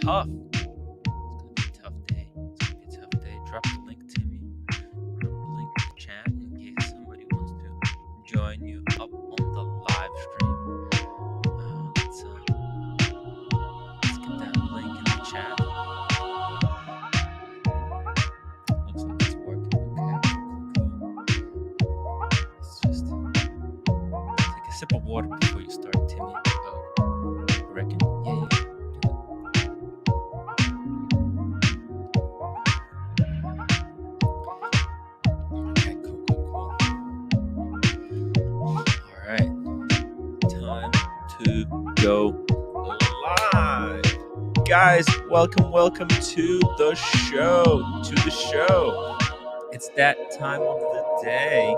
tough. It's gonna be a tough day. It's gonna be a tough day. Drop the link to me. Drop the link in the chat in case somebody wants to join you up on the live stream. Let's get that link in the chat. Looks like it's working. Okay, cool. Let's just take a sip of water before you start, Timmy. Oh, you reckon? Yeah. Okay, cool. All right, time to go live. Guys, welcome to the show. It's that time of the day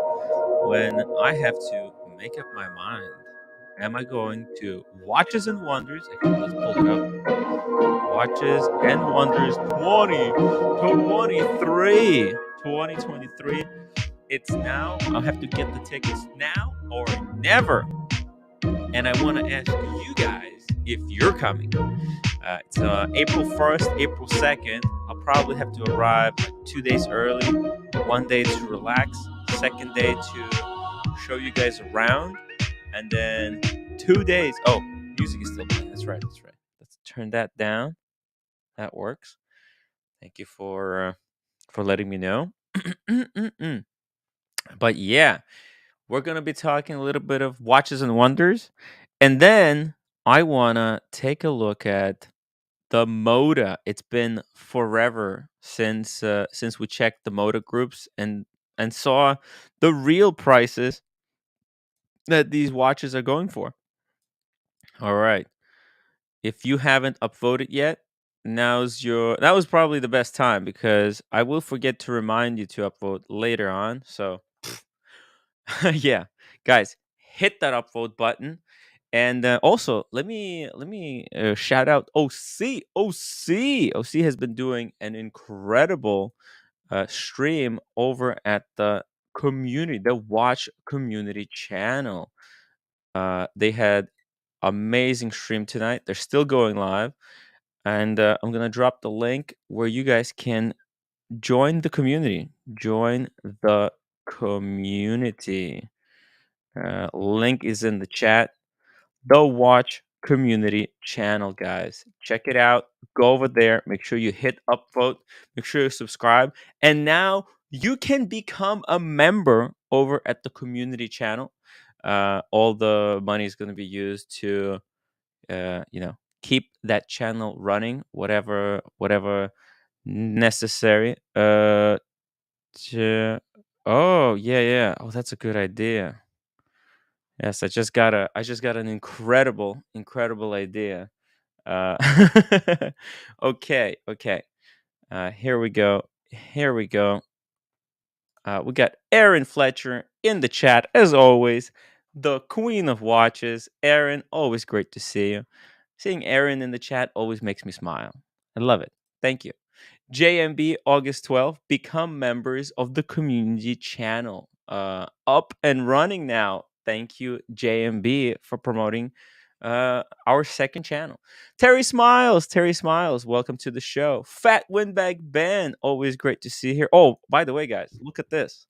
when I have to make up my mind. Am I going to Watches and Wonders? Actually, let's pull it up. Watches and Wonders 2023. It's now. I'll have to get the tickets now or never. And I want to ask you guys if you're coming. It's April 1st, April 2nd. I'll probably have to arrive like 2 days early. 1 day to relax, second day to show you guys around, and then 2 days. Oh, music is still playing. That's right. Let's turn that down. That works. Thank you for letting me know. But yeah, we're going to be talking a little bit of Watches and Wonders. And then I want to take a look at the Moda. It's been forever since we checked the Moda groups and saw the real prices that these watches are going for. All right. If you haven't upvoted yet, that was probably the best time because I will forget to remind you to upvote later on. So yeah, guys, hit that upvote button. And also, let me shout out OC. OC has been doing an incredible stream over at the watch community channel. They had amazing stream tonight. They're still going live, and I'm gonna drop the link where you guys can join the community. Link is in the chat. The Watch Community channel, guys. Check it out. Go over there. Make sure you hit upvote. Make sure you subscribe. And now you can become a member over at the community channel. All the money is going to be used to, keep that channel running. Whatever necessary. Oh yeah. Oh, that's a good idea. Yes, I just got an incredible idea. Okay. Here we go. We got Erin Fletcher in the chat as always, the queen of watches. Erin, always great to see you. Seeing Erin in the chat always makes me smile. I love it. Thank you. JMB August 12th, become members of the community channel. Up and running now. Thank you, JMB, for promoting our second channel. Terry Smiles, welcome to the show. Fat Windbag Ben, always great to see you here. Oh, by the way, guys, look at this.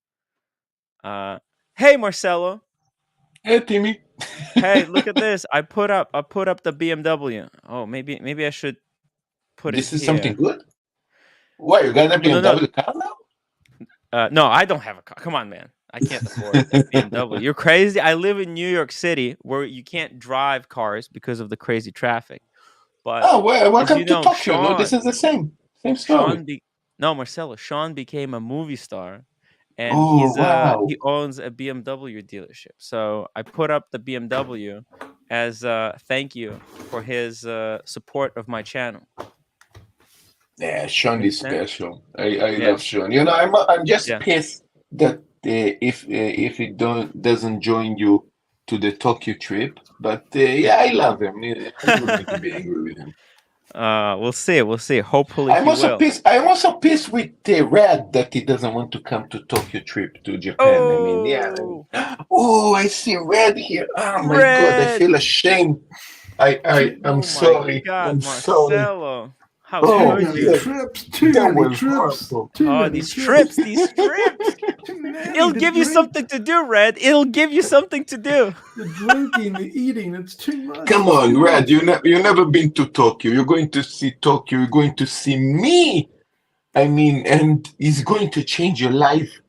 Hey, Marcelo. Hey, Timmy. Hey, look at this. I put up the BMW. Oh, maybe I should put this it is here. Something good? What, you got a BMW car now? No, I don't have a car. Come on, man. I can't afford a BMW. You're crazy. I live in New York City where you can't drive cars because of the crazy traffic. But welcome to Tokyo. Sean, no, this is the same story. Marcelo. Sean became a movie star, and he owns a BMW dealership. So I put up the BMW as a thank you for his support of my channel. Yeah, Sean is special. I love Sean. You know, I'm just pissed that if it doesn't join you to the Tokyo trip, but I love him. I'm not going to be angry with him. We'll see. Hopefully, I'm also pissed with Red that he doesn't want to come to Tokyo trip to Japan. I see Red here. Oh my God, I feel ashamed. I'm sorry. I'm Marcelo. sorry. How Oh, could many you? trips. Too that many was trips. horrible. Too many These trips. trips. Too many. It'll give you something to do, Red. It'll give you something to do. The drinking, the eating, it's too much. Come on, Red, you never been to Tokyo. You're going to see Tokyo. You're going to see me. I mean, and it's going to change your life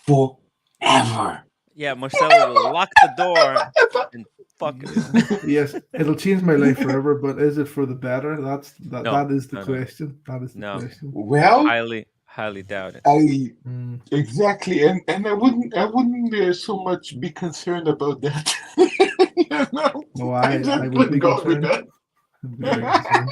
forever. Yeah, Marcelo will lock the door and fuck it. Yes, it'll change my life forever, but is it for the better? No, That is the no. question. That is the No. question. Well, Highly doubt it. Exactly, and I wouldn't so much be concerned about that. No, I I just would be let go with concerned. that. I'd be very concerned.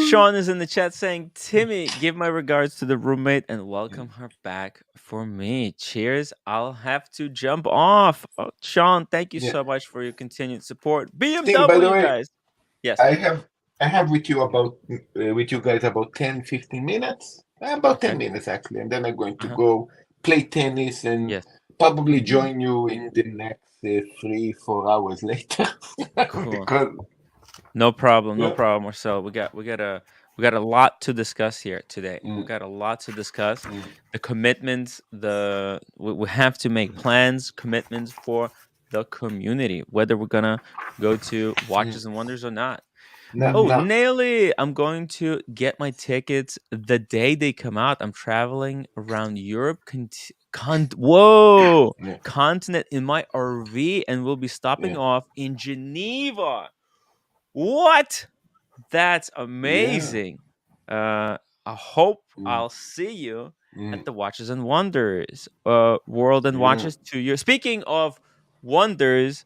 Sean is in the chat saying, Timmy, give my regards to the roommate and welcome her back for me. Cheers. I'll have to jump off. Oh, Sean, thank you so much for your continued support. Tim, by the BMW, way, guys. Yes. I have with you guys about 10, 15 minutes. About 10 minutes actually, and then I'm going to go play tennis and probably join you in the next 3-4 hours later. Cool. Because, no problem, Marcel. We got a lot to discuss here today. We got a lot to discuss. The commitments, we have to make plans, commitments for the community, whether we're gonna go to Watches and Wonders or not. Nelly, I'm going to get my tickets the day they come out. I'm traveling around Europe, continent in my RV, and we'll be stopping off in Geneva. What? That's amazing. I hope I'll see you at the Watches and Wonders World and Watches 2 years. Speaking of wonders,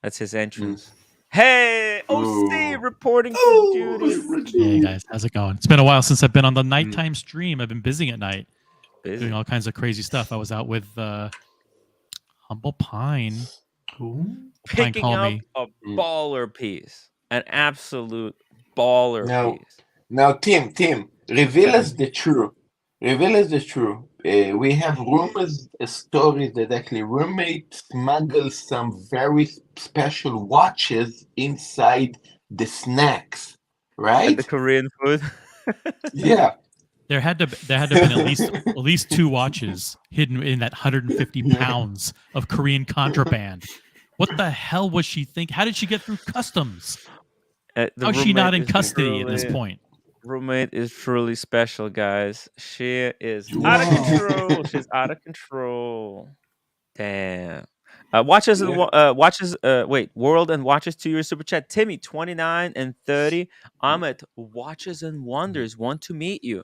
that's his entrance. Hey, OC reporting for duty. Hey guys, how's it going? It's been a while since I've been on the nighttime stream. I've been busy at night, doing all kinds of crazy stuff. I was out with Humble Pine. Picking up a baller piece, an absolute baller piece. Now, Tim, reveal us the truth. Reveal us the truth. We have rumors, stories that actually roommate smuggled some very special watches inside the snacks, right? Like the Korean food. Yeah. There had to have been at least 2 watches hidden in that 150 pounds of Korean contraband. What the hell was she think? How did she get through customs? How's she not in custody at this point? Roommate is truly special, guys. She is out of control. She's out of control. Damn. Watches World and Watches 2 years super chat. Timmy 29 and 30. I'm at Watches and Wonders. Want to meet you.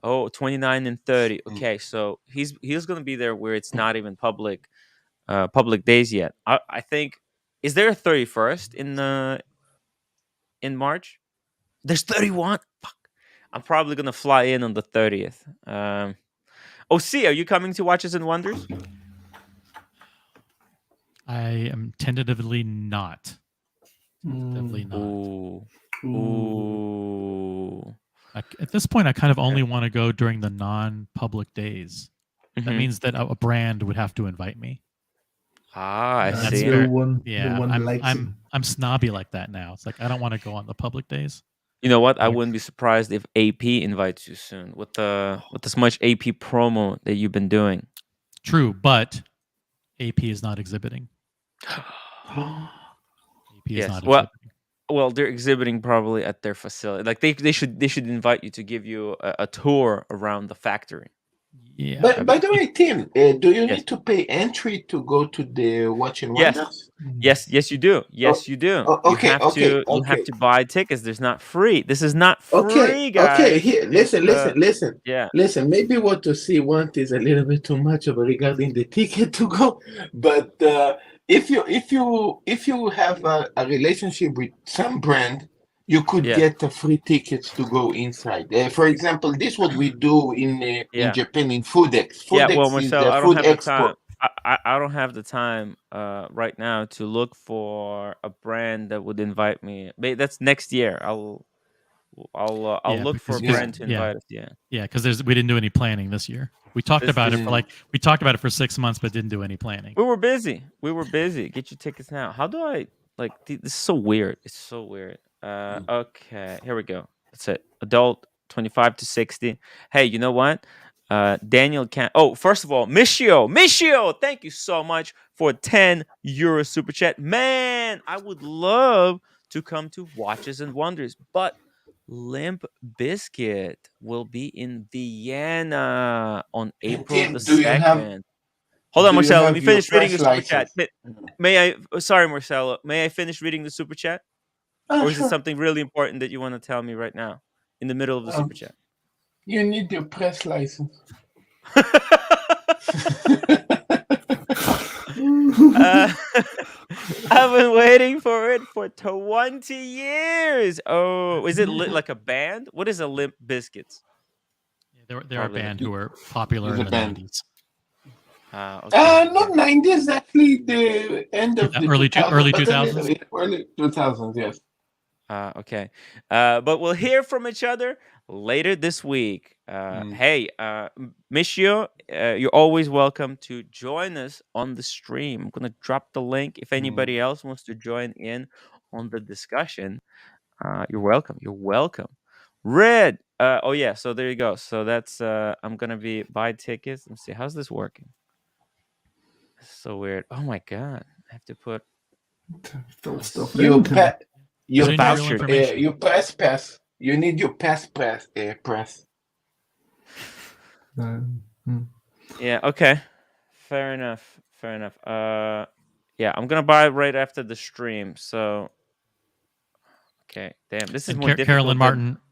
Oh, 29 and 30. Okay, so he's gonna be there where it's not even public days yet. I think, is there a 31st in March? There's 31. Fuck. I'm probably gonna fly in on the 30th. OC, are you coming to Watches and Wonders? I am tentatively not. Ooh. At this point, I kind of only want to go during the non-public days. That means that a brand would have to invite me. I see. I'm snobby like that now. It's like I don't want to go on the public days. You know what? I wouldn't be surprised if AP invites you soon with this much AP promo that you've been doing. True, but AP is not exhibiting. AP is not exhibiting. Well, they're exhibiting probably at their facility. Like they should invite you to give you a tour around the factory. Yeah. But by the way, Tim, do you need to pay entry to go to the Watch and Wonders? Yes, you do. Yes, you do. Okay, you have to buy tickets. There's not free. This is not free, guys. Okay, here, listen. Yeah. Listen, maybe what to see want is a little bit too much regarding the ticket to go. But if you have a relationship with some brand, you could get free tickets to go inside. For example, this is what we do in Japan in Foodex. Well, Marcel, I don't have Food the time. I don't have the time right now to look for a brand that would invite me. That's next year. I'll look for a brand to invite us. Yeah, because we didn't do any planning this year. We talked about it for 6 months, but didn't do any planning. We were busy. Get your tickets now. How do I Like this is so weird. It's so weird. Okay, here we go. That's it. Adult 25 to 60. Hey, you know what? Daniel can. Oh, first of all, Michio, thank you so much for 10 euro super chat. Man, I would love to come to Watches and Wonders, but Limp Biscuit will be in Vienna on And April Tim, the 2nd. Hold on, do you Marcelo. Let me have your finish reading the press super chat. license? May I? Sorry, Marcelo. May I finish reading the super chat, or is it Sure. something really important that you want to tell me right now, in the middle of the super chat? You need your press license. I've been waiting for it for 20 years. Oh, is it like a band? What is a Limp Biscuits? They're a band who were popular in the 90s. Okay. Not 90s, actually the end of the early 2000s. Early 2000s, yes. Okay. But we'll hear from each other later this week. Hey, Michio, you're always welcome to join us on the stream. I'm going to drop the link. If anybody else wants to join in on the discussion, you're welcome. You're welcome. Red. Oh, yeah. So there you go. So that's, I'm going to be buy tickets. Let's see. How's this working? This is so weird. Oh, my God. I have to put stuff your voucher. your pass. You need your press. Yeah, okay. Fair enough. Yeah, I'm gonna buy it right after the stream. So okay, damn, this is more difficult.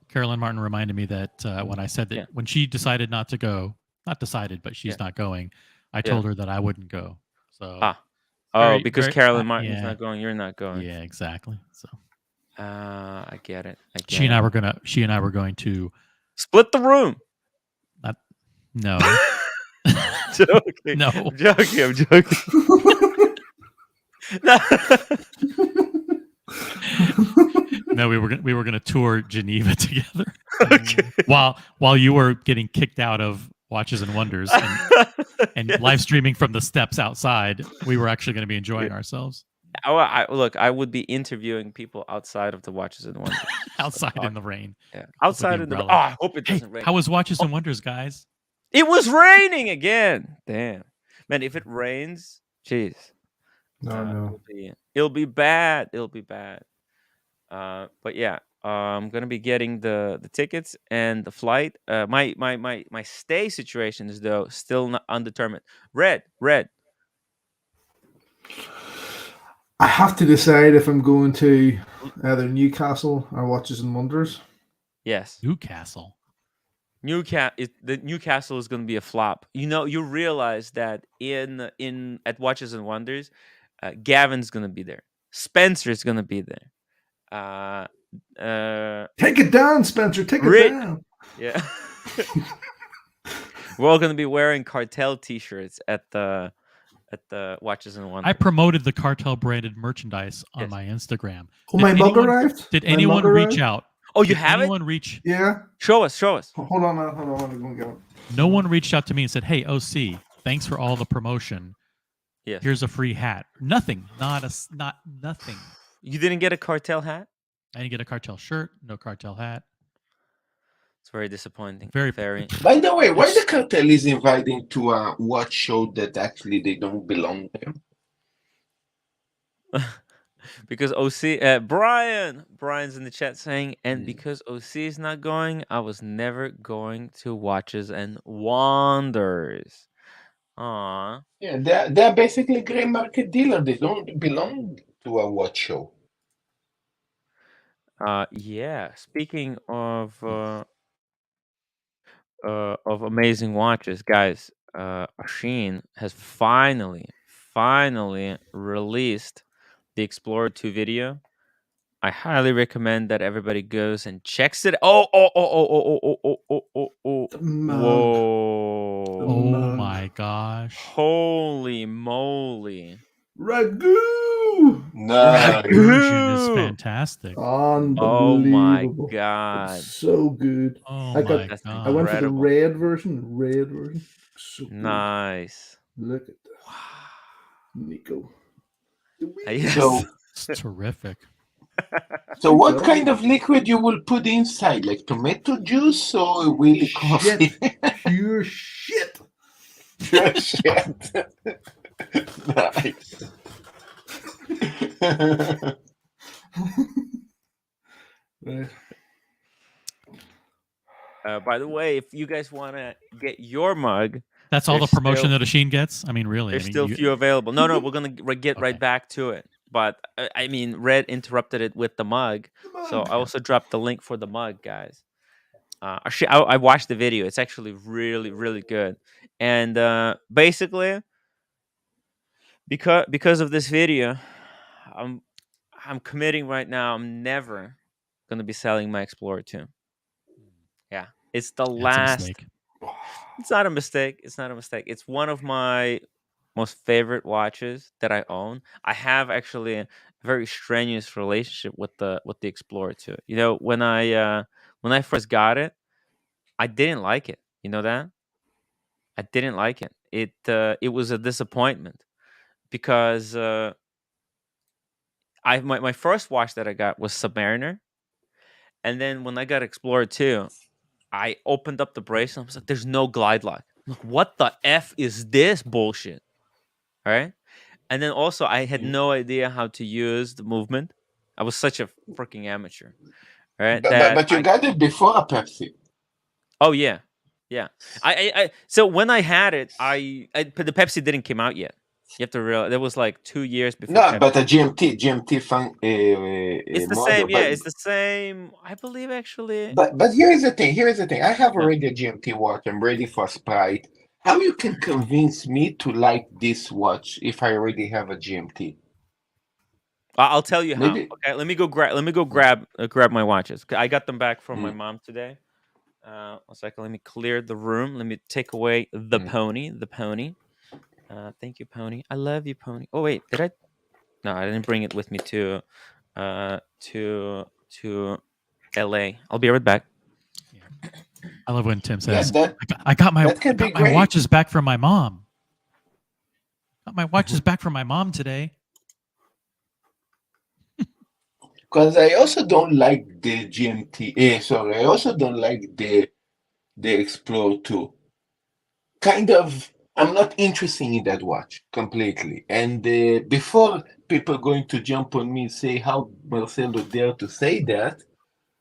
Carolyn Martin reminded me that when I said that when she decided not to go, not decided, but she's not going, I told her that I wouldn't go. So because Carolyn Martin's not going, you're not going. Yeah, exactly. So I get it. She and I were going to split the room. No. Joking. No. I'm joking. No, we were gonna tour Geneva together. Okay. While you were getting kicked out of Watches and Wonders and yes, live streaming from the steps outside, we were actually going to be enjoying ourselves. Look, I would be interviewing people outside of the Watches and Wonders. Outside in the rain. Yeah. Outside in the rain. Oh, I hope it doesn't rain. How was Watches and Wonders, guys? It was raining again. Damn. Man, if it rains, jeez. No. It'll be bad. But yeah, I'm gonna be getting the tickets and the flight. My stay situation is though still not undetermined. Red. I have to decide if I'm going to either Newcastle or Watches and Wonders. Yes. Newcastle is going to be a flop. You realize that at Watches and Wonders, Gavin's going to be there. Spencer's going to be there. Take it down, Spencer. Take it down. Yeah. We're all going to be wearing cartel T-shirts at the Watches and Wonders. I promoted the cartel branded merchandise on my Instagram. Oh, my mug arrived. Did anyone reach out? Oh, you have anyone reach? Yeah. Show us. Hold on. I'm going to go. No one reached out to me and said, "Hey, OC, thanks for all the promotion. Yes. Here's a free hat." Nothing. Not nothing. You didn't get a cartel hat? I didn't get a cartel shirt. No cartel hat. It's very disappointing. Very. By the way, why the cartel is inviting to a watch show that actually they don't belong there? Because OC, Brian's in the chat saying, and because OC is not going, I was never going to Watches and Wonders. Aww. Yeah, they're basically gray market dealer. They don't belong to a watch show. Yeah. Speaking of amazing watches, guys, Asheen has finally released the Explorer 2 video. I highly recommend that everybody goes and checks it. Oh. Whoa. Oh my gosh. Holy moly. Ragu. Nice. Version is fantastic. Oh my god. It's so good. Oh my god. I went for the red version. So nice. Look at that. Wow. Nico. It's terrific. So what kind of liquid you will put inside? Like tomato juice or really coffee? Pure shit. Pure shit. Nice. By the way, if you guys want to get your mug, That's all the there's promotion still that Asheen gets. I mean, really. there's I mean, still few available. No, we're gonna get Okay. right back to it. But I mean, Red interrupted it with the mug, so I also dropped the link for the mug, guys. Actually, I watched the video. It's actually really, really good. And basically, because of this video, I'm I'm committing right now. I'm never gonna be selling my Explorer 2. Yeah, it's the That's a last. mistake. It's not a mistake. It's not a mistake. It's one of my most favorite watches that I own. I have actually a very strenuous relationship with the Explorer 2. You know, when I first got it, I didn't like it. You know that? I didn't like it. It was a disappointment because my first watch that I got was Submariner, and then when I got Explorer 2, I opened up the bracelet. I was like, "There's no glide lock." I'm like, what the f is this bullshit? All right, and then also I had no idea how to use the movement. I was such a freaking amateur, right? But you got it before a Pepsi. Oh yeah, yeah. So when I had it, but the Pepsi didn't come out yet. You have to realize that was like 2 years before. No, Pepsi. but a GMT fun It's the model. same. Yeah, it's the same. I believe actually. But here is the thing. Here is the thing. I have Yeah. already a GMT watch. I'm ready for Sprite. How you can convince me to like this watch if I already have a GMT? I'll tell you how. Maybe. Okay, let me go grab my watches. I got them back from my mom today. 1 second. Let me clear the room. Let me take away the pony. The pony. Thank you, pony. I love you, pony. Oh wait, did I? No, I didn't bring it with me to LA. I'll be right back. I love when Tim says, Yeah, "I got my great. watches back from my mom. Got my watches back from my mom today." Because I also don't like the GMT. Sorry, I also don't like the Explorer 2. Kind of, I'm not interested in that watch completely. And before people going to jump on me and say how Marcelo dare to say that,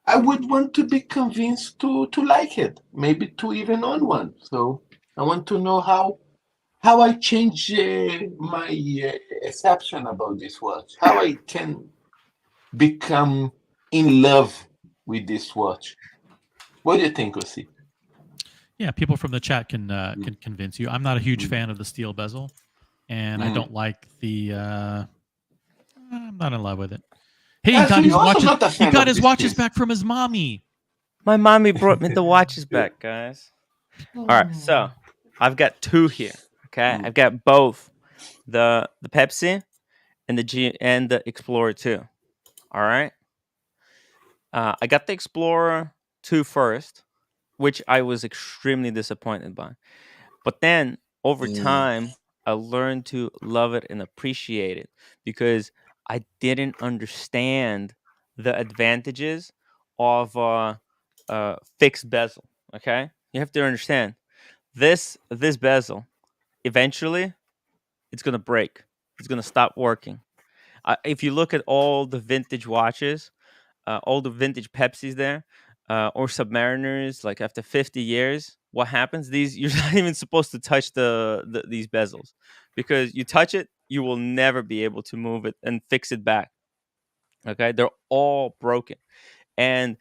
I would want to be convinced to like it, maybe to even own one. So I want to know how I change my perception about this watch, how I can become in love with this watch. What do you think, Ossi? Yeah, people from the chat can convince you. I'm not a huge fan of the steel bezel, and I don't like the. I'm not in love with it. Hey, he got his watches. He got his watches back from his mommy. My mommy brought me the watches back, guys. All right, so I've got two here. Okay, I've got both the Pepsi and the Explorer 2. All right. I got the Explorer 2 first, which I was extremely disappointed by. But then over time, I learned to love it and appreciate it because I didn't understand the advantages of fixed bezel. Okay, you have to understand this bezel. Eventually, it's gonna break. It's gonna stop working. If you look at all the vintage watches, all the vintage Pepsis there, or Submariners, like after 50 years, what happens? You're not even supposed to touch these bezels because you touch it, you will never be able to move it and fix it back. Okay, they're all broken, and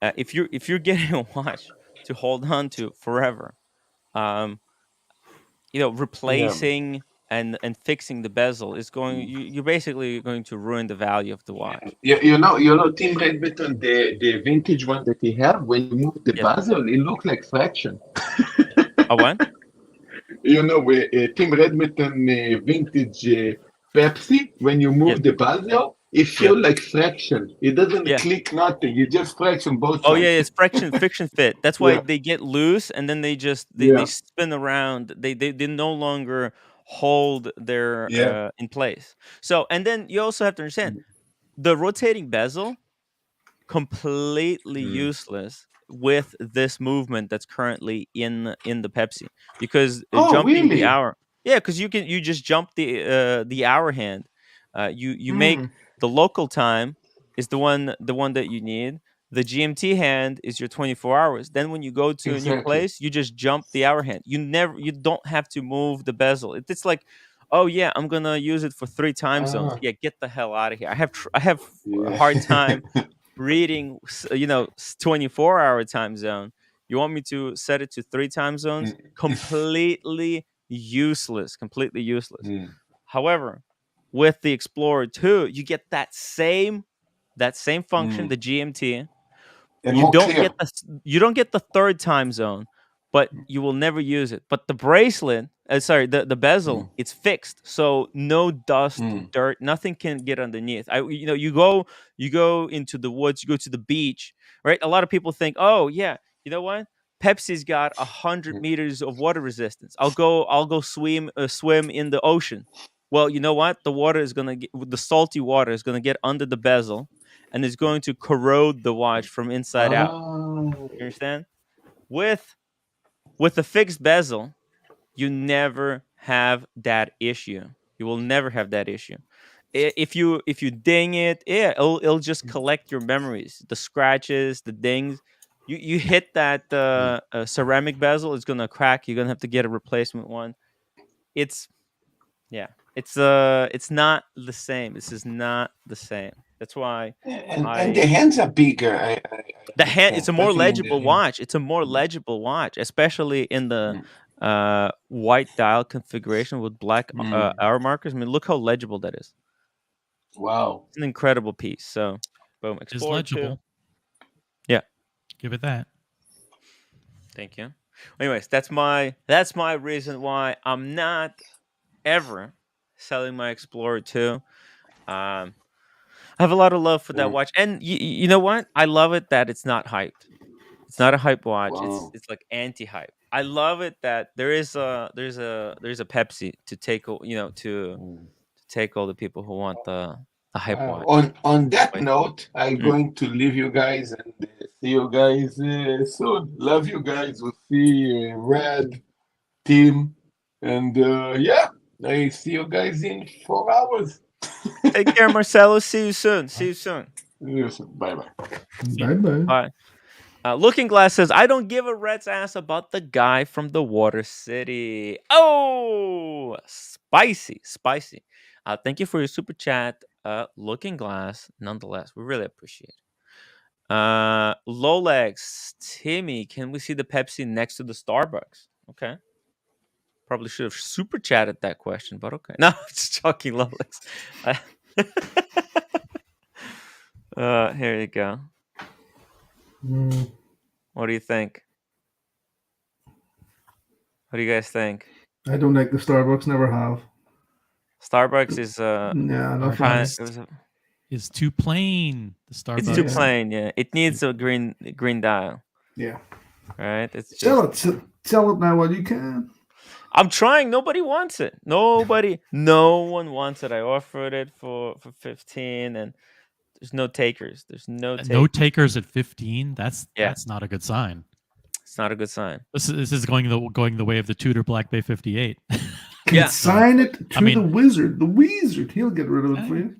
if you're getting a watch to hold on to forever, um, replacing and fixing the bezel is you're basically going to ruin the value of the watch. You know, Tim Redbeton, the vintage one that he have, when you move the bezel, it look like fraction. A what? You know, Tim Redbeton vintage Pepsi, when you move the bezel, it feel like fraction. It doesn't click nothing. It just fraction both sides. Oh yeah, it's friction fit. That's why they get loose and then they just they spin around. They no longer hold their in place. So and then you also have to understand the rotating bezel completely useless with this movement that's currently in the Pepsi, because Oh, jumping the really? hour, yeah, because you just jump the hour hand. You make Mm, the local time is the one that you need. The GMT hand is your 24 hours. Then when you go to a new exactly. place, you just jump the hour hand. You don't have to move the bezel. It's like, oh yeah, I'm gonna use it for 3 time zones. Ah, Yeah, get the hell out of here. I have a yeah. hard time reading 24-hour time zone. You want me to set it to 3 time zones? Mm, Completely useless. mm, However, with the Explorer 2, you get that same function, mm. the GMT. And more clear. You don't get the third time zone, but you will never use it. But the bracelet, sorry, the bezel, Mm, it's fixed, so no dust, mm, dirt, nothing can get underneath. You go into the woods, you go to the beach, right? A lot of people think, oh yeah, you know what? Pepsi's got 100 meters of water resistance. I'll go swim in the ocean. Well, you know what? The salty water is gonna get under the bezel, and it's going to corrode the watch from inside out. ah, You understand? With with a fixed bezel, you never have that issue. You will never have that issue. If you ding it, yeah, it'll just collect your memories, the scratches, the dings. You hit that mm. ceramic bezel, it's gonna crack. You're gonna have to get a replacement one. It's Yeah, it's not the same. This is not the same. That's why And the I hands are bigger. I the hand understand, it's a more especially in the legible hand. watch. It's a more Mm, legible watch, especially in the mm, white dial configuration with black mm. hour markers. I mean, look how legible that is. Wow. It's an incredible piece. So, boom, Is Explorer 2. legible. Yeah, Give it that. thank you. Anyways, that's my reason why I'm not ever selling my Explorer 2. Um, I have a lot of love for that Mm, watch, and you know what? I love it that it's not hyped. It's not a hype watch. It's wow. it's like anti-hype. I love it that there's a Pepsi to take Mm. to take all the people who want the hype Wow. watch. On that Like, note, I'm mm, going to leave you guys and see you guys soon. Love you guys. We'll see Red team, and yeah, I see you guys in 4 hours. take care, Marcelo. See you soon. See you soon. Bye bye. See ya. Bye bye. Bye. Looking Glass says, I don't give a rat's ass about the guy from the Water City. Oh, spicy, spicy. Thank you for your super chat, Looking Glass. Nonetheless, we really appreciate it. Lolex, Timmy, can we see the Pepsi next to the Starbucks? Okay. Probably should have super chatted that question, but okay. No, just joking, Lolex. Uh, here you go. Mm, What do you think? What do you guys think? I don't like the Starbucks. Never have. Starbucks is Yeah, no kind thanks. Starbucks is too plain. The it's too Yeah, Starbucks. plain, yeah. It needs a green dial, yeah. right? It's Sell just it. Sell it now while you can. I'm trying. Nobody wants it. No one wants it. I offered it for 15, and there's no takers. There's no No takers. takers at 15. That's Yeah, not a good sign. it's not a good sign. This is going the way of the Tudor Black Bay 58. Yeah. So Consign it I to the mean, wizard. The wizard. He'll get rid of it for you.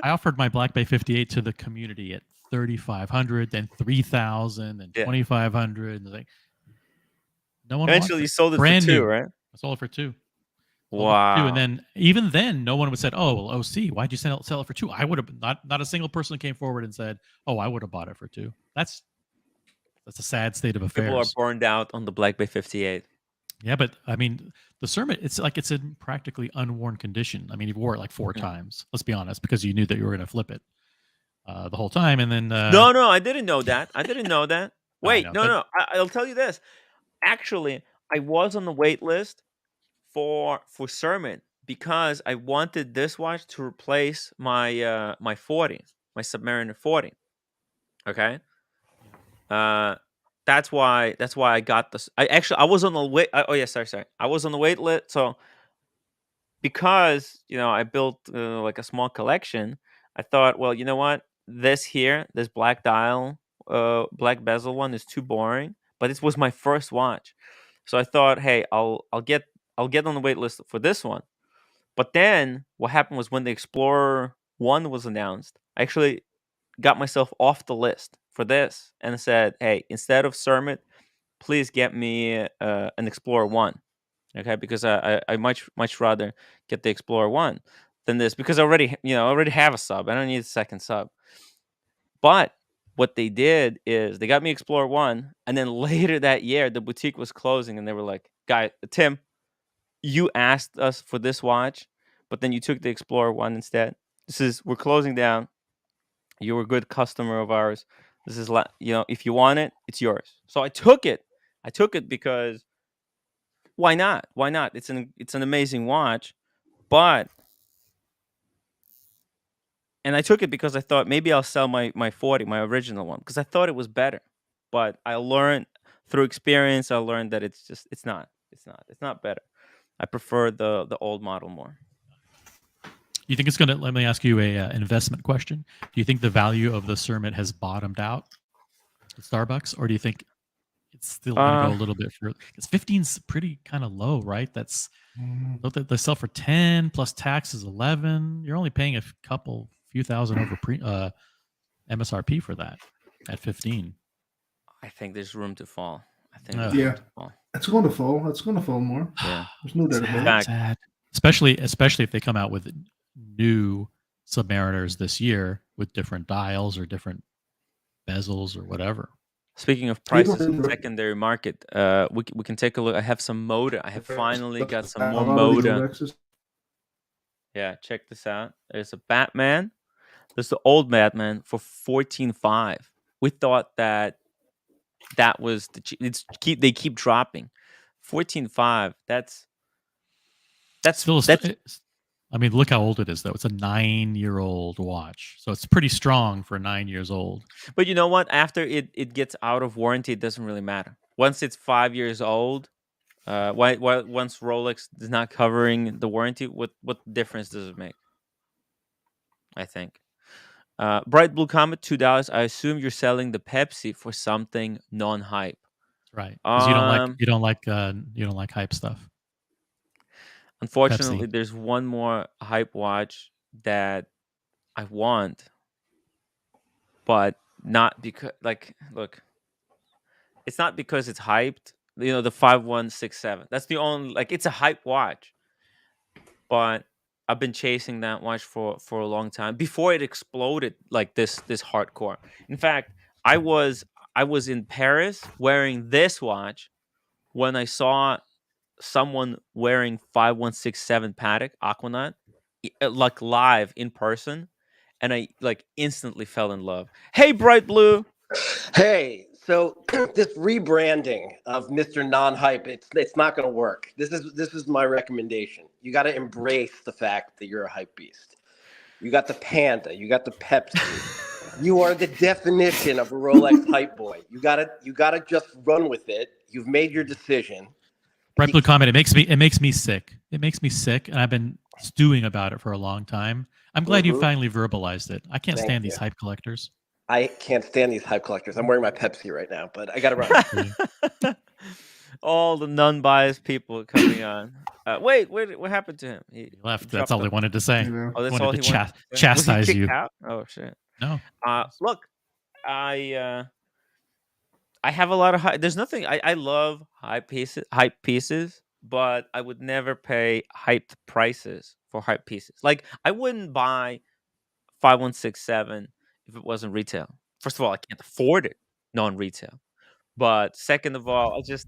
I offered my Black Bay 58 to the community at 3,500, then 3,000, then Yeah. 2,500. Like, no one wants Eventually, you it. sold it Brand for 2, new. right? I sold it for 2. Sold it for 2. And Wow. then even then, no one would said, "Oh, well, OC, why'd you sell it for 2?" I would have not a single person came forward and said, "Oh, I would have bought it for 2." That's a sad state of People are affairs. burned out on the Black Bay 58. Yeah, but I mean, the Sermon, it's in practically unworn condition. I mean, you wore it like 4 Mhm. times. Let's be honest, because you knew that you were going to flip it the whole time, and then No, I didn't know that. I didn't know that. no, I Wait, know, no, but no. I'll tell you this. Actually, I was on the wait list for Sermon because I wanted this watch to replace my 40, my Submariner 40. Okay? Uh that's why I got this. I was on the wait. Oh yeah, sorry. I was on the wait list. So because I built like a small collection, I thought, well, you know what? This black dial, black bezel one is too boring. But it was my first watch, so I thought, hey, I'll get on the wait list for this one. But then what happened was when the Explorer One was announced, I actually got myself off the list for this and said, hey, instead of Cermet, please get me an Explorer One. Okay, because I much rather get the Explorer One than this, because I already have a sub. I don't need a second sub. But what they did is they got me Explorer One, and then later that year the boutique was closing, and they were like, "Guy, Tim, you asked us for this watch, but then you took the Explorer One instead. We're closing down. You were a good customer of ours. If you want it, it's yours." So I took it. I took it because why not? Why not? It's an amazing watch, but and I took it because I thought maybe I'll sell my 40, my original one, because I thought it was better. But I learned through experience. I learned that it's not better. I prefer the old model more. You think it's going to? Let me ask you a investment question. Do you think the value of the Cermet has bottomed out at Starbucks, or do you think it's still going to go a little bit further? Because 15's pretty kind of low, right? They sell for 10 plus tax is 11. You're only paying a few thousand over MSRP for that at 15. I think there's room to fall. It's going to fall. It's going to fall more. Yeah, there's no doubt about it. Sad. Especially if they come out with new Submariners this year with different dials or different bezels or whatever. Speaking of prices in the secondary market, we can take a look. I have some Moda. I have finally got some more Moda. Yeah, check this out. There's a Batman. There's the old Batman for 14.5. We thought that was they keep dropping. 14.5. That's still. I mean, look how old it is, though. It's a 9-year-old watch, so it's pretty strong for 9 years old. But you know what? After it gets out of warranty, it doesn't really matter. Once it's 5 years old, once Rolex is not covering the warranty, what difference does it make? I think. Bright Blue Comet, $2. I assume you're selling the Pepsi for something non-hype, right? Because you don't like hype stuff. Unfortunately, Pepsi. There's one more hype watch that I want, but not because look, it's not because it's hyped. The 5167. That's the only it's a hype watch, but I've been chasing that watch for a long time before it exploded like this hardcore. In fact, I was in Paris wearing this watch when I saw someone wearing 5167 Patek Aquanaut live in person, and I instantly fell in love. Hey, Bright Blue. Hey, so this rebranding of Mr. Non-Hype, it's not going to work. This is my recommendation. You got to embrace the fact that you're a hype beast. You got the Panda, you got the Pepsi. You are the definition of a Rolex hype boy. You got to just run with it. You've made your decision. Bright Blue Comet, it makes me sick. It makes me sick, and I've been stewing about it for a long time. I'm glad you finally verbalized it. I can't stand these hype collectors. I can't stand these hype collectors. I'm wearing my Pepsi right now, but I got to run. All the non-biased people coming on. Wait, what happened to him? He left. That's all he wanted to say. Oh, that's all he wanted to chastise you. Out? Oh shit. No. Look, I have a lot of there's nothing. I love hype pieces, but I would never pay hyped prices for hype pieces. Like I wouldn't buy 5167 if it wasn't retail. First of all, I can't afford it non-retail. But second of all, I just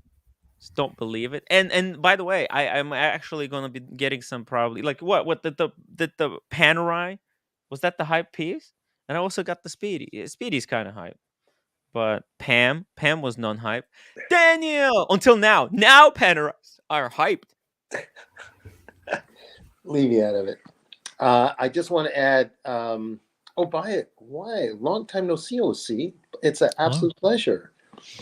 don't believe it. And by the way, I'm actually going to be getting some probably what the Panerai, was that the hype piece? And I also got the Speedy. Speedy's kind of hype. But Pam was non-hype. Daniel, until now Panerais are hyped. Leave me out of it. I just want to add. Buy it. Why? Long time no see, OC. It's an absolute pleasure.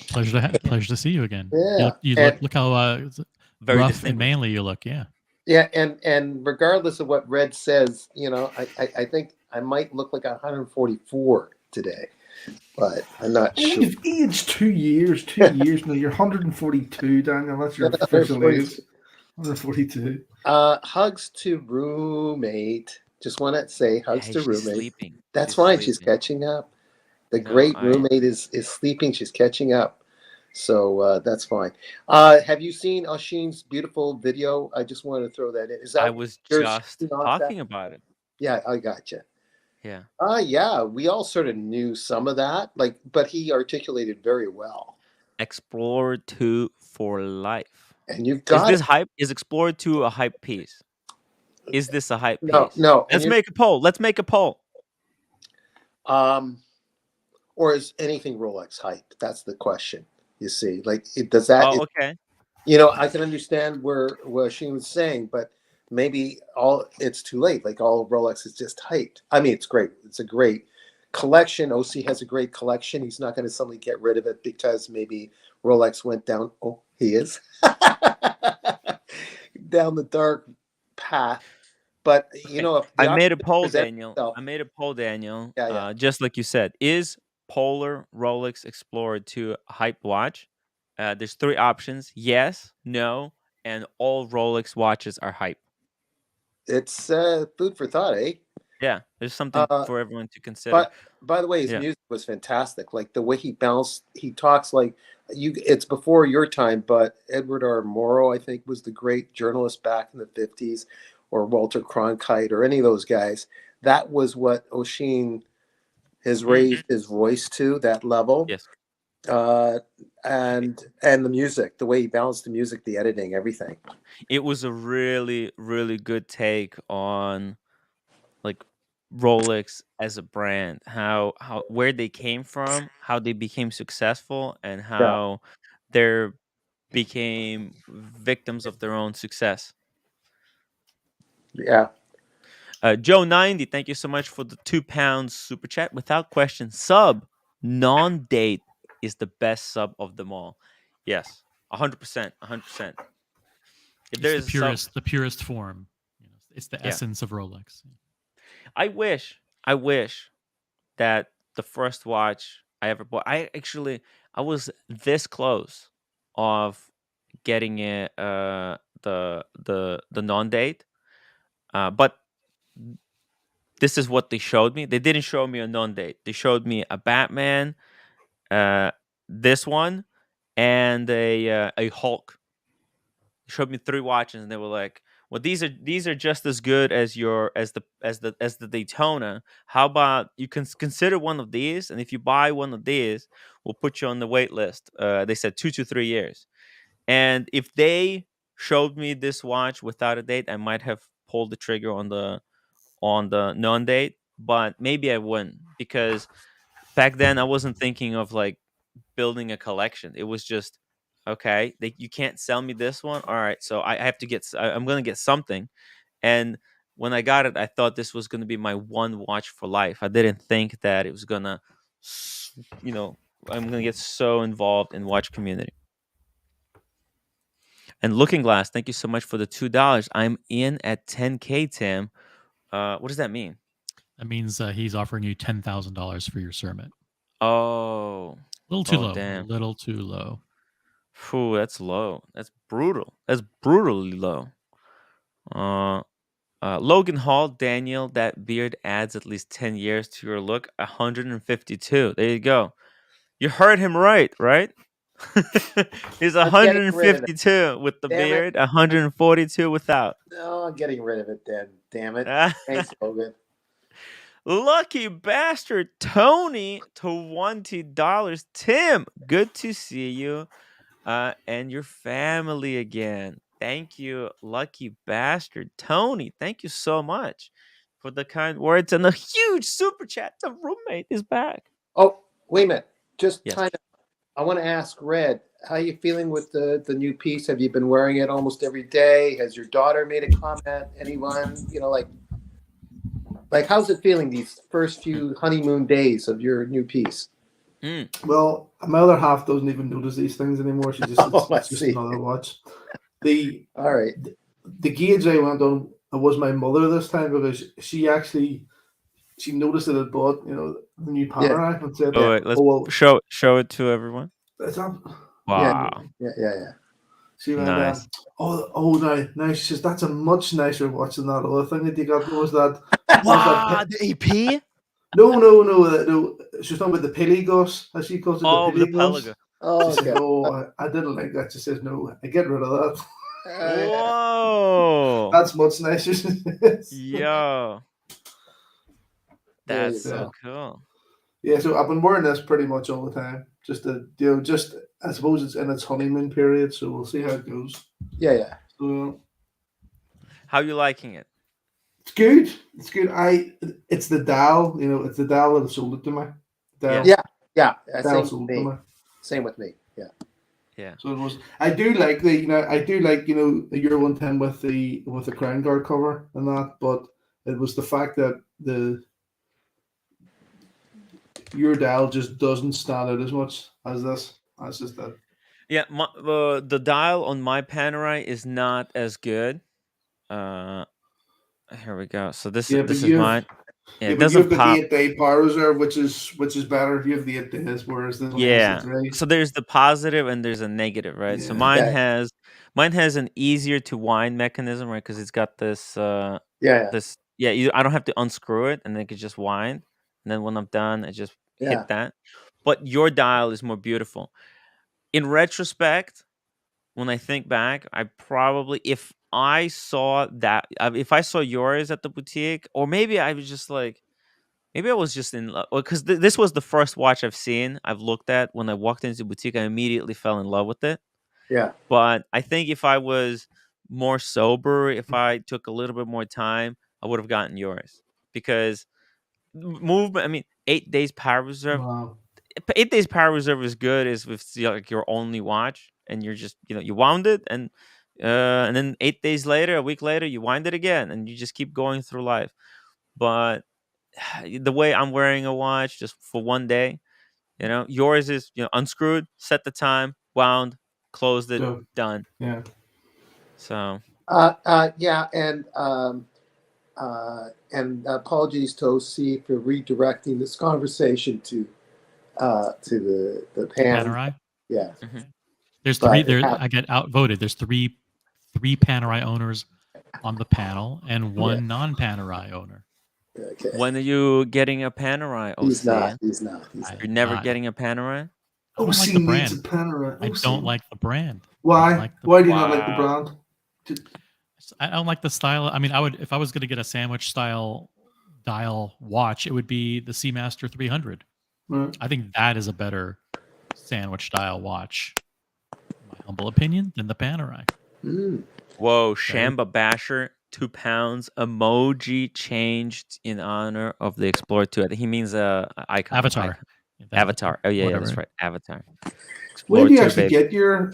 Pleasure to see you again. Yeah. You look how very rough and manly you look. Yeah. Yeah, and regardless of what Red says, I think I might look like 144 today, but I'm not Oh, sure. you've aged 2 years. 2 years now. You're 142, Daniel. That's your official age. 142. Hugs to roommate. Just want to say hugs Hey, to she's roommate. sleeping. That's She's fine. She's sleeping. catching up. The No, great roommate is sleeping. She's catching up. So that's fine. Have you seen Oshin's beautiful video? I just wanted to throw that in. Is I that was yours? just talking about it. Yeah, I gotcha. Yeah. Yeah, we all sort of knew some of that, but he articulated very well. Explorer 2 for life. And you've Is got this hype? Is Explorer 2 a hype piece? Is this a hype no, piece? no, and Let's make a poll. Let's make a poll. or is anything Rolex hype? That's the question. You see, does that? Oh, okay. I can understand what she was saying, but maybe it's too late. Like all Rolex is just hyped. I mean, it's great. It's a great collection. OC has a great collection. He's not going to suddenly get rid of it because maybe Rolex went down. Oh, he is down the dark path. But Okay. if the I made a opportunity poll, presents Daniel. itself, I made a poll, Daniel. yeah. Just like you said, is Polar Rolex Explorer 2 a hype watch? There's 3 options: yes, no, and all Rolex watches are hype. It's food for thought, eh? Yeah, there's something for everyone to consider. But by the way, his music was fantastic. Like the way he bounced, he talks like you. It's before your time, but Edward R. Morrow, I think, was the great journalist back in the 50s, or Walter Cronkite, or any of those guys. That was what Oshin has raised his voice to, that level. Yes. And the music, the way he balanced the music, the editing, everything. It was a really, really good take on like Rolex as a brand, how where they came from, how they became successful, and Yeah. how they became victims of their own success. Yeah. Joe 90, thank you so much for the £2 super chat. Without question, sub non-date is the best sub of them all. Yes, 100%, 100%. If there It's is a sub, the purest form. It's the Yeah. essence of Rolex. I wish that the first watch I ever bought, I was this close of getting it, the non-date, but this is what they showed me. They didn't show me a non-date. They showed me a Batman, this one, and a Hulk. They showed me 3 watches, and they were like, "Well, these are just as good as the Daytona. How about you can consider one of these, and if you buy one of these, we'll put you on the wait list." They said 2 to 3 years, and if they showed me this watch without a date, I might have pulled the trigger on the non-date, but maybe I wouldn't, because back then I wasn't thinking of like building a collection. It was just, okay, you can't sell me this one. All right, so I have to I'm going to get something. And when I got it, I thought this was going to be my one watch for life. I didn't think that it was going to, I'm going to get so involved in watch community. And Looking Glass, thank you so much for the $2. I'm in at 10K, Tim. What does that mean? That means he's offering you $10,000 for your sermon. Oh, a little too low. Damn. A little too low. Phew, that's low. That's brutal. That's brutally low. Logan Hall, Daniel, that beard adds at least 10 years to your look. 152. There you go. You heard him right? He's 152 with the beard, 142 without. No, I'm getting rid of it then. Damn it. Thanks, Logan. Lucky bastard Tony, $20. Tim, good to see you and your family again. Thank you, lucky bastard Tony. Thank you so much for the kind words and the huge super chat. The roommate is back. Oh, wait a minute. Just Yes. kind of, I want to ask Red, how are you feeling with the new piece? Have you been wearing it almost every day? Has your daughter made a comment? Anyone, like how's it feeling these first few honeymoon days of your new piece? Well, my other half doesn't even notice these things anymore. She just it's just another watch. All right. The gauge I went on was my mother this time, because she actually she noticed that I bought, the new Panerai and said, Oh, wait, let's well, show it to everyone. it's not. Wow, Yeah. She went, nice. now she says that's a much nicer watch than that other thing that you got. Was that? Wow, the EP? No. She was talking about the Peligos, as she calls it, Oh, the the Peligos. Pelago. Oh, She said, okay. "No, I didn't like that." She says, "No, I get rid of that. Whoa. That's much nicer." Yo. There you That's so go. cool. Yeah, so I've been wearing this pretty much all the time. Just I suppose it's in its honeymoon period, so we'll see how it goes. Yeah. So How you liking it? it's good. It's good. It's the dial. It's the dial that sold it to me. Dial. Yeah. Dial sold it to me. Same with me. Yeah. So it was. I do like the the Euro 110 with the crown guard cover and that, but it was the fact that your dial just doesn't stand out as much as this. That's just that. Yeah, the dial on my Panerai is not as good. Here we go. So this is mine. Yeah, it but doesn't you've got pop. the 8-day power reserve, which is better. You have the 8 days, whereas this one has the 3. So there's the positive and there's a negative, right? So Yeah. mine has an easier to wind mechanism, right? Because it's got this Yeah. I don't have to unscrew it and then it could just wind. And then when I'm done, I just hit that. But your dial is more beautiful. In retrospect, when I think back, I probably if I saw yours at the boutique, or maybe I was just like, maybe I was just in love because this was the first watch I've looked at when I walked into the boutique. I immediately fell in love with it. Yeah. But I think if I was more sober, if I took a little bit more time, I would have gotten yours because movement. I mean, 8 days power reserve. Wow. 8 days power reserve is good if it's like your only watch and you're just you wound it and then 8 days later, a week later, you wind it again and you just keep going through life. But the way I'm wearing a watch just for one day, yours is unscrewed, set the time, wound, closed it, done. Yeah. So and apologies to OC for redirecting this conversation to the Panerai. Yeah. Mhm. There's three. I get outvoted. There's three Panerai owners on the panel and one non-Panerai owner. Okay. When are you getting a Panerai? He's not. You're never getting a Panerai? I don't like the brand. I don't like the brand. Why? Why do you not like the brand? I don't like the style. I mean, I would if I was going to get a sandwich style dial watch, it would be the Seamaster 300. Right. I think that is a better sandwich style watch, in my humble opinion, than the Panerai. Whoa, Shamba Basher, 2 pounds. Emoji changed in honor of the Explorer 2. I think he means icon. Avatar. Avatar. Oh yeah, that's right. Avatar. Explorer when do you actually get your?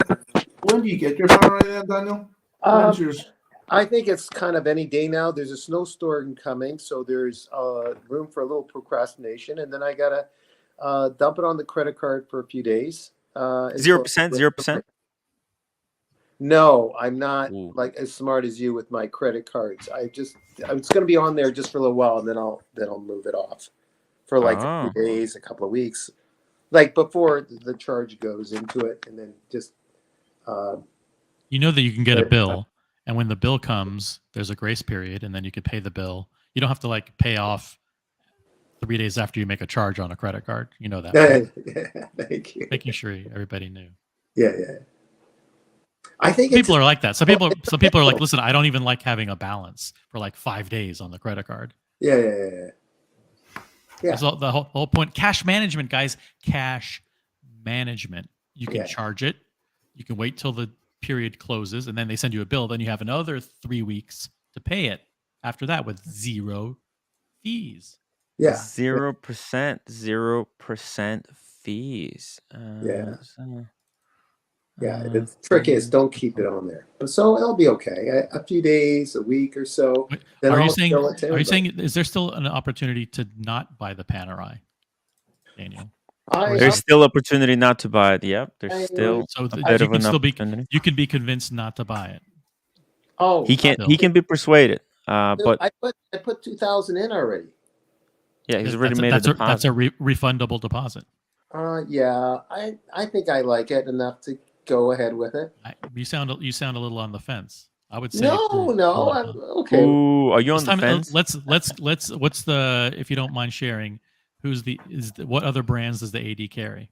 When do you get your Panerai then, Daniel? When's yours? I think it's kind of any day now. There's a snowstorm coming, so there's room for a little procrastination, and then I gotta dump it on the credit card for a few days. 0%. No, I'm not like as smart as you with my credit cards. It's going to be on there just for a little while, and then I'll move it off for like a few days, a couple of weeks, like before the charge goes into it, and then just. You know that you can get a bill, and when the bill comes, there's a grace period, and then you can pay the bill. You don't have to like pay off 3 days after you make a charge on a credit card. You know that. Right? Yeah, thank you. Making sure everybody knew. Yeah. I think people are like that. Some people are like, listen, I don't even like having a balance for like 5 days on the credit card. Yeah. That's the whole point. Cash management, guys. Cash management. You can charge it. You can wait till the period closes, and then they send you a bill. Then you have another 3 weeks to pay it after that with 0 fees. Yeah. 0%. 0% fees. The trick is don't keep it on there. But so it'll be okay. A few days, a week or so. Then are you saying is there still an opportunity to not buy the Panerai, Daniel? There's still opportunity not to buy it. Yep. There's still a bit of an opportunity. You can be convinced not to buy it. Oh, he can be persuaded. But I put 2,000 in already. Yeah, he's already made a deposit. That's a refundable deposit. Yeah, I think I like it enough to go ahead with it. You sound a little on the fence. I would say No, I'm okay. Ooh, are you on the fence? Let's. What's the, if you don't mind sharing, what other brands does the AD carry?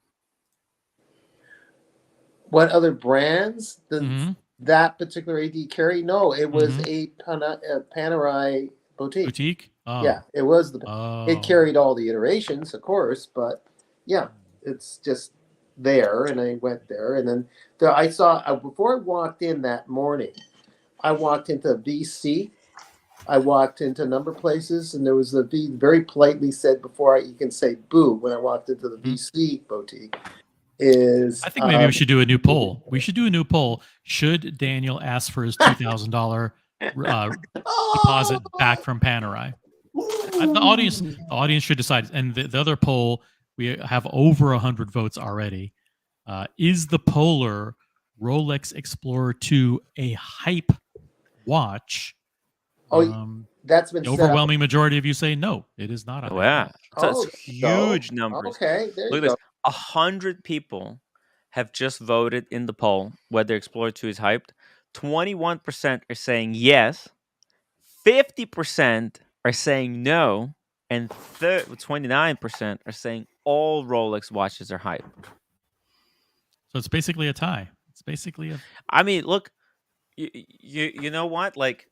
What other brands does that particular AD carry? No, it was a Panerai boutique. Boutique? Oh. Yeah, it was it carried all the iterations, of course, but yeah, it's just there, and I went there, and then I saw before I walked in that morning, I walked into VC. I walked into a number of places, and there was a V very politely said before you can say boo when I walked into the VC boutique. I think maybe we should do a new poll. We should do a new poll. Should Daniel ask for his $2,000 deposit back from Panerai? The audience should decide. And the other poll, we have over 100 votes already. Is the Polar Rolex Explorer 2 a hype watch? That's been the overwhelming majority of you say no. It is not a hype watch. That's huge numbers. Okay, look at this. 100 people have just voted in the poll whether Explorer 2 is hyped. 21% are saying yes. 50% are saying no, and 29% are saying all Rolex watches are hype. So it's basically a tie. It's basically a. I mean, look, you know what? Like,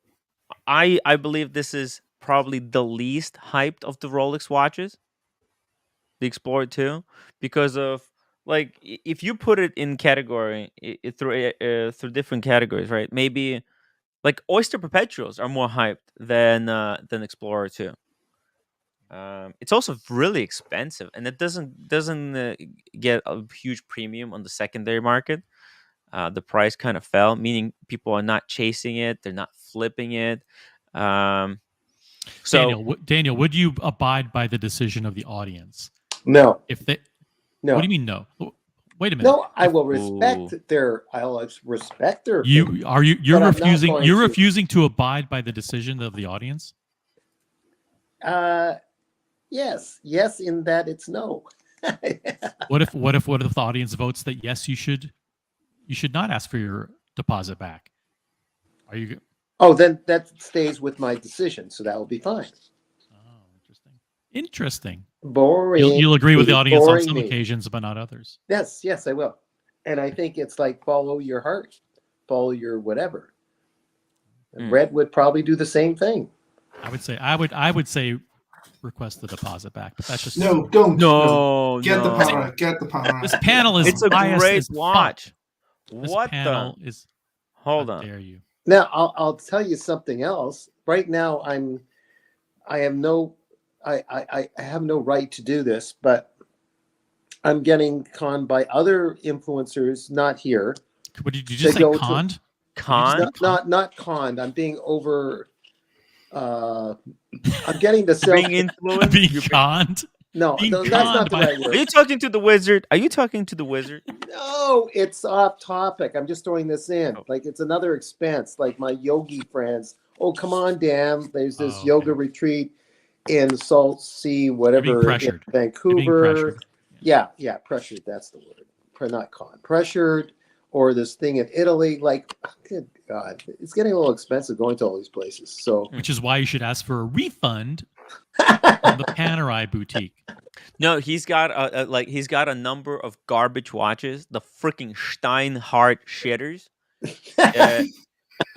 I believe this is probably the least hyped of the Rolex watches, the Explorer 2, because of, like, if you put it in category through different categories, right? Maybe like Oyster Perpetuals are more hyped than Explorer 2. It's also really expensive, and it doesn't get a huge premium on the secondary market. The price kind of fell, meaning people are not chasing it; they're not flipping it. So, Daniel, would you abide by the decision of the audience? No. No. What do you mean no? Wait a minute. No, I will respect their. I'll respect their. You're refusing. You're refusing to abide by the decision of the audience. Yes, in that it's no. What if the audience votes that yes, you should not ask for your deposit back? Are you? Oh, then that stays with my decision, so that will be fine. Oh, interesting. Boring. You'll agree with the audience on some occasions, but not others. Yes, I will. And I think it's like follow your heart, follow your whatever. And Red would probably do the same thing. I would say request the deposit back, but that's just don't. Get the Panerai. Get the Panerai. This panel is it's a great watch. What panel is? Hold on. Dare you? Now I'll tell you something else. Right now I have no right to do this, but I'm getting conned by other influencers, not here. What did you just say? Conned? Not conned. I'm being over. I'm getting the self. Being influenced. Being conned. No, that's not the right word. Are you talking to the wizard? No, it's off topic. I'm just throwing this in. Like, it's another expense. Like, my yogi friends. Oh, come on, Dan. There's this yoga retreat in Salt Sea, whatever, in Vancouver. Yeah, pressured. That's the word. Not conned. Pressured. Or this thing in Italy. Like, good God, it's getting a little expensive going to all these places. So, which is why you should ask for a refund from the Panerai boutique. No, he's got a number of garbage watches, the freaking Steinhardt shitters.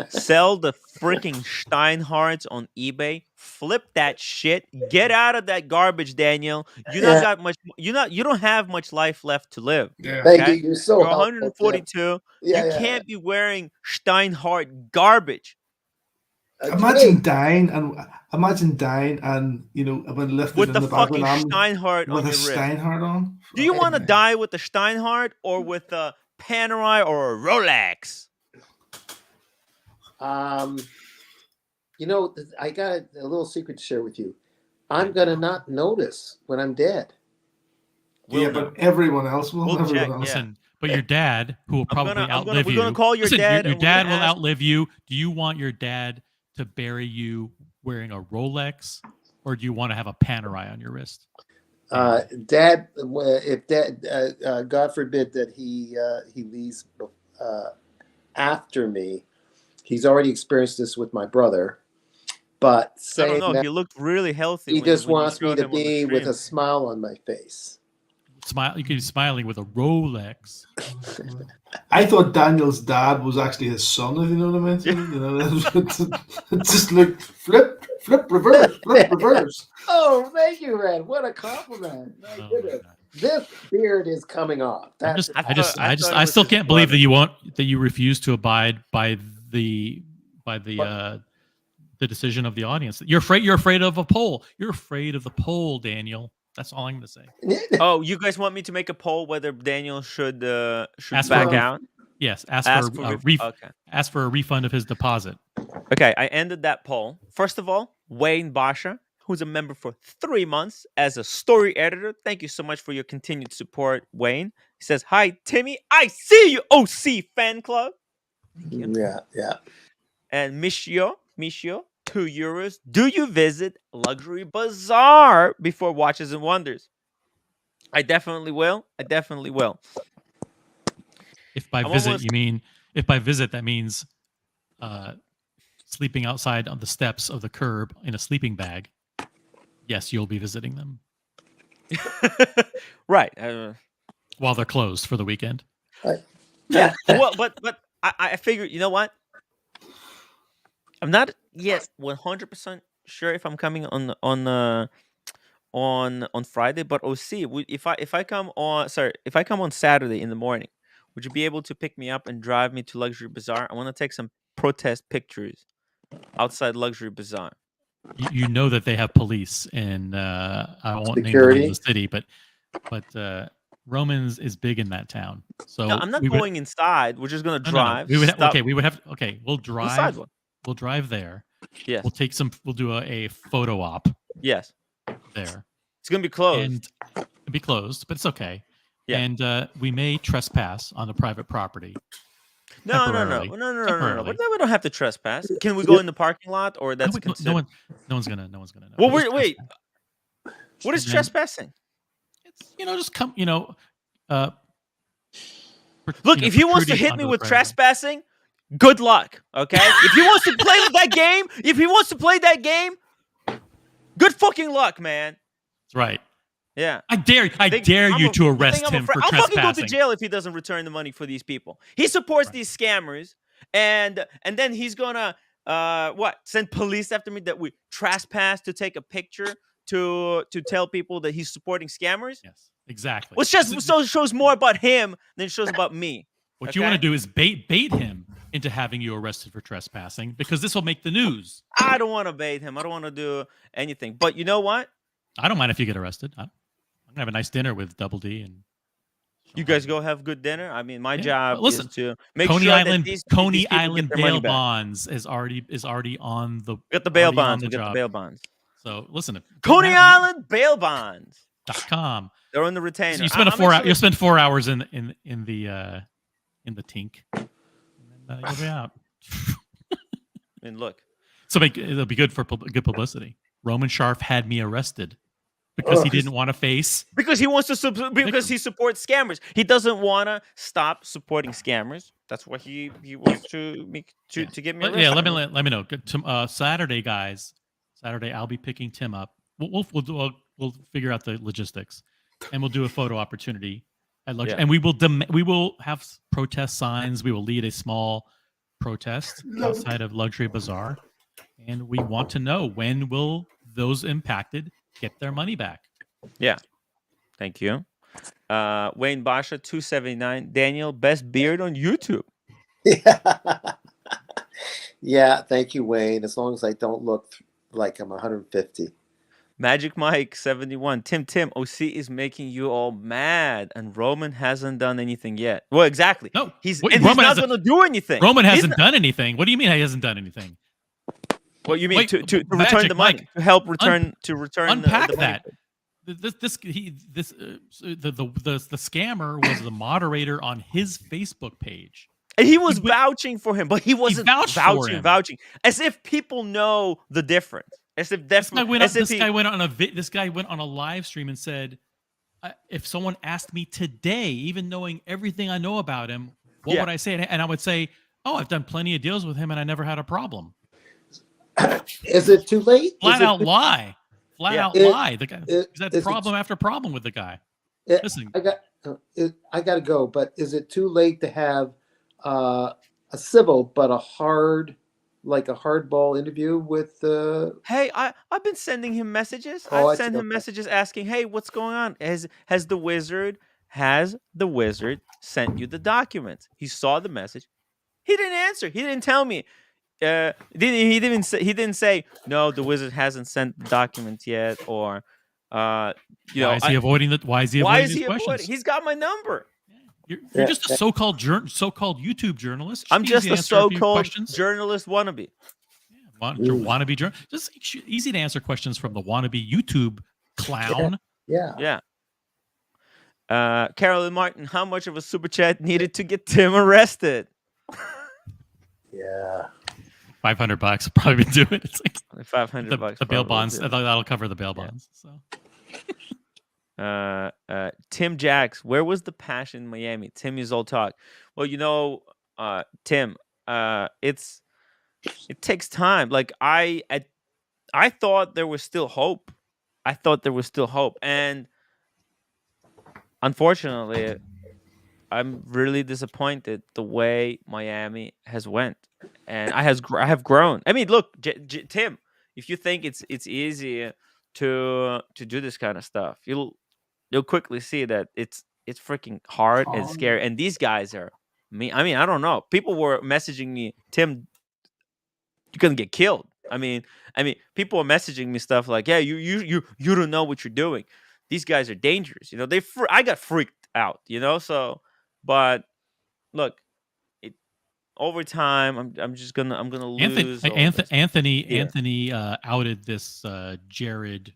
Sell the freaking Steinhardts on eBay. Flip that shit. Get out of that garbage, Daniel. You don't have much life left to live. Yeah. Thank you. You're so You're 142. You can't be wearing Steinhardt garbage. Imagine dying and when lifted with in the the back fucking Steinhardt with on a your wrist. Steinhardt on. Do you want to die with the Steinhardt or with a Panerai or a Rolex? I got a little secret to share with you. I'm gonna not notice when I'm dead. But everyone else will. Listen, but your dad, who will probably outlive you. We're gonna call your dad. Your dad will outlive you. Do you want your dad to bury you wearing a Rolex or do you want to have a Panerai on your wrist? Dad, if Dad, God forbid that he leaves after me, he's already experienced this with my brother. But I don't saying know. that He looked really healthy he just when you wants me showed to him on the be with stream. a smile on my face. Smile. You could be smiling with a Rolex. I thought Daniel's dad was actually his son, if you know what I mean. You know, it just looked flip, reverse. Oh, thank you, Red. What a compliment. My goodness. This beard is coming off. I still can't believe that you refuse to abide by the decision of the audience. You're afraid of a poll. You're afraid of the poll, Daniel. That's all I'm going to say. Oh, you guys want me to make a poll whether Daniel should Ask back for out? Yes, ask for a refund of his deposit. Okay, I ended that poll. First of all, Wayne Basha, who's a member for 3 months as a story editor. Thank you so much for your continued support, Wayne. He says, "Hi, Timmy. I see you, OC fan club." Thank you. Yeah. And Michio, €2. Do you visit Luxury Bazaar before Watches and Wonders? I definitely will. If by visit that means sleeping outside on the steps of the curb in a sleeping bag, yes, you'll be visiting them. Right. While they're closed for the weekend. Yeah. Well, but I figured, you know what? I'm not yet 100% sure if I'm coming on Friday, but OC, if I come on Saturday in the morning, would you be able to pick me up and drive me to Luxury Bazaar? I want to take some protest pictures outside Luxury Bazaar. You know that they have police, and I won't name the name of the city, but Romans is big in that town. So no, I'm not going inside. We're just gonna drive. No. We'll drive. One. We'll drive there. Yes. We'll do a photo op. Yes. There. It's gonna be closed. And it'll be closed, but it's okay. Yeah. And we may trespass on the private property. No. But we don't have to trespass. Can we go in the parking lot, or that's no one's gonna know. Well, wait. What is trespassing? It's just come. Look, if he wants to hit me with trespassing, good luck. Okay. If he wants to play that game, good fucking luck, man. That's right. Yeah. I dare you to arrest him for trespassing. I'll fucking go to jail if he doesn't return the money for these people. He supports these scammers, and then he's gonna send police after me that we trespass to take a picture to tell people that he's supporting scammers. Yes, exactly. Well, it shows more about him than it shows about me. What you want to do is bait him into having you arrested for trespassing, because this will make the news. I don't want to bait him. I don't want to do anything. But you know what? I don't mind if you get arrested. I'm gonna have a nice dinner with Double D, and you guys go have good dinner. I mean, my job is to make Coney sure Island, that these Coney people Island get their money bail back. bonds is already on the. Get the bail bonds. We get the bail bonds. So listen, Coney Island bail bonds.com. They're on the retainer. So you spend you'll spend 4 hours in the tink, and then you'll be out. I mean, look. So it'll be good for good publicity. Roman Sharf had me arrested because he didn't want to face. Because he wants to because he supports scammers. He doesn't want to stop supporting scammers. That's what he wants to get me arrested. Yeah, let me know. Saturday, guys. Saturday, I'll be picking Tim up. We'll figure out the logistics, and we'll do a photo opportunity at Luxury. And we will have protest signs. We will lead a small protest outside of Luxury Bazaar, and we want to know, when will those impacted get their money back? Yeah, thank you. Wayne Basha 279. Daniel, best beard on YouTube. Yeah, thank you, Wayne. As long as I don't look like I'm 150. Magic Mike 71. Tim, OC is making you all mad, and Roman hasn't done anything yet. Well, exactly. No, he's not going to do anything. Roman hasn't done anything. What do you mean he hasn't done anything? Well, you mean to return the money, to help return unpack the that. The scammer was the moderator on his Facebook page. And he was vouching for him, but he wasn't vouching as if people know the difference. As if This guy went on. as if This guy went on a. This guy went on a live stream and said, "If someone asked me today, even knowing everything I know about him, what would I say?" And I would say, "Oh, I've done plenty of deals with him, and I never had a problem." Is it too late? Flat out lie. Flat out lie. The guy. He's had problem after problem with the guy. Listen, I got to go. But is it too late to have a civil but a hardball interview with? Hey, I've been sending him messages. Oh, I've sent him messages asking, "Hey, what's going on? Has the wizard sent you the documents?" He saw the message. He didn't answer. He didn't tell me. He didn't say no. The wizard hasn't sent the documents yet, or why is he avoiding the? Why is he avoiding these questions? He's got my number. You're just a so-called YouTube journalist. I'm just a so-called journalist wannabe. Wannabe journalist. Just easy to answer questions from the wannabe YouTube clown. Yeah. Carolyn Martin, how much of a super chat needed to get Tim arrested? Yeah. $500 probably do it. It's like $500. The bail bonds. That'll cover the bail bonds. So. Tim Jacks, where was the passion in Miami? Tim is all talk. Well, Tim, it takes time. Like I thought there was still hope. And unfortunately, I'm really disappointed the way Miami has went, and I have grown. I mean, look, Tim, if you think it's easy to do this kind of stuff, you'll quickly see that it's freaking hard and scary. And these guys are me. I mean, I don't know. People were messaging me, Tim, you're gonna get killed. I mean, people are messaging me stuff like, yeah, you don't know what you're doing. These guys are dangerous. I got freaked out. So. But look, over time, I'm gonna lose. Anthony outed this Jared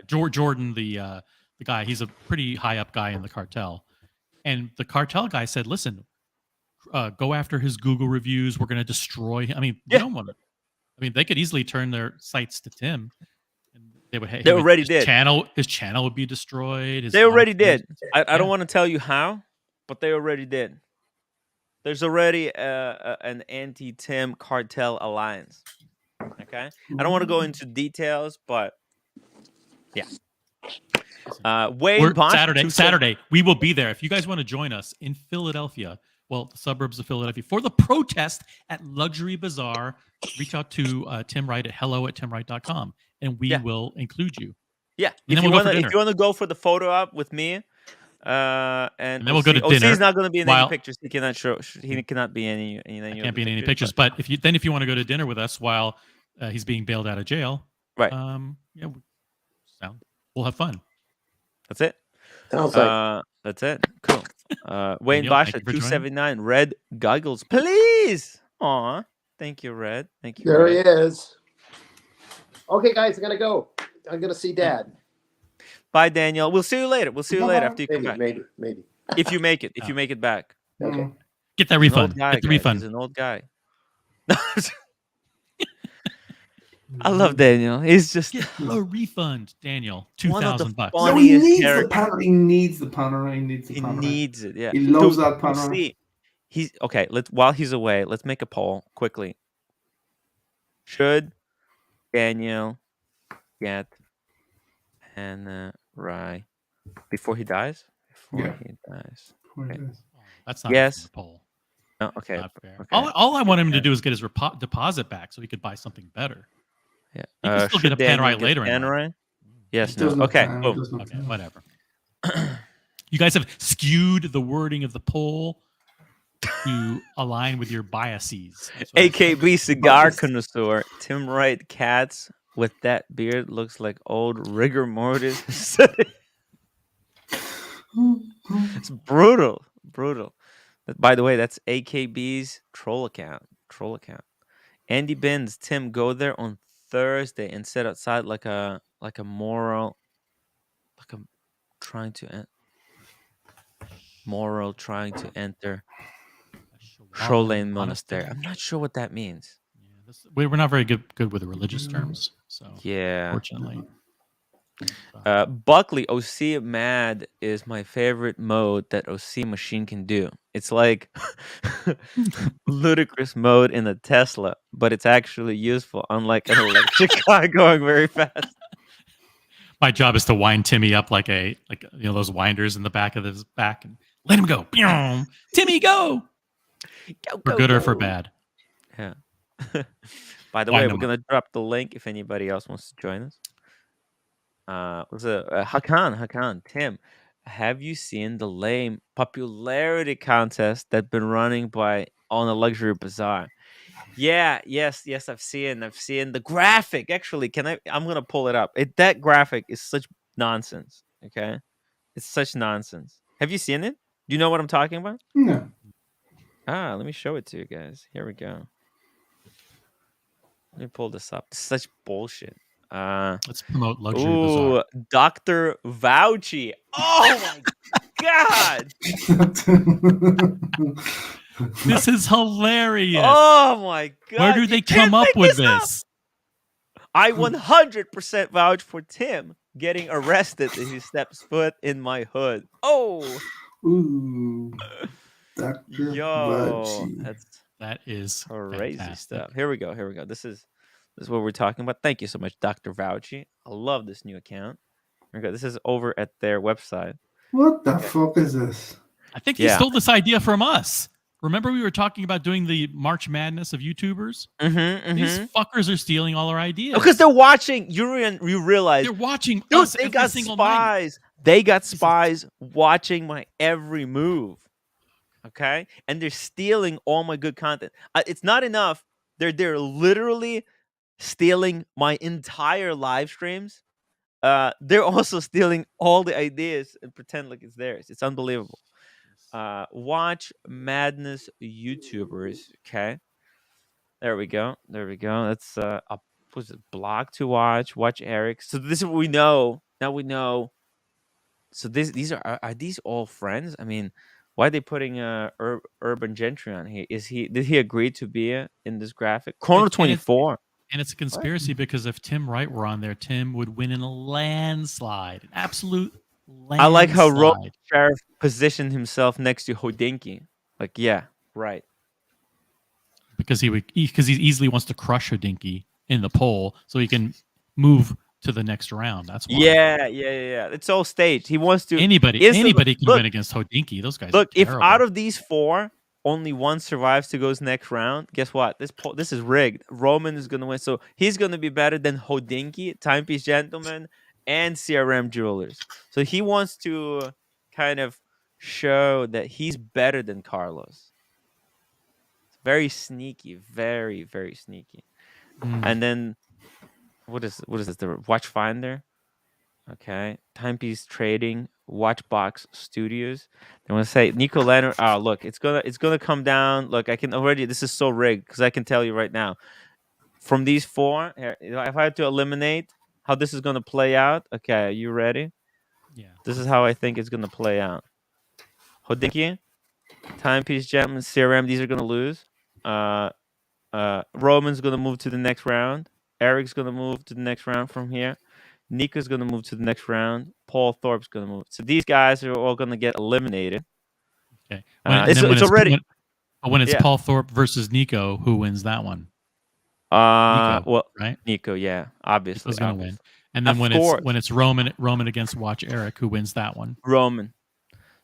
Jordan, the guy. He's a pretty high up guy in the cartel, and the cartel guy said, "Listen, go after his Google reviews. We're gonna destroy him." I mean, you don't want to. I mean, they could easily turn their sights to Tim. They already did. His channel would be destroyed. They already did. I don't want to tell you how. But they already did. There's already an anti-Tim cartel alliance. Okay, I don't want to go into details, but yeah. Wayne Bosch, Saturday, we will be there. If you guys want to join us in Philadelphia, the suburbs of Philadelphia, for the protest at Luxury Bazaar, reach out to Tim Wright at hello@timwright.com, and we will include you. Yeah, if you want to go for the photo op with me. And then we'll go to dinner. He's not going to be in any pictures. He cannot show. He cannot be in any. Can't be in any pictures. But if you want to go to dinner with us while he's being bailed out of jail, right? We'll have fun. That's it. That's it. Cool. Wayne Bosch at 279. Red goggles, please. Aw, thank you, Red. Thank you. There he is. Okay, guys, I'm gonna go. I'm gonna see Dad. Bye, Daniel. We'll see you later. After you come back. Maybe. If you make it. If you make it back. Okay. Get that refund. Get the refund. He's an old guy. I love Daniel. He's just get a refund, Daniel. $2,000. No, he needs the Panerai. He needs the Panerai. He needs it. Yeah. He loves that Panerai. He's okay. While he's away, let's make a poll quickly. Should Daniel get Panerai before he dies? Okay. That's not a poll. Oh, okay. Okay. All I want him to do is get his deposit back so he could buy something better. Yeah. He can still get a Panerai later. Panerai? Yes. No. Okay. Okay. Whatever. You guys have skewed the wording of the poll to align with your biases. AKB cigar connoisseur Tim Wright cats with that beard looks like old rigor mortis. It's brutal. By the way, that's AKB's troll account. Andy Benz, Tim, go there on Thursday and sit outside like a moral, like a trying to enter Shoreline Monastery. I'm not sure what that means. We're not very good with the religious terms, so Yeah. fortunately. Buckley OC Mad is my favorite mode that OC machine can do. It's like ludicrous mode in a Tesla, but it's actually useful, unlike an electric car going very fast. My job is to wind Timmy up like those winders in the back of his back and let him go. Timmy, go! For good or for bad. Yeah. By the way, Wind we're him gonna drop the link if anybody else wants to join us. Was it Hakan, Tim? Have you seen the lame popularity contest that's been running by on a luxury bazaar? Yeah, yes, I've seen the graphic. Actually, I'm gonna pull it up. That graphic is such nonsense. Okay, it's such nonsense. Have you seen it? Do you know what I'm talking about? No. Let me show it to you guys. Here we go. Let me pull this up. It's such bullshit. Let's promote luxury bazaar. Dr. Vouchy. Oh my god. This is hilarious. Oh my god. Where do they come up with this? I 100% vouch for Tim getting arrested if he steps foot in my hood. Oh. Ooh. Dr. Yo, Vouchy. that is crazy fantastic. stuff. Here we go. This is what we're talking about. Thank you so much, Dr. Vouchy. I love this new account. Here we go. This is over at their website. What the fuck is this? I think he stole this idea from us. Remember we were talking about doing the March Madness of YouTubers? These fuckers are stealing all our ideas. Because they're watching. You realize they're watching dude, us. They every got single spies. night. They got spies watching my every move. Okay, and they're stealing all my good content. It's not enough. They're literally stealing my entire live streams. They're also stealing all the ideas and pretend like it's theirs. It's unbelievable. Watch Madness YouTubers. Okay, there we go. That's was it blog to watch? Watch Eric. So this is what we know. Now we know. So these are these all friends? I mean, why are they putting Urban Gentry on here? Did he agree to be in this graphic? Corner 24. And it's a conspiracy because if Tim Wright were on there, Tim would win in a landslide. An absolute landslide. I like how Rolex Sheriff positioned himself next to Hodinky. Like, yeah, right. Because he easily wants to crush Hodinky in the poll so he can move to the next round. That's why. Yeah. It's all staged. He wants to. Anybody can win against Hodinky. Those guys. Look, if out of these four, only one survives to go next round, guess what? This is rigged. Roman is gonna win, so he's gonna be better than Hodinky, Timepiece Gentleman, and CRM Jewelers. So he wants to kind of show that he's better than Carlos. Very sneaky, very very sneaky. And then what is this? The Watch Finder. Okay, Timepiece Trading, Watchbox Studios. They want to say Nico Leonard. Oh, look, it's gonna come down. Look, I can already. This is so rigged because I can tell you right now. From these four, if I had to eliminate how this is gonna play out. Okay, are you ready? Yeah. This is how I think it's gonna play out. Hodinky, Timepiece Gentleman, CRM. These are gonna lose. Roman's gonna move to the next round. Eric's gonna move to the next round from here. Nico's going to move to the next round. Paul Thorpe's going to move. So these guys are all going to get eliminated. Okay. It's already. When it's Paul Thorpe versus Nico, who wins that one? Nico, right? Nico, yeah, obviously. Nico's going to win. And then when it's Roman against Watch Eric, who wins that one? Roman.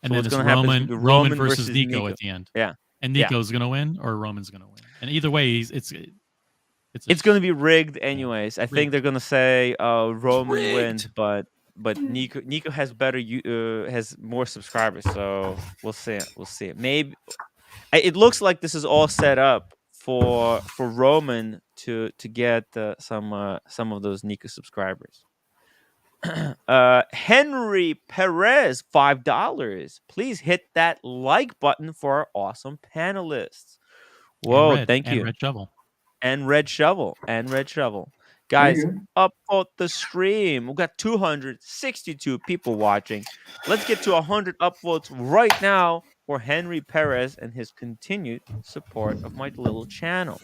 And then it's Roman versus Nico at the end. Yeah. And Nico's going to win, or Roman's going to win. And either way, it's going to be rigged anyways. I think they're going to say Roman wins, but Nico has has more subscribers, so we'll see. Maybe it looks like this is all set up for Roman to get some of those Nico subscribers. Henry Perez, $5. Please hit that like button for our awesome panelists. Whoa, thank you. And Red Shovel. Guys, upvote the stream. We've got 262 people watching. Let's get to 100 upvotes right now for Henry Perez and his continued support of my little channel.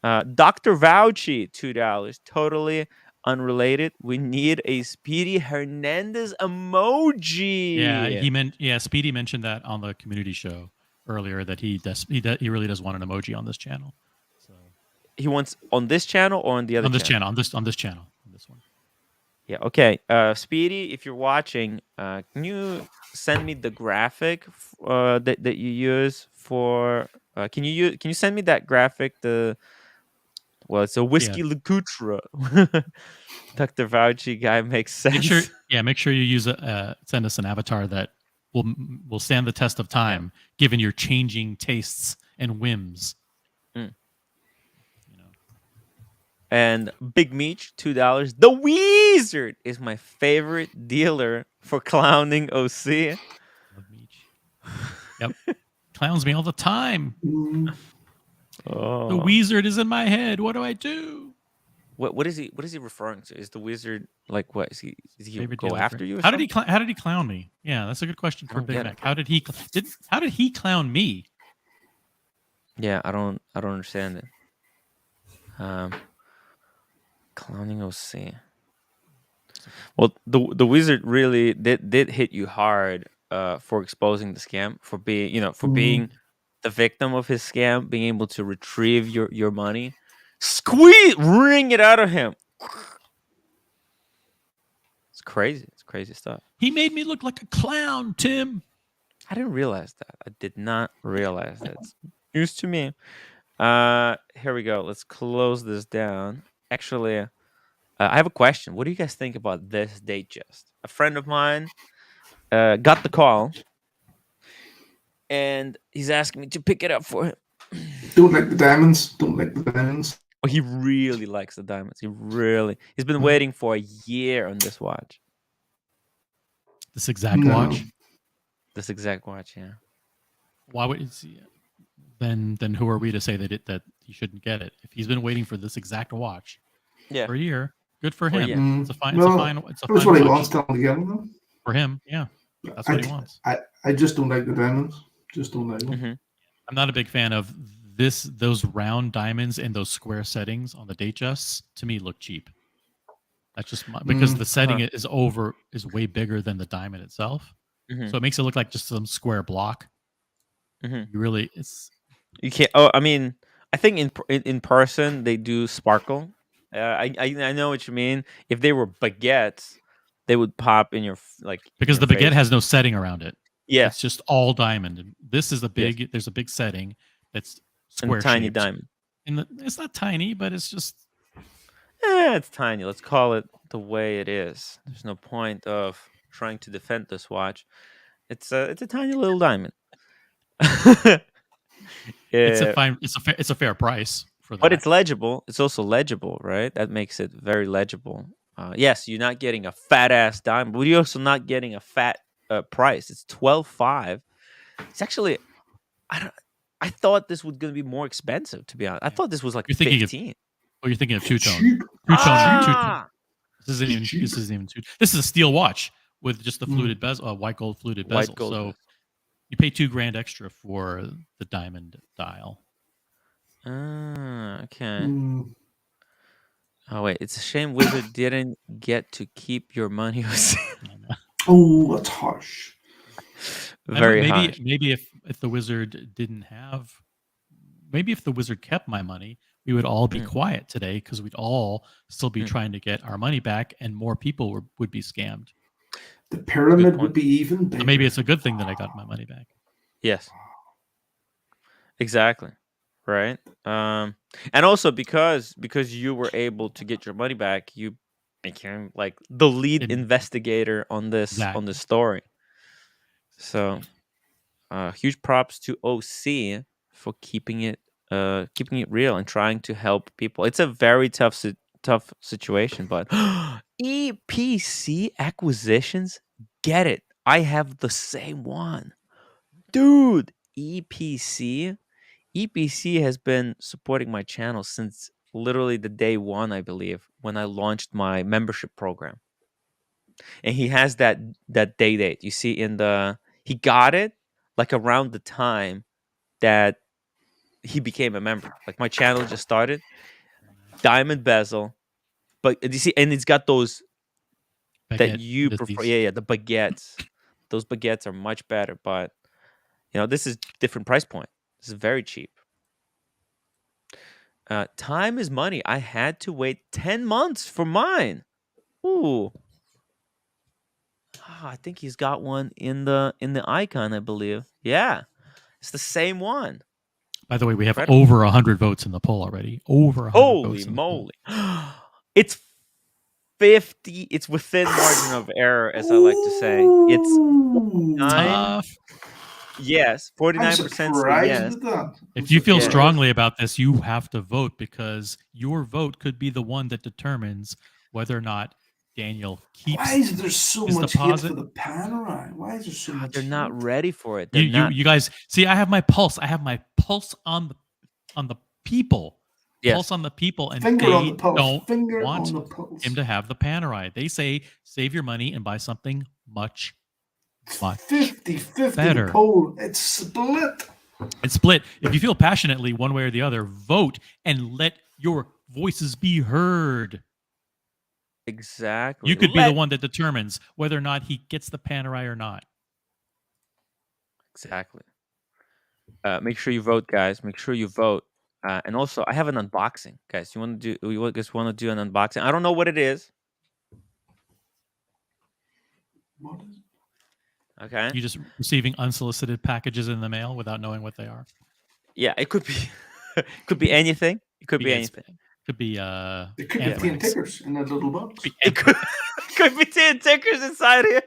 Dr. Vouchy, $2. Totally unrelated. We need a Speedy Hernandez emoji. Speedy mentioned that on the community show earlier that he really does want an emoji on this channel. So he wants on this channel or on the other channel? On this channel, on this one. Yeah. Okay. Speedy, if you're watching, can you send me the graphic that you use for? Can you send me that graphic? It's a whiskey LeCoutre. Dr. Vouchy guy makes sense. Make sure you use send us an avatar that will stand the test of time, given your changing tastes and whims. And Big Meech, $2. The Wizard is my favorite dealer for clowning OC. Love Meech. Yep. Clowns me all the time. Oh. The Wizard is in my head. What do I do? What is he referring to? Is the Wizard like what? Is he go after you? How did he clown me? Yeah, that's a good question for Big Mac. How did he clown me? Yeah, I don't understand it. Clowning OC. Well, the Wizard really did hit you hard for exposing the scam, for being being the victim of his scam, being able to retrieve your money, wring it out of him. It's crazy. It's crazy stuff. He made me look like a clown, Tim. I didn't realize that. I did not realize that. It's news to me. Here we go. Let's close this down. Actually, I have a question. What do you guys think about this Datejust? A friend of mine got the call, and he's asking me to pick it up for him. Don't like the diamonds. Oh, he really likes the diamonds. He's been waiting for a year on this watch. This exact watch? This exact watch, yeah. Why would then who are we to say that he shouldn't get it? If he's been waiting for this exact watch for a year, good for him. It's a fine that's what he wants to get them. For him, yeah. That's what he wants. I just don't like the diamonds. Just don't like them. Mm-hmm. I'm not a big fan of those round diamonds and those square settings on the Datejusts. To me, look cheap. That's just because the setting is way bigger than the diamond itself, so it makes it look like just some square block. You can't. Oh, I mean, I think in person they do sparkle. I know what you mean. If they were baguettes, they would pop in your because the baguette has no setting around it. Yeah, it's just all diamond. And this is there's a big setting that's square, and tiny diamond. And it's not tiny, but it's just. It's tiny. Let's call it the way it is. There's no point of trying to defend this watch. It's a tiny little diamond. It's a fair price for that. But it's legible. It's also legible, right? That makes it very legible. Yes, you're not getting a fat ass diamond, but you're also not getting a fat price. It's $12,500. It's actually, I thought this was going to be more expensive. To be honest, I thought this was like $15,000. You're thinking of two-tone. Two-tone. This isn't even two. This is a steel watch with just the fluted bezel, white gold fluted bezel. So you pay $2,000 extra for the diamond dial. Okay. Oh wait, it's a shame Wizard didn't get to keep your money. Oh, that's harsh. Very harsh. Maybe if the Wizard didn't have, maybe if the Wizard kept my money, we would all be quiet today because we'd all still be trying to get our money back, and more people would be scammed. The pyramid would be even bigger. So maybe it's a good thing that I got my money back. Yes. Exactly. Right. And also because you were able to get your money back, you became like the lead investigator on this story. So huge props to OC for keeping it real and trying to help people. It's a very tough situation, but EPC acquisitions, get it. I have the same one. Dude, EPC has been supporting my channel since literally the day one, I believe, when I launched my membership program. And he has that date. You see he got it like around the time that he became a member. Like my channel just started. diamond bezel, but you see, and it's got those that Baguette you prefer. indices. Yeah, the baguettes. Those baguettes are much better, but this is different price point. This is very cheap. Time is money. I had to wait 10 months for mine. Ooh. I think he's got one in the icon, I believe. Yeah. It's the same one. By the way, we have Incredible. over 100 votes in the poll already. Over 100 Holy votes in the poll. moly. It's 50. It's within margin of error, as I like to say. It's 9. Tough. Yes. 49% say yes. If you feel strongly about this, you have to vote, because your vote could be the one that determines whether or not Daniel keeps. Why is there so his much deposit. hate for the Panerai? Why is there so much? They're hate? not ready for it. They're You guys see, I have my pulse. I have my pulse on the people. Yes. Pulse on the people, and Finger they on the pulse. don't Finger want on the pulse. him to have the Panerai. They say save your money and buy something much 50-50 better. poll. It's split. It's split. If you feel passionately one way or the other, vote and let your voices be heard. Exactly. You could be the one that determines whether or not he gets the Panerai or not. Exactly. Make sure you vote, guys. Make sure you vote. And also, I have an unboxing, guys. You guys want to do an unboxing? I don't know what it is. What is it? Okay. You just receiving unsolicited packages in the mail without knowing what they are. Yeah, it could be. It could be anything. It could be anything. Could be It could be tea and tickers in that little box. It could be tea and tickers inside here.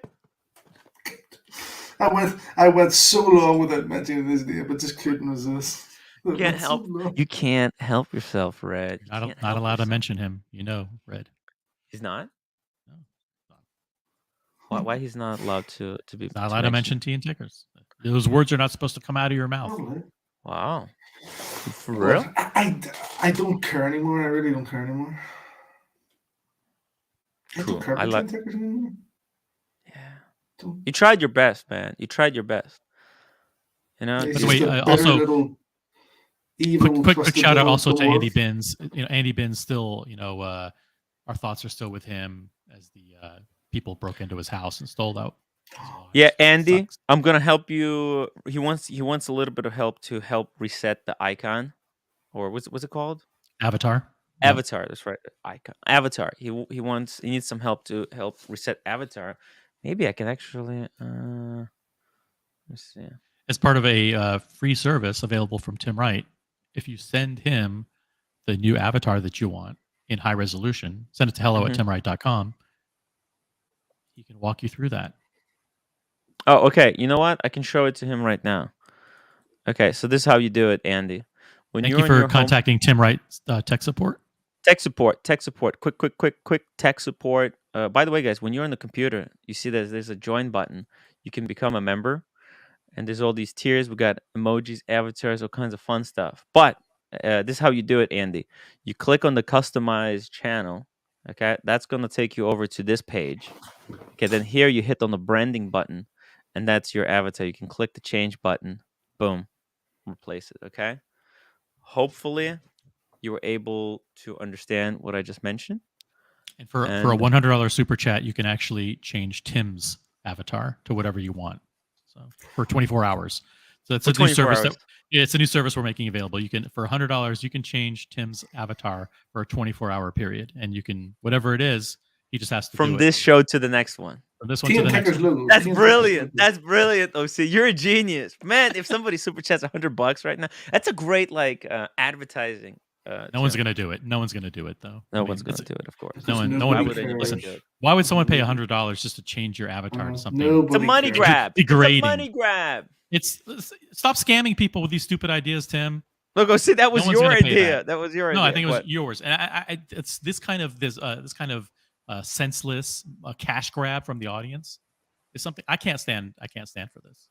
I went so long without mentioning this name, but just couldn't resist. You can't help yourself, Red. Not allowed to mention him. Red. He's not? No. Why he's not allowed to be? Not allowed to mention tea and tickers. Those words are not supposed to come out of your mouth. Wow. For real? I don't care anymore. I really don't care anymore. Cool. I don't care about tea and tickers anymore. Yeah. You tried your best, man. You tried your best. By the way, also quick shout out also to Andy Binns. Andy Binns still, our thoughts are still with him as the people broke into his house and stole out. Yeah, Andy, I'm gonna help you. He wants a little bit of help to help reset the icon, or what's it called? Avatar. Avatar. Yep. That's right. Icon. Avatar. He needs some help to help reset Avatar. Maybe I can actually. Let's see. As part of a free service available from Tim Wright, if you send him the new avatar that you want in high resolution, send it to hello@timwright.com. He can walk you through that. Oh, okay. You know what? I can show it to him right now. Okay, so this is how you do it, Andy. Thank you for contacting Tim Wright tech support. Tech support. Quick tech support. By the way, guys, when you're on the computer, you see that there's a join button. You can become a member, and there's all these tiers. We got emojis, avatars, all kinds of fun stuff. But this is how you do it, Andy. You click on the customize channel. Okay, that's gonna take you over to this page. Okay, then here you hit on the branding button, and that's your avatar. You can click the change button. Boom, replace it. Okay. Hopefully, you were able to understand what I just mentioned. And for a $100 super chat, you can actually change Tim's avatar to whatever you want. So for 24 hours. So it's a new service it's a new service we're making available. You can, for $100, you can change Tim's avatar for a 24-hour period, and you can, whatever it is, he just has to from this show to the next one. From this one to the next one. That's brilliant. That's brilliant, OC. You're a genius, man. If somebody super chats $100 right now, that's a great advertising. No one's gonna do it. No one's gonna do it, though. No one's gonna do it, of course. No one. Listen, why would someone pay $100 just to change your avatar to something? It's a money grab. Degrading. It's a money grab. Stop scamming people with these stupid ideas, Tim. Look, see, that was your idea. That was your idea. No, I think it was yours. And it's this kind of senseless cash grab from the audience is something I can't stand. I can't stand for this.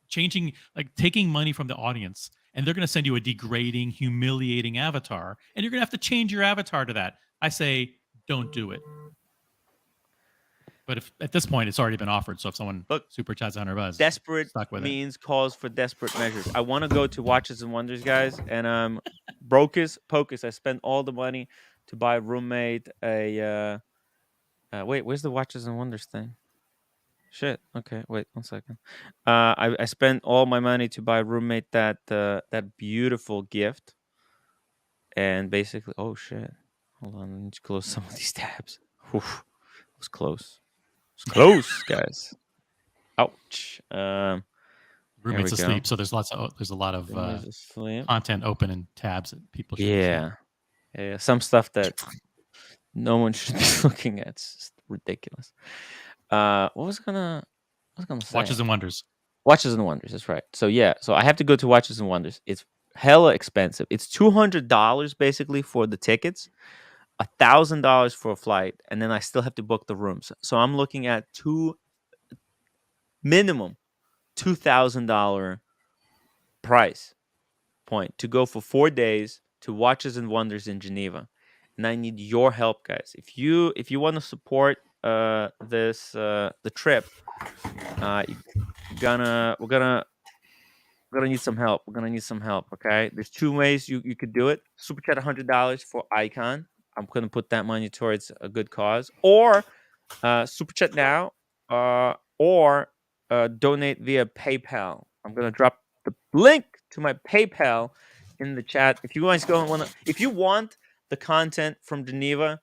Taking money from the audience, and they're going to send you a degrading, humiliating avatar, and you're going to have to change your avatar to that. I say, don't do it. But if at this point it's already been offered, so if someone super chats $100, desperate stuck with means calls for desperate measures. I want to go to Watches and Wonders, guys, and brocus pocus. I spent all the money to buy a roommate a. Wait, where's the Watches and Wonders thing? Shit. Okay, wait 1 second. I spent all my money to buy a roommate that beautiful gift, and basically, oh shit. Hold on, I need to close some of these tabs. Whew, it was close. It's close, guys. Ouch. roommates we go. asleep, so there's a lot of content open in tabs that people should yeah, some stuff that no one should be looking at. It's just ridiculous. What was I gonna say? Watches and Wonders. Watches and Wonders, that's right. So I have to go to Watches and Wonders. It's hella expensive. It's $200 basically for the tickets, $1,000 for a flight, and then I still have to book the rooms. So I'm looking at minimum $2,000 price point to go for 4 days to Watches and Wonders in Geneva. And I need your help, guys. If you want to support this the trip, we're gonna need some help. We're gonna need some help. Okay, there's 2 ways you could do it. Super chat $100 for Icon. I'm gonna put that money towards a good cause, or super chat now, or donate via PayPal. I'm gonna drop the link to my PayPal in the chat. If you guys if you want the content from Geneva,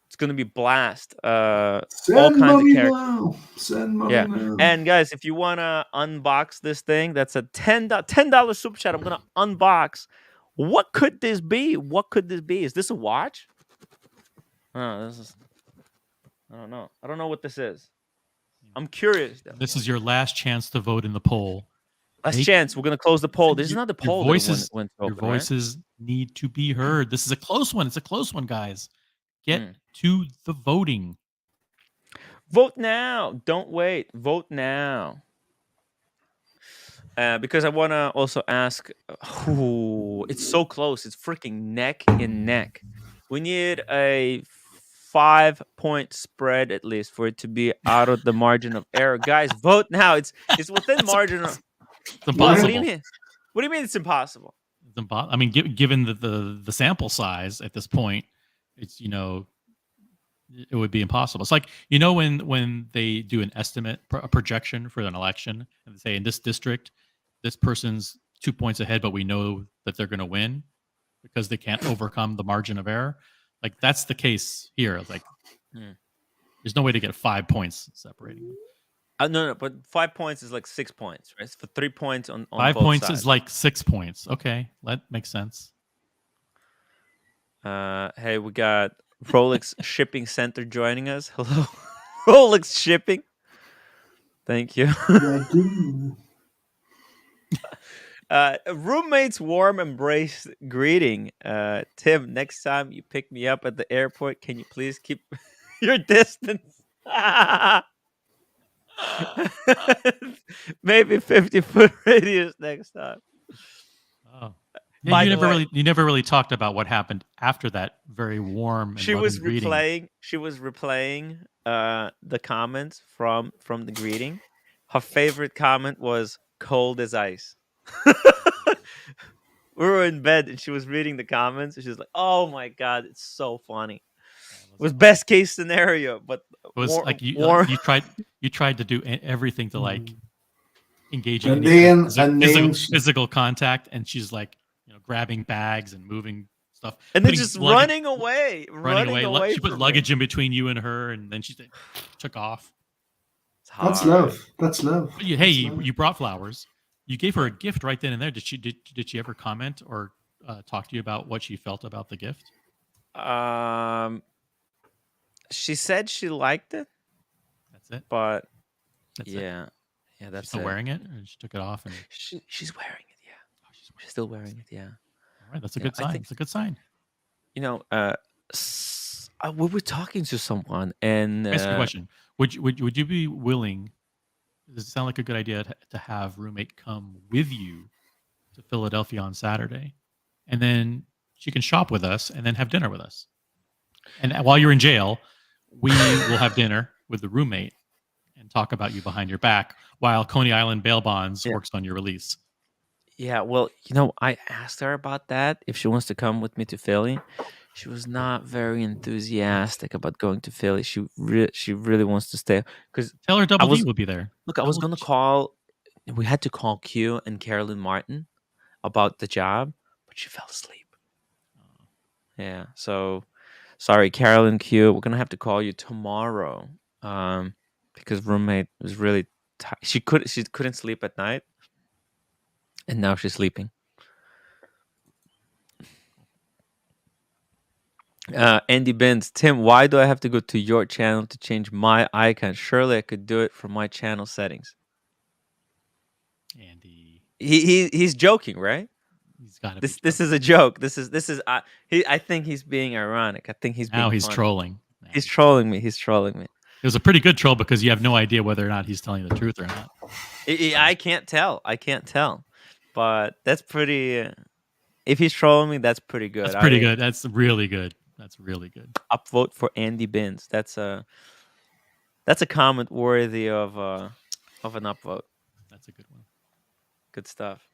it's gonna be blast. All kinds of characters. Send money now. And guys, if you wanna unbox this thing, that's a $10 super chat. I'm gonna unbox. What could this be? What could this be? Is this a watch? Oh, I don't know. I don't know what this is. I'm curious, though. This is your last chance to vote in the poll. Last chance. We're gonna close the poll. This is not the poll. Your voices, went open, your voices need to be heard. This is a close one. It's a close one, guys. Get to the voting. Vote now. Don't wait. Vote now. Because I want to also ask. It's so close. It's freaking neck and neck. We need a 5-point spread at least for it to be out of the margin of error. Guys, vote now. It's within margin of. It's impossible. What do you mean it's impossible? I mean, given the sample size at this point, it's it would be impossible. It's like when they do an estimate, a projection for an election, and they say in this district, this person's 2 points ahead, but we know that they're going to win because they can't overcome the margin of error. Like that's the case here. Like there's no way to get 5 points separating them. No, but 5 points is like 6 points, right? For 3 points on 5 both points sides. is like 6 points. Okay, that makes sense. Hey, we got Rolex Shipping Center joining us. Hello, Rolex Shipping. Thank you. Roommate's warm embrace greeting. Tim, next time you pick me up at the airport, can you please keep your distance? Maybe 50-foot radius next time. Oh. Yeah, you never really talked about what happened after that very warm and she was greeting. replaying the comments from the greeting. Her favorite comment was cold as ice. We were in bed and she was reading the comments and she was like, oh my god, it's so funny. It was best case scenario, but it was like you tried to do everything to like engage in physical contact, and she's like grabbing bags and moving stuff, and then just running away. She put luggage in between you and her, and then she took off. That's love. That's love. Hey, you brought flowers. You gave her a gift right then and there. Did she ever comment or talk to you about what she felt about the gift? She said she liked it. That's it. But that's yeah, that's she's still wearing it, or she took it off and she's wearing it. Yeah, she's still wearing it. Yeah. All right, that's a good sign. It's a good sign. We were talking to someone, and ask you a question. Would you be willing? Does it sound like a good idea to have roommate come with you to Philadelphia on Saturday, and then she can shop with us, and then have dinner with us? And while you're in jail, we will have dinner, with the roommate and talk about you behind your back while Coney Island Bail Bonds works on your release. Yeah, well, I asked her about that, if she wants to come with me to Philly. She was not very enthusiastic about going to Philly. She really wants to stay because Tell her I Double D was will be there. look. I was gonna call. We had to call Q and Carolyn Martin about the job, but she fell asleep. Yeah, so sorry, Carolyn Q. We're gonna have to call you tomorrow, because roommate was really tired. She couldn't sleep at night, and now she's sleeping. Andy Benz, Tim, why do I have to go to your channel to change my icon? Surely I could do it from my channel settings. Andy, He's joking, right? he's got to be. This is a joke. This is. I think he's being ironic. I think he's now being he's funny. trolling. He's trolling me. He's trolling me. It was a pretty good troll because you have no idea whether or not he's telling the truth or not. I can't tell. But that's pretty. If he's trolling me, that's pretty good. That's pretty good. That's really good. That's really good. Upvote for Andy Binns. That's a comment worthy of an upvote. That's a good one. Good stuff.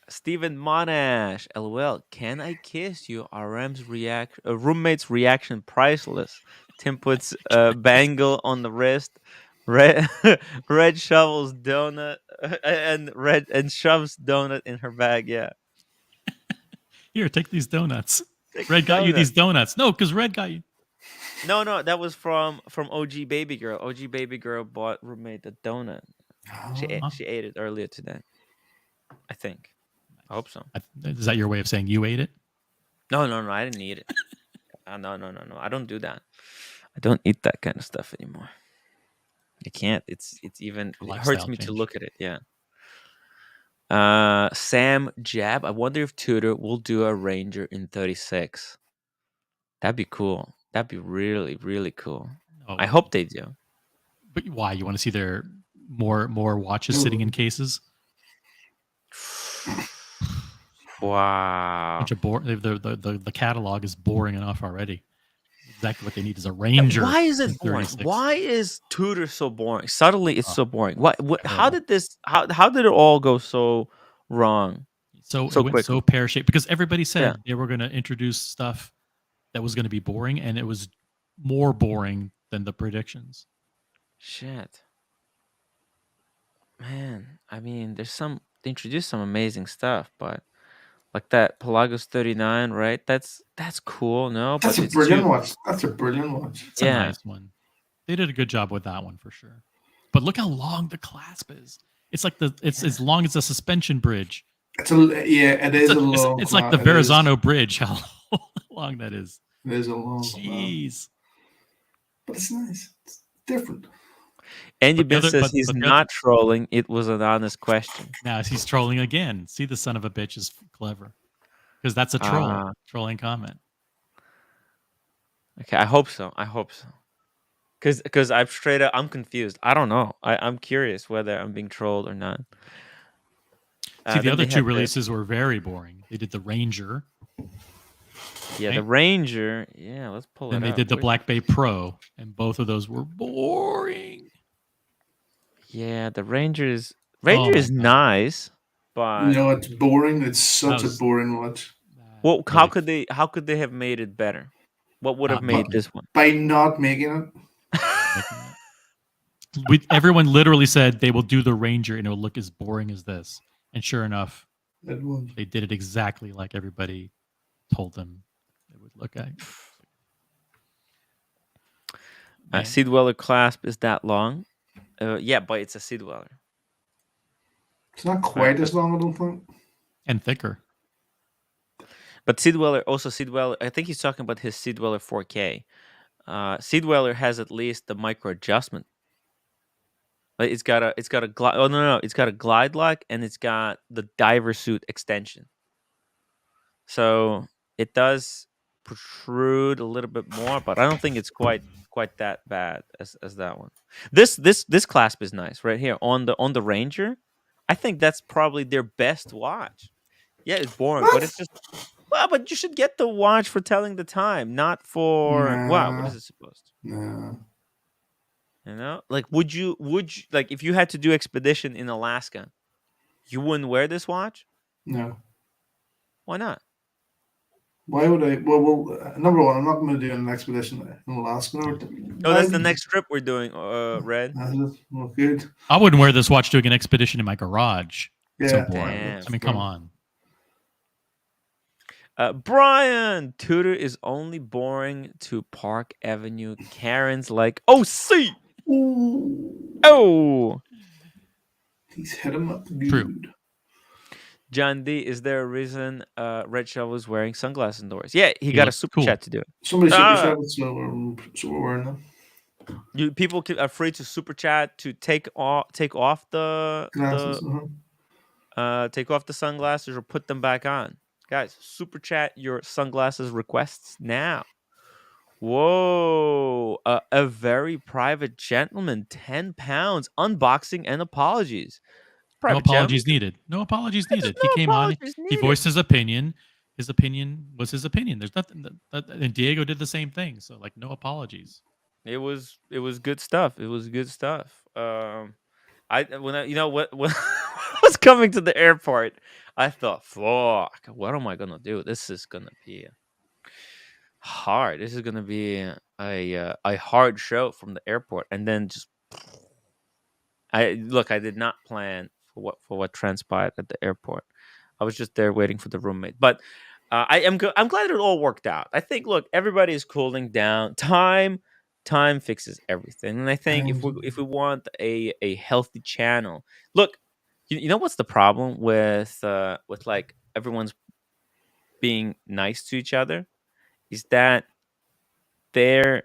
Stephen Monash, LOL. Can I kiss you? Roommate's reaction priceless. Tim puts bangle on the wrist. Red shovels donut and shoves donut in her bag. Yeah. Here, take these donuts. Red got you these donuts. No, because Red got you. No, that was from OG Baby Girl. OG Baby Girl bought roommate a donut. She ate it earlier today. I think. I hope so. Is that your way of saying you ate it? No, I didn't eat it. No. I don't do that. I don't eat that kind of stuff anymore. I can't. It hurts me to look at it. Yeah. Sam Jab. I wonder if Tudor will do a Ranger in 36. That'd be cool. That'd be really, really cool. Oh, I hope they do. But why? You want to see their more watches sitting in cases? Wow. Bunch of the catalog is boring enough already. Exactly what they need is a Ranger. Why is it boring? Why is Tudor so boring? Suddenly it's so boring. How did it all go so wrong? So it went so pear-shaped because everybody said they were going to introduce stuff that was going to be boring, and it was more boring than the predictions. Shit. Man, I mean, they introduced some amazing stuff, but like that Pelagos 39, right? That's cool, no? That's a brilliant watch. That's a brilliant watch. It's a nice one. They did a good job with that one for sure. But look how long the clasp is. It's like as long as a suspension bridge. It is a long. It's like the Verrazano Bridge. How long that is. It is a long. Jeez. But it's nice. It's different. Andy Ben says he's not trolling. It was an honest question. Now he's trolling again. See, the son of a bitch is clever. Because that's a trolling comment. Okay, I hope so. Because I'm confused. I don't know. I'm curious whether I'm being trolled or not. See, the other two releases were very boring. They did the Ranger. Yeah, the Ranger. Yeah, let's pull it up. And they did the Black Bay Pro, and both of those were boring. Yeah, the Ranger is nice, but it's boring. It's such a boring watch. Well, how could they have made it better? What would have made this one? By not making it. Everyone literally said they will do the Ranger and it will look as boring as this. And sure enough, they did it exactly like everybody told them it would look like. Sea Dweller clasp is that long? Yeah, but it's a Sea Dweller. It's not quite as long, I don't think. And thicker. But Sea Dweller, I think he's talking about his Sea Dweller 4K. Sea Dweller has at least the micro adjustment. It's got a glide. Oh no, it's got a glide lock and it's got the diver suit extension. So it does protrude a little bit more, but I don't think it's quite that bad as that one. This clasp is nice right here on the Ranger. I think that's probably their best watch. Yeah, it's boring, but it's just but you should get the watch for telling the time, not for what is it supposed to? No. You know, like would you like if you had to do expedition in Alaska, you wouldn't wear this watch? No. Why not? Why would I? Well, number one, I'm not going to do an expedition in Alaska. Oh, Why that's the would next trip we're doing, Red. well, good. I wouldn't wear this watch doing an expedition in my garage. It's so Yeah. boring. Damn. I mean, come on. Brian, Tudor is only boring to Park Avenue. Karen's like, oh, see. Ooh, Oh. he's hit him up good. True. John D, is there a reason Red Shovel is wearing sunglasses indoors? Yeah, he got a looks super cool. chat to do it. Somebody super Ah. chat, so we're wearing them. People are free to super chat to take off the Glasses. take off the sunglasses or put them back on. Guys, super chat your sunglasses requests now. Whoa, a very private gentleman, 10 pounds, unboxing and apologies. No apologies needed. No apologies needed. He came on. He voiced his opinion. His opinion was his opinion. There's nothing. And Diego did the same thing. So like, no apologies. It was good stuff. It was good stuff. When I was coming to the airport, I thought, fuck, what am I gonna do? This is gonna be hard. This is gonna be a hard show from the airport, and then just I did not plan for what transpired at the airport. I was just there waiting for the roommate, but I'm glad it all worked out. I think everybody is cooling down. Time fixes everything, and I think if we want a healthy channel, you know what's the problem with like everyone's being nice to each other is that they're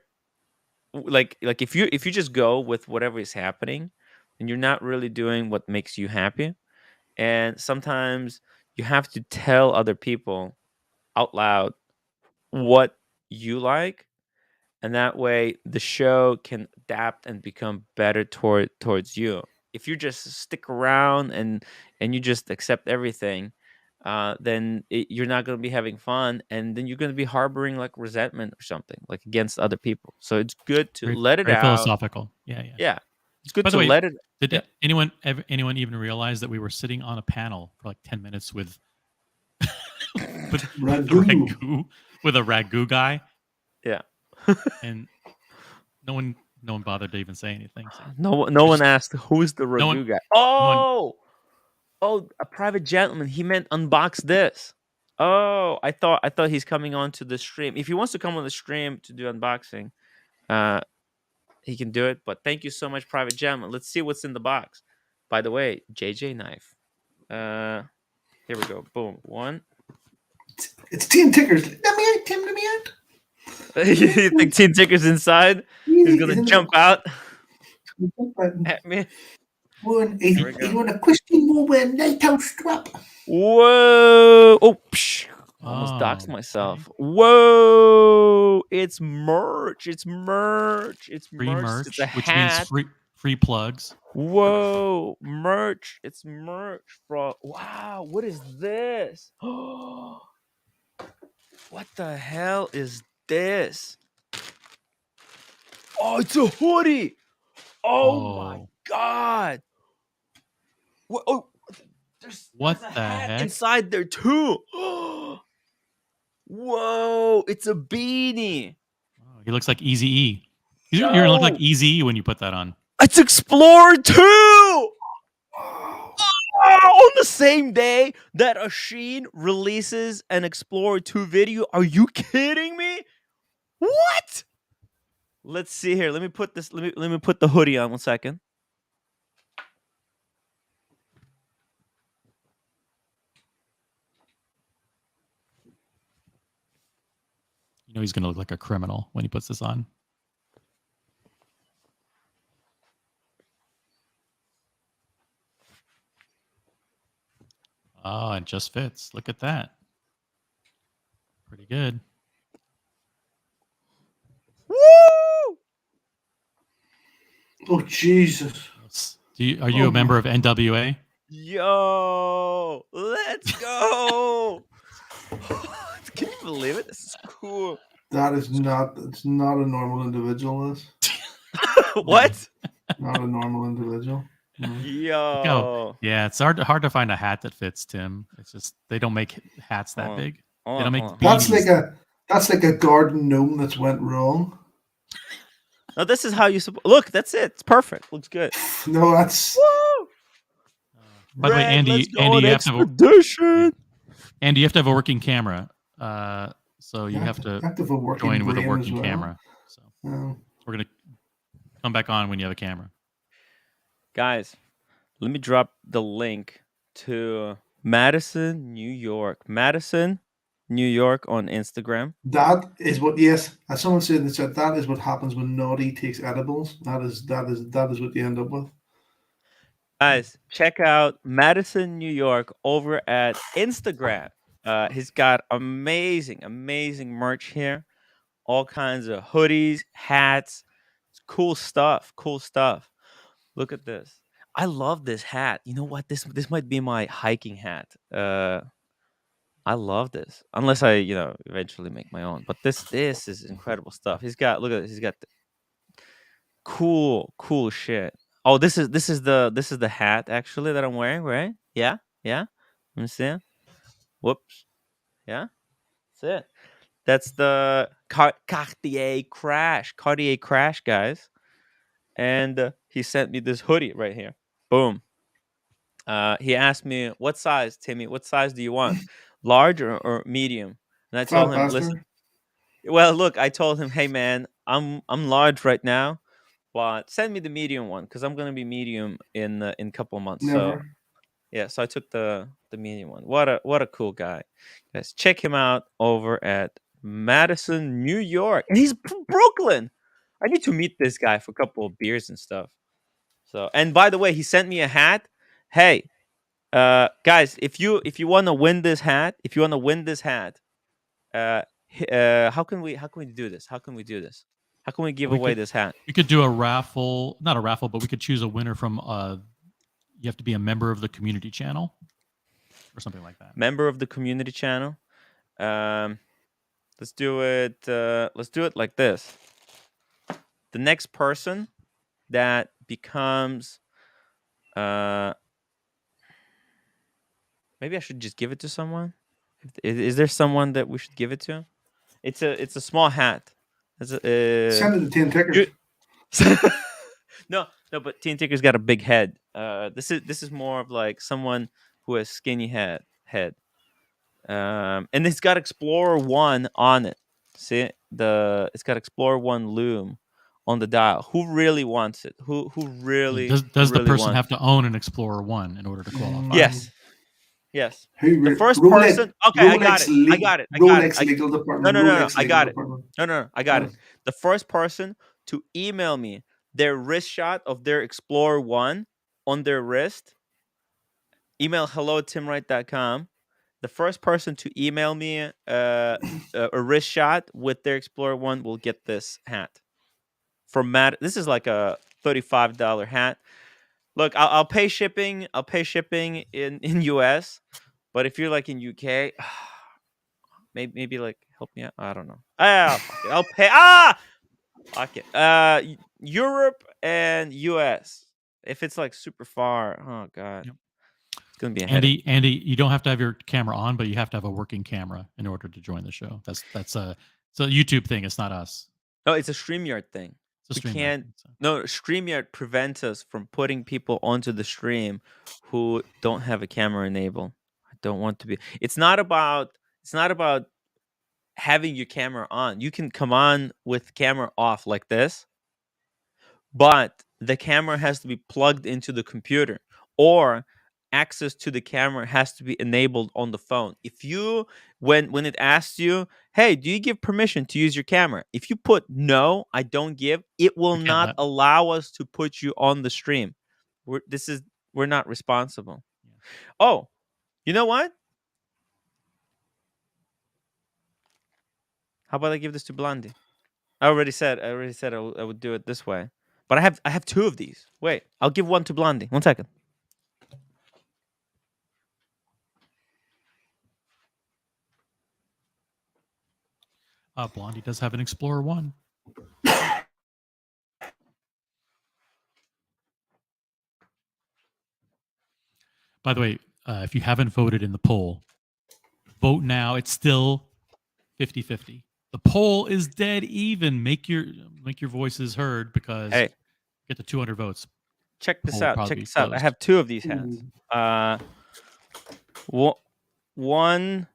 like if you just go with whatever is happening, and you're not really doing what makes you happy, and sometimes you have to tell other people out loud what you like, and that way the show can adapt and become better towards you. If you just stick around and you just accept everything, then you're not going to be having fun, and then you're going to be harboring like resentment or something like against other people. So it's good to let it very out. philosophical. Yeah. Yeah, it's good By the to way, let it. Did anyone even realize that we were sitting on a panel for like 10 minutes with Ragu. with a ragu guy? Yeah. And no one bothered to even say anything. So No one asked who's the ragu guy. Oh, a private gentleman. He meant unbox this. Oh, I thought he's coming on to the stream. If he wants to come on the stream to do unboxing, he can do it. But thank you so much, private gentleman. Let's see what's in the box. By the way, JJ knife. Here we go. Boom. One. It's Team Tickers. Let me out. You think Team Ticker's inside? He's gonna jump out at me. You want a question more with a Nato strap? Whoa! Oh, almost doxed myself. Okay. Whoa! It's merch. It's merch. It's free merch. It's a which hat. means free plugs. Whoa! Merch. It's merch, bro. Wow! What is this? What the hell is this? Oh, it's a hoodie. Oh my god. What? Oh, there's a hat inside there too. Whoa! It's a beanie. Oh, he looks like Eazy-E. You're gonna look like Eazy-E when you put that on. It's Explorer 2. On the same day that Asheen releases an Explorer 2 video. Are you kidding me? What? Let's see here. Let me put this. Let me put the hoodie on 1 second. You know he's gonna look like a criminal when he puts this on. Oh, it just fits. Look at that. Pretty good. Woo! Oh Jesus! Are you a member of NWA? Yo, let's go! Can you believe it? This is cool. That is not. It's not a normal individual. This What? not a normal individual. No. Yo. Yeah, it's hard to find a hat that fits, Tim. It's just they don't make hats that Hold on. big. Hold They on, don't make hold on. beanies. That's like a garden gnome that's went wrong. No, this is how you look. That's it. It's perfect. Looks good. No, that's. Woo! By the way, Red, let's Andy, go on you have to have expedition. Andy, you have to have a working camera. So you Yeah, have to a working join with a brain working as well. camera. So we're gonna come back on when you have a camera. Guys, let me drop the link to Madison, New York. Madison, New York on Instagram. That is what. Yes, as someone said in the chat, that is what happens when Naughty takes edibles. That is what you end up with. Guys, check out Madison, New York over at Instagram. He's got amazing, amazing merch here. All kinds of hoodies, hats, cool stuff. Cool stuff. Look at this. I love this hat. You know what? This might be my hiking hat. I love this. Unless I, eventually make my own. But this is incredible stuff. He's got look at this. He's got the cool shit. Oh, this is the hat actually that I'm wearing, right? Yeah. Let me see. Whoops. Yeah. That's it. That's the Cartier Crash, guys. And he sent me this hoodie right here. Boom. He asked me, "What size, Timmy? What size do you want? Large or medium?" And I told Fat him, "Listen, bastard. well, look, I told him, "Hey man, I'm large right now, but send me the medium one cuz I'm going to be medium in a couple of months." So, Never. yeah, so I took the medium one. What a cool guy. Guys, check him out over at Madison, New York. And he's from Brooklyn. I need to meet this guy for a couple of beers and stuff. So, and by the way, he sent me a hat. Hey, guys, if you want to win this hat, how can we do this? How can we do this? How can we give away this hat? We could do a raffle, not a raffle, but we could choose a winner from. You have to be a member of the community channel, or something like that. Member of the community channel. Let's do it. Let's do it like this. The next person that becomes, maybe I should just give it to someone. Is there someone that we should give it to? It's a small hat. Send it to 10 tickers. No, but Teen Ticker's got a big head. This is more of like someone who has skinny head. And it's got Explorer 1 on it. See it's got Explorer 1 loom on the dial. Who really wants it? Who really does really the person wants have to own an Explorer 1 in order to qualify? Yes. Who The first Rolex, person. Okay, I got it. Rolex legal department. No. Rolex I legal got it. department. No. I got it. The first person to email me their wrist shot of their Explorer 1 on their wrist. Email hello@timwright.com. The first person to email me a wrist shot with their Explorer 1 will get this hat. From Matt, this is like a $35 hat. Look, I'll pay shipping. I'll pay shipping in US, but if you're like in UK, maybe like help me out. I don't know. Fuck it. I'll pay. Fuck it. Europe and US. If it's like super far, oh god, Yep. it's gonna be a headache. Andy, you don't have to have your camera on, but you have to have a working camera in order to join the show. That's a YouTube thing. It's not us. No, it's a StreamYard thing. It's a We StreamYard can't. thing, so. No, StreamYard prevents us from putting people onto the stream who don't have a camera enabled. I don't want to be. It's not about having your camera on. You can come on with camera off like this, but the camera has to be plugged into the computer, or access to the camera has to be enabled on the phone. If you when it asks you, "Hey, do you give permission to use your camera?" If you put no, I don't give, it will not allow us to put you on the stream. We're not responsible. Yeah. Oh, you know what? How about I give this to Blondie? I already said I would do it this way. But I have two of these. Wait, I'll give one to Blondie. 1 second. Blondie does have an Explorer 1. By the way, if you haven't voted in the poll, vote now. It's still 50-50. The poll is dead even. Make your voices heard because get the 200 votes. Check this out. Check this out. I have 2 of these hats. One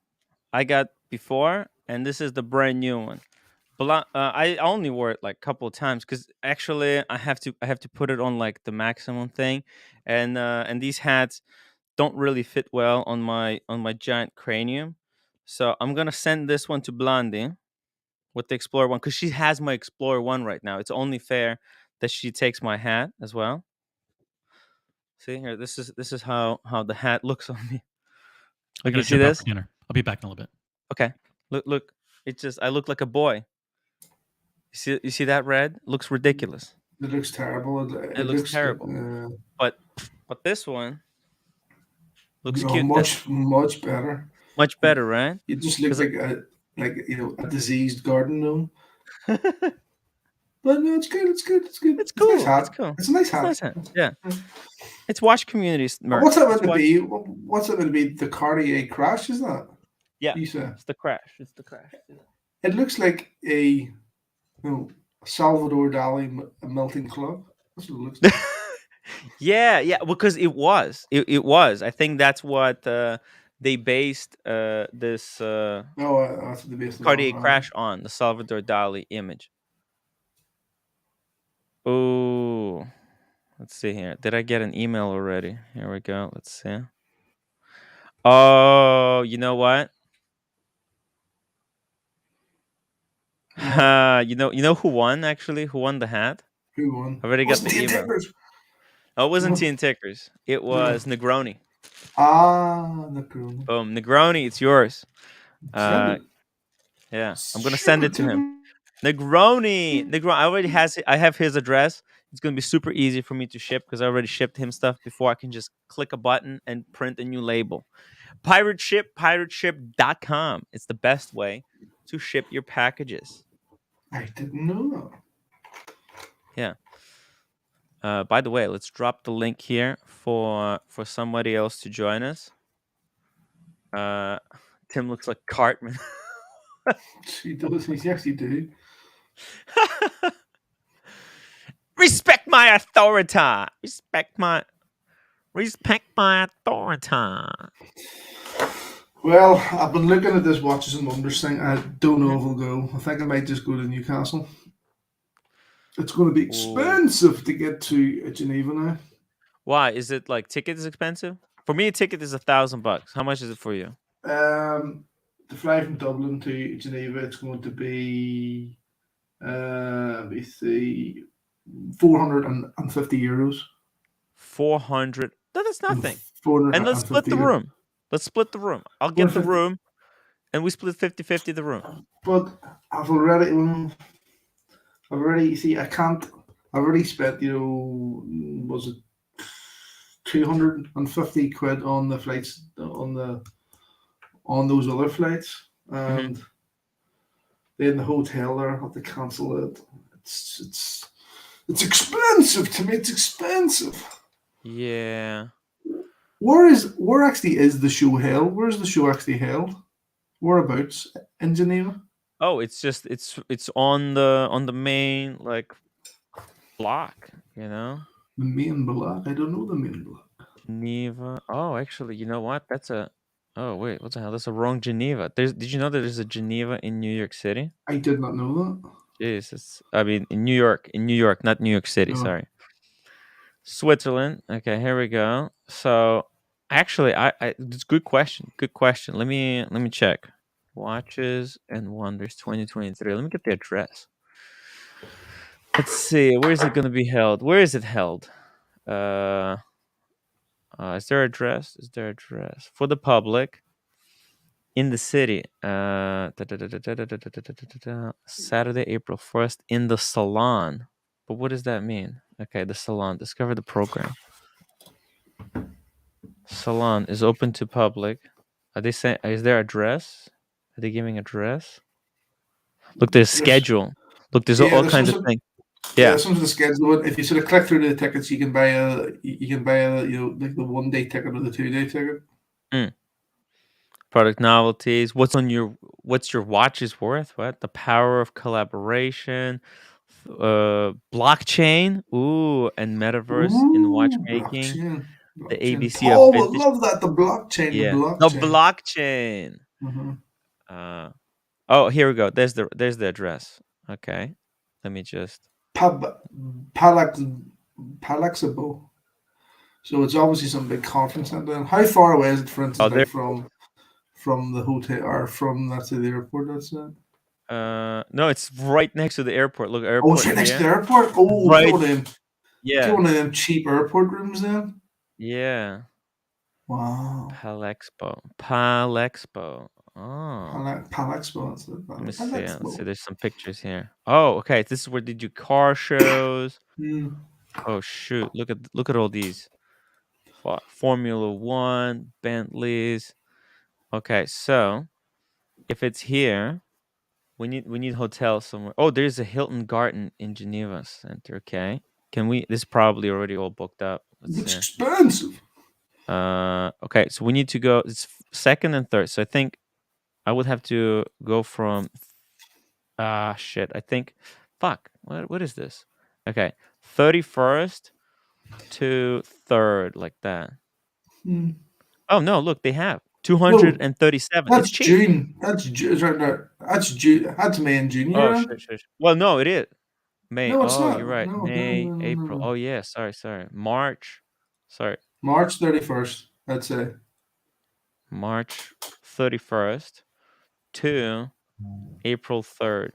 I got before, and this is the brand new one. I only wore it like a couple of times because actually I have to put it on like the maximum thing, and these hats don't really fit well on my giant cranium, so I'm gonna send this one to Blondie with the Explorer 1 because she has my Explorer 1 right now. It's only fair that she takes my hat as well. See here, this is how the hat looks on me. Look, you see this? Dinner. I'll be back in a little bit. Okay, look. It's just I look like a boy. You see that red? Looks ridiculous. It looks terrible. It looks terrible. But this one looks cute. Much better. Much better, right? You just look like a diseased garden gnome. But no, it's good. It's good. It's good. It's cool. It's a nice hat. It's cool. It's a nice hat. Nice hat. Yeah. It's watch communities. What's that meant to be? What's it meant to be? The Cartier crash, is that? Yeah. It's the crash. It's the crash. It looks like a Salvador Dali melting club. That's what it looks like. yeah, because it was. It was. I think that's what they based this that's what they based Cartier crash on, the Salvador Dali image. Oh, let's see here. Did I get an email already? Here we go. Let's see. Oh, you know what? You know who won actually? Who won the hat? Who won? I already got the email. Oh, it wasn't Teen Tickers. It was Negroni. Negroni. Boom, Negroni, it's yours. Yeah, I'm gonna send it to him. Negroni. I have his address. It's gonna be super easy for me to ship because I already shipped him stuff before. I can just click a button and print a new label. pirateship.com. It's the best way to ship your packages. I didn't know that. Yeah. By the way, let's drop the link here for somebody else to join us. Tim looks like Cartman. He does. He actually do. Respect my authority. Respect my authority. Well, I've been looking at this Watches and Wonders thing. I don't know if I'll go. I think I might just go to Newcastle. It's going to be expensive to get to Geneva now. Why? Is it like ticket is expensive? For me, a ticket is $1,000. How much is it for you? To fly from Dublin to Geneva, it's going to be let me see, €450. 400. That's nothing. And let's split the room. I'll get the room, and we split 50-50 the room. But I've already see. I can't. I've already spent. Was it 250 quid on the flights on those other flights, and then the hotel there, I have to cancel it. It's expensive to me. It's expensive. Yeah. Where actually is the show held? Where's the show actually held? Whereabouts in Geneva? Oh, it's just it's on the main like block, The main block. I don't know the main block. Geneva. Oh, actually, you know what? Oh wait, what the hell? That's a wrong Geneva. Did you know that there's a Geneva in New York City? I did not know that. Jesus. I mean, in New York, not New York City. Oh. Sorry. Switzerland. Okay, here we go. So, actually, it's good question. Good question. Let me check. Watches and Wonders 2023. Let me get the address. Let's see. Where is it going to be held? Where is it held? Is there address? For the public in the city? Saturday, April 1st in the Salon. But what does that mean? Okay, the Salon. Discover the program. Salon is open to public. Are they saying? Is there address? Are they giving address? Look, there's schedule. Look, there's all kinds of things. Yeah, some of the schedule. If you sort of click through the tickets, you can buy a like the 1 day ticket or the 2 day ticket. Product novelties. What's your watch's worth? What? The power of collaboration. Blockchain. Ooh, and metaverse in watchmaking. Blockchain. The ABC of Paul would vintage. love that. The blockchain. Yeah. The The blockchain. blockchain. Oh, here we go. There's the address. Okay. Let me just. Palaxabo. So it's obviously some big conference center. How far away is it, for instance, like from the hotel or from the airport? That's it. No, it's right next to the airport. Look, airport. Oh, it's right next to the airport. Oh, right. Get one of them cheap airport rooms then. Yeah. Wow. Palexpo. Oh. Palexpo. Let me see. Let's see. There's some pictures here. Oh, okay. This is where they do car shows. Oh shoot! Look at all these. Formula One, Bentleys. Okay, so if it's here, we need hotel somewhere. Oh, there's a Hilton Garden in Geneva Center. Okay, can we? This is probably already all booked up. It's expensive. Okay, so we need to go. It's second and third. So I think I would have to go from. Shit. I think. Fuck. What is this? Okay, 31st to 3rd, like that. Oh no! Look, they have 237. That's it's cheap. June. That's right there. That's June. That's May and June. Oh, sure. Well, no, it is May. No, it's not. You're right. No, May, no. April. Oh yeah, sorry. March. Sorry. March 31st. I'd say. March 31st to April 3rd,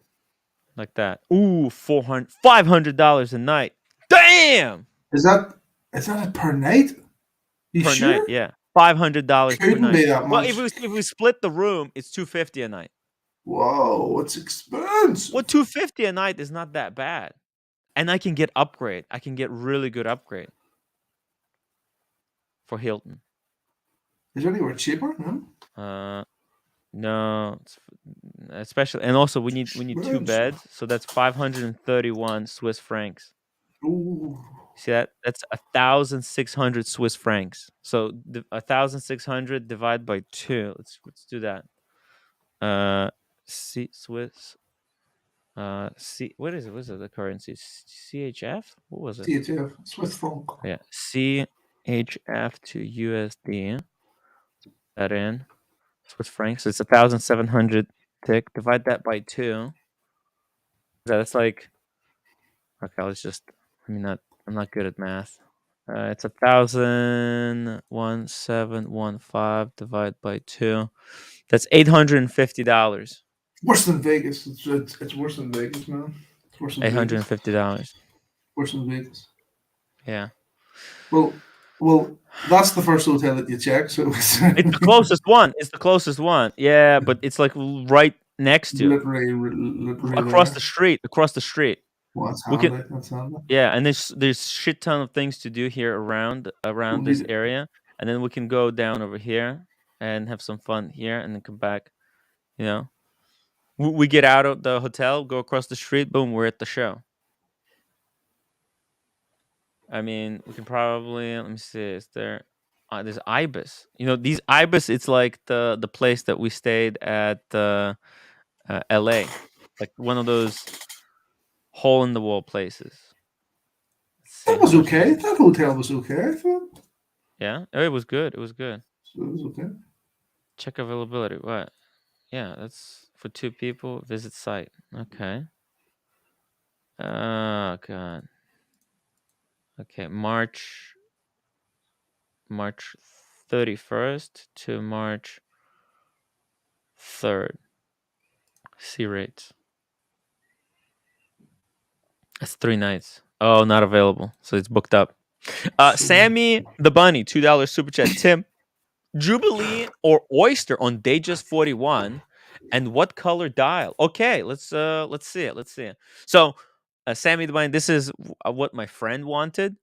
like that. Ooh, $500 a night. Damn. Is that a per night? You per sure? night, yeah. $500 per night. Be that much. Well, if we split the room, it's $250 a night. Whoa, it's expensive. Well, $250 a night is not that bad, and I can get upgrade. I can get really good upgrade for Hilton. Is there anywhere cheaper? No, especially, and also we need 2 beds, so that's 531 Swiss francs. Ooh. See that? That's 1,600 Swiss francs. So 1,600 divided by 2. Let's do that. Swiss. What is it? What is it? The currency? CHF? What was it? CHF. Swiss franc. Yeah. CHF to USD. That in Swiss francs. So it's 1,700 tick. Divide that by 2. That's like. Okay, let's just. I'm not good at math. It's 1,1715 divided by 2. That's $850. Worse than Vegas. It's worse than Vegas, man. It's worse than $850. Worse than Vegas. Yeah. Well, that's the first hotel that you check. So it's the closest one. It's the closest one. Yeah, but it's like right next to. Literally across the street. Well, that's handy. That's handy. Yeah, and there's shit ton of things to do here around this area, and then we can go down over here and have some fun here, and then come back. You know, we get out of the hotel, go across the street, boom, we're at the show. I mean, we can probably let me see. Is there? There's Ibis. You know, these Ibis. It's like the place that we stayed at L.A. Like one of those hole in the wall places. That was okay. That hotel was okay, I thought. Yeah, it was good. It was good. So it was okay. Check availability. What? Yeah, that's for 2 people. Visit site. Okay. Oh god. Okay, March 31st to March 3rd. See rates. That's 3 nights. Oh, not available. So it's booked up. Sammy the Bunny, $2 super chat. Tim, Jubilee or Oyster on Datejust 41, and what color dial? Okay, let's see it. So, Sammy the Bunny, this is what my friend wanted.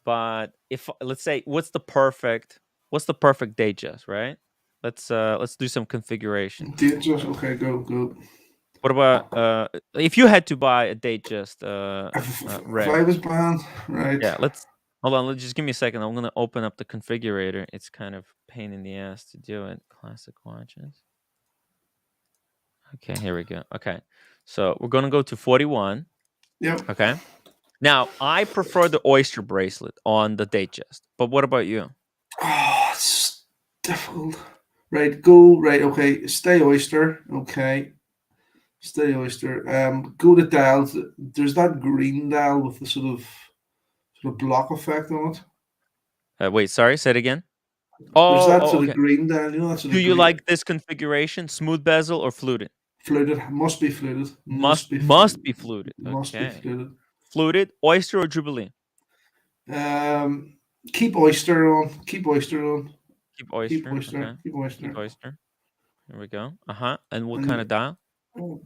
But if let's say what's the perfect Datejust, right? Let's do some configuration. Datejust, okay, go. What about if you had to buy a Datejust If red? I was banned, right? Yeah, let's hold on. Let's just give me a second. I'm gonna open up the configurator. It's kind of pain in the ass to do it. Classic watches. Okay, here we go. Okay, so we're gonna go to 41. Yep. Okay. Now I prefer the oyster bracelet on the Datejust, but what about you? Oh, it's difficult. Right, go right. Okay, stay oyster. Okay, stay oyster. Go to dials. There's that green dial with the sort of block effect on it. Wait, sorry. Say it again. There's Oh, that oh, sort of okay. green dial. You know that sort Do of you green like this configuration? Smooth bezel or fluted? fluted. Must be fluted. Must be fluted. Must be Okay. fluted. Fluted, oyster or jubilee? Um, keep oyster on. Keep oyster on. Keep Keep oyster. oyster. Okay. Keep Keep oyster. oyster. Here we go. And what kind And of dial? go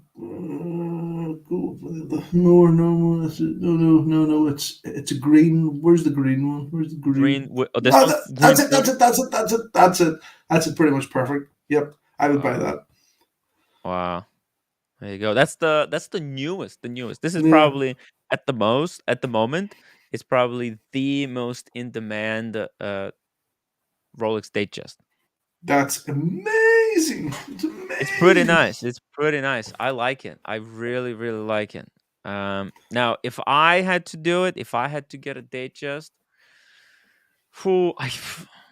no, no, no. It's a green. Where's the green one? Where's the green? Oh, this No, one, that's green it. That's fluted. it. That's it. That's it. That's it. That's it. Pretty much perfect. Yep, I would buy Uh, that. wow. There you go. That's the newest. The newest. This is Yeah, probably at the moment. It's probably the most in demand Rolex Datejust. that's amazing. It's It's pretty amazing. nice. It's pretty nice. I like it. I really, really like it. Now, if I had to do it, if I had to get a Datejust, who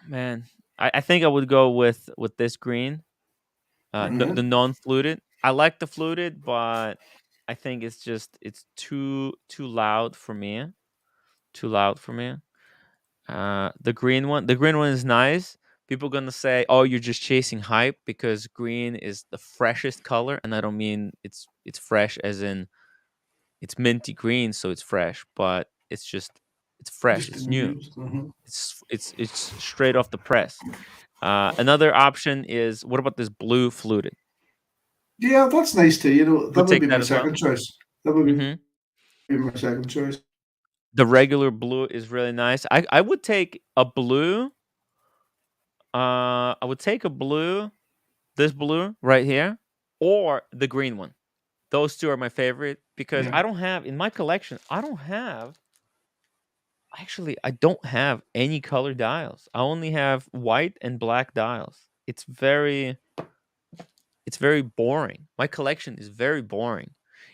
man, I think I would go with this green, Uh-huh. the non-fluted. I like the fluted, but I think it's too loud for me. Too loud for me. The green one is nice. People gonna say, "Oh, you're just chasing hype," because green is the freshest color, and I don't mean it's fresh as in it's minty green, so it's fresh, but it's fresh, Just it's new, amused. Uh-huh. it's straight off the press. Another option is what about this blue fluted? Yeah, that's nice too. You know, that Would would take be that my as well. second choice. That would Hmm. be my second choice. The regular blue is really nice. I would take a blue. I would take a blue, this blue right here, or the green one. Those two are my favorite because Yeah. I don't have in my collection. I don't have any color dials. I only have white and black dials. It's very boring. My collection is very boring.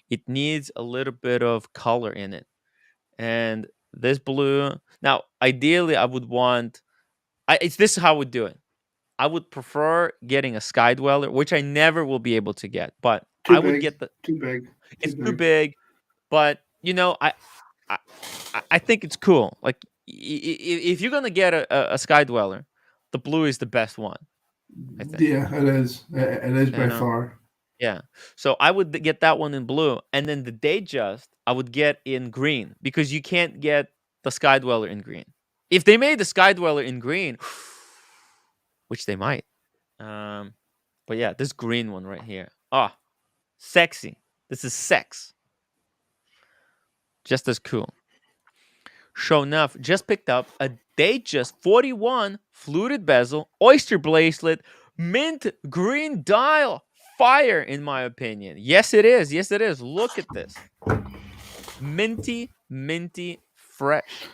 It needs a little bit of color in it. And this blue, now ideally I would want it's this is how I would do it. I would prefer getting a sky dweller, which I never will be able to get, but Too I would big. get the Too big. Too it's too big. big, but I I think it's cool. Like if you're gonna get a sky dweller, the blue is the best one. I think. Yeah, it is. It is You by know, far. yeah. So I would get that one in blue, and then the Datejust I would get in green because you can't get the sky dweller in green. If they made the sky dweller in green, which they might, um, but yeah, this green one right here. Ah, sexy. This is sex. Just as cool. Sure enough, just picked up a Datejust 41 fluted bezel, oyster bracelet, mint green dial. Fire, in my opinion. Yes, it is. Yes, it is. Look at this. Minty, minty, fresh.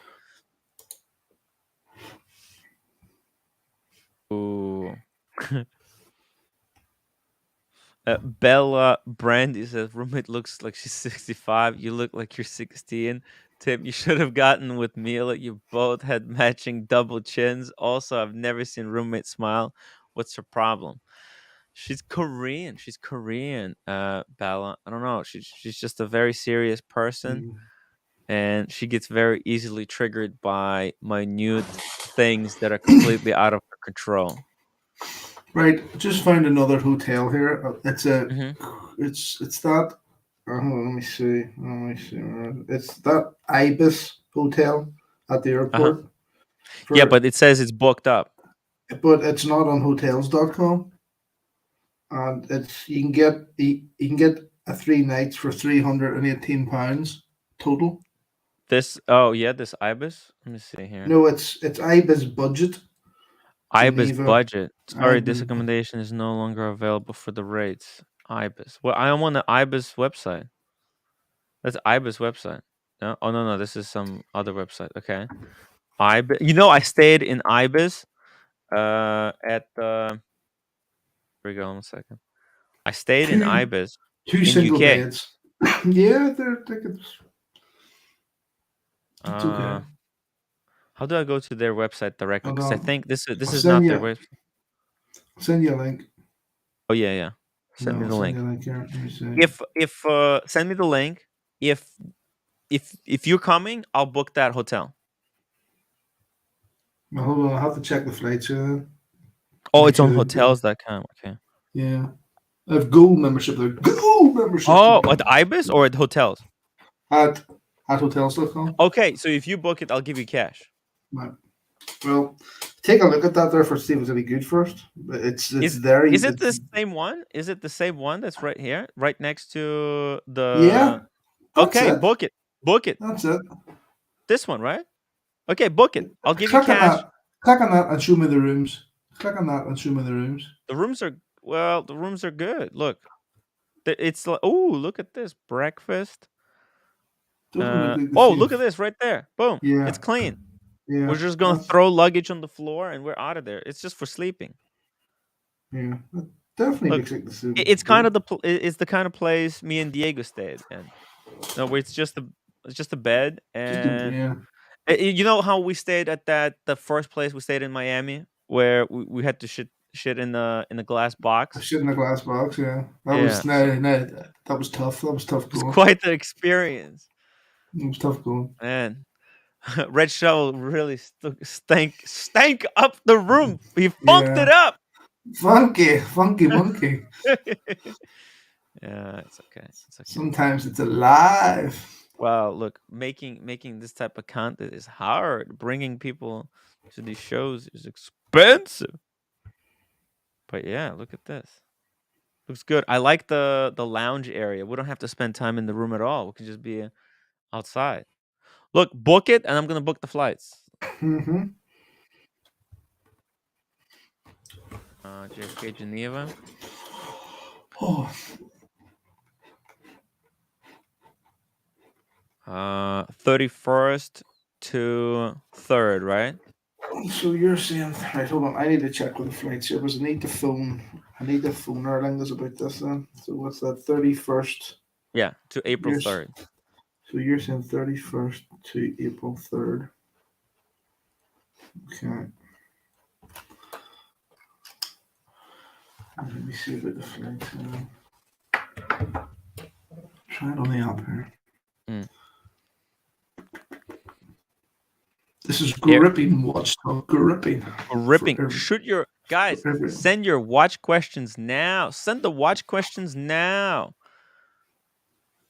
Ooh. Bella Brandy says, roommate looks like she's 65. You look like you're 16. Tim, you should have gotten with Mila. You both had matching double chins. Also, I've never seen roommate smile. What's her problem? She's Korean. She's Korean, Bella. I don't know. She's just a very serious person, Mm. and she gets very easily triggered by minute things that are completely out of her control. Right. Just found another hotel here. Hmm. It's that. Let me see. Let me see. It's that Ibis hotel at the Uh-huh. airport. Yeah, For but it says it's booked up. but it's not on hotels.com, and it's you can get a 3 nights for £318 total. Oh yeah, this Ibis. Let me see here. No, it's Ibis budget Ibis Geneva. budget. Sorry, this Ibis. accommodation is no longer available for the rates. Ibis. Well, I am on the Ibis website. That's Ibis website. No? Oh no, this is some other website. Okay. Ibis. I stayed in Ibis at the here we go, 1 second. I stayed in Two Ibis in single UK. beds. Yeah, they're tickets. It's okay. How do I go to their website directly? Because I think this is send not their you. website. I'll send you a link. Oh yeah. Send me I'll the send link. you a link here. Let me see. If send me the link. If you're coming, I'll book that hotel. Well, hold on, I have to check the flights here. Oh, it's on hotels.com. Okay. Yeah. I have gold membership there. Gold membership. Oh, at Ibis or at hotels? At hotels.com. Okay, so if you book it, I'll give you cash. Right. Well, take a look at that there for see if it's any good first. But it's there. Is it the same one? Is it the same one that's right here, right next to the? Yeah. Okay, book it. Book it. That's it. This one, right? Okay, book it. I'll give you Click on cash. that. Click on that and show me the rooms. Click on that and show me the rooms. The rooms are good. Look, it's like, oh, look at this breakfast. Look at this right there. Boom. Yeah. It's clean. Yeah. We're just gonna throw luggage on the floor and we're out of there. It's just for sleeping. Yeah. It definitely Look, looks like the same. it's kind of it's the kind of place me and Diego stayed in. No, where it's just a bed and you know how we stayed at the first place we stayed in Miami where we had to shit in the glass box. Shit in the glass box, yeah. That was that was tough. That was tough going. It's quite the experience. It was tough going. Man. Red Shovel really stank up the room. He funked it up. Funky monkey. Yeah, it's okay. Sometimes it's alive. Well, look, making this type of content is hard. Bringing people to these shows is expensive. But yeah, look at this. Looks good. I like the lounge area. We don't have to spend time in the room at all. We can just be outside. Look, book it, and I'm gonna book the flights. Mm-hmm. JFK Geneva. Oh. 31st to 3rd, right? So you're saying, right? Hold on, I need to check with the flights here because I need to phone Erlingus about this. Then, so what's that? 31st. Yeah, to April 3rd. So you're saying 31st to April 3rd. Okay. Let me see about the flights. Try it on the app here. This is gripping watch talk. Gripping. Shoot your guys. Send your watch questions now. Send the watch questions now.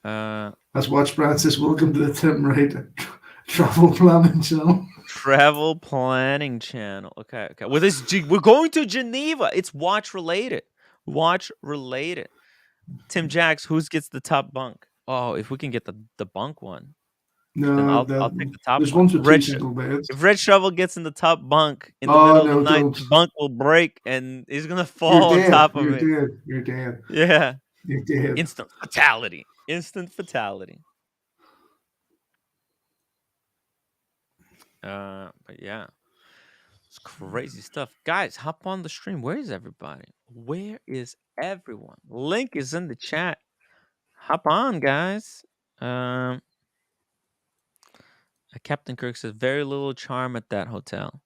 As Watch Brand says, welcome to the Tim Wright Travel Planning Channel. Travel Planning Channel. Okay. Well, we're going to Geneva. It's watch related. Tim Jacks, who gets the top bunk? Oh, if we can get the bunk one. No, then I'll take the top. There's ones with two single beds. If Red Shovel gets in the top bunk in the middle of the night, the bunk will break and he's gonna fall on top of it. You're dead. Yeah. You're dead. Instant fatality. But yeah, it's crazy stuff, guys. Hop on the stream. Where is everybody? Where is everyone? Link is in the chat. Hop on, guys. Captain Kirk says very little charm at that hotel.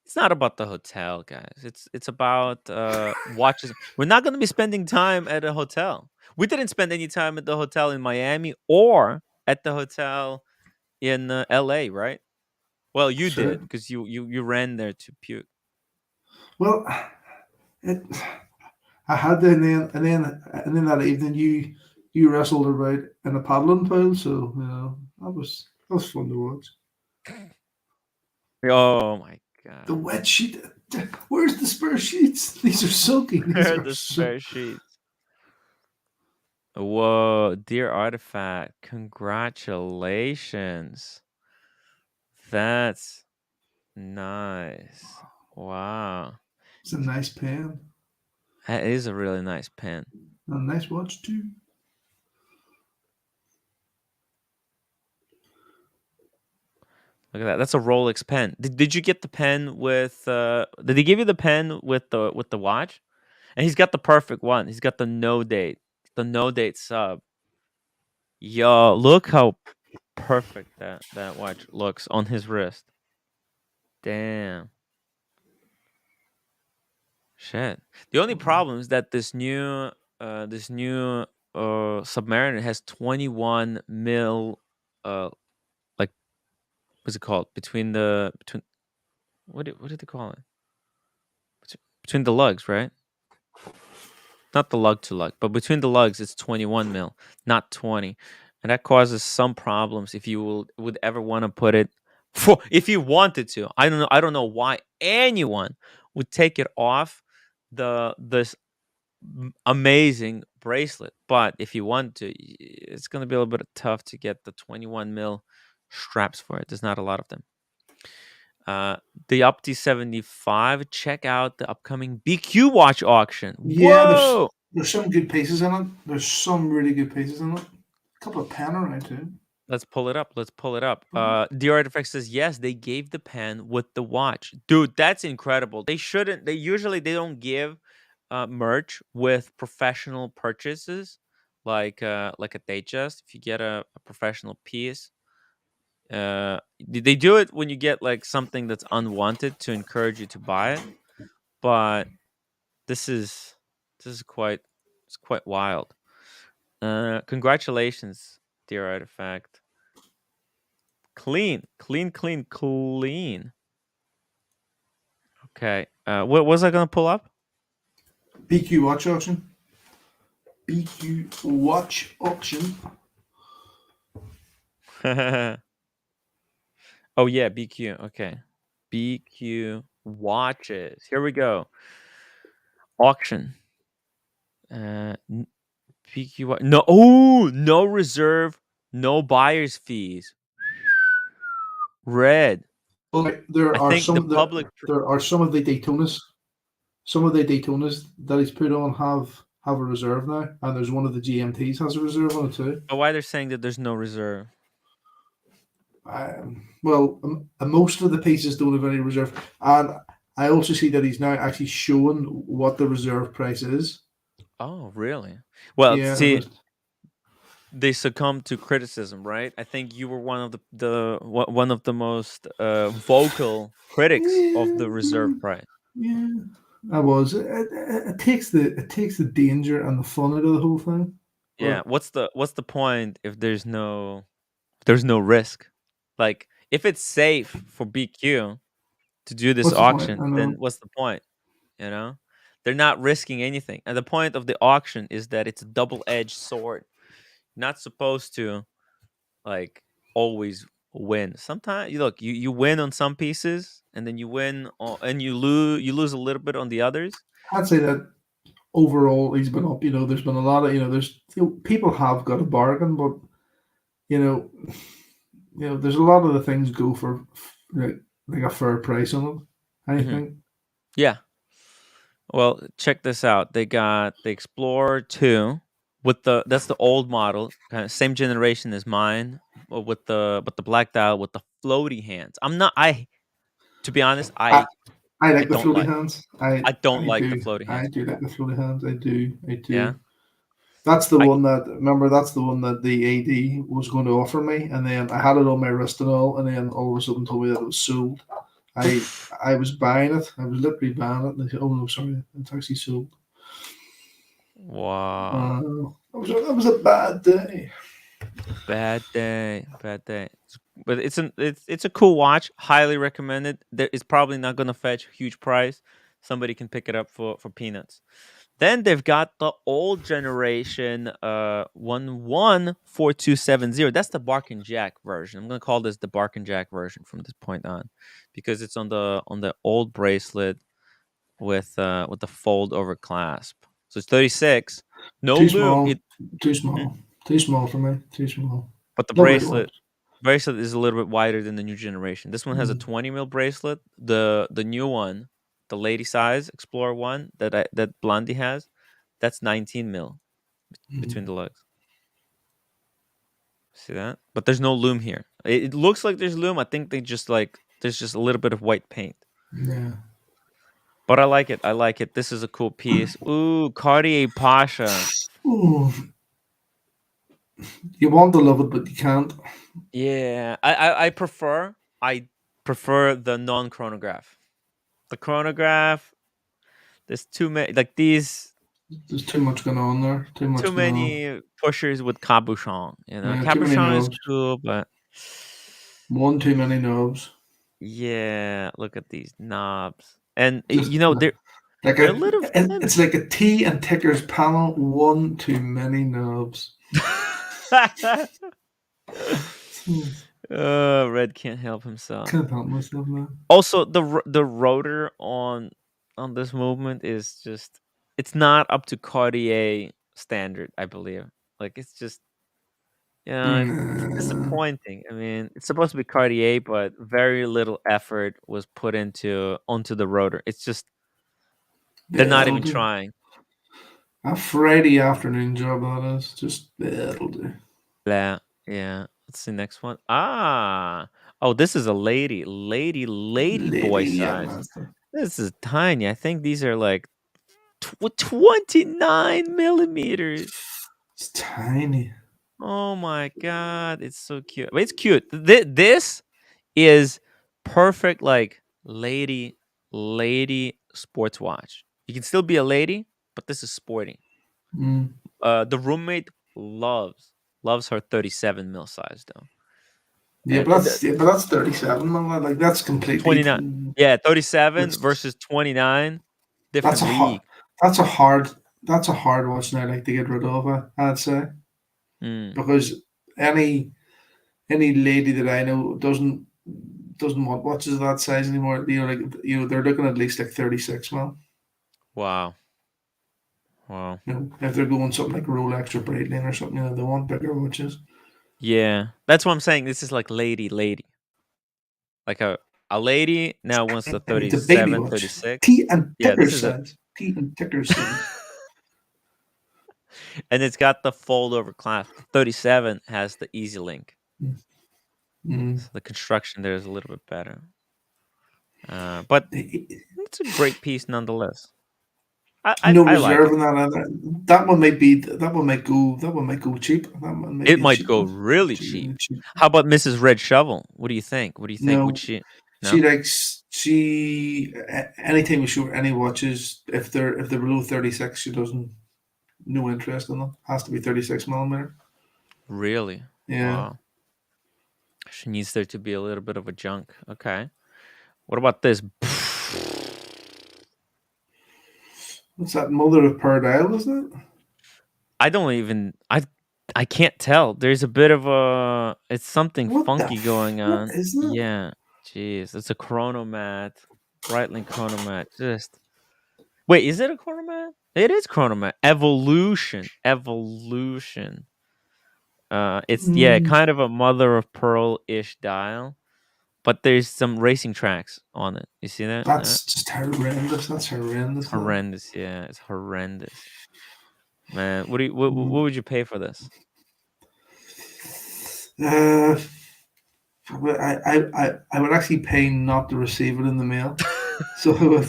It's not about the hotel, guys. It's about watches. We're not going to be spending time at a hotel. We didn't spend any time at the hotel in Miami or at the hotel in LA, right? Well, you did because you ran there to puke. Well, I had to, and then that evening you wrestled about in a paddling pool, so that was fun to watch. Oh my god! The wet sheet. Where's the spare sheets? These are soaking. Where are the spare sheets? Whoa, dear Artifact! Congratulations. That's nice. Wow. It's a nice pen. That is a really nice pen. A nice watch too. Look at that. That's a Rolex pen. Did you get the pen with? Did he give you the pen with the watch? And he's got the perfect one. He's got the no date sub. Yo, look how perfect that watch looks on his wrist. Damn. Shit. The only problem is that this new Submariner has 21 mil like what's it called? Between what did they call it? Between the lugs, right? Not the lug to lug, but between the lugs it's 21 mil, not 20. And that causes some problems if you would ever want to put it if you wanted to. I don't know why anyone would take it off this amazing bracelet. But if you want to, it's going to be a little bit tough to get the 21 mil straps for it. There's not a lot of them. The Opti 75. Check out the upcoming BQ watch auction. Yeah, Whoa! there's some good pieces in it. There's some really good pieces in it. A couple of Panerai too. Let's pull it up. The Artifact says yes, they gave the pen with the watch. Dude, that's incredible. They shouldn't. They don't give merch with professional purchases, like a Datejust. If you get a professional piece, they do it when you get like something that's unwanted to encourage you to buy it. But this is quite wild. Congratulations, dear Artifact. Clean. Okay. What was I gonna pull up? BQ watch auction. BQ watch auction. Oh yeah, BQ. Okay. BQ watches. Here we go. Auction. BQ. No reserve, no buyer's fees. Red. Well, there I are think the some public. there are some of the Daytonas. Some of the Daytonas that he's put on have a reserve now, and there's one of the GMTs has a reserve on it too. But why they're saying that there's no reserve? Most of the pieces don't have any reserve, and I also see that he's now actually showing what the reserve price is. Oh, really? Well, Yeah, see, they succumbed to criticism, right? I think you were one of the most vocal critics of the reserve price. Yeah, I was. It takes the danger and the fun out of the whole thing. Yeah. What's the point if there's no risk? Like, if it's safe for BQ to do this auction, then what's the point? You know, they're not risking anything, and the point of the auction is that it's a double-edged sword. You're not supposed to like always win. Sometimes you win on some pieces, and then you win and you lose a little bit on the others. I'd say that overall he's been up. There's been a lot of there's people have got a bargain, but there's a lot of the things go for like a fair price on it. I think. Yeah. Well, check this out. They got the Explorer 2 that's the old model, kind of same generation as mine, with the black dial with the floaty hands. To be honest, I like the floaty like, hands. I don't like the do. floaty hands. I do like the floaty hands. I do. Yeah. That's the one that the AD was going to offer me, and then I had it on my wrist and all, and then all of a sudden told me that it was sold. I was buying it. I was literally buying it, and they said, "Oh no, sorry, it's actually sold." Wow. That was a bad day. Bad day. But it's a cool watch. Highly recommended. It's probably not going to fetch a huge price. Somebody can pick it up for peanuts. Then they've got the old generation 114270. That's the Bark and Jack version. I'm gonna call this the Bark and Jack version from this point on, because it's on the old bracelet with the fold over clasp. So it's 36. No too loop. Small. Too small for me. Too small. But the bracelet is a little bit wider than the new generation. This one has a 20 mil bracelet. The new one the lady size Explorer 1 that Blondie has, that's 19 mil between the legs. See that? But there's no loom here. It looks like there's loom. I think they just like there's just a little bit of white paint. Yeah. But I like it. I like it. This is a cool piece. Ooh, Cartier Pasha. Ooh. You want to love it, but you can't. Yeah, I prefer the non-chronograph. The chronograph, there's too many like these. There's too much going on there. Too much Too going on. many pushers with cabochon. You know, Yeah, too many cabochon is knobs. cool, but One too many knobs. yeah, look at these knobs, and Just you know they're like they're a little thin. it's like a T and Ticker's panel. One too many knobs. Red can't help himself. Can't help myself now. Also, the rotor on this movement is just it's not up to Cartier standard, I believe. Like it's just it's disappointing. I mean, it's supposed to be Cartier, but very little effort was put onto the rotor. It's just they're not even trying. A Friday afternoon job that is. Just it'll do. Yeah, yeah. Let's see next one. Oh, this is a lady boy size. Yeah, This is tiny. I think these are like 29 millimeters. it's tiny. Oh my god, it's so cute. But it's cute. This is perfect, like lady sports watch. You can still be a lady, but this is sporty. The roommate loves her 37 mil size though. Yeah, but that's 37. Like that's completely 29. Yeah, 37 versus 29. Different league. That's a hard watch now, like to get rid of. I'd say because any lady that I know doesn't want watches of that size anymore. They're looking at least like 36 mil. Wow. If they're going something like Rolex or Breitling or something, they want bigger watches. Yeah, that's what I'm saying. This is like lady. Like a lady now wants the 37, 36. T and ticker this size. is T and ticker size. And it's got the fold over clasp. The 37 has the easy link. So the construction there is a little bit better. But it's a great piece nonetheless. I reserve like that. That one might go cheap. It might go really cheap. How about Mrs. Red Shovel? What do you think? Would she? No? Anytime we show any watches, if they're below 36, she doesn't. No interest in them. Has to be 36 millimeter. Really? Yeah. Wow. She needs there to be a little bit of a junk. Okay. What about this? What's that? Mother of pearl dial, isn't it? I don't even. I can't tell. There's a bit of a. It's something funky going on. What is that? Yeah. Jeez, it's a chronomat. Breitling chronomat. Just. Wait, is it a chronomat? It is chronomat. Evolution. It's kind of a mother of pearl-ish dial, but there's some racing tracks on it. You see that? That's just horrendous. That's horrendous. Horrendous. Yeah, it's horrendous. Man, what would you pay for this? I would actually pay not to receive it in the mail. So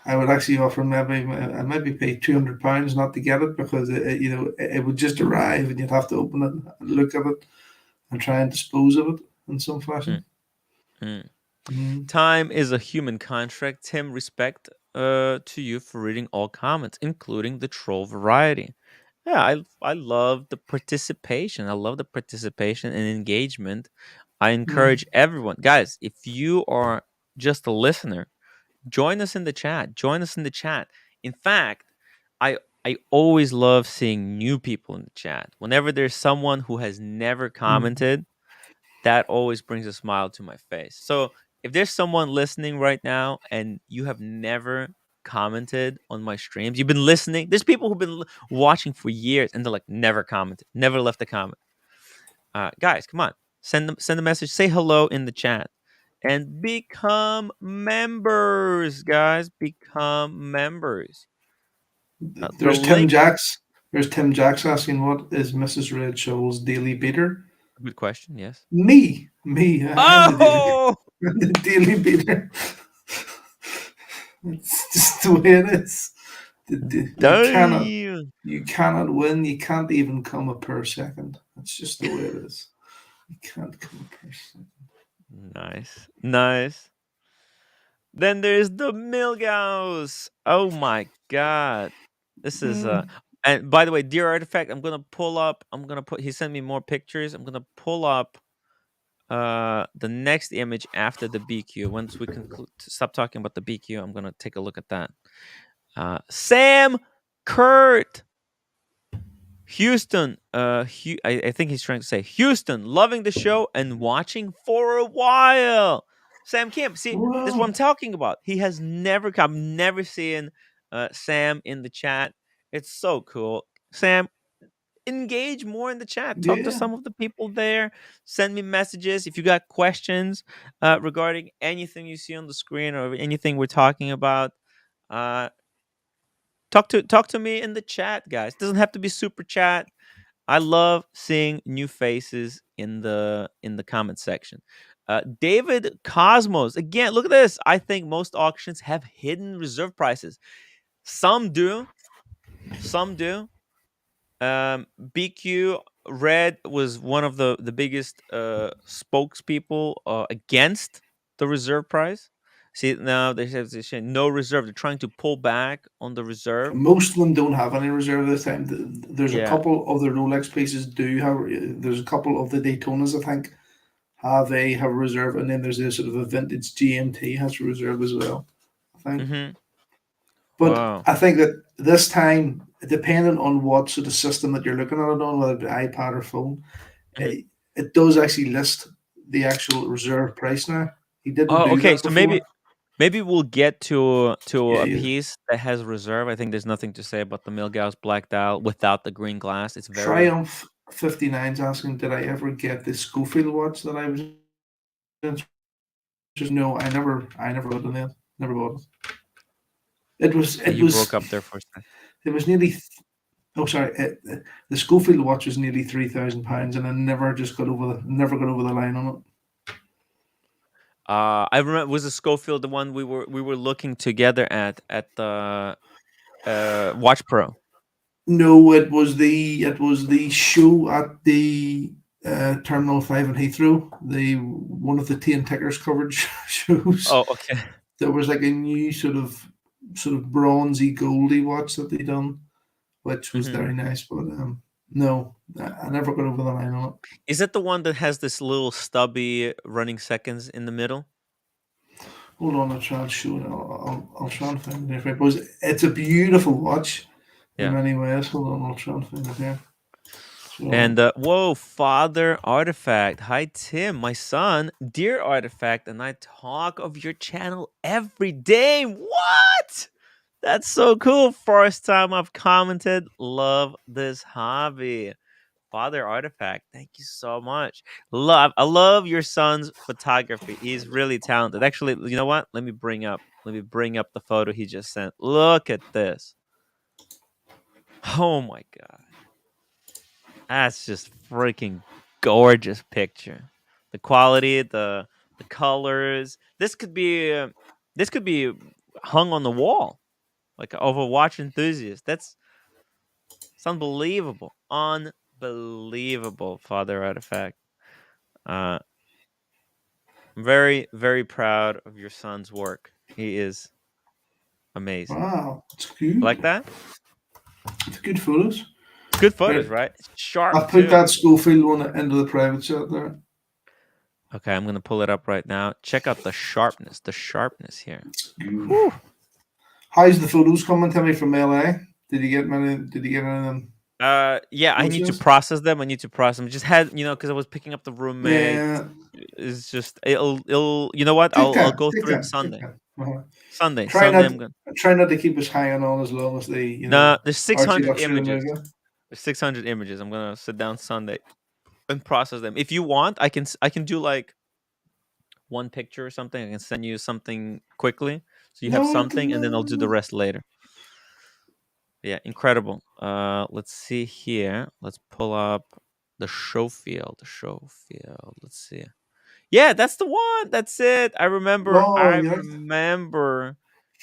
I would actually offer maybe pay £200 not to get it because it would just arrive and you'd have to open it and look at it and try and dispose of it in some fashion. Time is a human contract. Tim, respect to you for reading all comments, including the troll variety. Yeah, I love the participation. I love the participation and engagement. I encourage everyone, guys, if you are just a listener, join us in the chat. In fact, I always love seeing new people in the chat. Whenever there's someone who has never commented, that always brings a smile to my face. So if there's someone listening right now and you have never commented on my streams, you've been listening. There's people who've been watching for years and they're like never commented, never left a comment. Guys, come on, send a message, say hello in the chat. and become members, guys. Become members. The There's Tim link. Jacks. There's Tim Jacks asking, what is Mrs. Red Show's daily beater? Good question. Yes. Me. I'm the daily, Oh, I'm the daily beater. It's just the way it is. You cannot, damn. you cannot win. You can't even come a per second. That's just the way it is. You can't come a per second. Nice. Nice. Then there's the Milgauss. Oh my god. This is and by the way, dear artifact, I'm gonna pull up. He sent me more pictures. I'm gonna pull up the next image after the BQ. Once we stop talking about the BQ, I'm gonna take a look at that. Sam Kurt. Houston, I think he's trying to say Houston, loving the show and watching for a while. Sam Kim, see, this is what I'm Wow. talking about. I've never seen Sam in the chat. It's so cool. Sam, engage more in the chat. Talk to Yeah. some of the people there. Send me messages if you got questions regarding anything you see on the screen or anything we're talking about. Talk to me in the chat, guys. Doesn't have to be super chat. I love seeing new faces in the comment section. David Cosmos, again, look at this. I think most auctions have hidden reserve prices. Some do. BQ Red was one of the biggest spokespeople against the reserve price. See, now they say no reserve. They're trying to pull back on the reserve. Most of them don't have any reserve this time. There's a Yeah. couple of the Rolex pieces do have. There's a couple of the Daytonas, I think, have a reserve, and then there's a sort of a vintage GMT has a reserve as well, I think. Mm-hmm. But Wow. I think that this time, depending on what sort of system that you're looking at it on, whether it be iPad or phone, it does actually list the actual reserve price now. He didn't Oh, do okay. that So before. maybe we'll get to Yeah, a yeah. piece that has reserve. I think there's nothing to say about the Milgauss Black Dial without the green glass. It's very Triumph 59's asking, did I ever get the Schofield watch that I was interested in? No, I never bought it. Never bought it. you broke up there for a second. It was nearly. Oh, sorry. The Schofield watch was nearly £3,000, and I never got over the line on it. I remember, was the Schofield the one we were looking together at the Watch Pro? No, it was the show at the Terminal 5 in Heathrow. The one of the Teen Tickers coverage shows. Oh, okay. There was like a new sort of bronzy goldy watch that they done, which was very nice. But no, I never got over the line on it. Is it the one that has this little stubby running seconds in the middle? Hold on, I'll try and show it. I'll try and find it. Because it's a beautiful watch in many ways. Hold on, I'll try and find it here. So, and whoa, Father Artifact. Hi, Tim, my son, dear Artifact, and I talk of your channel every day. What? That's so cool. First time I've commented. Love this hobby. Father Artifact, thank you so much. I love your son's photography. He's really talented. Actually, you know what? Let me bring up the photo he just sent. Look at this. Oh my god. That's just freaking gorgeous picture. The quality, the colors. This could be hung on the wall, like of a watch enthusiast. It's unbelievable. Unbelievable, Father Artifact. I'm very, very proud of your son's work. He is amazing. wow, it's good. Like that? It's good photos. It's good photos, right? It's sharp. I put that Schofield one into the private chat there. Okay, I'm gonna pull it up right now. Check out the sharpness. The sharpness here. How's the photos coming to me from LA? Did you get any of them? Yeah, I need to process them. Just had, because I was picking up the roommate. Yeah. It's just it'll you know what? I'll go through it Sunday. Sunday. I'm gonna try not to keep us hanging on as long as they there's 600 images. There's 600 images. I'm gonna sit down Sunday and process them. If you want, I can do like one picture or something, I can send you something quickly, so you have No, something, and then I'll do the rest later. Yeah, incredible. Let's see here. Let's pull up the show field. Let's see. Yeah, that's the one. That's it. I remember. Oh, yeah.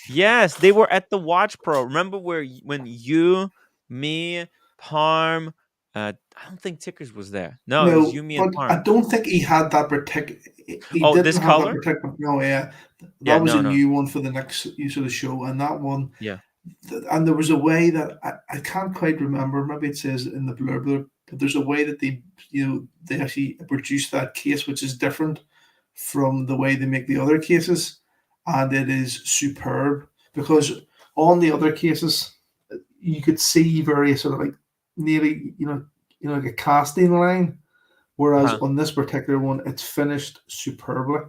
Yes, they were at the Watch Pro. Remember when you, me, Parm, I don't think Tickers was there. No, it was No, you, me, and but I Parm. don't think he had that particular. He Oh, this didn't have that color? particular. No, yeah, Yeah, that was no, a no. new one for the next use of the show, and that one. Yeah. And there was a way that I can't quite remember. Maybe it says in the blurb, but there's a way that they actually produce that case, which is different from the way they make the other cases, and it is superb because on the other cases you could see very sort of like nearly like a casting line, whereas Uh-huh. on this particular one it's finished superbly.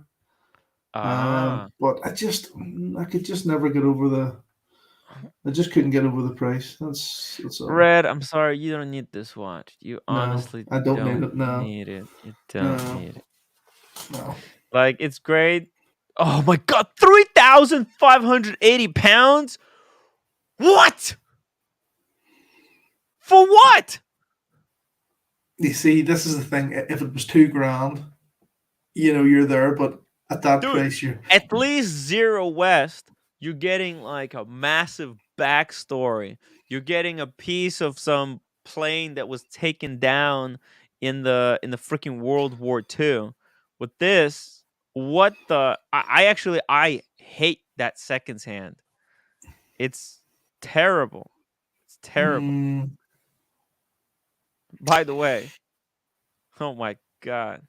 Ah. But I could just never get over the. I just couldn't get over the price. That's all. Red, I'm sorry, you don't need this watch. You No, honestly I don't need don't it. No, need it. You don't no, need it. no. Like, it's great. Oh my god, 3,580 pounds? What? For what? You see, this is the thing. If it was $2,000, you're there. But at that Dude, price, you're at least Zero West, you're getting like a massive backstory. You're getting a piece of some plane that was taken down in the freaking World War II. With this, what the I hate that seconds hand. It's terrible. It's terrible. mm, By the way, oh my god.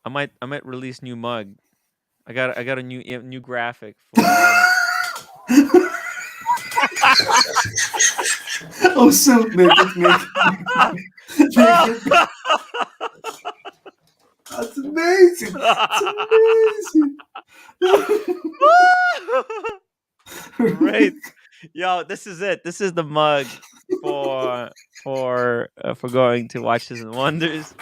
I might release new mug. I got a new graphic for oh, so make it. That's amazing. That's amazing. Great. Yo, this is it. This is the mug for going to Watches and Wonders.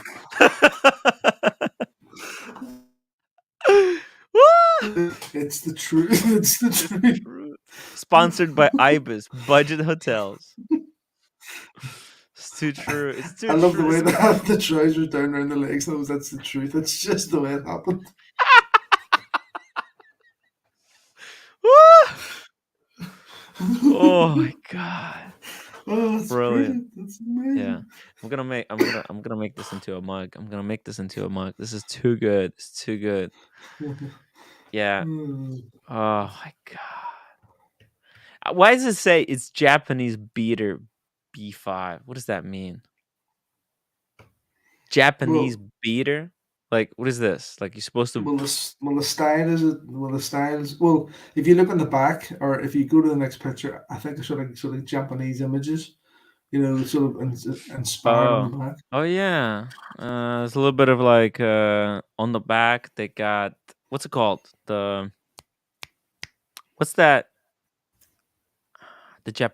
It's the truth. It's the truth. Truth. Sponsored by Ibis Budget Hotels. It's too true. It's too I love the true. way they have the trousers down around the legs. That's the truth. It's just the way it happened. Oh my god. Oh, that's Brilliant. That's amazing. Yeah. I'm gonna make this into a mug. I'm gonna make this into a mug. This is too good. It's too good. Yeah. Oh my god. Why does it say it's Japanese beater B5? What does that mean? Japanese beater? Like, what is this? Like, you're supposed to. Well, the style is it. Well, the styles. Well, if you look on the back, or if you go to the next picture, I think it's sort of Japanese images. Sort of inspired on the back. Oh yeah. There's a little bit of like on the back they got, what's it called? What's that?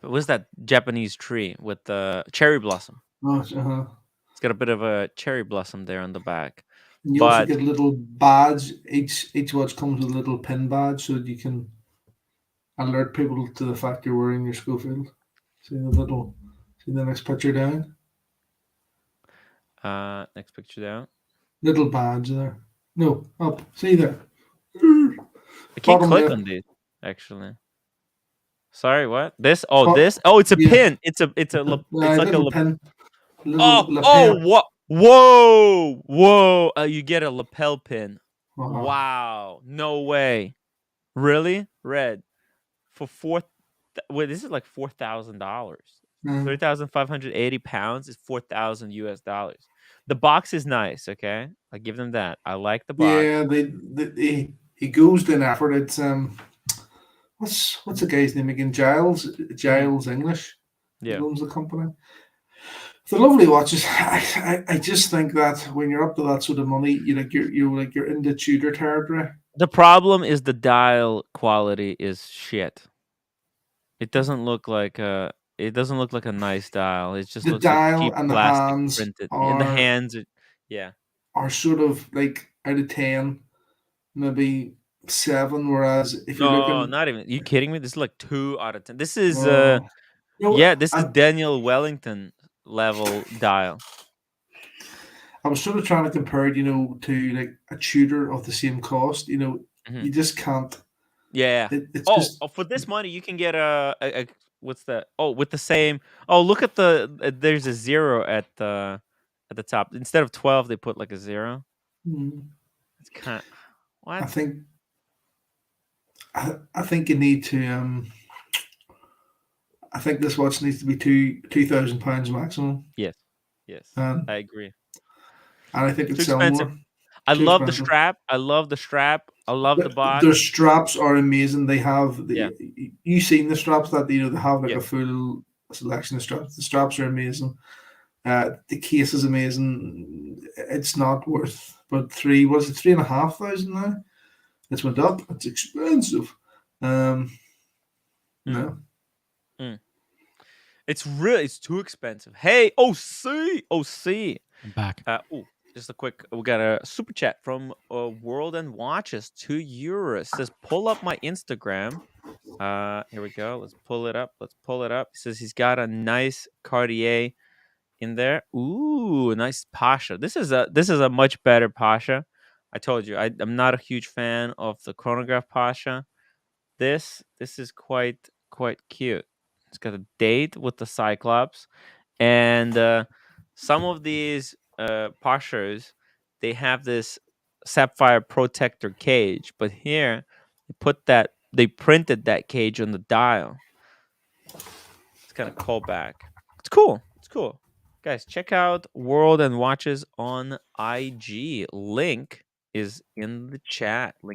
What's that Japanese tree with the cherry blossom? Oh, It's got a bit of a cherry blossom there on the back. And you also get a little badge. Each watch comes with a little pin badge, so that you can alert people to the fact you're wearing your Schofield. See the next picture down. Next picture down. Little badge there. No, up. See there. I can't click on these actually. Sorry, what? This? Oh, this? Oh, it's a pin. It's like a pin. What? Whoa! You get a lapel pin. Uh-huh. Wow! No way! Really? Red for wait, this is like $4,000. 3,580 pounds is 4,000 US dollars. The box is nice. Okay, I give them that. I like the box. Yeah, he goes to an effort. It's what's the guy's name again? Giles English. Yeah, he owns the company. The lovely watches. I just think that when you're up to that sort of money, you're into Tudor territory. The problem is the dial quality is shit. It doesn't look like a nice dial. It just looks like cheap and plastic the hands printed. And the hands are, yeah, are sort of like out of 10. maybe 7. Whereas if you're No, looking, not even. You kidding me? This is like 2 out of 10. This is no, yeah, this is I, Daniel Wellington level dial. I was sort of trying to compare, to like a Tudor of the same cost. You just can't. Yeah. It's just For this money, you can get a what's that? Oh, with the same. Oh, look at there's a 0 at the top. Instead of 12, they put like a 0. It's kind of I what? think I think you need to. I think this watch needs to be £2,000 maximum, Yes. Yes. and I agree. I think Too it's sell expensive. more. I Too love the expensive. strap. I love the strap. I love the Their box. straps are amazing. They have Yeah. you seen the straps that they have like Yeah. a full selection of straps. The straps are amazing. The case is amazing. It's not worth, but was it 3,500 now? It's went up. It's expensive. Mm. No. Mm. It's too expensive. Hey, OC. I'm back. Just a quick. We got a super chat from World and Watches, €2. Says pull up my Instagram. Here we go. Let's pull it up. He says he's got a nice Cartier in there. Ooh, a nice Pasha. This is a much better Pasha. I told you I'm not a huge fan of the chronograph Pasha. This is quite cute. It's got a date with the Cyclops, and some of these Pashas, they have this sapphire protector cage, but here they printed that cage on the dial. It's kind of callback. It's cool. Guys, check out World and Watches on IG. Link is in the chat. OC.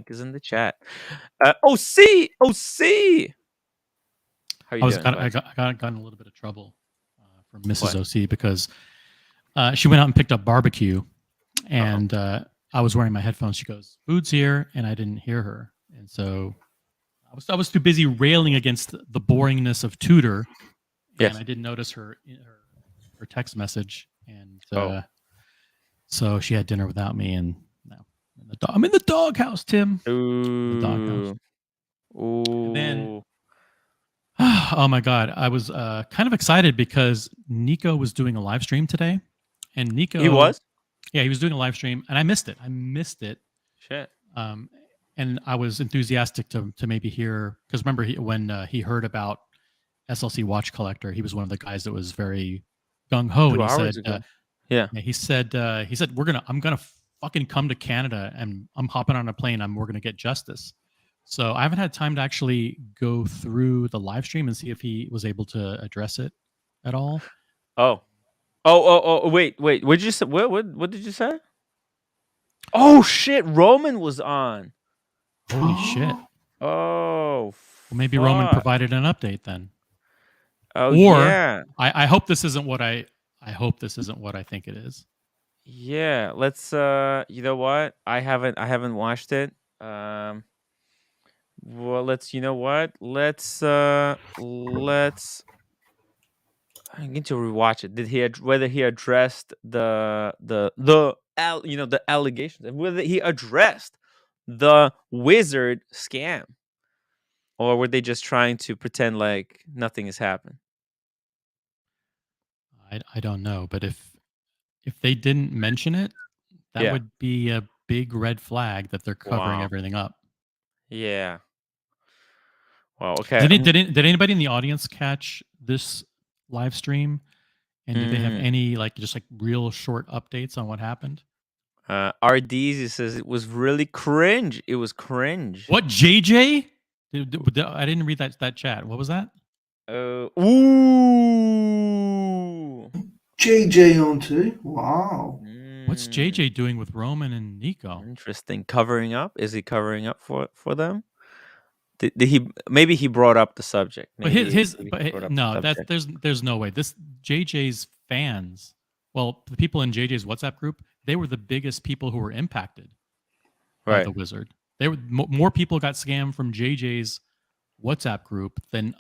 How you doing, I bud? got in a little bit of trouble from Mrs. What? OC because she went out and picked up barbecue, and I was wearing my headphones. She goes, "Food's here," and I didn't hear her, and so I was too busy railing against the boringness of Tudor, and I didn't notice her text message, and so she had dinner without me, and now I'm in the doghouse, Tim. Ooh. The doghouse. Ooh. And then, oh my God, I was kind of excited because Nico was doing a live stream today, and Nico, He was? Yeah, he was doing a live stream, and I missed it. Shit. And I was enthusiastic to maybe hear, because remember when he heard about SLC Watch Collector, he was one of the guys that was very gung ho, and he said, he said I'm gonna fucking come to Canada, and I'm hopping on a plane, we're gonna get justice. So I haven't had time to actually go through the live stream and see if he was able to address it at all. Wait. What did you say? What did you say? Oh shit, Roman was on. Holy shit. Oh. Well, maybe Roman provided an update then. Oh, or yeah. I hope this isn't what I hope this isn't what I think it is. Yeah, let's you know what? I haven't watched it. Well, let's I need to rewatch it. Did whether he addressed the allegations, and whether he addressed the wizard scam, or were they just trying to pretend like nothing has happened? I don't know, but if they didn't mention it, that would be a big red flag that they're covering everything up. Yeah. Well, okay. Did anybody in the audience catch this live stream? And do they have any just real short updates on what happened? RDZ says it was really cringe. It was cringe. What, JJ? I didn't read that chat. What was that? Ooh. JJ on too. Wow. What's JJ doing with Roman and Nico? Interesting. Covering up? Is he covering up for them? Did he? Maybe he brought up the subject. Maybe there's no way. This JJ's fans, well, the people in JJ's WhatsApp group, they were the biggest people who were impacted by the wizard. They were more people got scammed from JJ's WhatsApp group than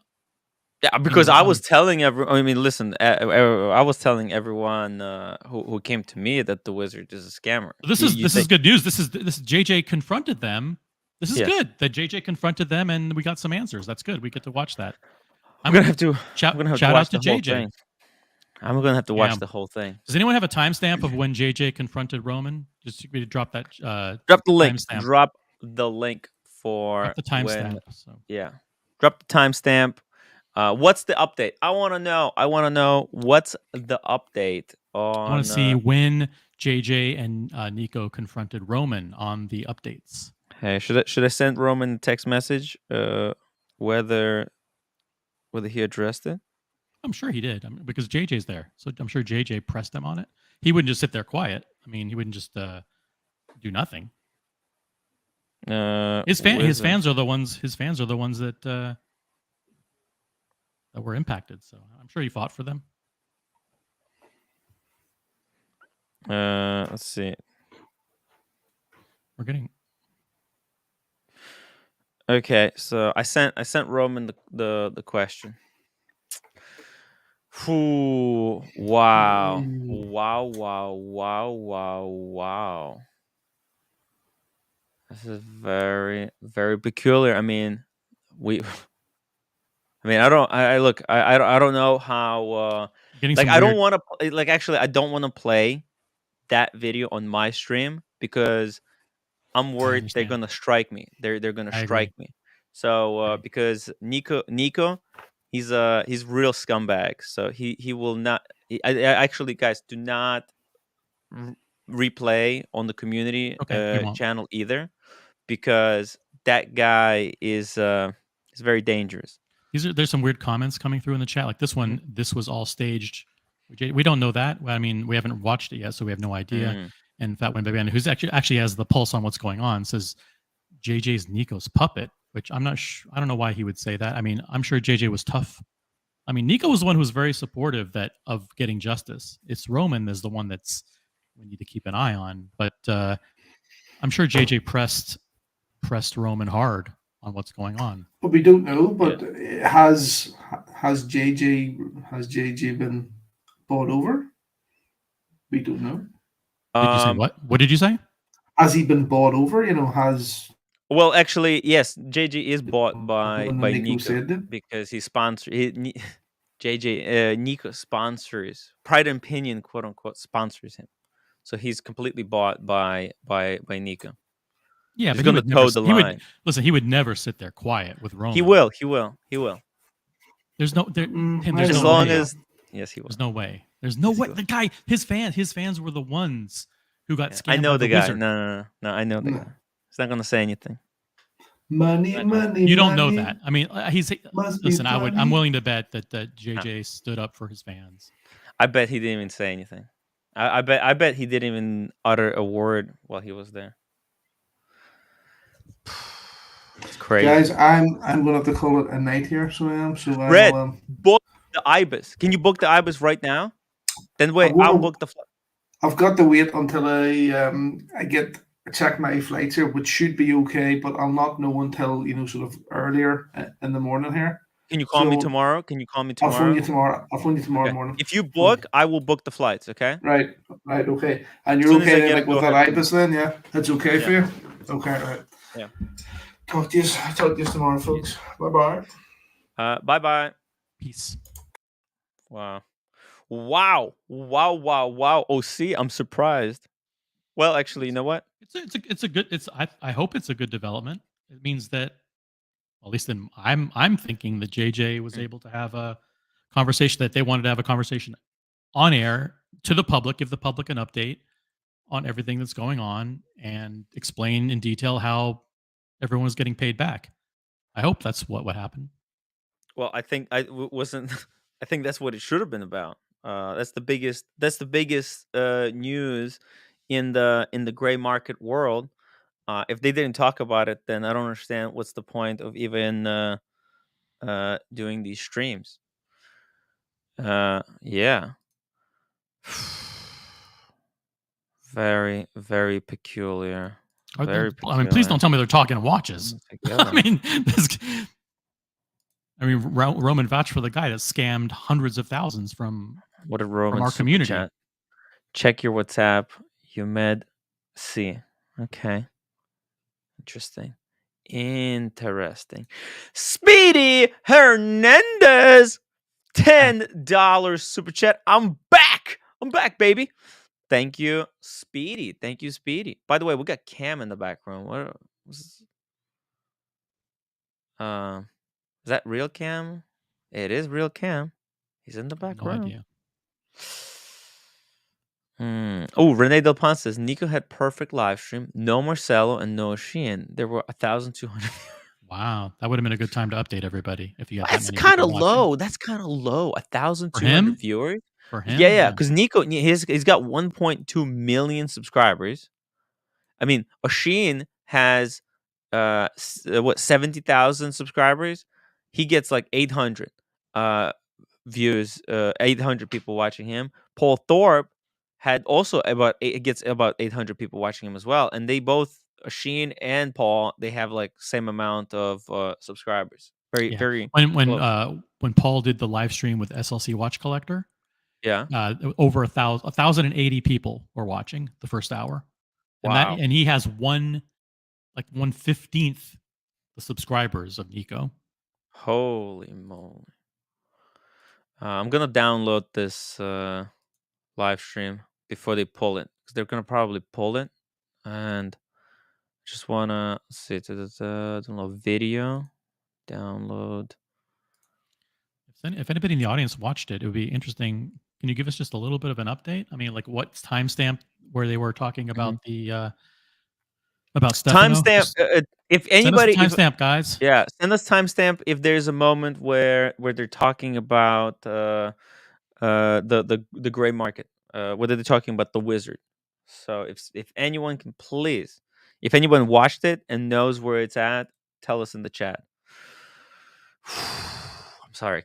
Yeah, because I was telling everyone. I mean, listen, I was telling everyone who came to me that the wizard is a scammer. This is good news. This is JJ confronted them. This is good that JJ confronted them, and we got some answers. That's good. We get to watch that. I'm gonna have to shout watch out to the whole JJ. thing. I'm gonna have to watch the whole thing. Does anyone have a timestamp of when JJ confronted Roman? Just to drop that. Drop the link. Timestamp. Drop the link for the timestamp. So. Yeah, drop the timestamp. What's the update? I want to know what's the update on. I want to see when JJ and Nico confronted Roman on the updates. Hey, should I send Roman a text message? Whether he addressed it? I'm sure he did. Because JJ's there, so I'm sure JJ pressed him on it. He wouldn't just sit there quiet. I mean, he wouldn't just do nothing. His fans are the ones. His fans are the ones that were impacted. So I'm sure he fought for them. Let's see. We're getting. Okay, so I sent Roman the question. Ooh, wow. This is very, very peculiar. I mean, I don't know how. I don't want to. Actually, I don't want to play that video on my stream because I'm worried they're gonna strike me. They're gonna strike me. So because Nico, he's real scumbag. So he will not. Actually, guys, do not replay on the community channel either, because that guy is very dangerous. There's some weird comments coming through in the chat. Like this one, this was all staged. We don't know that. I mean, we haven't watched it yet, so we have no idea. And Fat Wayne Baby, who's actually has the pulse on what's going on, says JJ's Nico's puppet, which I'm not sure. I don't know why he would say that. I mean, I'm sure JJ was tough. I mean, Nico was the one who was very supportive of getting justice. It's Roman is the one that's we need to keep an eye on. But I'm sure JJ pressed Roman hard on what's going on. But we don't know. But has JJ been bought over? We don't know. Did you say what? What did you say? Has he been bought over? Well, actually, yes. JJ is bought by Nico because he Nico sponsors Pride and Opinion, quote unquote, sponsors him. So he's completely bought by Nico. Yeah, he's but going to toe the line. He would never sit there quiet with Roman. He will. There's no there. There's as no long way. as yes, he will. There's no way. There's no way. The guy, his fans were the ones who got scammed. I know the guy. Wizard. No. I know the guy. He's not going to say anything. Money. You don't know that. I mean, listen. I'm willing to bet that JJ stood up for his fans. I bet he didn't even say anything. I bet he didn't even utter a word while he was there. It's crazy, guys. I'm gonna have to call it a night here. So I am. So Red, book the Ibis. Can you book the Ibis right now? Then wait, I'll book the flight. I've got to wait until I check my flights here, which should be okay. But I'll not know until sort of earlier in the morning here. Can you call me tomorrow? I'll phone you tomorrow morning. If you book, I will book the flights. Okay. Right. Okay. And you're okay with that Ibis then? Yeah, that's okay for you. Okay. Right. Yeah. Talk to you tomorrow, folks. Bye-bye. Bye-bye. Peace. Wow. Oh, see, I'm surprised. Well, actually, you know what? I hope it's a good development. It means that, at least I'm thinking that JJ was able to have a conversation, that they wanted to have a conversation on air to the public, give the public an update on everything that's going on, and explain in detail how everyone was getting paid back. I hope that's what happened. Well, I think I think that's what it should have been about. That's the biggest news in the gray market world. If they didn't talk about it, then I don't understand what's the point of even doing these streams. Yeah. Very, very peculiar. Very peculiar. I mean, please don't tell me they're talking watches. I mean, I mean, Roman vouched for the guy that scammed hundreds of thousands from Roman our super community. chat. Check your WhatsApp. Yumed C. Okay. Interesting. Speedy Hernandez, $10 super chat. I'm back, baby. Thank you, Speedy. By the way, we got Cam in the background. What is that real Cam? It is real Cam. He's in the back No room. idea. Oh, Renee Del Ponce says Nico had perfect live stream. No Marcelo and no Sheehan. There were 1,200. Wow, that would have been a good time to update everybody if you had That's that many kind of people watching. low. That's kind of low. For 1,200 him? viewers. For him? Yeah. Because Nico, he's got 1.2 million subscribers. I mean, Oshin has 70,000 subscribers. He gets like 800 views, 800 people watching him. Paul Thorpe had also gets about 800 people watching him as well, and they both, Oshin and Paul, they have like same amount of subscribers. Very when Paul did the live stream with SLC Watch Collector, over 1,080 people were watching the first hour. Wow. And he has 1/15 the subscribers of Nico. Holy moly. I'm gonna download this live stream before they pull it, because they're gonna probably pull it, and just wanna see download video, download. If anybody in the audience watched it, it would be interesting. Can you give us just a little bit of an update? I mean, like what timestamp where they were talking about the about Stefano? Timestamp. If anybody, timestamp, guys. Yeah, send us timestamp if there's a moment where they're talking about the gray market, whether they're talking about the wizard. So if anyone can please, if anyone watched it and knows where it's at, tell us in the chat. I'm sorry, I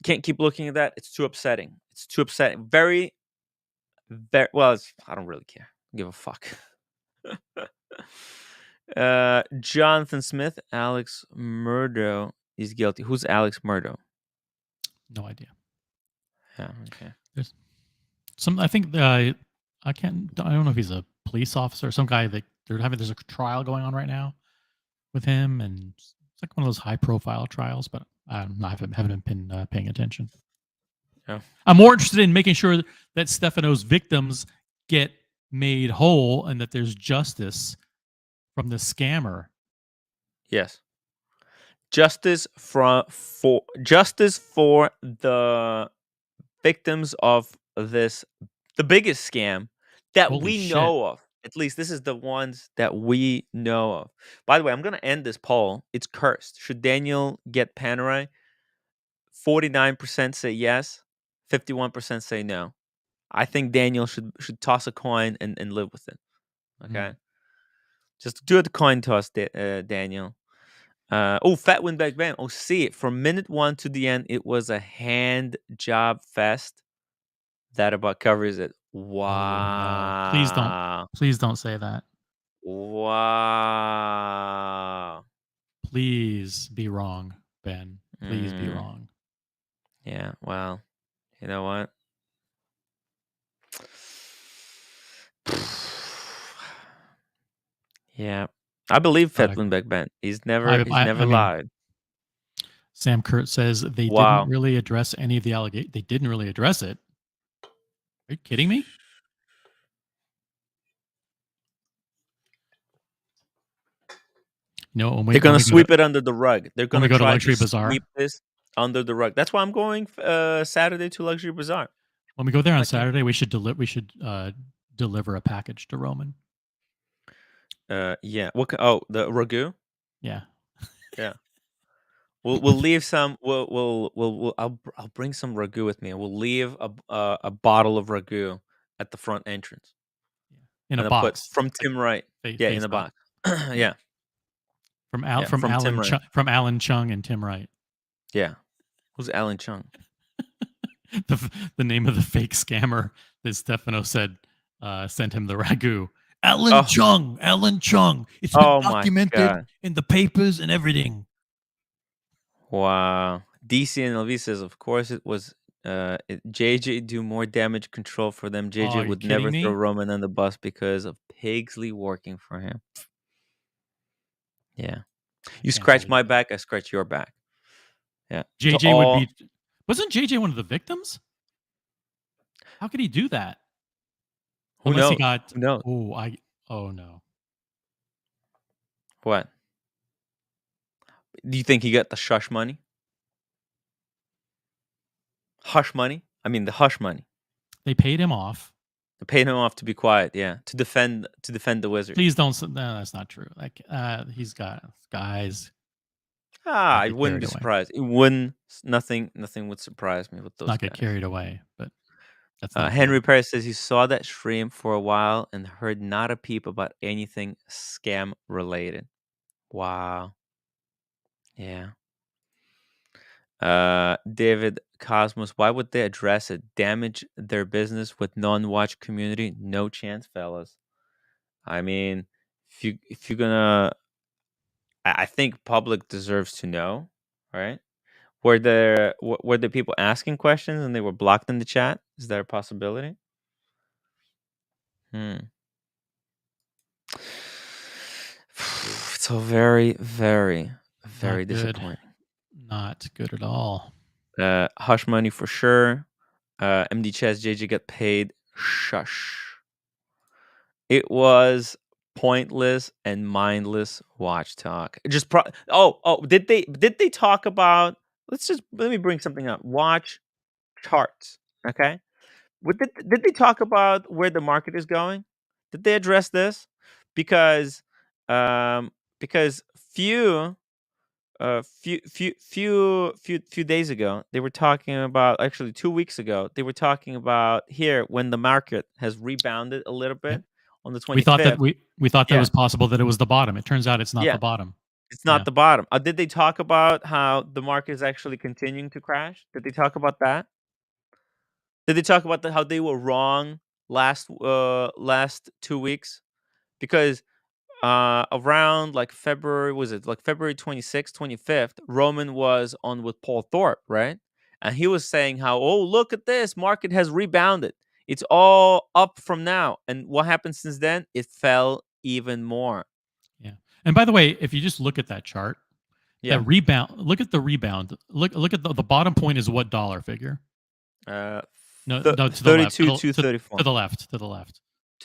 can't keep looking at that. It's too upsetting. Very, very well. I don't really care. Give a fuck. Jonathan Smith, Alex Murdo is guilty. Who's Alex Murdo? No idea. Yeah, okay. There's some. I think I don't know if he's a police officer or some guy that there's a trial going on right now with him, and it's like one of those high-profile trials. But I haven't been paying attention. Yeah. I'm more interested in making sure that Stefano's victims get made whole and that there's justice from the scammer. Yes. Justice for the victims of the biggest scam that we know of. At least this is the ones that we know of. By the way, I'm going to end this poll. It's cursed. Should Daniel get Panerai? 49% say yes, 51% say no. I think Daniel should toss a coin and live with it. Okay? Just do the coin toss, Daniel. Fat win back band. Oh, see it. From minute 1 to the end, it was a hand job fest. That about covers it. Wow. Oh, no. Please don't say that. Wow. Please be wrong, Ben. Please be wrong. Yeah, well, you know what? Yeah. I believe Fat win back band. He's never lied. Sam Kurt says they didn't really address any of the allegations. They didn't really address it. Are you kidding me? No, they're going to sweep it under the rug. They're going to go to try Luxury to Bazaar. Sweep this under the rug. That's why I'm going Saturday to Luxury Bazaar. When we go there on Saturday, we should deliver a package to Roman. Yeah. The ragu? Yeah. Yeah. We'll leave some. I'll bring some ragu with me. We'll leave a bottle of ragu at the front entrance. In a box from Tim Wright. Yeah, in a box. Yeah. From Alan Chung and Tim Wright. Yeah. Who's Alan Chung? the name of the fake scammer that Stefano said sent him the ragu. Alan Chung. It's been documented in the papers and everything. Wow. DC and LV says, of course it was JJ do more damage control for them. Oh, JJ are you would kidding never throw me? Roman on the bus because of Paisley working for him. Yeah. You can't scratch believe my that. back, I scratch your back. Yeah. JJ would be. Wasn't JJ one of the victims? How could he do that? Who Unless he knows? got. Who knows? Oh no. What? Do you think he got the shush money? Hush money? I mean the hush money. They paid him off. They paid him off to be quiet, yeah. To defend the wizard. Please don't. No, that's not true. Like he's got guys. I get wouldn't carried be away. surprised. It wouldn't. Nothing would surprise me with those Not guys. get carried away, but that's not Henry good. Perry says he saw that stream for a while and heard not a peep about anything scam related. Wow. Yeah. David Cosmos, why would they address it? Damage their business with non-watch community? No chance, fellas. I mean, if you're gonna, I think public deserves to know, right? Were the people asking questions and they were blocked in the chat? Is there a possibility? So very, very, very disappointing. Not good at all. Hush money for sure. MD Chess JJ got paid. Shush. It was pointless and mindless watch talk. Just did they talk about? Let me bring something up. Watch charts. Okay. Did they talk about where the market is going? Did they address this? Because um because few days ago they were talking about, actually 2 weeks ago they were talking about here when the market has rebounded a little bit Yep. on the 25th. We thought that we thought that Yeah. was possible, that it was the bottom. It turns out it's not Yeah. the bottom. It's not Yeah. the bottom. Did they talk about how the market is actually continuing to crash? Did they talk about that? Did they talk about how they were wrong last 2 weeks? Because around like February, was it like February 26th, 25th, Roman was on with Paul Thorpe, right? And he was saying how, oh, look at this, market has rebounded. It's all up from now. And what happened since then? It fell even more. Yeah. And by the way, if you just look at that chart, Yeah. that rebound, look at the rebound. Look at the bottom point is what dollar figure? No, to the left. 32,234. To the left. To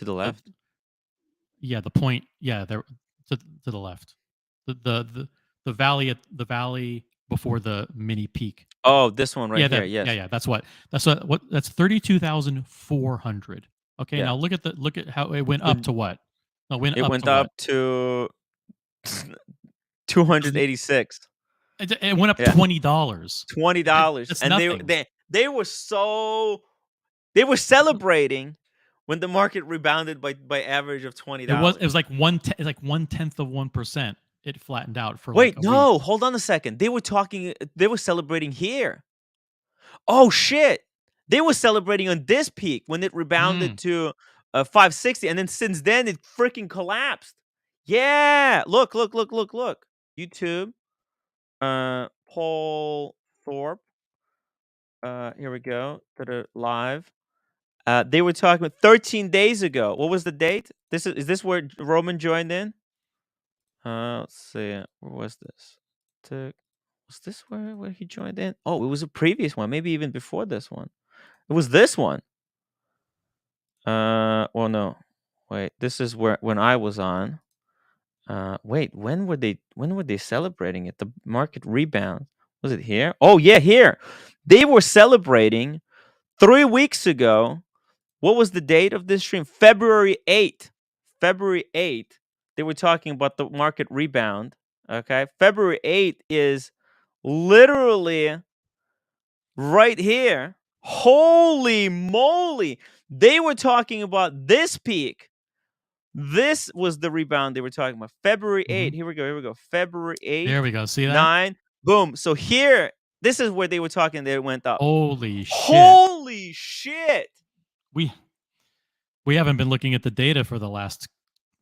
the left? Yeah, the point. Yeah, there to the left. The valley before the mini peak. Oh, this one right here. Yes. Yeah. That's 32,400. Okay. Yeah. Now look at how it went up to what? No, it went up to 286. It went up $20. $20. That's and nothing. They were celebrating when the market rebounded by average of $20. It was like 1/10 of 1%. It flattened out for Wait, like a no, week. hold on a second. They were celebrating here. Oh shit. They were celebrating on this peak when it rebounded to 560, and then since then it freaking collapsed. Yeah. Look. YouTube. Paul Thorpe. Here we go. Live. They were talking about 13 days ago. What was the date? Is this where Roman joined in? Let's see. Where was this? Was this where he joined in? Oh, it was a previous one. Maybe even before this one. It was this one. Well, no. Wait, this is when I was on. Wait, when were they celebrating it? The market rebound. Was it here? Oh, yeah, here. They were celebrating 3 weeks ago. What was the date of this stream? February 8th. February 8th. They were talking about the market rebound. Okay. February 8th is literally right here. Holy moly. They were talking about this peak. This was the rebound they were talking about. February 8th. Here we go. February 8th. There we go. See that? 9. Boom. So here, this is where they were talking. They went up. Holy shit. Holy shit. We haven't been looking at the data for the last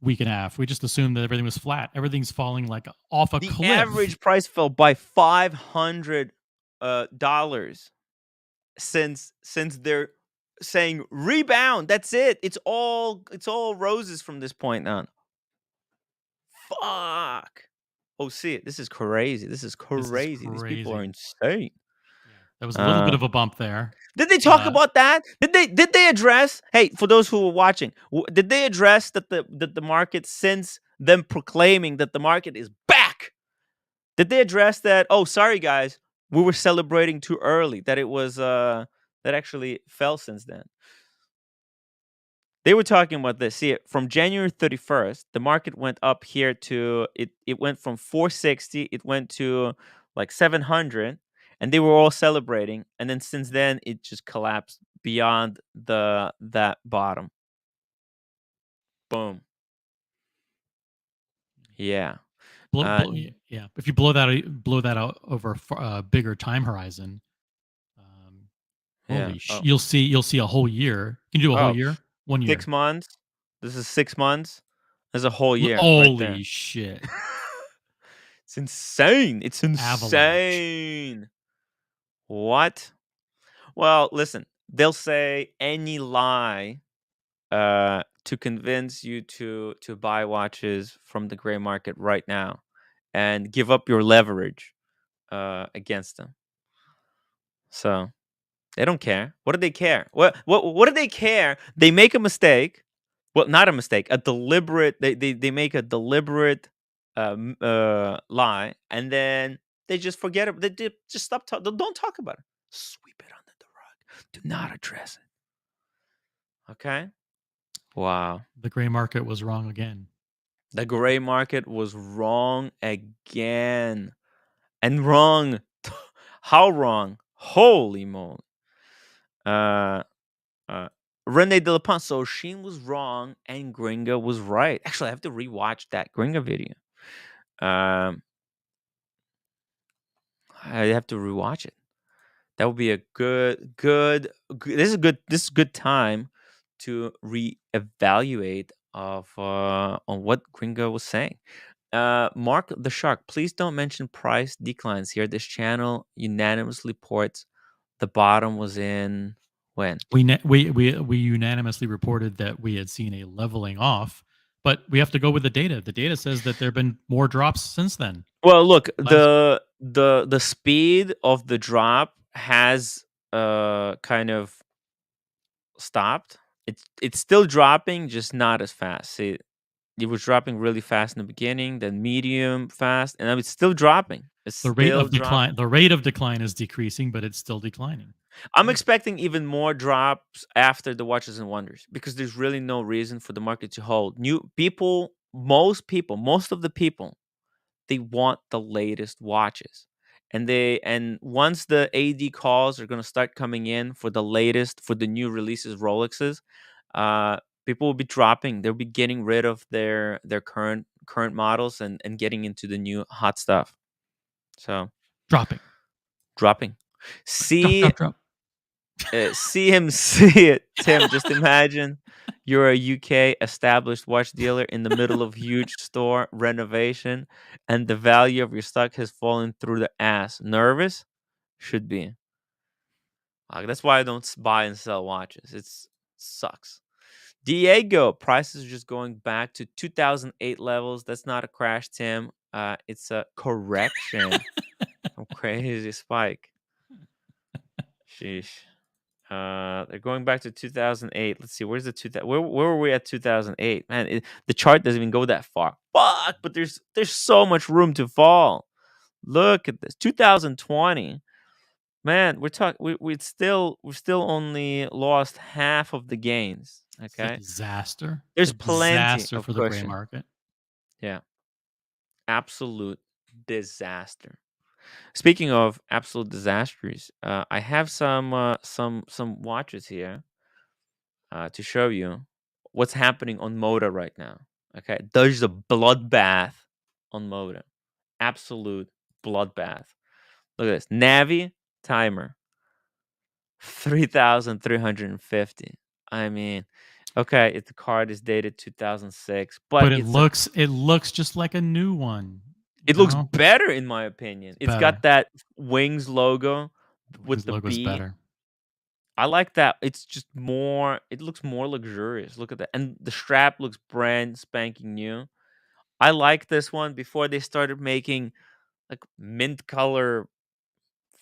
week and a half. We just assumed that everything was flat. Everything's falling like off a cliff. The average price fell by 500 dollars since they're saying rebound. That's it. It's all roses from this point on. Fuck. Oh, see it. This is crazy. This is crazy. These people are insane. Yeah, there was a little bit of a bump there. Did they talk about that? Did they address? Hey, for those who were watching, did they address that the market, since them proclaiming that the market is back? Did they address that? Oh, sorry guys, we were celebrating too early. That it was that actually fell since then. They were talking about this. See, from January 31st, the market went up here to it went from 460, it went to like 700, and they were all celebrating. And then since then, it just collapsed beyond that bottom. Boom. Yeah. Yeah. If you blow that out over a bigger time horizon, Yeah. you'll see a whole year. Can you do a whole year? 1 year. 6 months. This is 6 months. There's a whole year. Holy right shit. It's insane. It's Avalanche. insane. What? Well, listen, they'll say any lie to convince you to buy watches from the gray market right now and give up your leverage against them. So they don't care. What do they care? What do they care? They make a mistake. Well, not a mistake. A deliberate. They make a deliberate lie, and then they just forget it. They just stop talking. Don't talk about it. Sweep it under the rug. Do not address it. Okay. Wow. The gray market was wrong again. The gray market was wrong again. And wrong. How wrong? Holy moly. Rene de la Pont. So Sheen was wrong and Gringa was right. Actually, I have to rewatch that Gringa video. I have to rewatch it. That would be a good. This is good time to reevaluate of on what Gringa was saying. Mark the Shark, please don't mention price declines here. This channel unanimously reports the bottom was in when? We unanimously reported that we had seen a leveling off, but we have to go with the data. The data says that there have been more drops since then. Well, look, the speed of the drop has kind of stopped. It's still dropping, just not as fast. See, it was dropping really fast in the beginning, then medium fast, and now it's still dropping. The rate of decline. The rate of decline is decreasing, but it's still declining. I'm expecting even more drops after the Watches and Wonders because there's really no reason for the market to hold. Most of the people, they want the latest watches. And once the AD calls are going to start coming in for the latest, for the new releases, Rolexes, people will be dropping. They'll be getting rid of their current models and getting into the new hot stuff. So dropping. See, drop. See it, Tim. Just imagine you're a UK established watch dealer in the middle of huge store renovation, and the value of your stock has fallen through the ass. Nervous? Should be. That's why I don't buy and sell watches. It sucks. Diego, prices are just going back to 2008 levels. That's not a crash, Tim. It's a correction. A crazy spike. Sheesh. They're going back to 2008. Let's see, where's the where were we at 2008? Man, the chart doesn't even go that far. Fuck, but there's so much room to fall. Look at this, 2020. Man, we've still only lost half of the gains. Okay, disaster. There's plenty disaster of for the gray market. Yeah, absolute disaster. Speaking of absolute disasters, I have some watches here to show you what's happening on Moda right now. Okay, there's a bloodbath on Moda, absolute bloodbath. Look at this, Navi timer, 3,350. I mean, okay, the card is dated 2006, but it looks just like a new one. It looks No, better in my opinion. It's better. got that Wings logo with His the logo's B. better. I like that. It's just more. It looks more luxurious. Look at that, and the strap looks brand spanking new. I like this one before they started making like mint color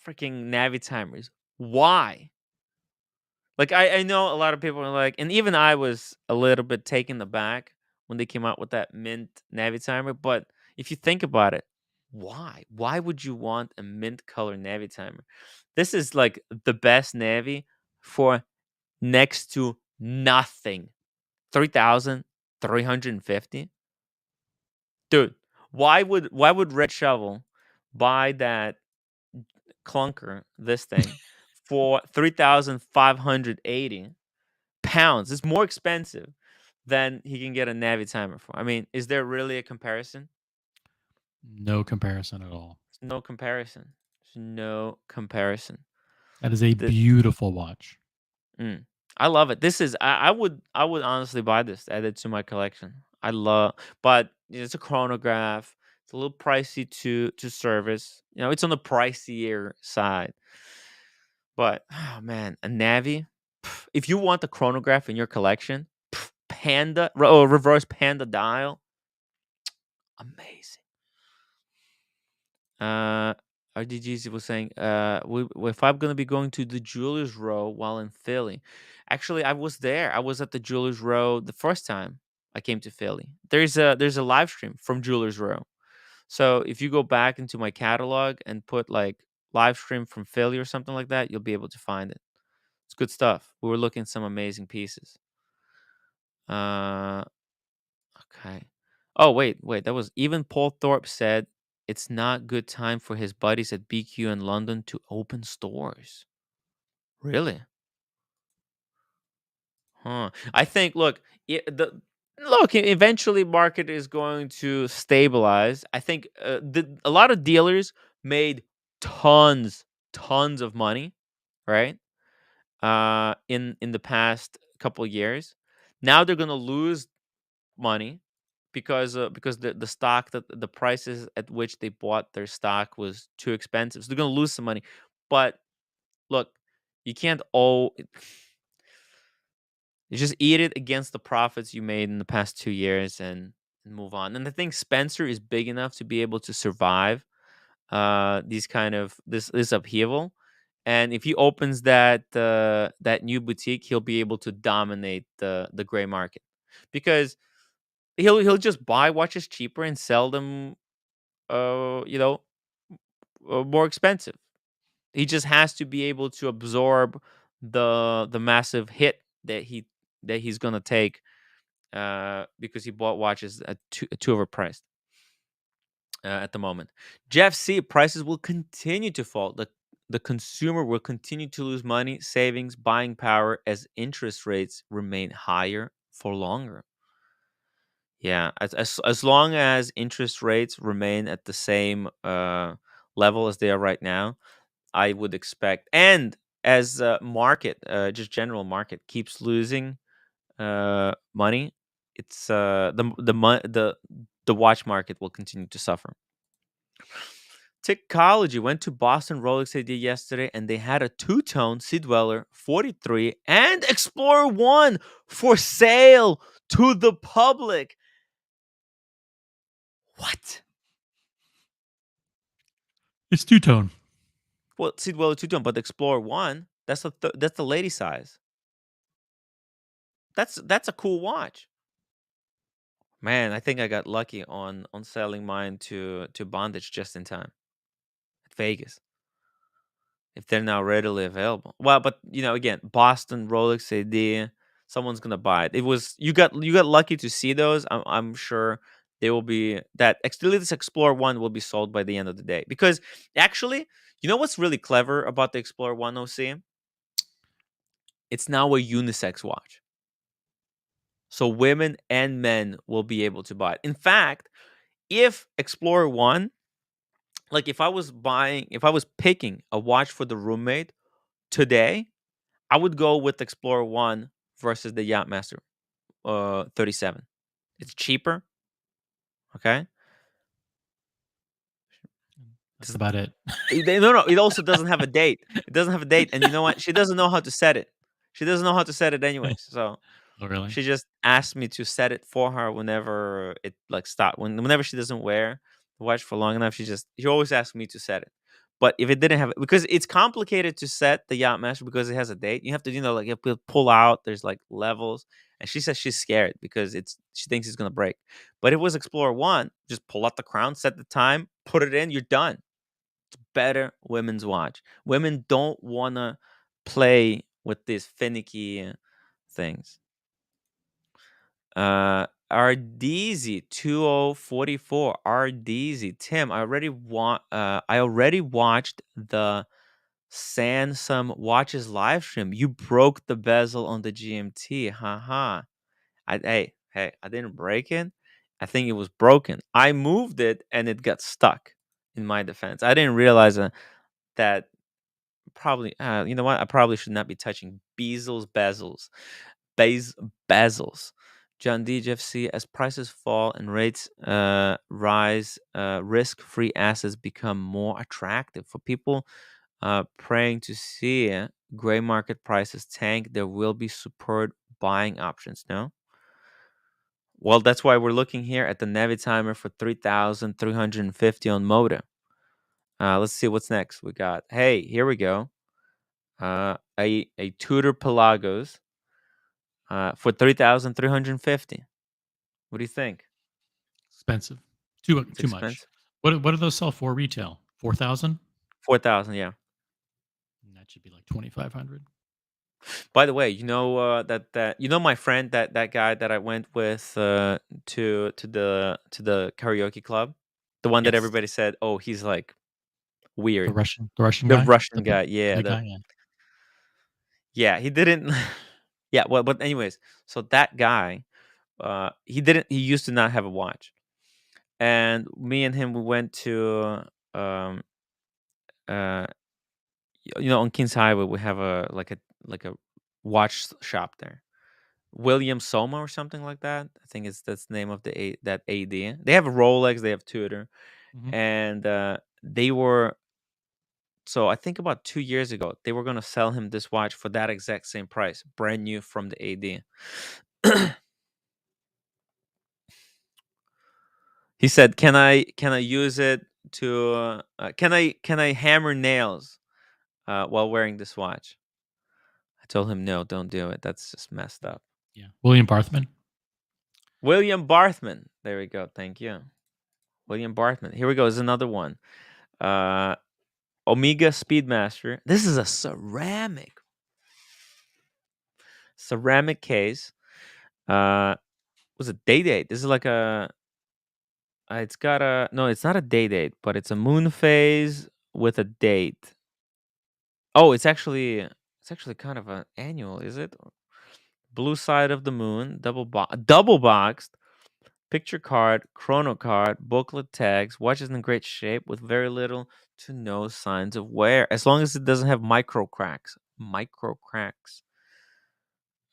freaking Navi timers. Why? Like I know a lot of people are like, and even I was a little bit taken aback when they came out with that mint Navi timer. But if you think about it, why? Why would you want a mint color Navi timer? This is like the best Navi for next to nothing. 3,350? Dude, why would Red Shovel buy that clunker, this thing, for 3,580 pounds? It's more expensive than he can get a Navi timer for. I mean, is there really a comparison? No comparison at all. There's no comparison. There's no comparison. That is a The, beautiful watch. I love it. This is I would honestly buy this, add it to my collection. I love, but it's a chronograph. It's a little pricey to service. It's on the pricier side. But oh man, a Navi. If you want the chronograph in your collection, Panda or reverse Panda dial, amazing. RDGC was saying, if I'm gonna be going to the Jewelers Row while in Philly, actually, I was there. I was at the Jewelers Row the first time I came to Philly. There's a live stream from Jewelers Row. So if you go back into my catalog and put like live stream from Philly or something like that, you'll be able to find it. It's good stuff. We were looking at some amazing pieces. Uh, okay. Oh wait. That was even Paul Thorpe said it's not good time for his buddies at BQ in London to open stores. Really? Huh. I think eventually market is going to stabilize. I think a lot of dealers made tons tons of money, right? In the past couple years. Now they're going to lose money because the stock, that the prices at which they bought their stock was too expensive. So they're going to lose some money. But look, you can't all you just eat it against the profits you made in the past 2 years and move on. And I think Spencer is big enough to be able to survive these kind of this upheaval. And if he opens that new boutique, he'll be able to dominate the gray market because he'll just buy watches cheaper and sell them, uh, you know, more expensive. He just has to be able to absorb the massive hit that he's gonna take because he bought watches at too overpriced at the moment. Jeff C. Prices will continue to fall. The consumer will continue to lose money, savings, buying power as interest rates remain higher for longer. Yeah, as long as interest rates remain at the same level as they are right now, I would expect, and as market, just general market keeps losing money, it's the watch market will continue to suffer. Technology went to Boston Rolex idea yesterday, and they had a two-tone Sea Dweller 43 and Explorer 1 for sale to the public. What? It's two-tone. Well, Sea Dweller two-tone, but the Explorer 1, that's the lady size. That's a cool watch. Man, I think I got lucky on selling mine to bondage just in time at Vegas. If they're now readily available. Well, but again, Boston Rolex idea, someone's gonna buy it. It was you got lucky to see those. I'm sure they will be that actually this Explorer 1 will be sold by the end of the day. Because actually, you know what's really clever about the Explorer 1 OC? It's now a unisex watch. So women and men will be able to buy it. In fact, if Explorer 1, like if I was picking a watch for the roommate today, I would go with Explorer 1 versus the Yachtmaster 37. It's cheaper, okay? That's about it. No. It also doesn't have a date. It doesn't have a date, and you know what? She doesn't know how to set it. She doesn't know how to set it anyways. So Oh, really? she just asked me to set it for her whenever it whenever she doesn't wear the watch for long enough. She always asks me to set it. But if it didn't have, because it's complicated to set the Yachtmaster because it has a date. You have to, like you have to pull out. There's like levels, and she says she's scared because she thinks it's gonna break. But if it was Explorer 1, just pull out the crown, set the time, put it in, you're done. It's better women's watch. Women don't wanna play with these finicky things. Ardeezy 2044. Ardeezy. Tim, I already watched the Sansom watches live stream. You broke the bezel on the GMT. Haha. Hey, I didn't break it. I think it was broken. I moved it and it got stuck, in my defense. I didn't realize that probably you know what? I probably should not be touching bezels. Bezels. John D. Jeff C. As prices fall and rates rise, risk-free assets become more attractive for people praying to see gray market prices tank. There will be superb buying options. No. Well, that's why we're looking here at the Navi timer for 3,350 on Moda. Let's see what's next. We got. Hey, here we go. A Tudor Pelagos for 3,350. What do you think? Expensive. Too It's much. expensive. What do those sell for retail? 4,000? 4,000, yeah. That should be like 2,500. By the way, that my friend, that guy that I went with to the karaoke club, the one that Yes. everybody said, oh, he's like The weird. Russian The guy? Russian The guy, yeah, big guy, yeah. yeah, he didn't. Yeah, well, but anyways, so that guy, he used to not have a watch, and me and him we went to um uh on Kings Highway we have a watch shop there. William Soma or something like that. I think that's the name of that AD. They have a Rolex, they have Tudor, Mhm. and they were. So I think about 2 years ago, they were gonna sell him this watch for that exact same price, brand new from the AD. He said, "Can I use it to can I hammer nails while wearing this watch?" I told him, "No, don't do it. That's just messed up." Yeah. William Barthman. William Barthman. There we go. Thank you, William Barthman. Here we go. Is another one. Uh, Omega Speedmaster. This is a ceramic case. Was a date. This is like a. It's got a no. It's not a date, but it's a moon phase with a date. Oh, it's actually kind of an annual, is it? Blue side of the moon, double boxed, picture card, chrono card, booklet tags, watch is in great shape with very little to no signs of wear, as long as it doesn't have micro cracks. Micro cracks.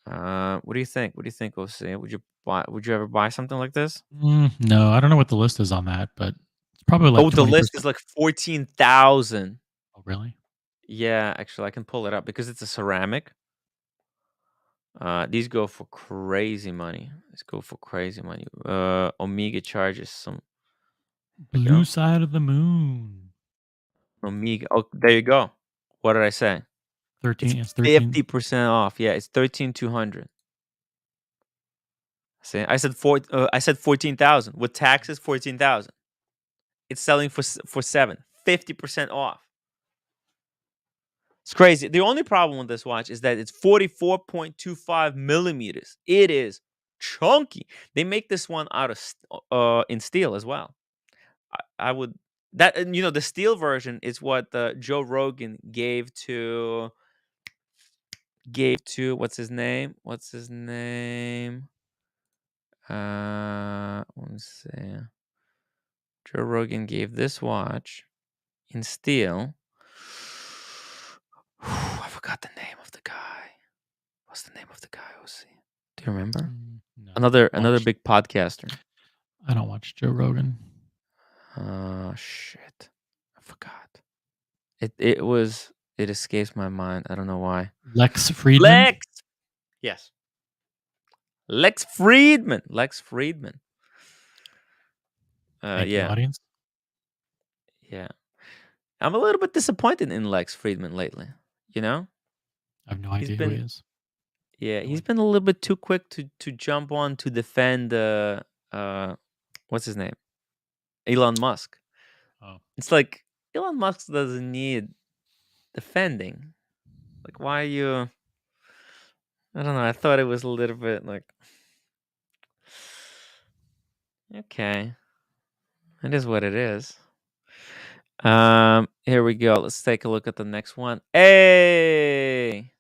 What do you think? What do you think, OC? Would you ever buy something like this? No, I don't know what the list is on that, but it's probably like Oh, the list is 20%. like 14,000. Oh, really? Yeah, actually, I can pull it up because it's a ceramic. These go for crazy money. Let's go for crazy money. Omega charges some. There we Blue go. side of the moon. Omega. Oh, there you go. What did I say? 13. It's It's 13. 50% off. Yeah, it's 13,200. See, I said 14,000 with taxes. 14,000. It's selling for 50% off. It's crazy. The only problem with this watch is that it's 44.25 millimeters. It is chunky. They make this one out of in steel as well. I would that and, the steel version is what Joe Rogan gave to what's his name? What's his name? Let's see. Joe Rogan gave this watch in steel. I forgot the name of the guy. What's the name of the guy? OC? Do you remember? No. Another big podcaster. I don't watch Joe Rogan. Shit. I forgot. It escapes my mind. I don't know why. Lex Friedman. Lex. Yes. Lex Friedman. Lex Friedman. Thank you, Yeah. audience. Yeah. I'm a little bit disappointed in Lex Friedman lately. You know? I have no idea who he is. Yeah, he's been a little bit too quick to jump on to defend what's his name? Elon Musk. Oh. It's like Elon Musk doesn't need defending. Like, why are you? I don't know. I thought it was a little bit like, okay, it is what it is. Here we go. Let's take a look at the next one. Hey,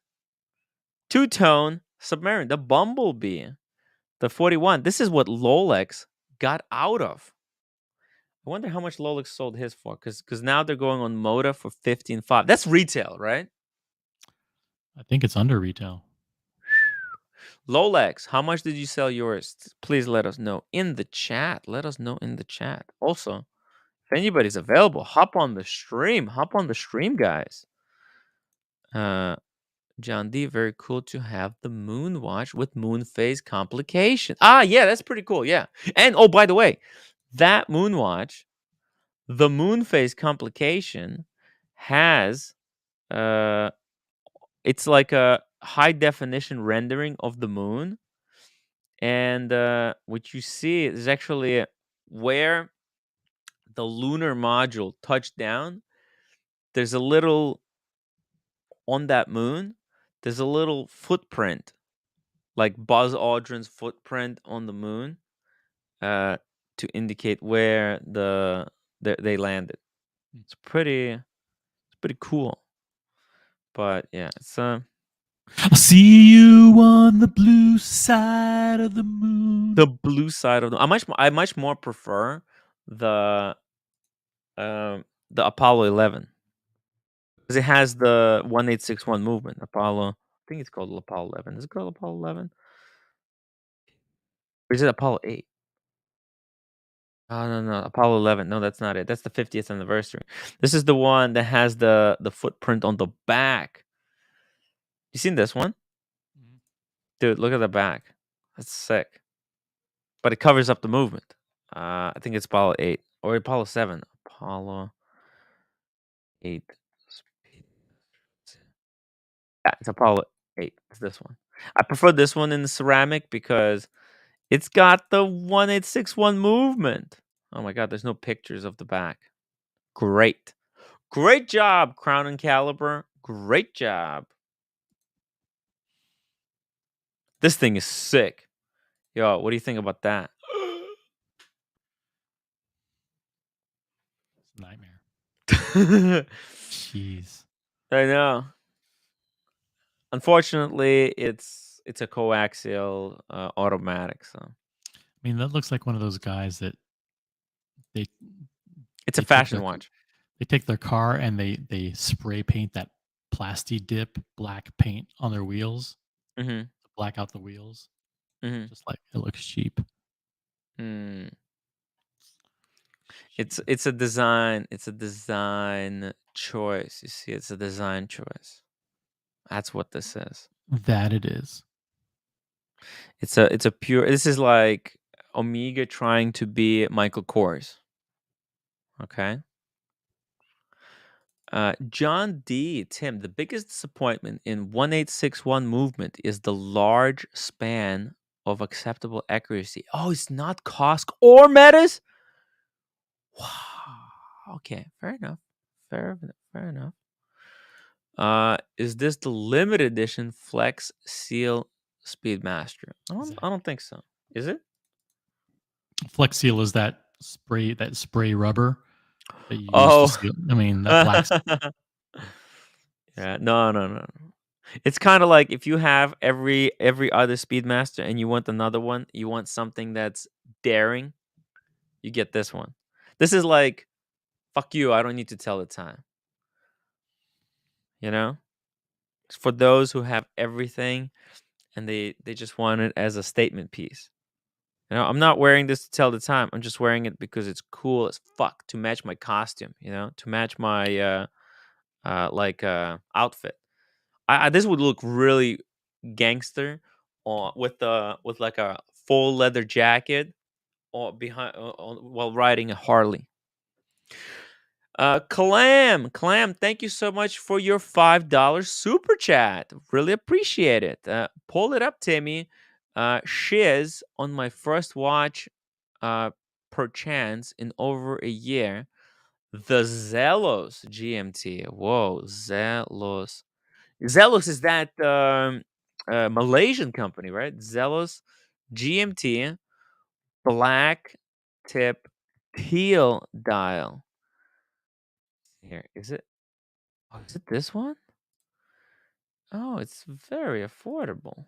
two-tone submarine, the Bumblebee, the 41. This is what Rolex got out of. I wonder how much Rolex sold his for, because now they're going on Moda for 15.5. That's retail, right? I think it's under retail. Rolex, how much did you sell yours? Please let us know in the chat. Let us know in the chat. Also, if anybody's available, hop on the stream. Hop on the stream, guys. John D, very cool to have the moon watch with moon phase complication. Ah, yeah, that's pretty cool. Yeah. And oh, by the way, that moon watch, the moon phase complication has it's like a high definition rendering of the moon. And what you see is actually where the lunar module touched down. There's a little on that moon. There's a little footprint, like Buzz Aldrin's footprint on the moon, to indicate where they landed. It's pretty cool. But yeah, it's I'll see you on the blue side of the moon. the blue side of the. I much more prefer the Apollo 11 because it has the 1861 movement. Apollo, I think it's called Apollo 11. Is it called Apollo 11? Or is it Apollo 8? Oh, no, Apollo 11. No, that's not it. That's the 50th anniversary. This is the one that has the footprint on the back. You seen this one? Dude, look at the back. That's sick. But it covers up the movement. I think it's Apollo 8 or Apollo 7. Apollo 8. Yeah, it's Apollo 8. It's this one. I prefer this one in the ceramic because it's got the 1861 movement. Oh my god, there's no pictures of the back. Great. Great job, Crown and Caliber. Great job. This thing is sick. Yo, what do you think about that? Nightmare. Jeez. I know. Unfortunately, it's a coaxial automatic, so I mean, that looks like one of those guys that it's a fashion watch. They take their car and they spray paint that plasti dip black paint on their wheels. Mm-hmm. Black out the wheels. Mm-hmm. Just like it looks cheap. It's a design. It's a design choice. You see, it's a design choice. That's what this is. That it is. It's a pure. This is like Omega trying to be Michael Kors. Okay. John D. Tim, the biggest disappointment in 1861 movement is the large span of acceptable accuracy. Oh, it's not Costco or Metas? Wow. Okay, fair enough. Fair enough. Is this the limited edition Flex Seal Speedmaster? I don't think so. Is it? Flex Seal is that spray rubber that you use Oh, to seal. I mean, that black. Yeah, no. It's kind of like if you have every other Speedmaster and you want another one, you want something that's daring, you get this one. This is like, fuck you, I don't need to tell the time. You know? It's for those who have everything and they just want it as a statement piece. You know, I'm not wearing this to tell the time. I'm just wearing it because it's cool as fuck to match my costume. You know, to match my outfit. This would look really gangster, with like a full leather jacket, or behind while riding a Harley. Clam, thank you so much for your $5 super chat. Really appreciate it. Pull it up, Timmy. Shiz on my first watch, per chance in over a year. The Zelos GMT. Whoa, Zelos. Zelos is that Malaysian company, right? Zelos GMT, black tip, teal dial. Here, is it? Oh, is it this one? Oh, it's very affordable.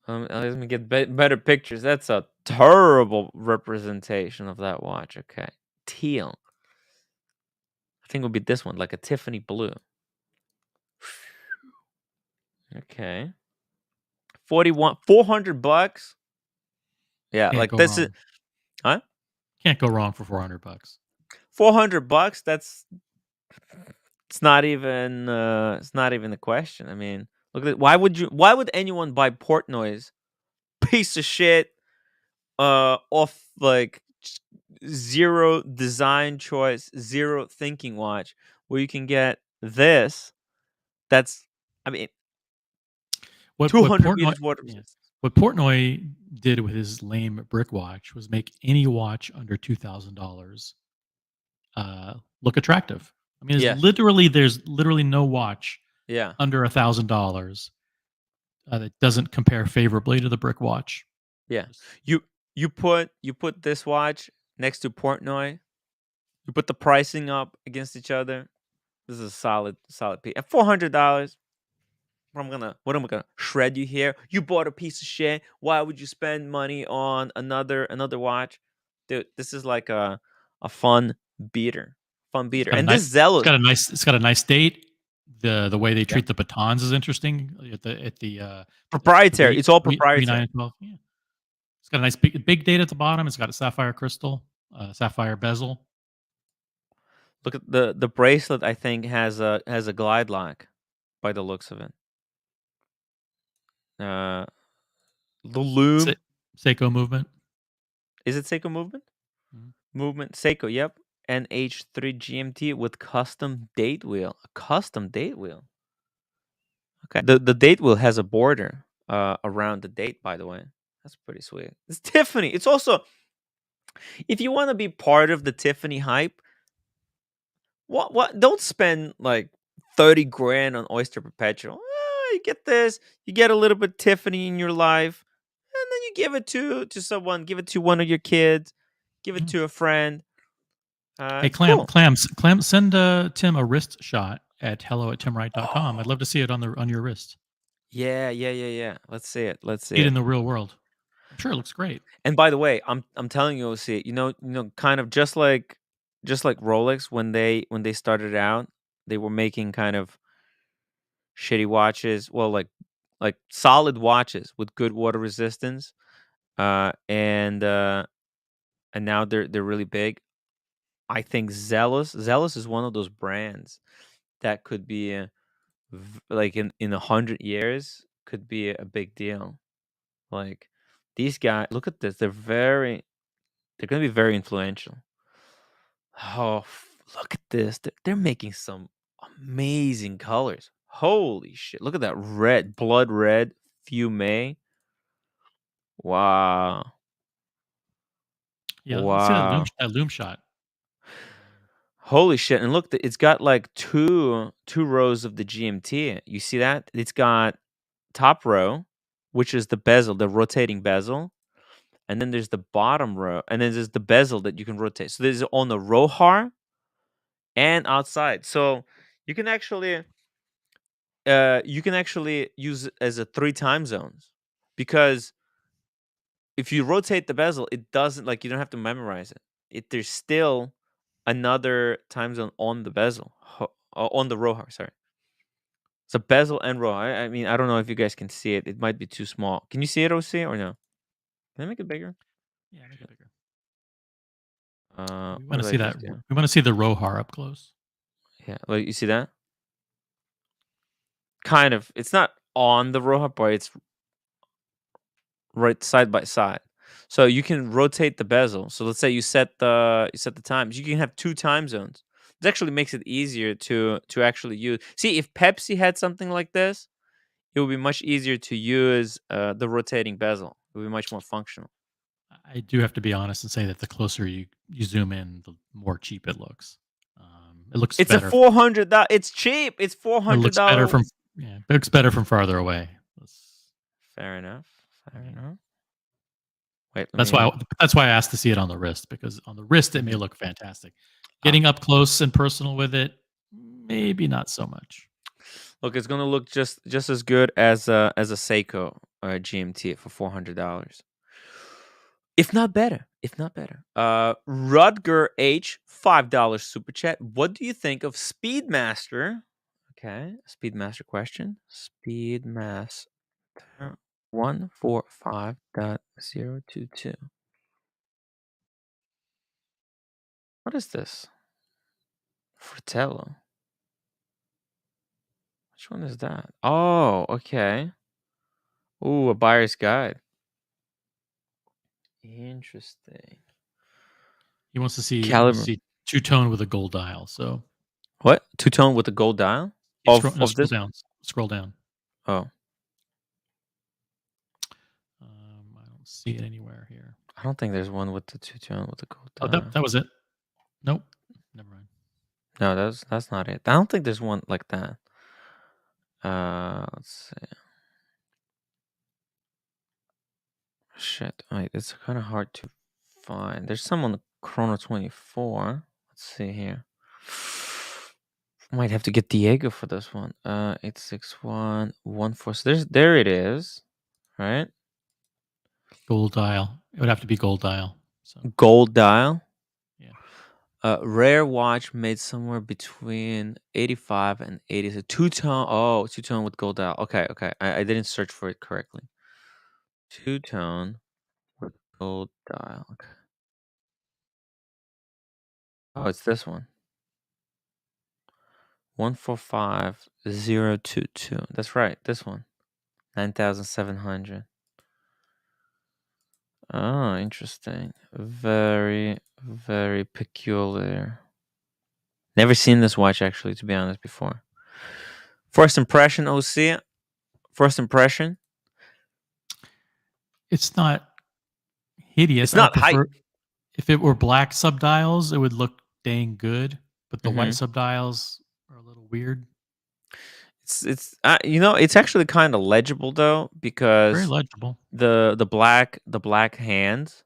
Let me get better pictures. That's a terrible representation of that watch. Okay, teal. I think it would be this one, like a Tiffany blue. Okay, 400 bucks. Yeah, Can't like go this is, wrong. huh? Can't go wrong for $400. 400 bucks. It's not even a question. I mean, look at it. Why would anyone buy Portnoy's piece of shit, off like zero design choice, zero thinking watch, where you can get this? That's, I mean, What 200 Portnoy meters water yeah. resistance. What Portnoy did with his lame brick watch was make any watch under $2,000 look attractive. I mean, Yes. there's literally no watch Yeah. under $1,000 that doesn't compare favorably to the brick watch. Yeah. Just- You put this watch next to Portnoy. You put the pricing up against each other. This is a solid piece. At $400, what am I gonna shred you here? You bought a piece of shit. Why would you spend money on another watch? Dude, this is like a fun beater. Fun It's beater. got a And nice. this Zealous. It's got a nice date. The way they Yeah. treat the batons is interesting. At the Proprietary. It's all 3, 9, proprietary. and 12. Yeah. It's got a nice big date at the bottom. It's got a sapphire crystal, sapphire bezel. Look at the bracelet, I think has a glide lock by the looks of it. The loom. Seiko movement. Is it Seiko movement? Mhm. Movement Seiko, yep. NH3 GMT with custom date wheel. A custom date wheel. Okay. The date wheel has a border around the date, by the way. That's pretty sweet. It's Tiffany. It's also, if you want to be part of the Tiffany hype, what don't spend like 30 grand on Oyster Perpetual. You get this, you get a little bit Tiffany in your life, and then you give it to someone, give it to one of your kids, give it Mm. to a friend. Hey, It's cool. Clam, send Tim a wrist shot at hello@timwright.com. I'd love to see it on your wrist. Yeah. Let's see it. See it in the real world. I'm sure it looks great. And by the way, I'm telling you, see it. Kind of just like Rolex when they started out, they were making kind of shitty watches. Well, like solid watches with good water resistance. And now they're really big. I think Zealous is one of those brands that could be like in 100 years could be a big deal. Like these guys, look at this. They're gonna be very influential. Oh, look at this. They're making some amazing colors. Holy shit. Look at that red, blood red fume. Wow. Yeah, let's see Wow. that loom shot. Holy shit. And look, it's got like two rows of the GMT. You see that? It's got top row, which is the bezel, the rotating bezel. And then there's the bottom row. And then there's the bezel that you can rotate. So there's on the rohar and outside. So you can actually use it as a 3 time zones, because if you rotate the bezel, it doesn't, like, you don't have to memorize it. There's still another time zone on the bezel, on the rohar. Sorry, it's a bezel and rohar. I mean, I don't know if you guys can see it. It might be too small. Can you see it, OC, or no? Can I make it bigger? Yeah, make it bigger. We What want to did I see that. just do? We want to see the Rohar up close. Yeah, like you see that? Kind of. It's not on the Rohar, but it's right side by side. So you can rotate the bezel. So let's say you set the times. You can have 2 time zones. It actually makes it easier to actually use. See, if Pepsi had something like this, it would be much easier to use the rotating bezel. It would be much more functional. I do have to be honest and say that the closer you zoom in, the more cheap it looks. It looks It's better. $400. It's cheap. It's It $400. looks better from it looks better from farther away. Fair enough. Fair enough. Wait, That's why I asked to see it on the wrist, because on the wrist it may look fantastic. Getting up close and personal with it, maybe not so much. Look, it's gonna look just as good as a Seiko GMT for $400, if not better. Rudger H, $5 super chat. What do you think of Speedmaster? Okay, Speedmaster question. Speedmaster 145.022. What is this? Fratello. Which one is that? Oh, okay. Ooh, a buyer's guide. Interesting. He wants to see Caliber. two-tone with a gold dial. So What? Two-tone with a gold dial? scroll This? down. Scroll down. Oh, I don't see it anywhere here. I don't think there's one with the two-tone with the gold Oh, dial. that was it. Nope. Never mind. No, that's not it. I don't think there's one like that. Let's see. Shit, wait, it's kind of hard to find. There's some on the Chrono 24. Let's see here. Might have to get Diego for this one. 86114. So there it is, right? Gold dial. It would have to be gold dial. So Gold dial. yeah. Rare watch made somewhere between 85 and 80. So two-tone. Oh, two-tone with gold dial. Okay. I didn't search for it correctly. Two-tone with gold dial. Okay. Oh, it's this one. 145022. That's right. This one. 9,700. Oh, interesting. Very, very peculiar. Never seen this watch, actually, to be honest, before. First impression, OC. First impression. It's not hideous. It's not prefer hype. if it were black subdials, it would look dang good. But the white subdials are a little weird. It's it's actually kind of legible though, because Very legible. the black hands.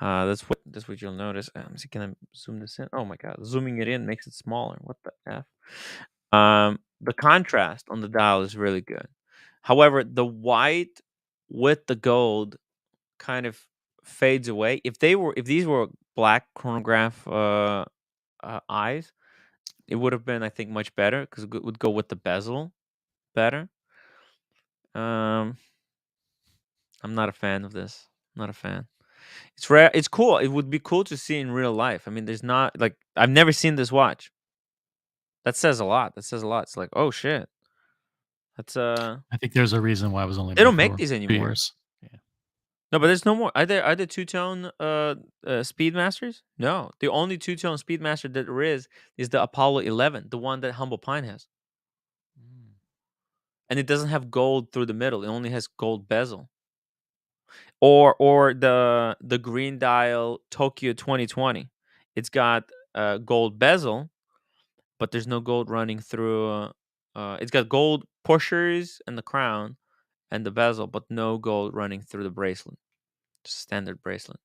That's what you'll notice. Can I zoom this in? Oh my god, zooming it in makes it smaller. What the f? The contrast on the dial is really good. However, the white with the gold kind of fades away. If these were black chronograph eyes, it would have been, I think, much better, because it would go with the bezel better. I'm not a fan of this. Not a fan. It's rare. It's cool. It would be cool to see in real life. I mean, there's not, like, I've never seen this watch. That says a lot. It's like, oh shit. That's I think there's a reason why it was only They made don't make for these 2 anymore. years. Yeah. No, but there's no more. Are there two-tone Speedmasters? No. The only two-tone Speedmaster that there is the Apollo 11, the one that Humble Pine has. And it doesn't have gold through the middle. It only has gold bezel. Or the green dial Tokyo 2020. It's got gold bezel, but there's no gold running through. It's got gold pushers and the crown and the bezel, but no gold running through the bracelet. Just standard bracelet.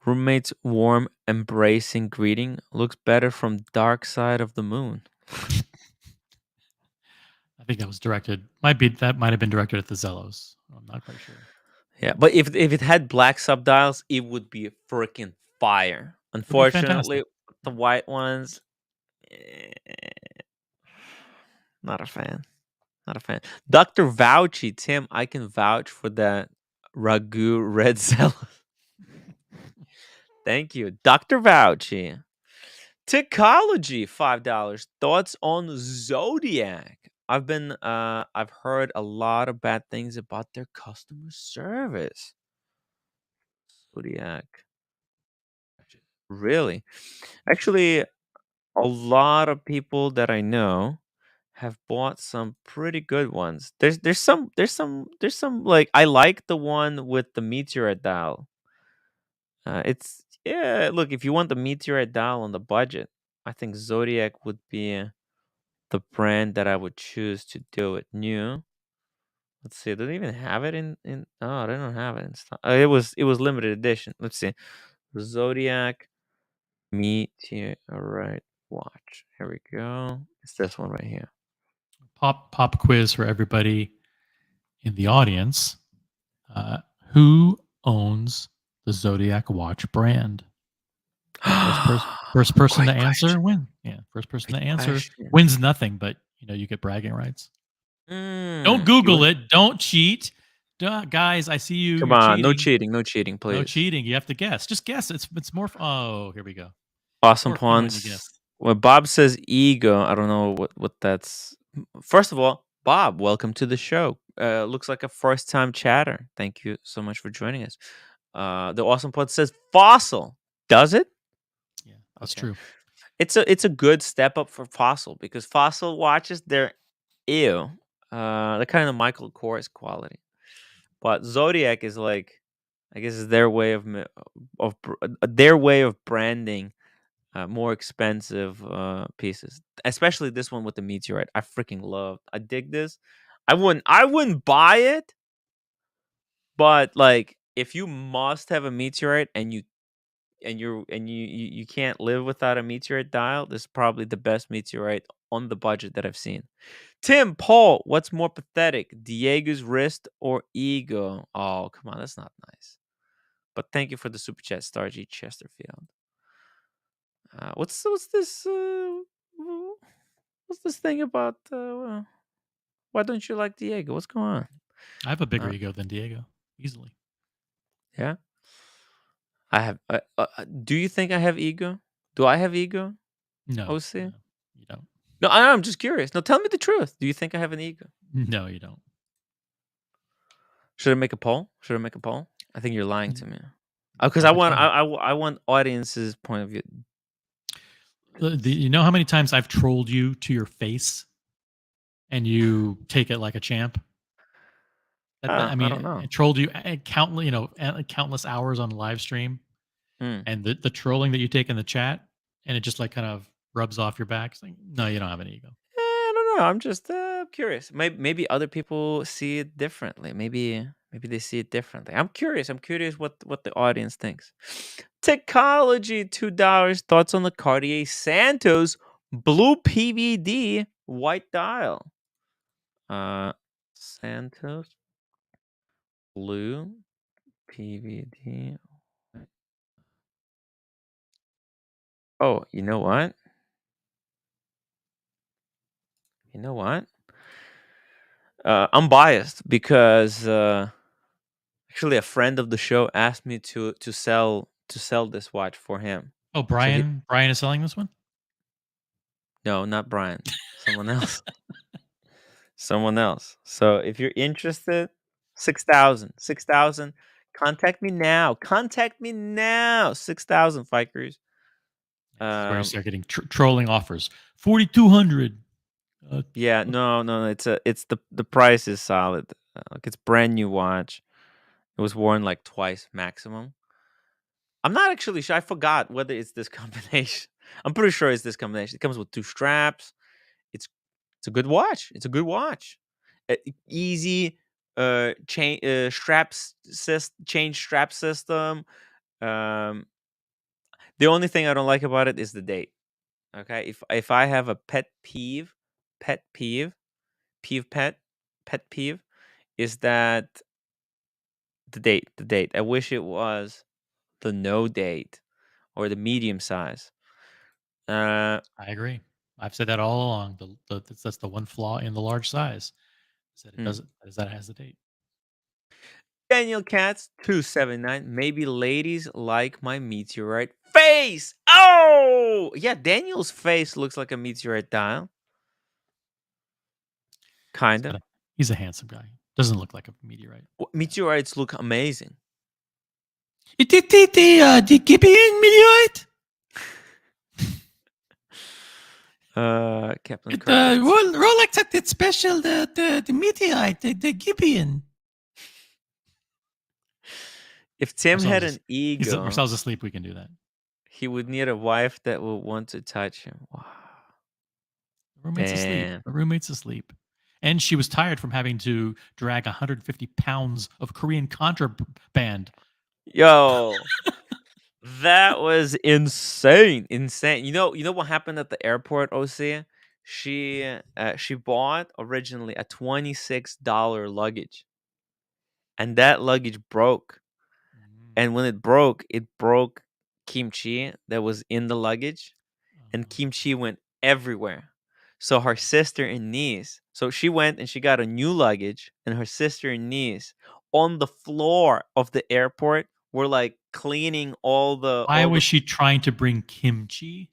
Roommate's warm, embracing greeting looks better from Dark Side of the Moon. I think that was directed. Might have been directed at the Zellos. I'm not quite sure. Yeah, but if it had black subdials, it would be freaking fire. Unfortunately, the white ones, not a fan. Not a fan. Dr. Vouchy, Tim, I can vouch for that ragu red cell. Thank you, Dr. Vouchy. Techology, $5. Thoughts on Zodiac? I've heard a lot of bad things about their customer service. Zodiac. Really? Actually, a lot of people that I know have bought some pretty good ones. There's some like I like the one with the meteorite dial. It's yeah. Look, if you want the meteorite dial on the budget, I think Zodiac would be the brand that I would choose to do it new. Let's see. Do they even have it in? Oh, they don't have it in stock. It was limited edition. Let's see. Zodiac meteorite watch. Here we go. It's this one right here. Pop quiz for everybody in the audience. Who owns the Zodiac watch brand? First person Great to answer question. win. Yeah, first person Great to answer question. wins nothing, but you get bragging rights. Don't You Google want- it. Don't cheat. Guys, I see you. Come You're on, no cheating. cheating, no cheating, No please. cheating. You have to guess. Just guess. It's more. Oh, here we go. Awesome More fun when you puns. guess. When Bob says ego, I don't know what that's. First of all, Bob, welcome to the show. Looks like a first time chatter. Thank you so much for joining us. The awesome pun says fossil. Does it? Yeah, that's Okay. true. It's a good step up for fossil because fossil watches they're ew. They're kind of Michael Kors quality. But Zodiac is like, I guess, is their way their way of branding more expensive pieces, especially this one with the meteorite. I freaking love. I dig this. I wouldn't buy it, but like if you must have a meteorite and you can't live without a meteorite dial, this is probably the best meteorite on the budget that I've seen. Tim, Paul, what's more pathetic, Diego's wrist or ego? Oh, come on, that's not nice. But thank you for the super chat, Star G Chesterfield. What's this? What's this thing about? Why don't you like Diego? What's going on? I have a bigger Uh, ego than Diego, easily. yeah, I have. Do you think I have ego? Do I have ego? No, OC? no, you don't. No, I'm just curious. No, tell me the truth. Do you think I have an ego? No, you don't. Should I make a poll? Should I make a poll? I think you're lying to me. Because Make I a want poll. I want audience's point of view. You know how many times I've trolled you to your face, and you take it like a champ. I I don't know. I trolled you countless hours on live stream, and the trolling that you take in the chat, and it just like kind of rubs off your back. It's like, no, you don't have an ego. I don't know. I'm just curious. Maybe other people see it differently. Maybe they see it differently. I'm curious. I'm curious what the audience thinks. Technology, $2. Thoughts on the Cartier Santos blue PVD white dial? Santos blue PVD. Oh, you know what? You know what? I'm biased because actually a friend of the show asked me to sell this watch for him. Oh, So Brian is selling this one? no, not Brian. Someone else. Someone else. So if you're interested, 6,000. 6,000. Contact me now. Contact me now. 6,000 Fikers. This is where you start getting trolling offers. 4,200. Yeah, no, it's the price is solid. Like it's brand new watch. It was worn like twice maximum. I'm not actually sure. I forgot whether it's this combination. I'm pretty sure it's this combination. It comes with two straps. It's it's a good watch. It's a good watch. Easy change change strap system. Um, the only thing I don't like about it is the date. Okay, if I have a pet peeve, pet peeve is that the date. The date. I wish it was the no date or the medium size. I agree. I've said that all along. That's the one flaw in the large size. Said it doesn't. That has the date. Daniel Katz 279. Maybe ladies like my meteorite face. Oh, yeah. Daniel's face looks like a meteorite dial. Kind of. He's a handsome guy. Doesn't look like a meteorite. Meteorites look amazing. The Gibeon meteorite. Captain Rolex had that special the meteorite the Gibeon. If Tim had an ego, Marcel's asleep. We can do that. He would need a wife that would want to touch him. Wow. The roommate's asleep. The roommate's asleep. And she was tired from having to drag 150 pounds of Korean contraband. Yo, that was insane. You know what happened at the airport, OC? She bought originally a $26 luggage. And that luggage broke. And when it broke kimchi that was in the luggage. And kimchi went everywhere. So her sister and niece, so she went and she got a new luggage, and her sister and niece on the floor of the airport were like cleaning all the. Why was she trying to bring kimchi?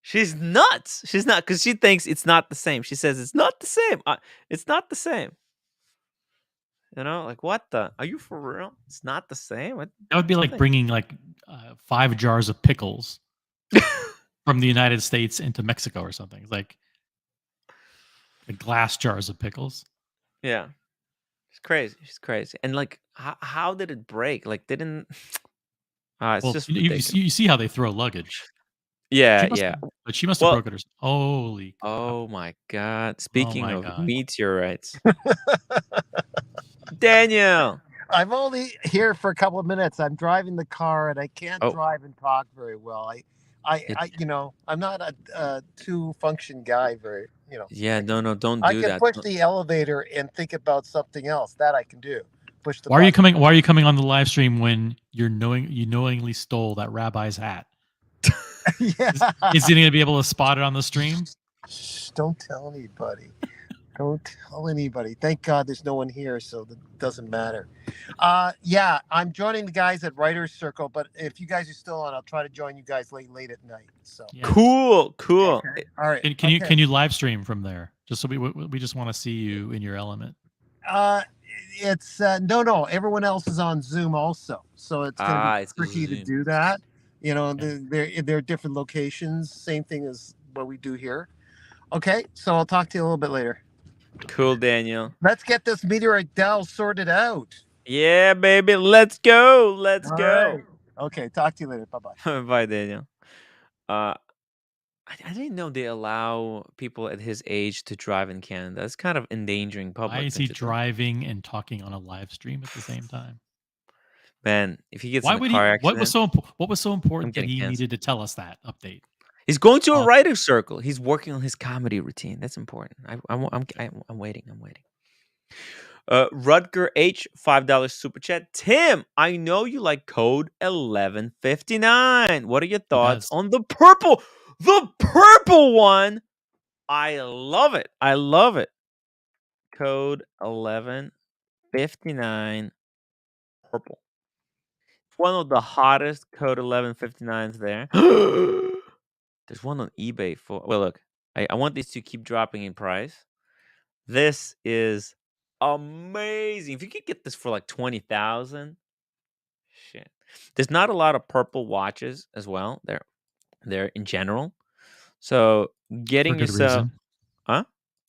She's nuts. She's not, because she thinks it's not the same. She says it's not the same. It's not the same. You know, like what the? Are you for real? It's not the same. That would be like bringing like 5 jars of pickles from the United States into Mexico or something. It's like glass jars of pickles. Yeah. She's crazy. She's crazy. And like, how did it break? Like, didn't. It's just you see how they throw luggage. Yeah, But she must have broken herself. Holy crap. Oh my God. Speaking of meteorites. Daniel. I'm only here for a couple of minutes. I'm driving the car and I can't drive and talk very well. I'm not a two-function guy very, Yeah, no, don't do that. I can push the elevator and think about something else. That I can do. Push the Why are you coming on the live stream when you knowingly stole that rabbi's hat? Yeah. Is he going to be able to spot it on the stream? Shh, don't tell anybody. Don't tell anybody. Thank God there's no one here, so that doesn't matter. Yeah, I'm joining the guys at Writer's Circle, but if you guys are still on, I'll try to join you guys late at night. So yeah. Cool. Okay. All right. Can you live stream from there? Just so we just want to see you in your element. It's no. Everyone else is on Zoom also, so it's gonna be tricky to do that. They're different locations. Same thing as what we do here. Okay, so I'll talk to you a little bit later. Cool, Daniel. Let's get this meteorite dowel sorted out. Yeah, baby. Let's go. Let's go. Right. Okay, talk to you later. Bye-bye. Bye, Daniel. I didn't know they allow people at his age to drive in Canada. That's kind of endangering public. Why is he driving and talking on a live stream at the same time? Man, if he gets in a car accident. What was so important that he needed to tell us that update? He's going to a writer's circle. He's working on his comedy routine. That's important. I'm waiting. Rutger H, $5 super chat. Tim, I know you like code 1159. What are your thoughts on the purple? The purple one. I love it. Code 1159 purple. It's one of the hottest code 1159s there. There's one on eBay for. Well, look, I want these to keep dropping in price. This is amazing. If you could get this for like 20,000, shit. There's not a lot of purple watches as well. They're in general. So getting yourself,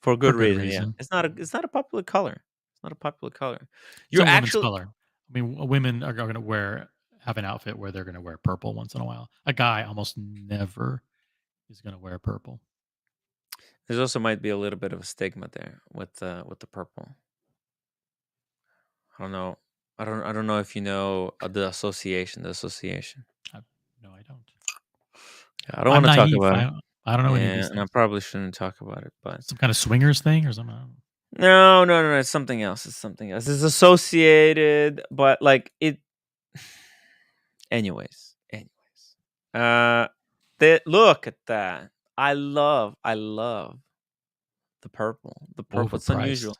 for good reason. Yeah, it's not a popular color. It's not a popular color. You're actually color. I mean, women are going to have an outfit where they're going to wear purple once in a while. A guy almost never is going to wear purple. There's also might be a little bit of a stigma there with the purple. I don't know. I don't know if you know the association. No, I don't. I don't want to talk about it. I don't know any of these things. And I probably shouldn't talk about it, but some kind of swingers thing or something. No. It's something else. It's associated, but like it. Anyways. Look at that. I love The purple. The purple. It's Overpriced. unusual.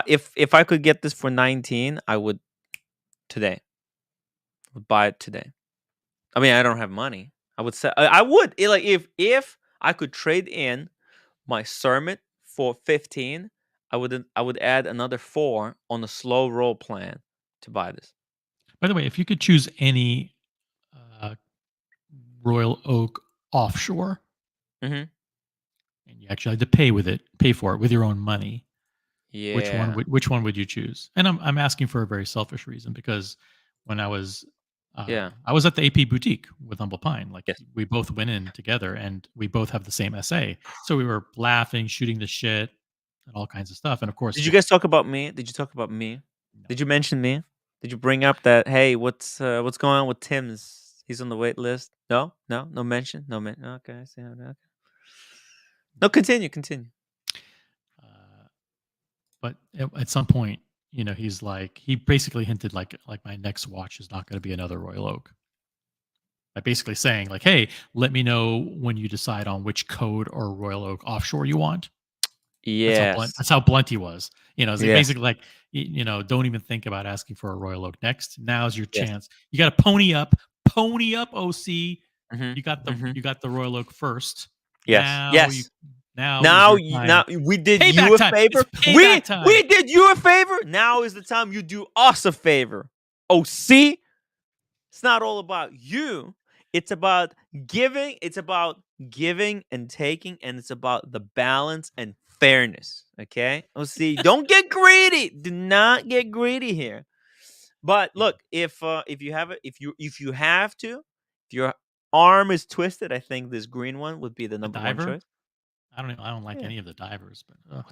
If I could get this for 19, I would today. Would buy it today. I mean, I don't have money. I would say I would like if I could trade in my Cermet for 15, I would add another 4 on a slow roll plan to buy this. By the way, if you could choose any uh, Royal Oak offshore, Mhm. and you actually had to pay for it with your own money, Yeah. which one would you choose? And I'm asking for a very selfish reason, because when Yeah. I was at the AP boutique with Humble Pine. Like, Yes. we both went in together, and we both have the same SA. So we were laughing, shooting the shit, and all kinds of stuff. And of course, Did you guys talk about me? Did you talk about me? no. Did you mention me? Did you bring up that, hey, what's going on with Tim's? He's on the wait list. No, no mention. No mention. Okay, I see how that. No, continue. Uh, but at some point, he's like, he basically hinted like my next watch is not going to be another Royal Oak. By basically saying like, hey, let me know when you decide on which code or Royal Oak offshore you want. Yes. That's how blunt he was. So Yes. basically like, don't even think about asking for a Royal Oak next. Now's your Yes. chance. You got to pony up, OC. Mhm. You got the Royal Oak first. Yes. Now is your time. Now we did Payback you a time. favor. It's payback time. We did you a favor. Now is the time you do us a favor. Oh, see, it's not all about you. It's about giving. It's about giving and taking, and it's about the balance and fairness. Okay. Oh, see, don't get greedy. Do not get greedy here. But look, if you have it, if you have to, if your arm is twisted, I think this green one would be the The number one diver? choice. I don't like Yeah. any of the divers, but Oh,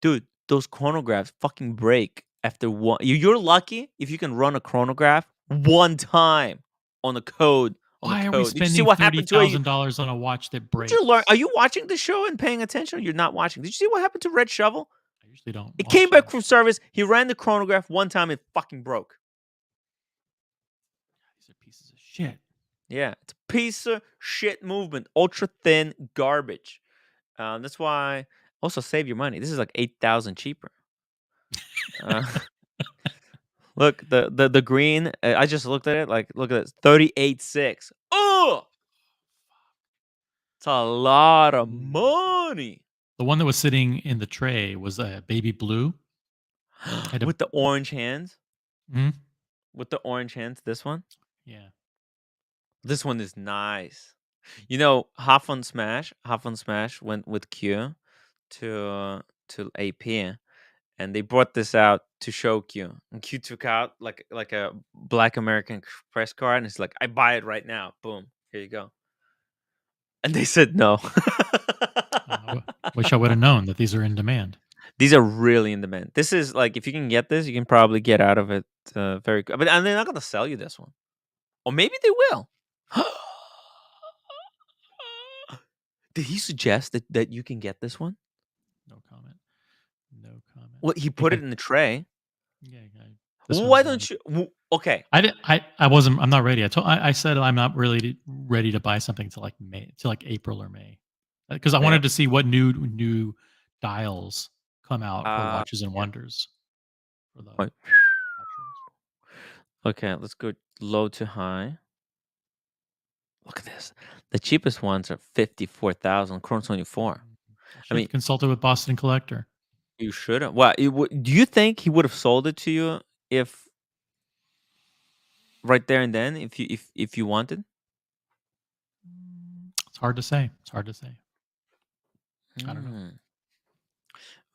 dude, those chronographs fucking break after one. You're lucky if you can run a chronograph one time on the code. why are we Did you see spending what happened to it? $30,000 on a watch that breaks? Did you learn? Are you watching the show and paying attention? Or you're not watching. Did you see what happened to Red Shovel? I usually don't. It came back from service. He ran the chronograph one time. It fucking broke. These are pieces of shit. Yeah, it's a piece of shit movement. Ultra thin garbage. That's why. Also, save your money. This is like 8,000 cheaper. Look, the green. I just looked at it. Like, look at this, 38.6. Oh, it's a lot of money. The one that was sitting in the tray was a baby blue. With the orange hands. Hmm? With the orange hands. This one. Yeah. This one is nice. Half on Smash went with Q to AP, and they brought this out to show Q, and Q took out like a Black American Express card, and it's like, I buy it right now. Boom, here you go. And they said no. Wish I would have known that these are in demand. These are really in demand. This is like, if you can get this, you can probably get out of it very good. But and they're not going to sell you this one, or maybe they will. Did he suggest that you can get this one? No comment. Well, he put it in the tray. Yeah. Why don't you? Okay. I'm not ready. I said I'm not really ready to buy something till like April or May, because I wanted to see what new dials come out for Watches and Wonders. For the okay, let's go low to high. Look at this. The cheapest ones are 54,000. Chrono 24. I mean, consulted with Boston Collector. You should have. Well, do you think he would have sold it to you if right there and then, if you wanted? It's hard to say. I don't know.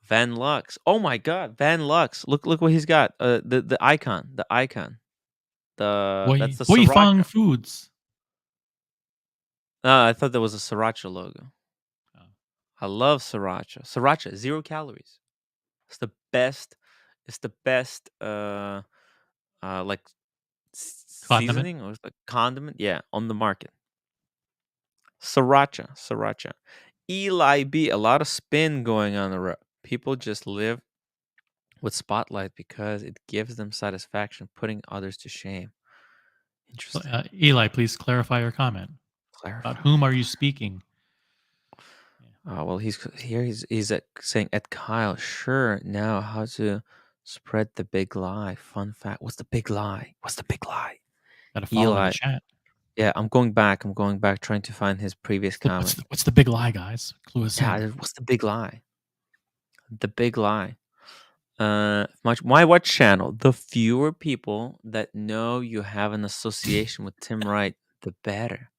Van Lux. Oh my God, Van Lux. Look what he's got. The icon. That's the Wei Fang Sriracha. Foods. I thought there was a Sriracha logo. Oh. I love Sriracha. Sriracha, 0 calories. It's the best. Like seasoning or like condiment. Yeah, on the market. Sriracha. Eli B. A lot of spin going on the road. People just live with Spotlight because it gives them satisfaction, putting others to shame. Interesting. Eli, please clarify your comment. About whom are you speaking? Oh well, he's here. He's saying at Kyle. Sure. Now, how to spread the big lie? Fun fact. What's the big lie? What's the big lie? Got to follow in the Eli. chat. Yeah, I'm going back. I'm going back, trying to find his previous comment. What's the big lie, guys? Clue us Yeah, in. what's the big lie? The big lie. My watch channel. The fewer people that know you have an association with Tim Wright, the better.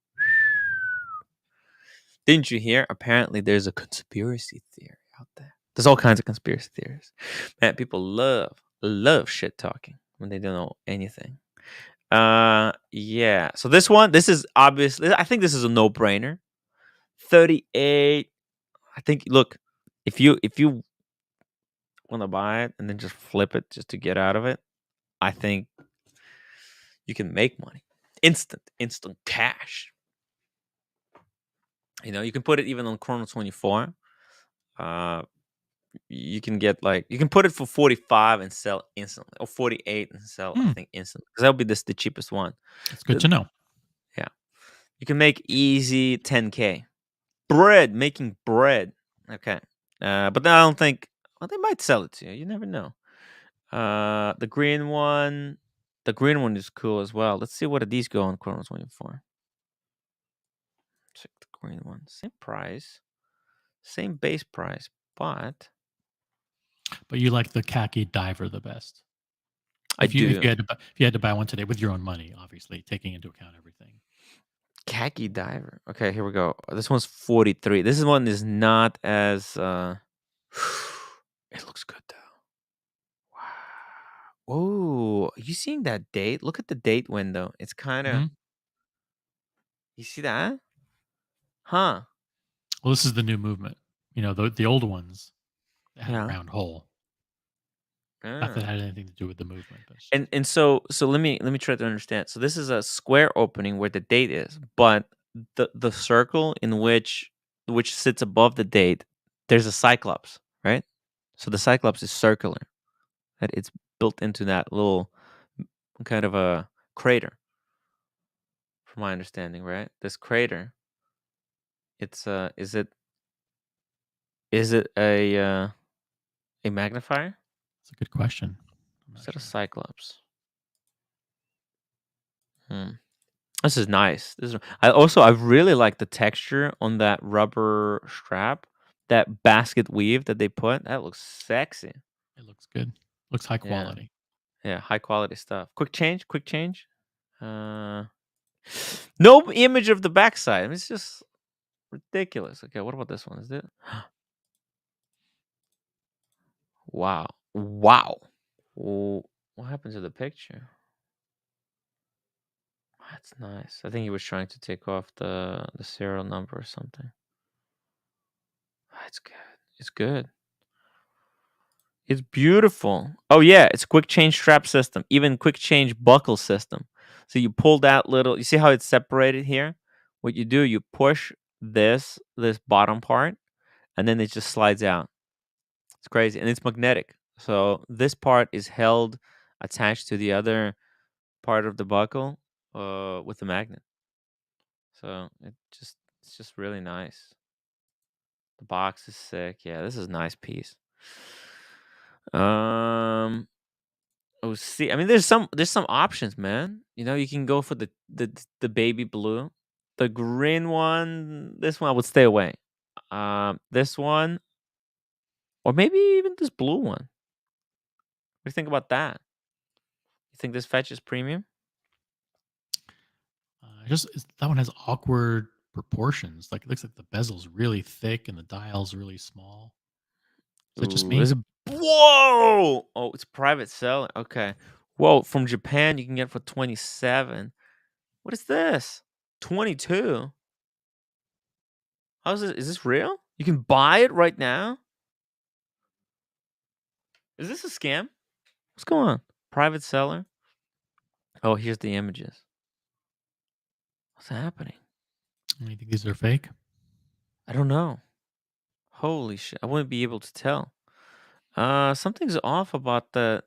Didn't you hear? Apparently, there's a conspiracy theory out there. There's all kinds of conspiracy theories. Man, people love shit talking when they don't know anything. Yeah. So this is obviously. I think this is a no brainer. 38. I think. Look, if you want to buy it and then just flip it just to get out of it, I think you can make money. Instant cash. You can put it even on Chrono 24. You can get you can put it for 45 and sell instantly, or 48 and sell, I think, instantly, because that'll be the cheapest one. It's good to know. Yeah. You can make easy 10K. Making bread. Okay. But then I don't think, well, they might sell it to you. You never know. The green one is cool as well. Let's see what these go on Chrono 24. Check the green one. Same price. Same base price, but you like the khaki diver the best. I do. If you had to buy one today with your own money, obviously taking into account everything. Khaki diver. Okay, here we go. This one's 43. This one is not as it looks good though. Wow. Oh, are you seeing that date? Look at the date window. It's kind of You see that? Huh. Well, this is the new movement. The old ones had a round hole. Not that it had anything to do with the movement. But and so let me try to understand. So this is a square opening where the date is, but the circle in which sits above the date, there's a cyclops, right? So the cyclops is circular. That it's built into that little kind of a crater, from my understanding, right? This crater, it's is it a magnifier? That's a good question. Is that a cyclops? This is nice. I really like the texture on that rubber strap, that basket weave that they put. That looks sexy. It looks good. Looks high quality. Yeah, high quality stuff. Quick change. No image of the backside. I mean, it's just ridiculous. Okay, what about this one? Is it? Wow. What happened to the picture? That's nice. I think he was trying to take off the serial number or something. It's good. It's good. It's beautiful. Oh yeah, it's quick change strap system, even quick change buckle system. So you pull that little, you see how it's separated here? What you do, you push this bottom part, and then it just slides out. It's crazy. And it's magnetic. So this part is held attached to the other part of the buckle with a magnet. So it's just really nice. The box is sick. Yeah, this is a nice piece. Oh, see, I mean, there's some options, man. You can go for the baby blue, the green one. This one I would stay away. This one, or maybe even this blue one. What do you think about that? You think this fetches premium? That one has awkward proportions. Like, it looks like the bezel's really thick and the dial's really small. Is it just me? Whoa! Oh, it's private selling. Okay. Whoa, from Japan you can get it for 27. What is this? 22. How's this? Is this real? You can buy it right now? Is this a scam? What's going on? Private seller? Oh, here's the images. What's happening? You think these are fake? I don't know. Holy shit. I wouldn't be able to tell. Something's off about the.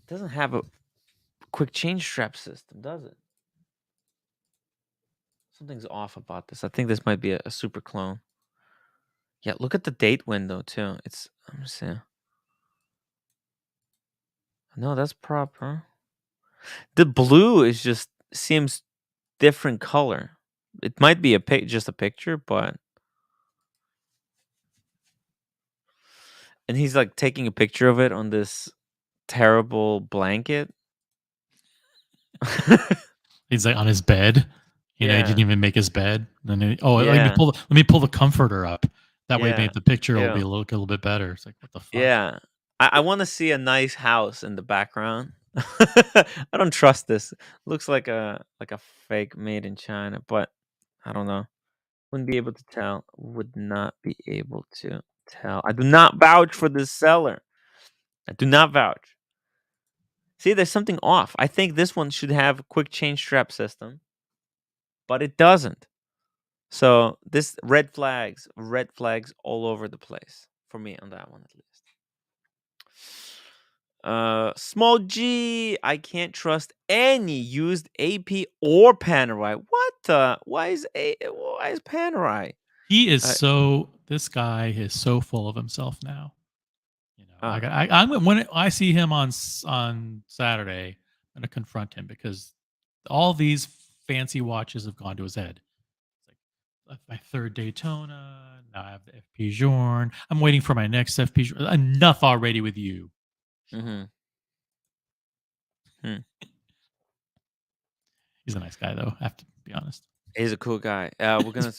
Doesn't have a quick change strap system, does it? Something's off about this. I think this might be a super clone. Yeah, look at the date window too. Let me see. No, that's proper. The blue is just seems different color. It might be just a picture, but and he's like taking a picture of it on this terrible blanket. He's like on his bed. He didn't even make his bed. And then let me pull the comforter up. That way, maybe the picture will be look a little bit better. It's like, what the fuck? Yeah, I want to see a nice house in the background. I don't trust this. Looks like a fake made in China, but I don't know. Wouldn't be able to tell. Would not be able to tell. I do not vouch for this seller. I do not vouch. See, there's something off. I think this one should have a quick change strap system, but it doesn't. So this red flags all over the place for me on that one at least. Small G, I can't trust any used AP or Panerai. What the? Why is Panerai? He is this guy is so full of himself now. I'm when I see him on Saturday, I'm gonna confront him because all these fancy watches have gone to his head. It's like my third Daytona. Now I have the FP Journe. I'm waiting for my next FP Journe. Enough already with you. Mm-hmm. He's a nice guy, though. I have to be honest. He's a cool guy. We're gonna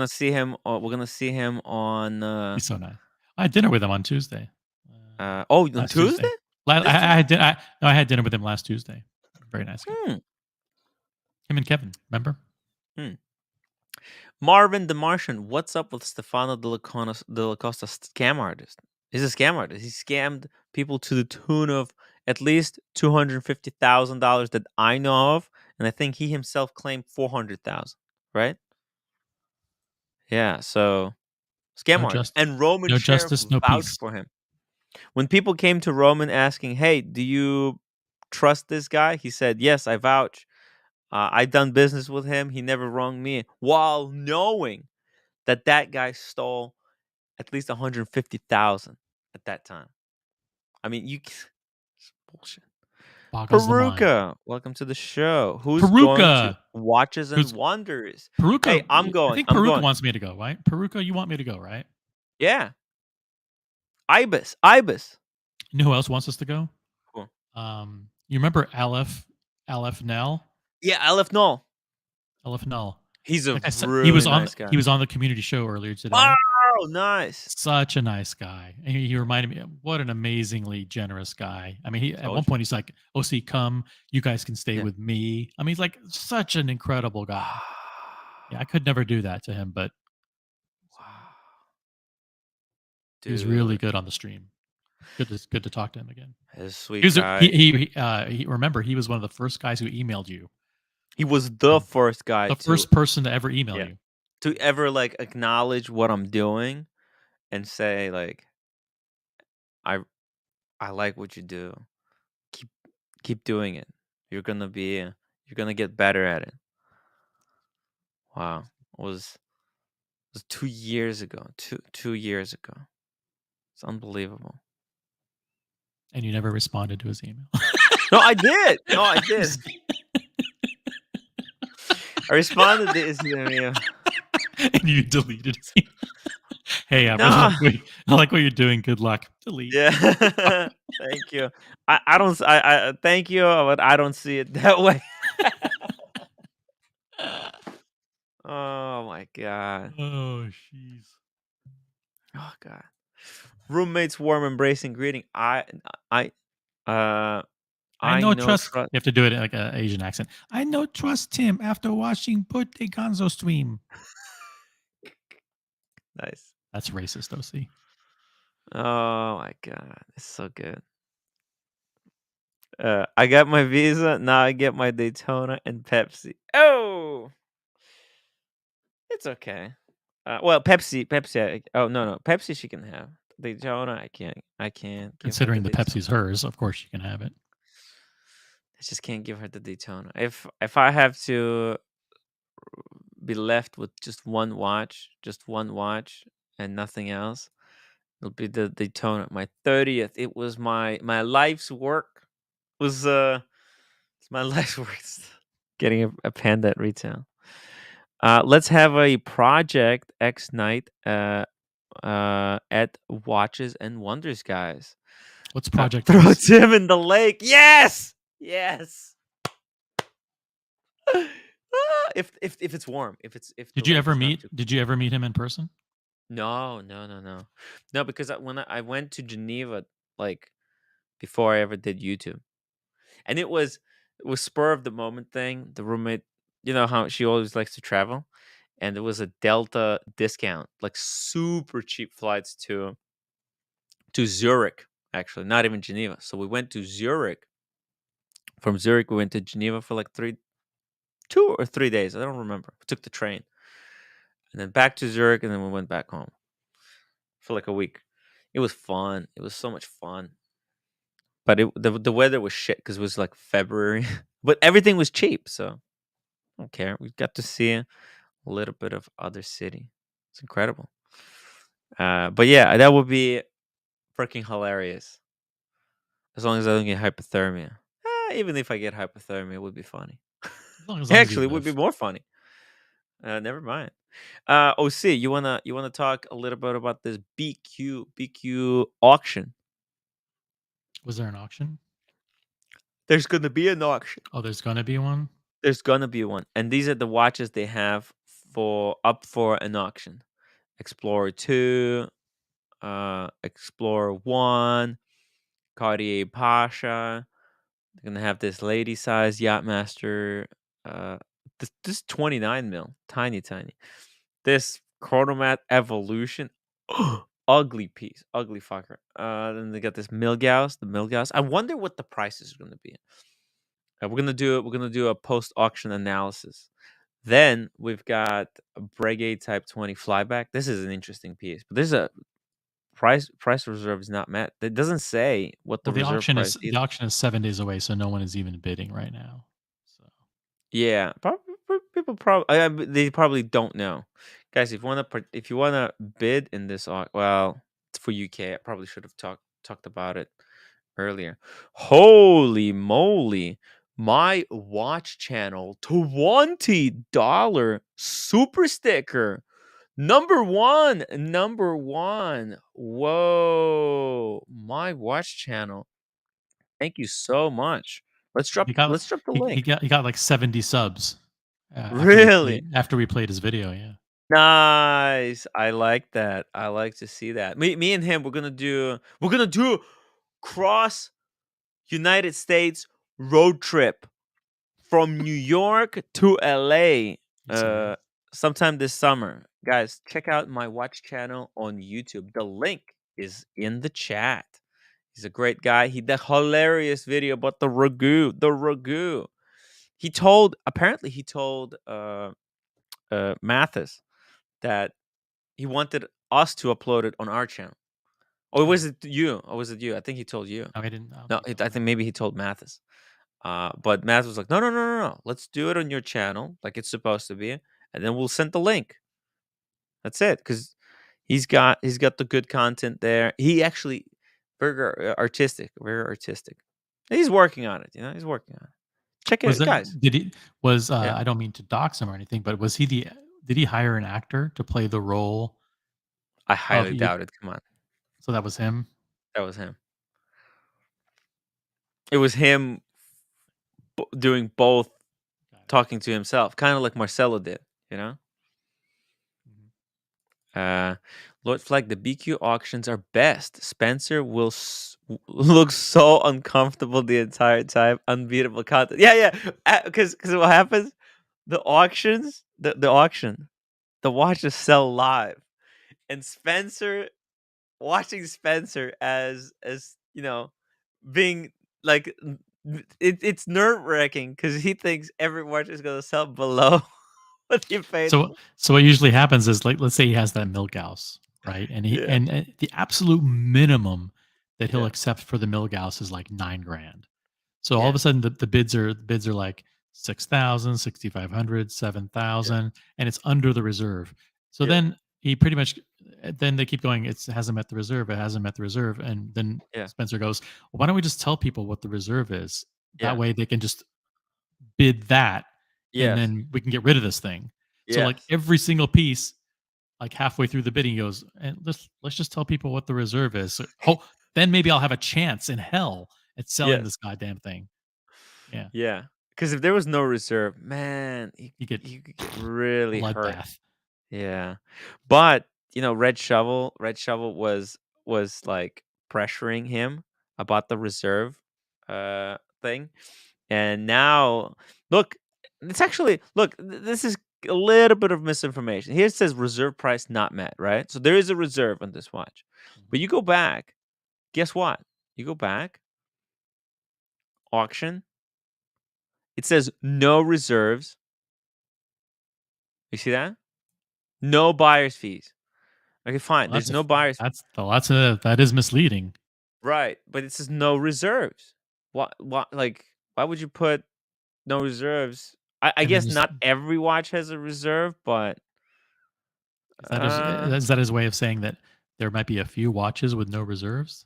see him. We're gonna see him on. He's so nice. I had dinner with him on Tuesday. On Tuesday? I had dinner with him last Tuesday. Very nice guy. Him and Kevin, remember? Marvin the Martian, what's up with Stefano de la Costa scam artist? He's a scam artist. He scammed people to the tune of at least $250,000 that I know of, and I think he himself claimed $400,000. Right? Yeah. So scam artist and Roman no Sheriff justice, no vouched peace for him. When people came to Roman asking, "Hey, do you trust this guy?" He said, "Yes, I vouch. I done business with him. He never wronged me," while knowing that guy stole at least 150,000 at that time. I mean, it's bullshit. Peruka, welcome to the show. Who's going to Watches and Wonders? Peruka, hey, I'm going. I think Peruka wants me to go, right? Peruka, you want me to go, right? Yeah. Ibis. You know who else wants us to go? Cool. You remember Aleph Nell? Yeah, Aleph Null. He's a really nice guy. He was on the community show earlier today. Oh, nice. Such a nice guy. And he reminded me, what an amazingly generous guy. I mean, at one point he's like, "OC, come, you guys can stay with me." I mean, he's like such an incredible guy. Yeah, I could never do that to him, but wow. He was really good on the stream. Good to talk to him again. His sweet guy. He remember, he was one of the first guys who emailed you. He was the first guy. The first person to ever email you. To ever like acknowledge what I'm doing and say like, I like what you do. Keep doing it. You're gonna get better at it. Wow. It was 2 years ago. 2 years ago. It's unbelievable. And you never responded to his email. No, I did. I responded to his email. And you deleted his email. Hey, I like what you're doing. Good luck. Delete. Yeah. Thank you. I thank you, but I don't see it that way. Oh my god. Oh jeez. Oh god. Roommates warm embracing greeting. I no trust. You have to do it in like an Asian accent. I no trust him after watching Putte Gonzo stream. Nice. That's racist, OC. Oh my god, it's so good. I got my Visa, now I get my Daytona and Pepsi. Oh, it's okay. Well, Pepsi. Oh no, Pepsi she can have. Daytona, I can't. Considering the Pepsi's hers, of course she can have it. I just can't give her the Daytona. If I have to be left with just one watch, and nothing else, it'll be the Daytona. My 30th. It was my life's work. It's my life's work. Getting a Panda at retail. Let's have a Project X night at Watches and Wonders, guys. What's Project Throw X? Tim in the lake. Yes. If it's warm, if Did you ever meet him in person? No, because when I went to Geneva, like before I ever did YouTube, and it was spur of the moment thing. The roommate, you know how she always likes to travel, and there was a Delta discount, like super cheap flights to Zurich, actually, not even Geneva. So we went to Zurich. From Zurich, we went to Geneva for like 2 or 3 days. I don't remember. We took the train, and then back to Zurich, and then we went back home for like a week. It was fun. It was so much fun. But the weather was shit because it was like February. But everything was cheap, so I don't care. We got to see a little bit of other city. It's incredible. But yeah, that would be freaking hilarious. As long as I don't get hypothermia. Even if I get hypothermia, it would be funny. As Actually, it would be more funny. Never mind. OC, you wanna talk a little bit about this BQ auction? Was there an auction? There's gonna be an auction. Oh, there's gonna be one. There's gonna be one, and these are the watches they have up for an auction. Explorer 2, Explorer 1, Cartier Pasha. They're gonna have this lady size Yachtmaster. This 29 mil, tiny. This Chronomat Evolution, ugly piece, ugly fucker. Then they got this the Milgauss. I wonder what the price is gonna be. We're gonna do a post auction analysis. Then we've got a Breguet Type 20 flyback. This is an interesting piece, but there's a price reserve is not met. It doesn't say what the reserve price is. The auction is 7 days away, so no one is even bidding right now. So Yeah, people probably they probably don't know, guys. If you wanna bid in this, well, it's for UK. I probably should have talked about it earlier. Holy moly! My watch channel $20 super sticker. Number one. Whoa! My watch channel. Thank you so much. Let's drop the link. he got like 70 subs. Really? After we played his video, yeah. Nice. I like that. I like to see that. Me and him, we're gonna do cross United States road trip from New York to LA sometime this summer. Guys, check out my watch channel on YouTube. The link is in the chat. He's a great guy. He did a hilarious video about the ragu. Apparently he told Mathis that he wanted us to upload it on our channel. Or was it you? I think he told you. No, I didn't. No, I think maybe he told Mathis. But Mathis was like, no. Let's do it on your channel like it's supposed to be, and then we'll send the link. That's it, because he's got the good content there. He actually very artistic. He's working on it. He's working on it. Check it, guys. I don't mean to dox him or anything, but did he hire an actor to play the role? I highly doubt it. Come on. So that was him? That was him. It was him doing both, talking to himself, kind of like Marcelo did, Lord Flag, the BQ auctions are best. Spencer will look so uncomfortable the entire time. Unbeatable content. Yeah. Because what happens? The auctions, the auction, the watches sell live, and watching Spencer as being like, it's nerve-wracking because he thinks every watch is gonna sell below what he paid. So what usually happens is, like, let's say he has that Milgauss, right? And and the absolute minimum that he'll accept for the Milgauss is like $9,000. So all of a sudden the bids are like 6,000, 6,500, 7,000, and it's under the reserve. So then he pretty much, then they keep going. It hasn't met the reserve. It hasn't met the reserve, and then Spencer goes, well, "Why don't we just tell people what the reserve is? That way they can just bid that, and then we can get rid of this thing." So like every single piece, like halfway through the bidding, he goes, and let's just tell people what the reserve is. So, then maybe I'll have a chance in hell at selling this goddamn thing. Yeah. Yeah. Because if there was no reserve, man, you could get really hurt. Bloodbath. Yeah. But, Red Shovel was like pressuring him about the reserve thing. And now, look, this is a little bit of misinformation. Here it says reserve price not met, right? So there is a reserve on this watch. But you go back, guess what? You go back, auction. It says no reserves. You see that? No buyer's fees. Okay, fine. Well, There's no buyer's. That is misleading. Right, but it says no reserves. What? Why would you put no reserves? I guess not every watch has a reserve, but is that his way of saying that there might be a few watches with no reserves?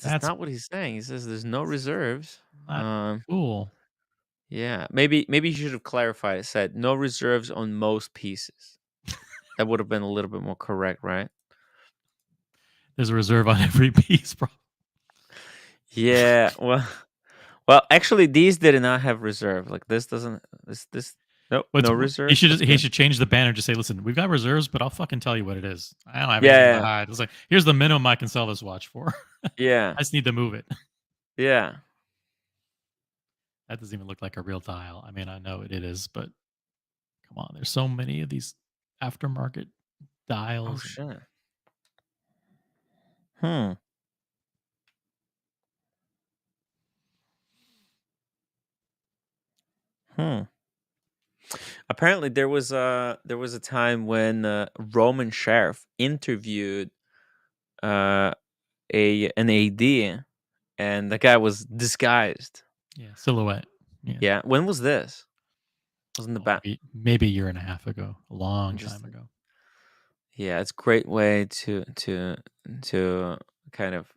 That's not what he's saying. He says there's no reserves. Cool. Yeah, maybe he should have clarified. It said no reserves on most pieces. That would have been a little bit more correct, right? There's a reserve on every piece, bro. Yeah, well, actually, these did not have reserve. Like this doesn't. This nope, no reserve. He should change the banner. Just say, listen, we've got reserves, but I'll fucking tell you what it is. I don't have anything to hide. It's like, here's the minimum I can sell this watch for. Yeah, I just need to move it. Yeah. That doesn't even look like a real dial. I mean, I know it is, but come on, there's so many of these aftermarket dials. Oh shit. Hmm. Apparently, there was a time when Roman Sheriff interviewed an AD, and the guy was disguised. Yeah, silhouette. Yeah. When was this? Wasn't the back? Maybe a year and a half ago, a long time ago. Yeah, it's a great way to kind of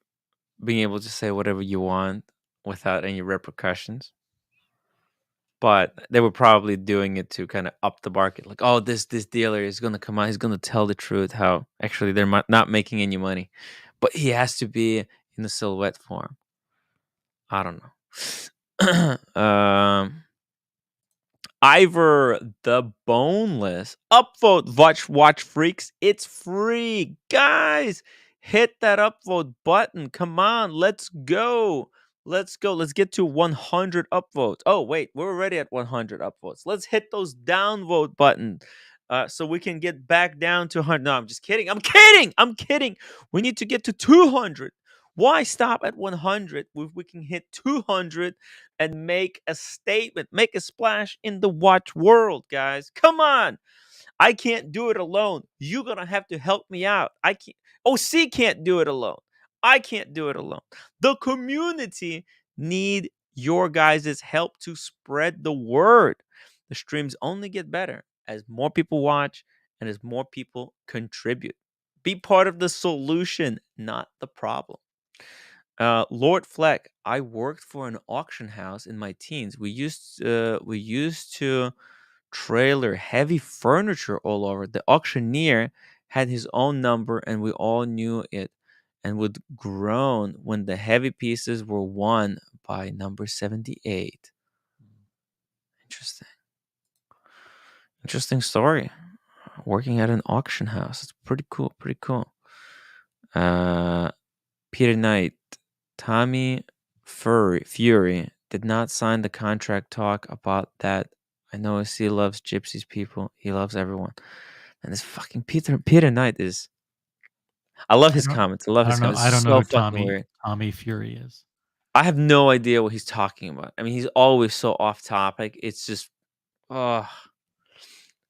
being able to say whatever you want without any repercussions. But they were probably doing it to kind of up the market. Like, oh, this dealer is going to come out. He's going to tell the truth, how actually they're not making any money. But he has to be in the silhouette form. I don't know. Ivor the Boneless. Upvote, watch freaks. It's free. Guys, hit that upvote button. Come on, let's go. Let's go. Let's get to 100 upvotes. Oh, wait, we're already at 100 upvotes. Let's hit those downvote button so we can get back down to 100. No, I'm just kidding. I'm kidding. We need to get to 200. Why stop at 100 if we can hit 200 and make a statement, make a splash in the watch world, guys? Come on. I can't do it alone. You're going to have to help me out. OC can't do it alone. I can't do it alone. The community need your guys' help to spread the word. The streams only get better as more people watch and as more people contribute. Be part of the solution, not the problem. Lord Fleck, I worked for an auction house in my teens. We used to trailer heavy furniture all over. The auctioneer had his own number, and we all knew it, and would groan when the heavy pieces were won by number 78. Interesting story. Working at an auction house. It's pretty cool. Peter Knight. Tommy Fury did not sign the contract. Talk about that. I know he loves gypsies people. He loves everyone. And this fucking Peter Knight is... I love his comments. I don't know who Tommy Fury is. I have no idea what he's talking about. I mean, he's always so off topic. It's just...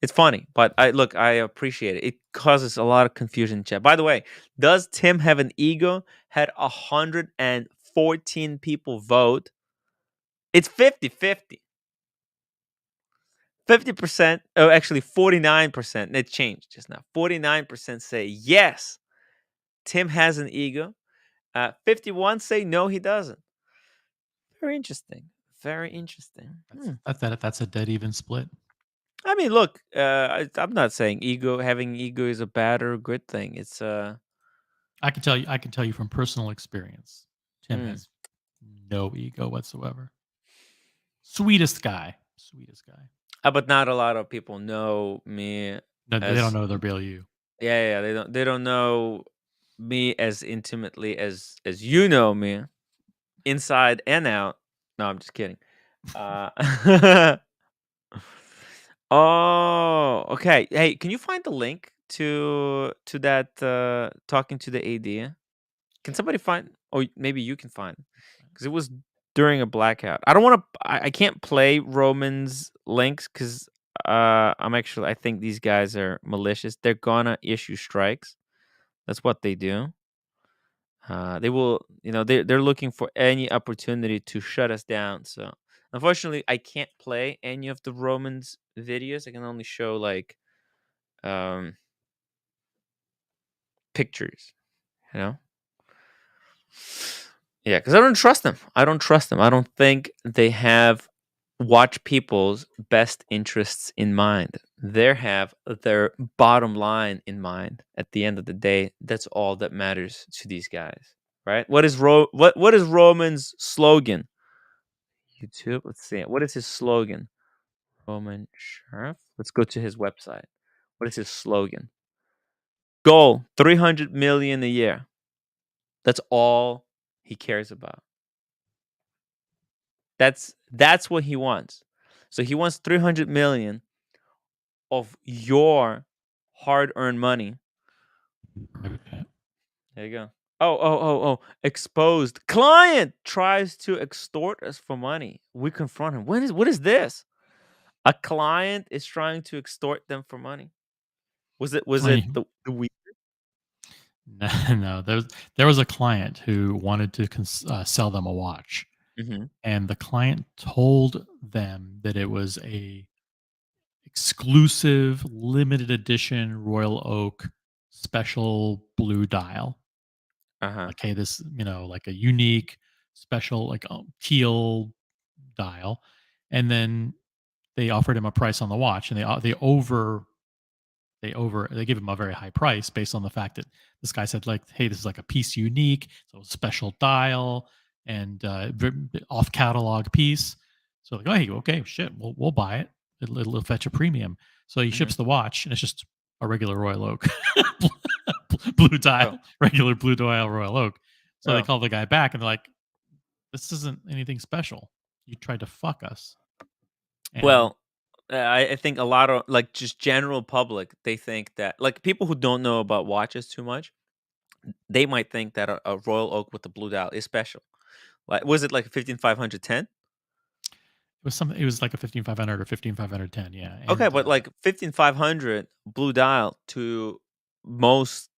It's funny, but I appreciate it. It causes a lot of confusion in chat. By the way, does Tim have an ego? Had 114 people vote. It's 50-50. 50%, oh, actually 49%. It changed just now. 49% say yes, Tim has an ego. 51 say no, he doesn't. Very interesting. Very interesting. That's a dead even split. I mean, look, I'm not saying having ego is a bad or a good thing. It's I can tell you from personal experience. Tim has no ego whatsoever. Sweetest guy. but not a lot of people know me. No, they don't know the real you. Yeah, they don't know me as intimately as you know me, inside and out. No, I'm just kidding. Oh, okay. Hey, can you find the link to that talking to the AD? Can somebody find? Or maybe you can find, because it was during a blackout. I don't want to. I can't play Roman's links because I think these guys are malicious. They're gonna issue strikes. That's what they do. They will, they're looking for any opportunity to shut us down. So, unfortunately, I can't play any of the Romans videos. I can only show like pictures, you know? Yeah, because I don't trust them. I don't think they have watch people's best interests in mind. They have their bottom line in mind. At the end of the day, that's all that matters to these guys, right? What is Roman's slogan? YouTube. Let's see. What is his slogan? Roman Sheriff. Let's go to his website. What is his slogan? Goal 300 million a year. That's all he cares about. That's what he wants. So he wants 300 million of your hard-earned money. Okay. There you go. Oh. Exposed. Client tries to extort us for money. We confront him. What is this? A client is trying to extort them for money. Was it the weed? No. There was a client who wanted to sell them a watch, and the client told them that it was a exclusive limited edition Royal Oak special blue dial. Like, hey, this, like a unique special, like teal dial. And then they offered him a price on the watch, and they give him a very high price based on the fact that this guy said, like, hey, this is like a piece unique, so special dial and off catalog piece. So like, oh, hey, okay, shit, we'll buy it. It'll fetch a premium. So he ships the watch, and it's just a regular Royal Oak blue dial, regular blue dial Royal Oak. So they call the guy back, and they're like, this isn't anything special. You tried to fuck us. And well, I think a lot of, like, just general public, they think that, like, people who don't know about watches too much, they might think that a Royal Oak with the blue dial is special. Like, was it like a 15510? it was something. It was like a 15500 or 15510. Yeah. Okay, And, but like 15500 blue dial to most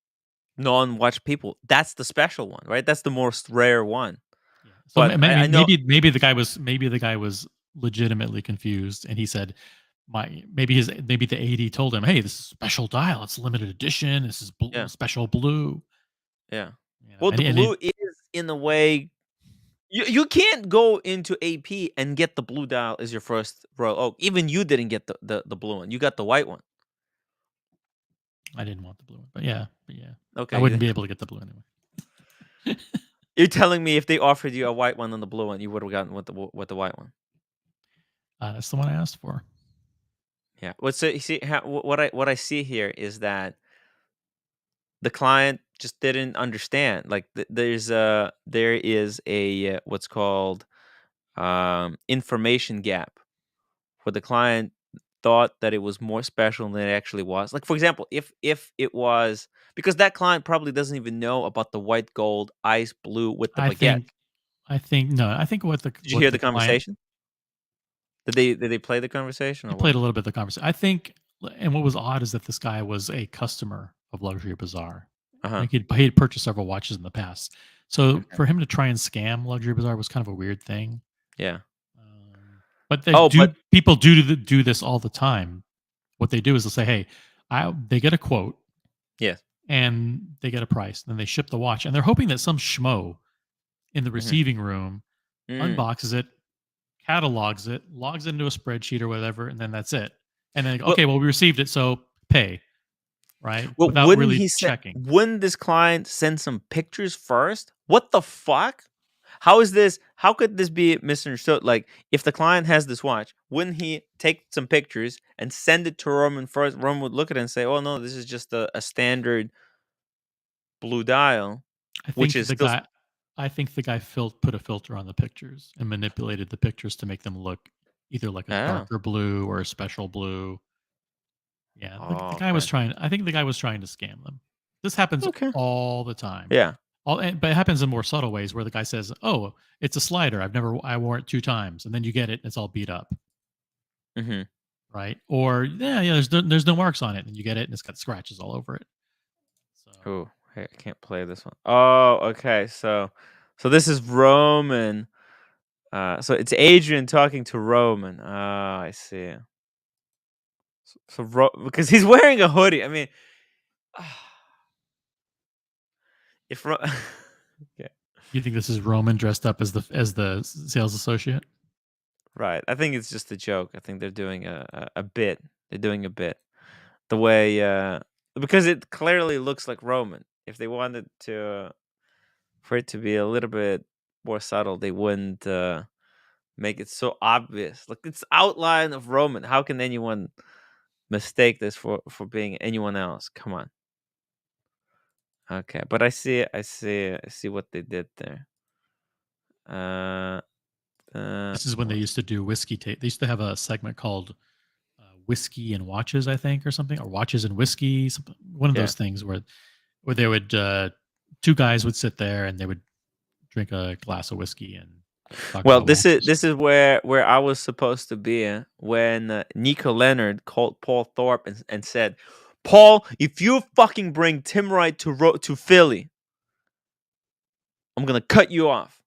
non-watch people, that's the special one, right? That's the most rare one. yeah. So But I know. maybe the guy was legitimately confused, and he said, maybe the AD told him, hey, this is special dial. It's limited edition. This is Yeah. special blue. Yeah. Well, the blue is in a way. You can't go into AP and get the blue dial as your first Royal Oak. Even you didn't get the blue one. You got the white one. I didn't want the blue one, but yeah. Okay. I wouldn't be able to get the blue anyway. You're telling me if they offered you a white one and the blue one, you would have gotten with the white one. That's the one I asked for. Yeah. So you see what I see here is that the client just didn't understand. Like there is a what's called information gap, where the client thought that it was more special than it actually was. Like, for example, if it was, because that client probably doesn't even know about the white gold ice blue with the baguette. I think what the Did you hear the conversation? Did they play the conversation? He played a little bit of the conversation. I think, and what was odd is that this guy was a customer of Luxury Bazaar. Like he'd purchased several watches in the past. So for him to try and scam Luxury Bazaar was kind of a weird thing. Yeah. But Oh, but people do this all the time. What they do is they'll say, "Hey, they get a quote, yes. and they get a price, then they ship the watch, and they're hoping that some schmo in the Mhm. receiving room Mm. unboxes it, catalogs it, logs it into a spreadsheet or whatever, and then that's it. And then, Well, okay, well, we received it, so pay, right? well, Without really checking. wouldn't this client send some pictures first? What the fuck? How is this? How could this be misunderstood? Like, if the client has this watch, wouldn't he take some pictures and send it to Roman first? Roman would look at it and say, "Oh no, this is just a standard blue dial," I which think is the still. guy, I think the guy put a filter on the pictures and manipulated the pictures to make them look either like a Oh, darker blue or a special blue. Yeah, the oh, guy was okay, trying. I think the guy was trying to scam them. This happens okay, all the time. yeah. But it happens in more subtle ways where the guy says, "Oh, it's a slider. I wore it 2 times," and then you get it, and it's all beat up, Mm-hmm. right? Or yeah, there's no marks on it, and you get it, and it's got scratches all over it. So Oh, hey, I can't play this one. Oh, okay. So this is Roman. So it's Adrian talking to Roman. Oh, I see. Because he's wearing a hoodie. I mean, if okay, you think this is Roman dressed up as the sales associate? right. I think it's just a joke. I think they're doing a bit. They're doing a bit. The way because it clearly looks like Roman. If they wanted to for it to be a little bit more subtle, they wouldn't make it so obvious. Like it's outline of Roman. How can anyone mistake this for being anyone else? Come on. Okay, but I see what they did there. Uh, This is when they what- used to do whiskey tape. They used to have a segment called Whiskey and Watches, I think, or something, or Watches and Whiskey. One of yeah. those things where they would two guys would sit there and they would drink a glass of whiskey and talk Well, about watches. this is where I was supposed to be when Nico Leonard called Paul Thorpe and said, "Paul, if you fucking bring Tim Wright to Philly, I'm gonna cut you off."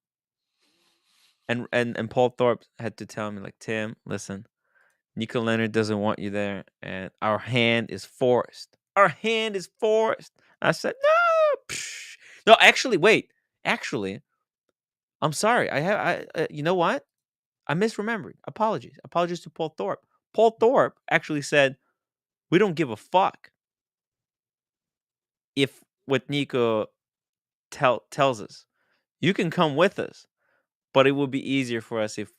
And Paul Thorpe had to tell me like, "Tim, listen, Nico Leonard doesn't want you there, and our hand is forced. Our hand is forced." I said, "No, no. Actually, wait. Actually, I'm sorry. You know what? I misremembered. Apologies to Paul Thorpe. Paul Thorpe actually said, "We don't give a fuck if what Nico tells us. You can come with us, but it would be easier for us if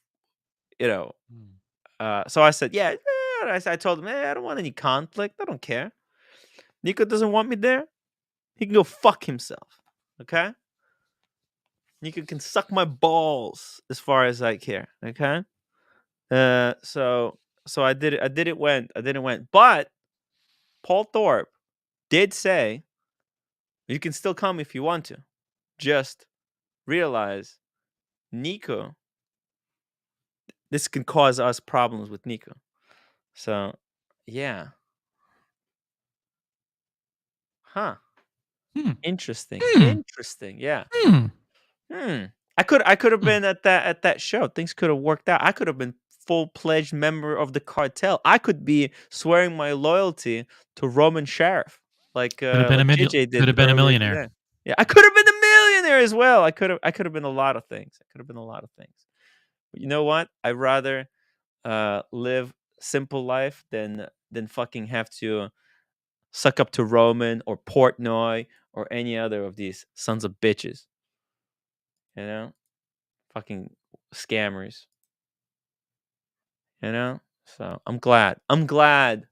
you know." Hmm. So I said, "Yeah." I told him, I don't want any conflict. I don't care. Nico doesn't want me there. He can go fuck himself. Okay? Nico can suck my balls as far as I care. Okay? So I did it. I didn't went. But Paul Thorpe did say you can still come if you want to. Just realize Nico. This can cause us problems with Nico. So yeah. Huh. Hmm. Interesting. Hmm. Interesting. Yeah. Hmm. Hmm. I could have Hmm. been at that show. Things could have worked out. I could have been full-pledged member of the cartel. I could be swearing my loyalty to Roman Sheriff, like JJ Could did have been a earlier millionaire. today. Yeah, I could have been a millionaire as well. I could have been a lot of things. I could have been a lot of things. But you know what? I'd rather live simple life than fucking have to suck up to Roman or Portnoy or any other of these sons of bitches. You know? Fucking scammers, you know? So I'm glad. I'm glad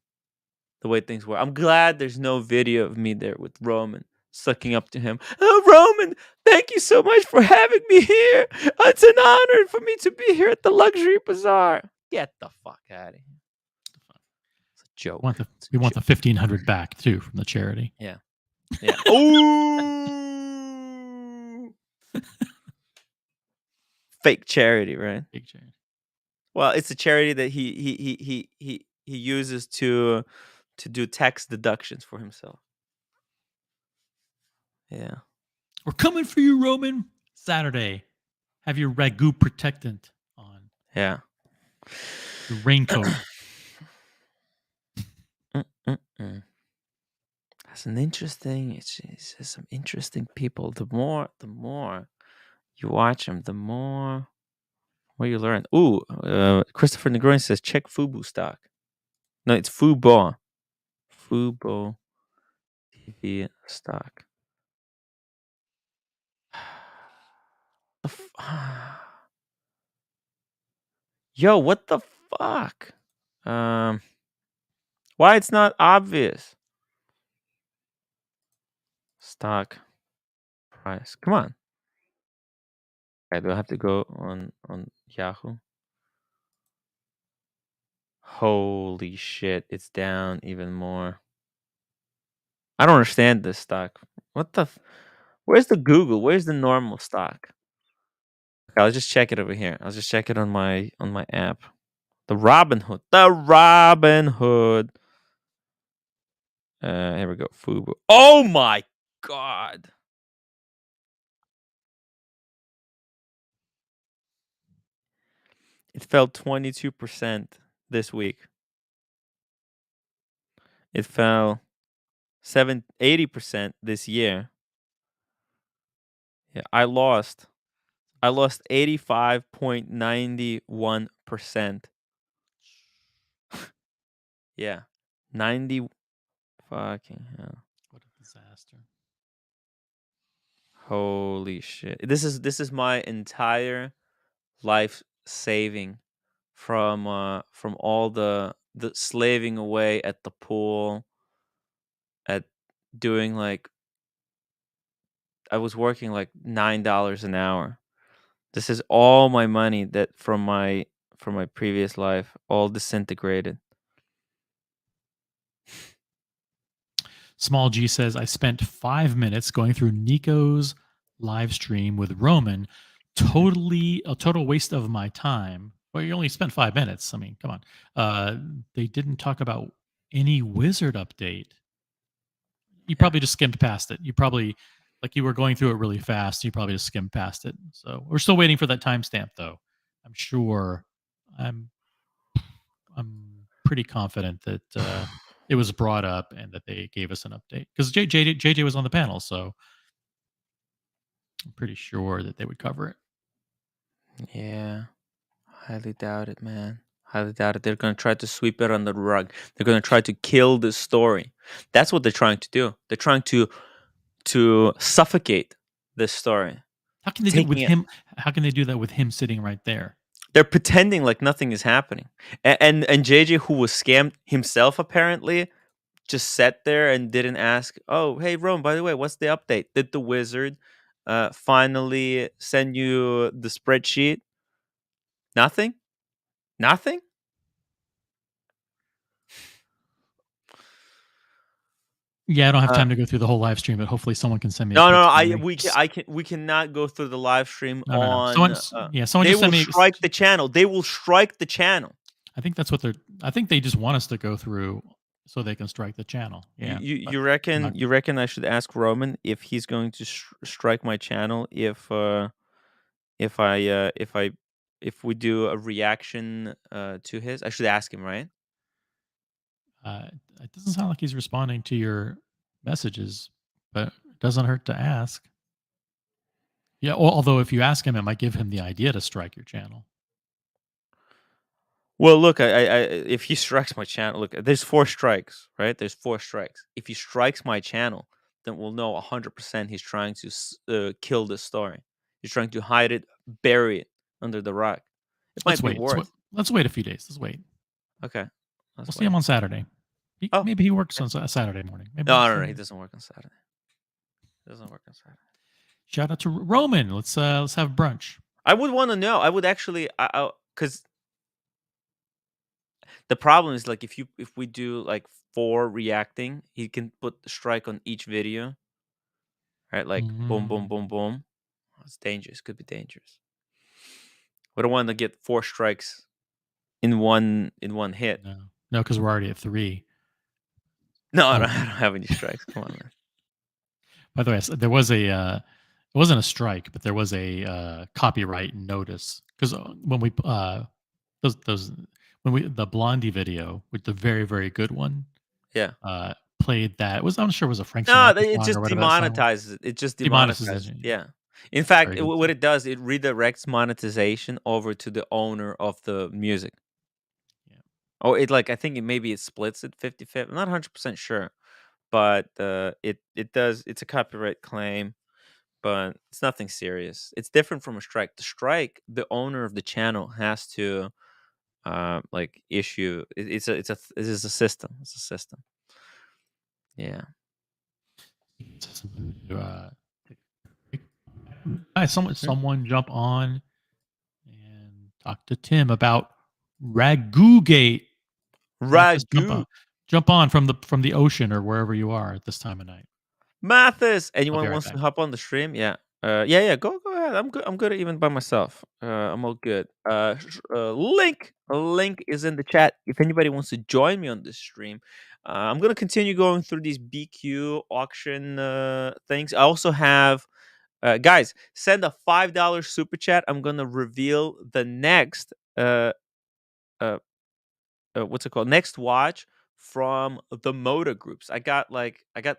the way things were. I'm glad there's no video of me there with Roman sucking up to him. "Oh, Roman, thank you so much for having me here. It's an honor for me to be here at the luxury bazaar." Get the fuck out of here. It's a joke. It's a We want joke. the 1,500 back too from the charity. Yeah. Yeah. Oh, fake charity, right? Big charity. Well, it's a charity that he uses to do tax deductions for himself. Yeah. We're coming for you, Roman. Saturday. Have your ragu protectant on. Yeah. The raincoat. That's an interesting. It's just some interesting people. The more you watch them, the more you learn. Ooh, Christopher Negroin says check Fubo stock. No, it's Fubo. Fubo TV stock. Yo, what the fuck? Why it's not obvious? Stock price. Come on. Okay, do I have to go on Yahoo? Holy shit, it's down even more. I don't understand this stock. What the? Where's the Google? Where's the normal stock? Okay, I'll just check it over here. I'll just check it on my app. The Robinhood. The Robinhood. Here we go. Fubo. Oh my god. It fell 22% this week. It fell 80% this year. Yeah, I lost 85.91%. Yeah. 90 fucking hell. What a disaster. Holy shit. This is my entire life saving from all the slaving away at the pool, at doing like I was working like $9 an hour. This is all my money that from my previous life, all disintegrated. Small G says, I spent 5 minutes going through Nico's live stream with Roman. A total waste of my time. Well, you only spent 5 minutes. I mean, come on. They didn't talk about any wizard update. You probably just skimmed past it. You probably, like you were going through it really fast. You probably just skimmed past it. So we're still waiting for that timestamp, though. I'm sure. I'm pretty confident that it was brought up and that they gave us an update because JJ was on the panel, so I'm pretty sure that they would cover it. Yeah, highly doubt it, man. Highly doubt it. They're gonna try to sweep it under the rug. They're gonna try to kill this story. That's what they're trying to do. They're trying to suffocate this story. How can they do it with him? How can they do that with him sitting right there? They're pretending like nothing is happening. And JJ, who was scammed himself, apparently, just sat there and didn't ask, oh, hey, Rome, by the way, what's the update? Did the wizard finally send you the spreadsheet? Nothing? Nothing? Yeah, I don't have time to go through the whole live stream, but hopefully someone can send me. We cannot go through the live stream on. Someone they just will send me. strike the channel. They will strike the channel. I think that's what they're. I think they just want us to go through so they can strike the channel. Yeah. You reckon? You reckon I should ask Roman if he's going to strike my channel if we do a reaction to his? I should ask him, right? It doesn't sound like he's responding to your messages, but it doesn't hurt to ask. Yeah, although if you ask him, it might give him the idea to strike your channel. Well, look, I if he strikes my channel, look, there's 4 strikes, right? There's 4 strikes. If he strikes my channel, then we'll know 100% he's trying to kill this story. He's trying to hide it, bury it under the rug. Let's wait. Let's wait a few days. Let's wait. Okay. We'll see him on Saturday. Maybe he works on a Saturday morning. Maybe no, he doesn't work on Saturday. Shout out to Roman. Let's have brunch. I would want to know. I would actually, because the problem is like if we do like 4 reacting, he can put the strike on each video, right? Like boom, boom, boom, boom. It's dangerous. Could be dangerous. We don't want to get 4 strikes in one hit. No, because we're already at 3. No, I don't have any strikes. Come on, man. By the way, there was it wasn't a strike, but there was a copyright notice because when we the those when the Blondie video, with the very, very good one, Yeah. played that. I'm sure it was a Frank No, Sinatra it song or just whatever that song was. demonetizes it. It just demonetizes. Demonetization. Yeah. In fact, Very good what song. it does, it redirects monetization over to the owner of the music. Yeah. Oh, it like I think maybe it splits it 50-50. I'm not 100% sure, but it does. It's a copyright claim, but it's nothing serious. It's different from a strike. The strike, the owner of the channel has to like issue. It is a system. It's a system. Yeah. Someone jump on and talk to Tim about Ragoogate. Mathis, Ragu. jump on from the ocean or wherever you are at this time of night. Mathis, I'll be anyone right wants to back. hop on the stream? Yeah. Yeah. Go ahead. I'm good even by myself. I'm all good. A link is in the chat if anybody wants to join me on this stream. I'm gonna continue going through these BQ auction things. I also have guys, send a $5 super chat. I'm gonna reveal the next uh what's it called, next watch from the Moda groups. I got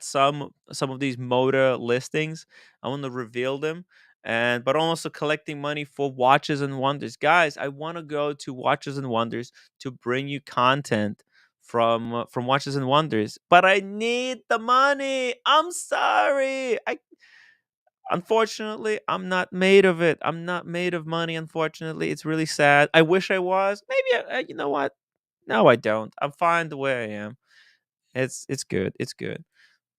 some of these Moda listings. I want to reveal them, and but I'm also collecting money for Watches and Wonders. Guys, I want to go to Watches and Wonders to bring you content from Watches and Wonders, but I need the money. I'm sorry. I Unfortunately, I'm not made of it. I'm not made of money, unfortunately. It's really sad. I wish I was. Maybe you know what? No, I don't. I'm fine the way I am. It's good. It's good.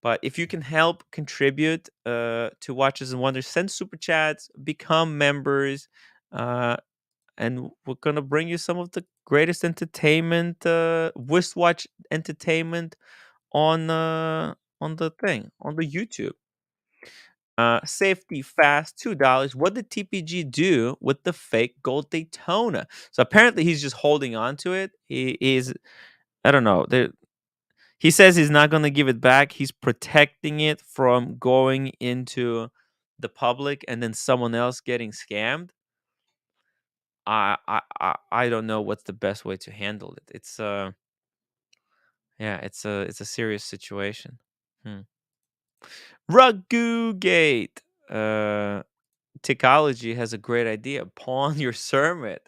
But if you can help contribute to Watches and Wonders, send super chats, become members, uh, and we're gonna bring you some of the greatest entertainment, wristwatch entertainment on the thing on the YouTube. Safety fast, $2. What did TPG do with the fake gold Daytona? So apparently he's just holding on to it. He is, I don't know. He says he's not going to give it back. He's protecting it from going into the public and then someone else getting scammed. I don't know what's the best way to handle it. It's yeah, it's a serious situation. Hmm. Ragu Gate. Technology has a great idea. Pawn your Sermit.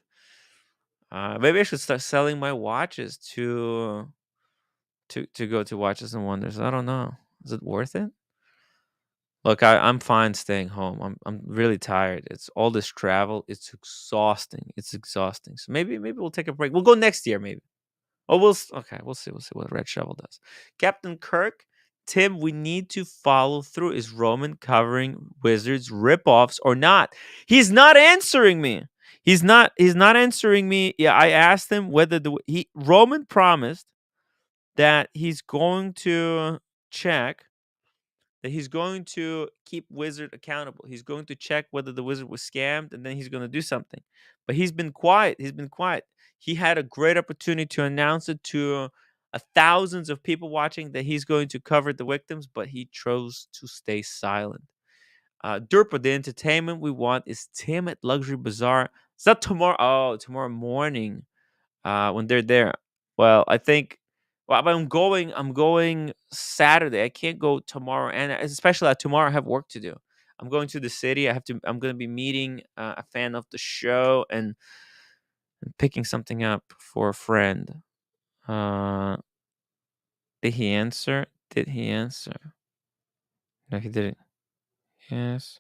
Maybe I should start selling my watches to go to Watches and Wonders. I don't know. Is it worth it? Look, I'm fine staying home. I'm really tired. It's all this travel. It's exhausting. It's exhausting. So maybe we'll take a break. We'll go next year, maybe. Oh, okay. We'll see. We'll see what Red Shovel does. Captain Kirk, Tim, we need to follow through. Is Roman covering Wizards ripoffs or not? He's not answering me. He's not. He's not answering me. Yeah, I asked him whether Roman promised that he's going to check, that he's going to keep Wizard accountable. He's going to check whether the Wizard was scammed, and then he's going to do something. But he's been quiet. He's been quiet. He had a great opportunity to announce it to thousands of people watching that he's going to cover the victims, but he chose to stay silent. Durpa, the entertainment we want is Tim at Luxury Bazaar. Is that tomorrow? Oh, tomorrow morning when they're there. Well, I think. Well, but I'm going Saturday. I can't go tomorrow, and especially tomorrow I have work to do. I'm going to the city. I'm going to be meeting a fan of the show and picking something up for a friend. Uh, did he answer? Did he answer? No, he didn't. Yes.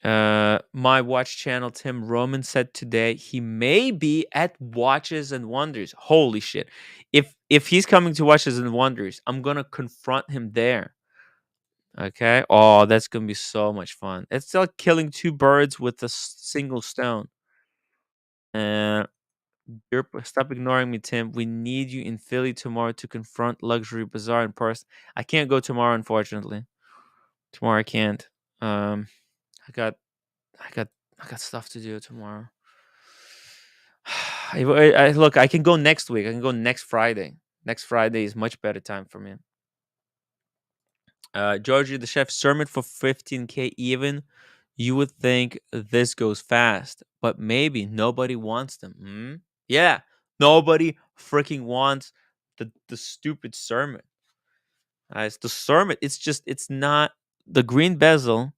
My watch channel, Tim Roman said today he may be at Watches and Wonders. Holy shit. If he's coming to Watches and Wonders, I'm gonna confront him there. Okay. Oh, that's gonna be so much fun. It's like killing two birds with a single stone. Uh Stop ignoring me, Tim. We need you in Philly tomorrow to confront Luxury Bazaar in person. I can't go tomorrow, unfortunately. Tomorrow I can't. I got I got I got stuff to do tomorrow. Look, I can go next week. I can go next Friday. Next Friday is much better time for me. Georgie the chef sermon for 15K even. You would think this goes fast, but maybe nobody wants them. Yeah, nobody freaking wants the stupid sermon. It's the sermon. It's not the green bezel.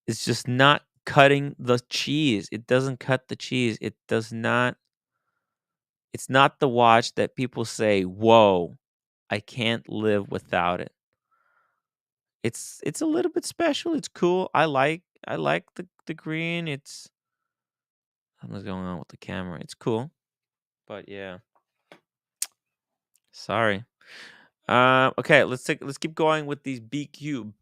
It's just not cutting the cheese. It doesn't cut the cheese. It does not. It's not the watch that people say, "Whoa, I can't live without it." It's a little bit special. It's cool. I like the green. It's Something's going on with the camera. It's cool, but yeah. Sorry. Okay, let's keep going with these BQ.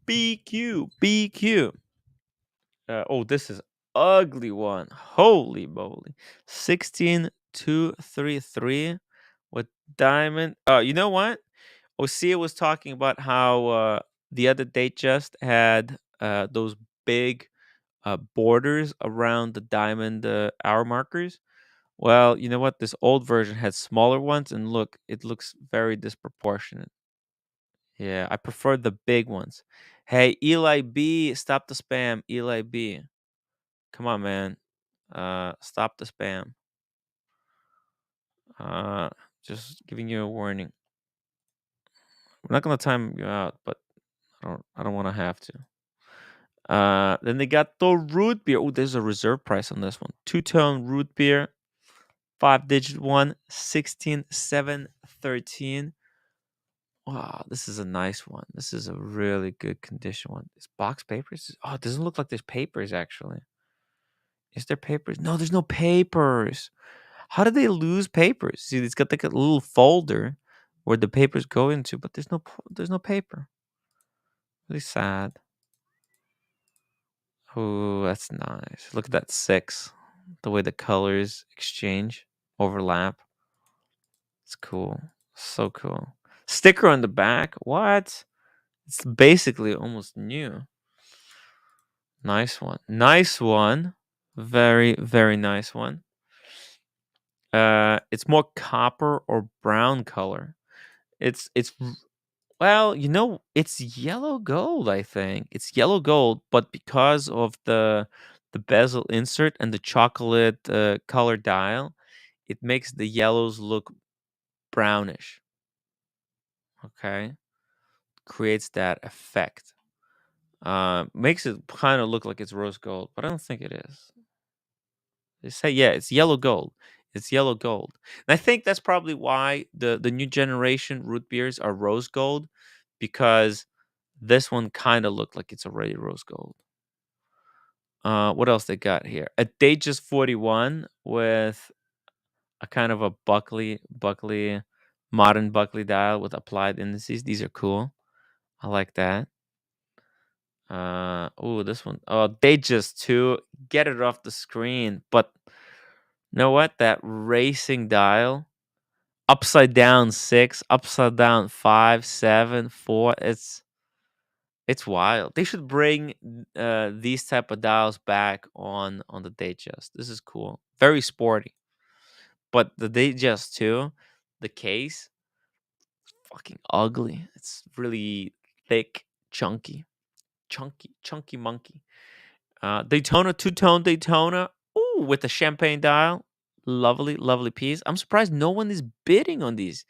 Oh, this is ugly one. Holy moly. 16233 with diamond. You know what? Osea was talking about how the other Datejust had those big borders around the diamond hour markers. Well, you know what? This old version had smaller ones, and look, it looks very disproportionate. Yeah, I prefer the big ones. Hey, Eli B, stop the spam. Eli B, come on, man. Stop the spam. Uh, just giving you a warning. We're not gonna time you out, but I don't want to have to. Then they got the root beer. Oh, there's a reserve price on this one. Two-tone root beer, 5-digit one, 16713. Wow, this is a nice one. This is a really good condition one. It's box papers. Oh, it doesn't look like there's papers actually. Is there papers? No, there's no papers. How did they lose papers? See, it's got like a little folder where the papers go into, but there's no paper. Really sad. Oh, that's nice. Look at that 6. The way the colors exchange, overlap. It's cool. So cool. Sticker on the back. What? It's basically almost new. Nice one. Nice one. Very, very nice one. It's more copper or brown color. Well, it's yellow gold, I think. It's yellow gold, but because of the bezel insert and the chocolate color dial, it makes the yellows look brownish. Okay? Creates that effect. Makes it kind of look like it's rose gold, but I don't think it is. They say, yeah, it's yellow gold. It's yellow gold. And I think that's probably why the new generation root beers are rose gold, because this one kind of looked like it's already rose gold. What else they got here? A Datejust 41 with a kind of a Buckley, modern Buckley dial with applied indices. These are cool. I like that. Oh, this one. Oh, Datejust 2. Get it off the screen. But you know what? That racing dial, upside down 6, upside down 5, 7, 4. It's wild. They should bring these type of dials back on the Datejust. This is cool. Very sporty. But the Datejust too, the case, fucking ugly. It's really thick, chunky monkey. Daytona, two-tone Daytona. Ooh, with the champagne dial. Lovely, lovely piece. I'm surprised no one is bidding on these.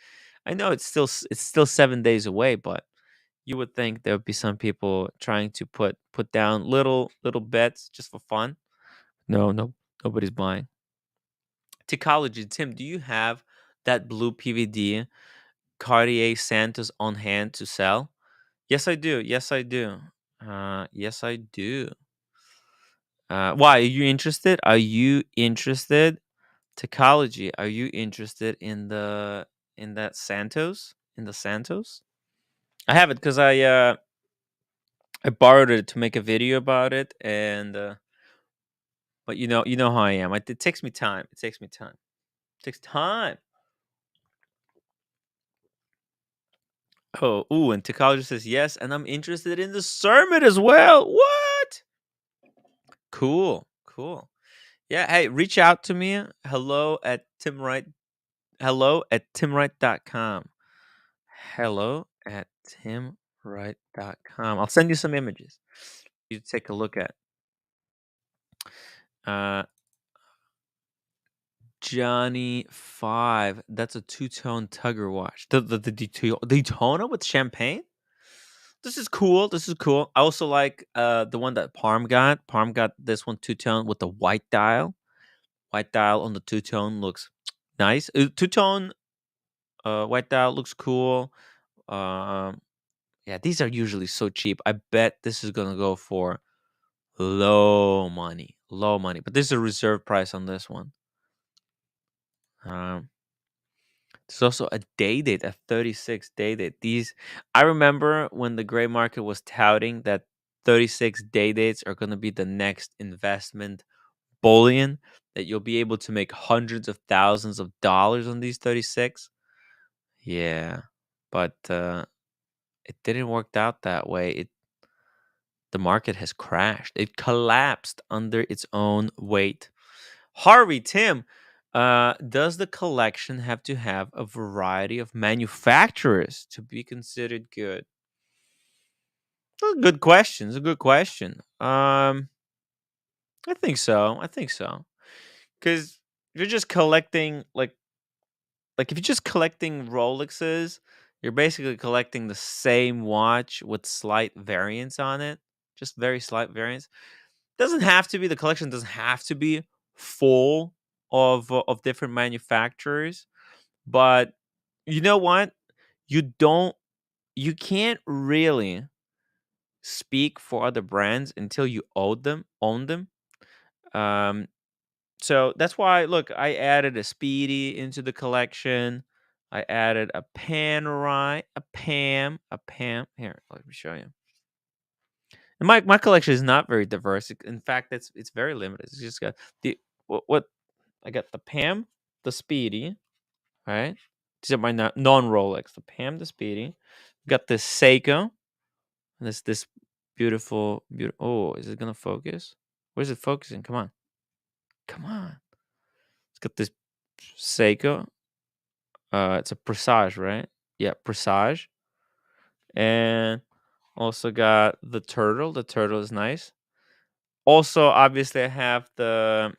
I know it's still 7 days away, but you would think there would be some people trying to put down little bets just for fun. No, nobody's buying. Techology, Tim, do you have that blue PVD Cartier Santos on hand to sell? Yes, I do. Yes, I do. Yes, I do. Why are you interested? Are you interested? Techology, are you interested in that Santos? In the Santos? I have it because I borrowed it to make a video about it, and but you know how I am. It takes me time. It takes me time. It takes time. Oh, ooh, and Techology says yes, and I'm interested in the sermon as well. What? Cool. Yeah, hey, reach out to me. Hello@timwright.com. Hello@timwright.com. I'll send you some images you to take a look at. Johnny 5. That's a two-tone Tugger watch. The Daytona with champagne. This is cool. This is cool. I also like the one that Parm got. Parm got this one two-tone with the white dial. White dial on the two-tone looks nice. Two-tone white dial looks cool. Yeah, these are usually so cheap. I bet this is gonna go for low money. Low money. But this is a reserve price on this one. There's also a day date, a 36 day date. I remember when the gray market was touting that 36 day dates are going to be the next investment bullion, that you'll be able to make hundreds of thousands of dollars on these 36. Yeah, but it didn't work out that way. The market has crashed. It collapsed under its own weight. Harvey, Tim, does the collection have to have a variety of manufacturers to be considered good? That's a good question. It's a good question. I think so. Because you're just collecting like if you're just collecting Rolexes, you're basically collecting the same watch with slight variants on it, just very slight variants. Doesn't have to be, the collection doesn't have to be full of different manufacturers, but you know what? You can't really speak for other brands until you own them. Um, so that's why, look, I added a Speedy into the collection. I added a Panerai, a Pam. Here, let me show you. And my collection is not very diverse. In fact, it's very limited. It's just got the what I got: the Pam, the Speedy, right? These are my non Rolex. The Pam, the Speedy. Got this Seiko. This beautiful. Oh, is it gonna focus? Where's it focusing? Come on. It's got this Seiko. It's a Presage, right? Yeah, Presage. And also got the Turtle. The Turtle is nice. Also, obviously, I have the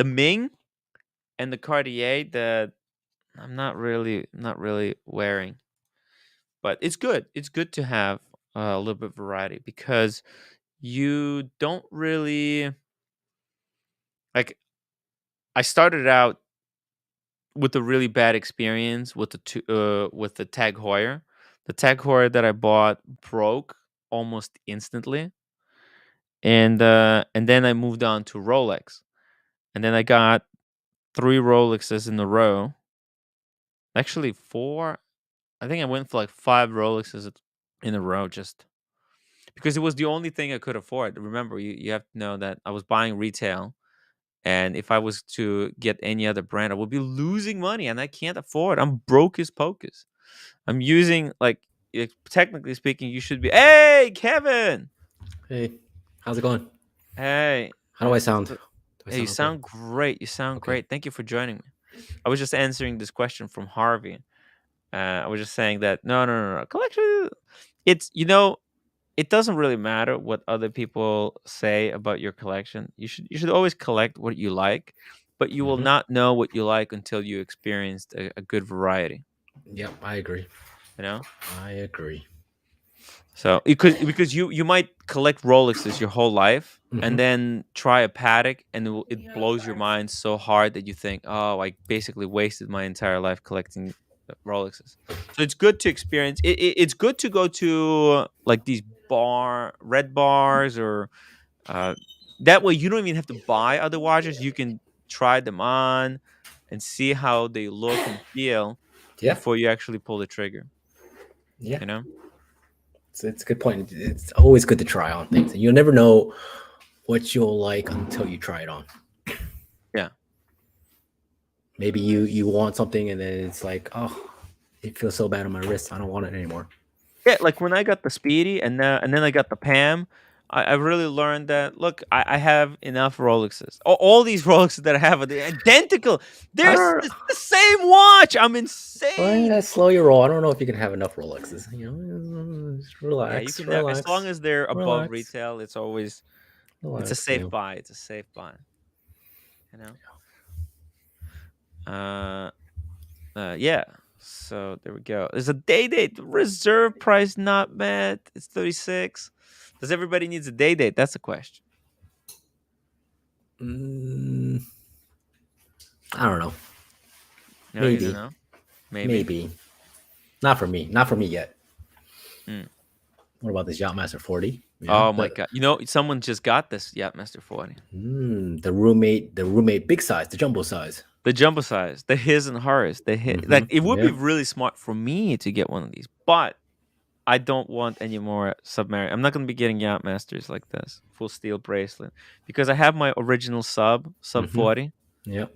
Ming and the Cartier that I'm not really wearing, but it's good. It's good to have a little bit of variety because you don't really like. I started out with a really bad experience with with the Tag Heuer. The Tag Heuer that I bought broke almost instantly, and then I moved on to Rolex, and then I got 3 Rolexes in a row. Actually, 4. I think I went for like 5 Rolexes in a row just because it was the only thing I could afford. Remember, you have to know that I was buying retail, and if I was to get any other brand, I would be losing money, and I can't afford. I'm broke as pocus. I'm using technically speaking, you should be. Hey, Kevin. Hey, how's it going? Hey. How do I sound? Hey, you sound great. You sound great. Thank you for joining me. I was just answering this question from Harvey. I was just saying that no. Collection, it's it doesn't really matter what other people say about your collection. You should always collect what you like, but you will not know what you like until you experienced a good variety. Yep, I agree. I agree. So because you might collect Rolexes your whole life, and then try a Patek, and it blows your mind so hard that you think, oh, I basically wasted my entire life collecting Rolexes. So it's good to experience. It's good to go to like these red bars, or that way you don't even have to buy other watches. You can try them on and see how they look and feel before you actually pull the trigger. Yeah. It's a good point. It's always good to try on things, and you'll never know what you'll like until you try it on. Yeah. Maybe you want something, and then it's like, oh, it feels so bad on my wrist. I don't want it anymore. Yeah, like when I got the Speedy and then I got the Pam, I really learned that, look, I have enough Rolexes. All these Rolexes that I have are identical. They're the same watch. I'm insane. Well, slow your roll. I don't know if you can have enough Rolexes. Just relax. Yeah, you can. As long as they're above retail, it's always It's a safe buy. It's a safe buy. You know. Yeah. So there we go. There's a day-date reserve price not met. It's 36. Does everybody needs a day-date? That's the question. I don't know. No, Maybe. you don't know. Maybe. Not for me. Not for me yet. Mm. What about this Yachtmaster 40? Yeah, oh my god! You know, someone just got this Yachtmaster 40. The roommate big size, the jumbo size. The jumbo size, the his and hers. Like it would be really smart for me to get one of these, but I don't want any more submarine. I'm not going to be getting Yachtmasters like this, full steel bracelet, because I have my original sub 40. Yep.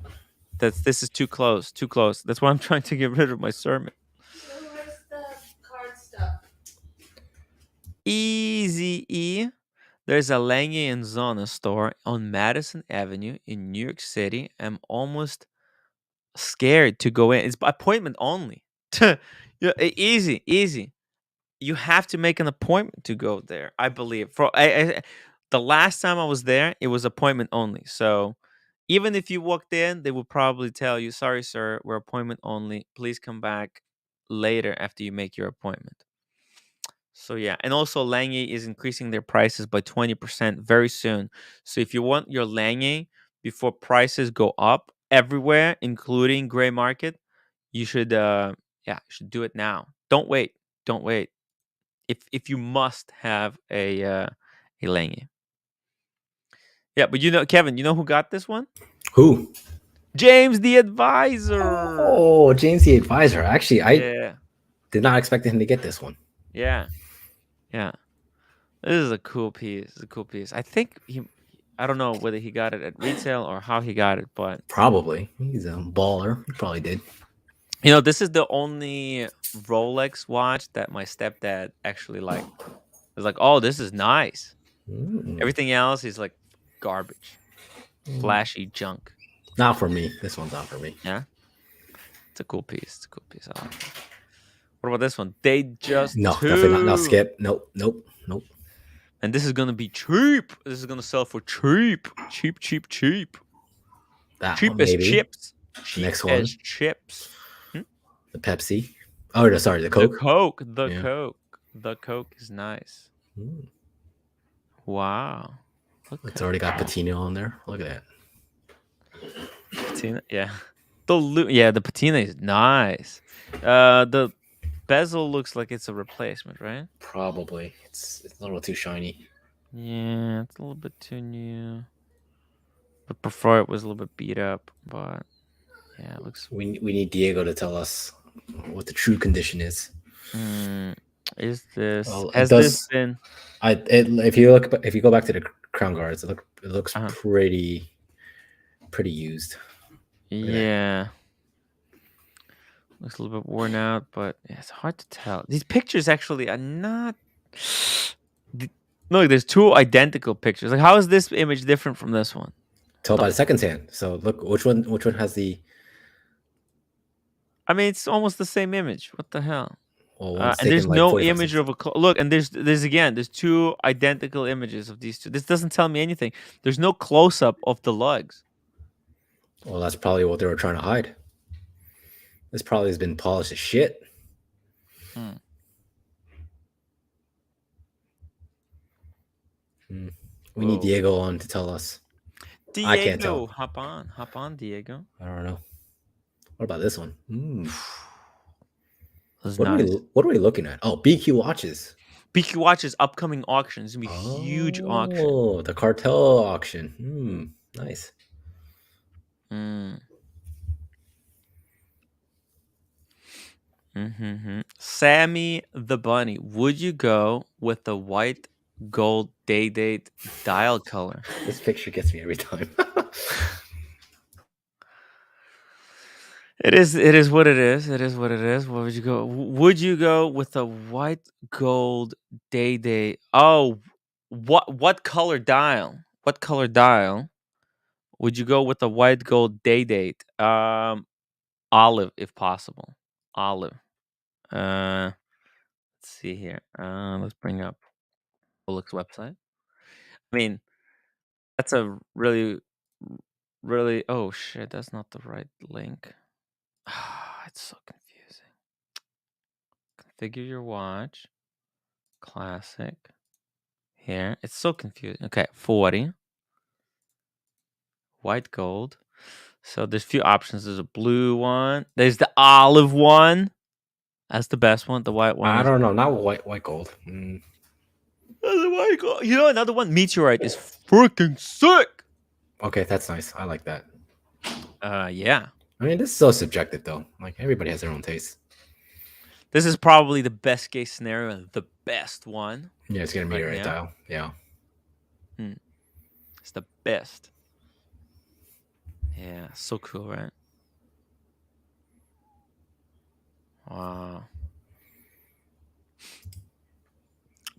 This is too close. That's why I'm trying to get rid of my sermon. So where's the card stuff? Easy E. There's a Lange and Zona store on Madison Avenue in New York City. I'm almost scared to go in. It's appointment only. Yeah, easy. You have to make an appointment to go there, I believe. The last time I was there, it was appointment only. So even if you walked in, they would probably tell you, sorry, sir, we're appointment only. Please come back later after you make your appointment. So yeah, and also Lange is increasing their prices by 20% very soon. So if you want your Lange before prices go up everywhere, including gray market, you should you should do it now. Don't wait. If you must have a Lange. Yeah, but you know, Kevin, you know who got this one? Who? James the Advisor. Oh, James the Advisor. Actually, I did not expect him to get this one. Yeah. This is a cool piece. I think I don't know whether he got it at retail or how he got it, but probably he's a baller. He probably did. You know, this is the only Rolex watch that my stepdad actually liked. It's like, oh, this is nice. Everything else is like garbage, flashy junk. Not for me. This one's not for me. Yeah, it's a cool piece. I like it. What about this one? Datejust. No, definitely not. No, skip. Nope. And this is gonna be cheap. This is gonna sell for cheap. That cheap one, as maybe. chips. Cheap next one. As chips. The Pepsi. Oh, no, sorry, the Coke. The Coke is nice. Wow. It's already got patina on there. Look at that. Patina, yeah. The patina is nice. The bezel looks like it's a replacement, right? Probably. It's a little too shiny. Yeah, it's a little bit too new. But before it was a little bit beat up, but yeah, it looks. We need Diego to tell us what the true condition is. Is this? Well, this been? If you go back to the crown guards, it looks pretty used. Yeah. Looks a little bit worn out, but it's hard to tell. These pictures actually are not. Look, there's two identical pictures. Like, how is this image different from this one? Tell by the second hand. So look, which one has the? I mean, it's almost the same image. What the hell? Well, and there's no image of a look, and there's two identical images of these two. This doesn't tell me anything. There's no close up of the lugs. Well, that's probably what they were trying to hide. This probably has been polished as shit. We need Diego on to tell us. Diego, I can't tell. Hop on, Diego. I don't know. What about this one? What are we looking at? Oh, BQ watches. BQ watches upcoming auction. It's gonna be a huge auction. Oh, the cartel auction. Nice. Sammy the Bunny. Would you go with the white gold day-date dial color? This picture gets me every time. It is what it is. What would you go? Would you go with a white gold day-date? Oh, what color dial? What color dial would you go with a white gold day-date? Olive, if possible. Olive. Let's see here. Let's bring up Rolex website. I mean, That's a really, really. Oh shit! That's not the right link. It's so confusing. Configure your watch. Classic. Here, it's so confusing. Okay, 40. White gold. So there's a few options. There's a blue one. There's the olive one. That's the best one. The white one. I don't know. Not white gold. The white gold. You know another one? Meteorite is freaking sick. Okay, that's nice. I like that. Yeah. I mean, this is so subjective, though. Like, everybody has their own taste. This is probably the best case scenario and the best one. Yeah, it's gonna be right dial. Yeah. It's the best. Yeah, so cool, right? Wow.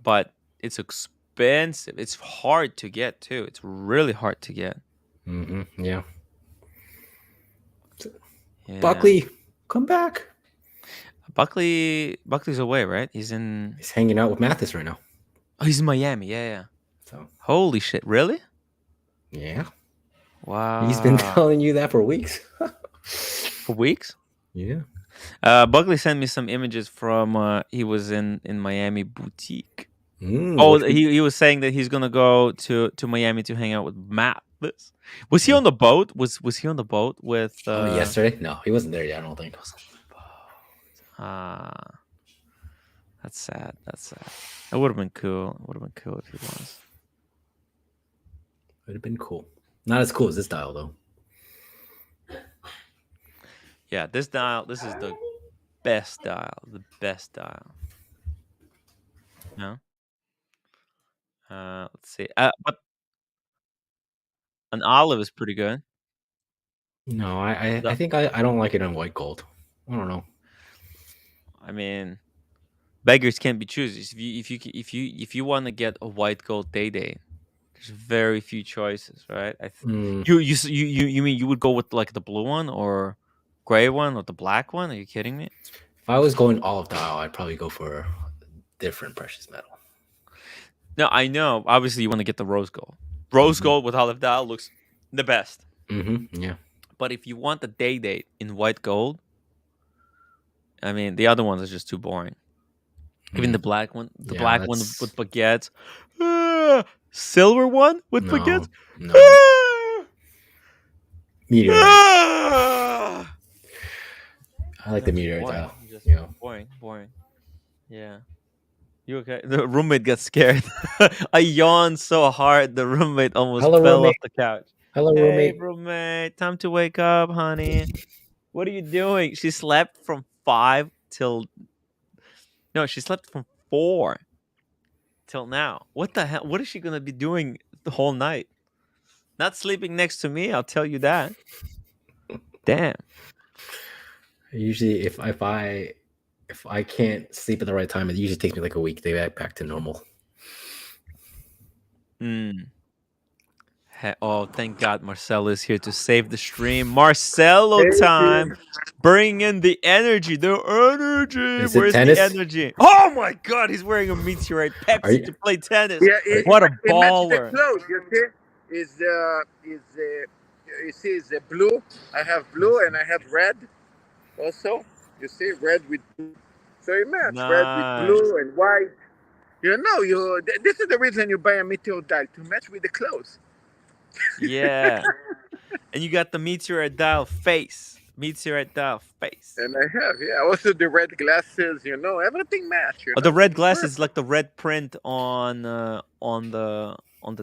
But it's expensive. It's hard to get too. It's really hard to get. Yeah. Buckley, come back. Buckley's away, right? He's hanging out with Mathis right now. Oh, he's in Miami. Yeah. So holy shit, really? Yeah. Wow. He's been telling you that for weeks. For weeks? Yeah. Buckley sent me some images from he was in Miami boutique. Oh, he was saying that he's gonna go to Miami to hang out with Matt. Was he on the boat? Was he on the boat with yesterday? No, he wasn't there yet, I don't think. That's sad. It would have been cool. It would have been cool if he was. Would have been cool. Not as cool as this dial though. Yeah, this dial, this is the best dial. The best dial. No? Let's see. But an olive is pretty good. No, I think I don't like it in white gold. I don't know. I mean, beggars can't be choosers. If you want to get a white gold day, there's very few choices, right? You mean you would go with like the blue one or gray one or the black one? Are you kidding me? If I was going olive dial, I'd probably go for a different precious metal. No, I know. Obviously, you want to get the rose gold. Rose gold with olive dial looks the best. Yeah. But if you want the day date in white gold, I mean, the other ones are just too boring. Even the black one, black one with baguettes, silver one with baguettes. No. Meteorite. I like the meteorite dial. Boring. Yeah. You okay? The roommate got scared. I yawned so hard, the roommate almost fell off the couch. Hello, hey, roommate. Time to wake up, honey. What are you doing? She slept from 5 till... No, she slept from 4 till now. What the hell? What is she going to be doing the whole night? Not sleeping next to me, I'll tell you that. Damn. Usually, if I can't sleep at the right time, it usually takes me like a week to get back to normal. Oh, thank God Marcelo is here to save the stream. Marcelo time. Bring in the energy. The energy. Where's the energy? Oh my God, he's wearing a meteorite Pepsi to play tennis. Yeah, what a baller. The clothes, you see, is the blue. I have blue and I have red also. You see, red with blue. So you match red with blue and white. This is the reason you buy a meteor dial, to match with the clothes. Yeah. And you got the meteorite dial face. Meteorite dial face. And I have, also the red glasses, everything match. The red glasses, like the red print on the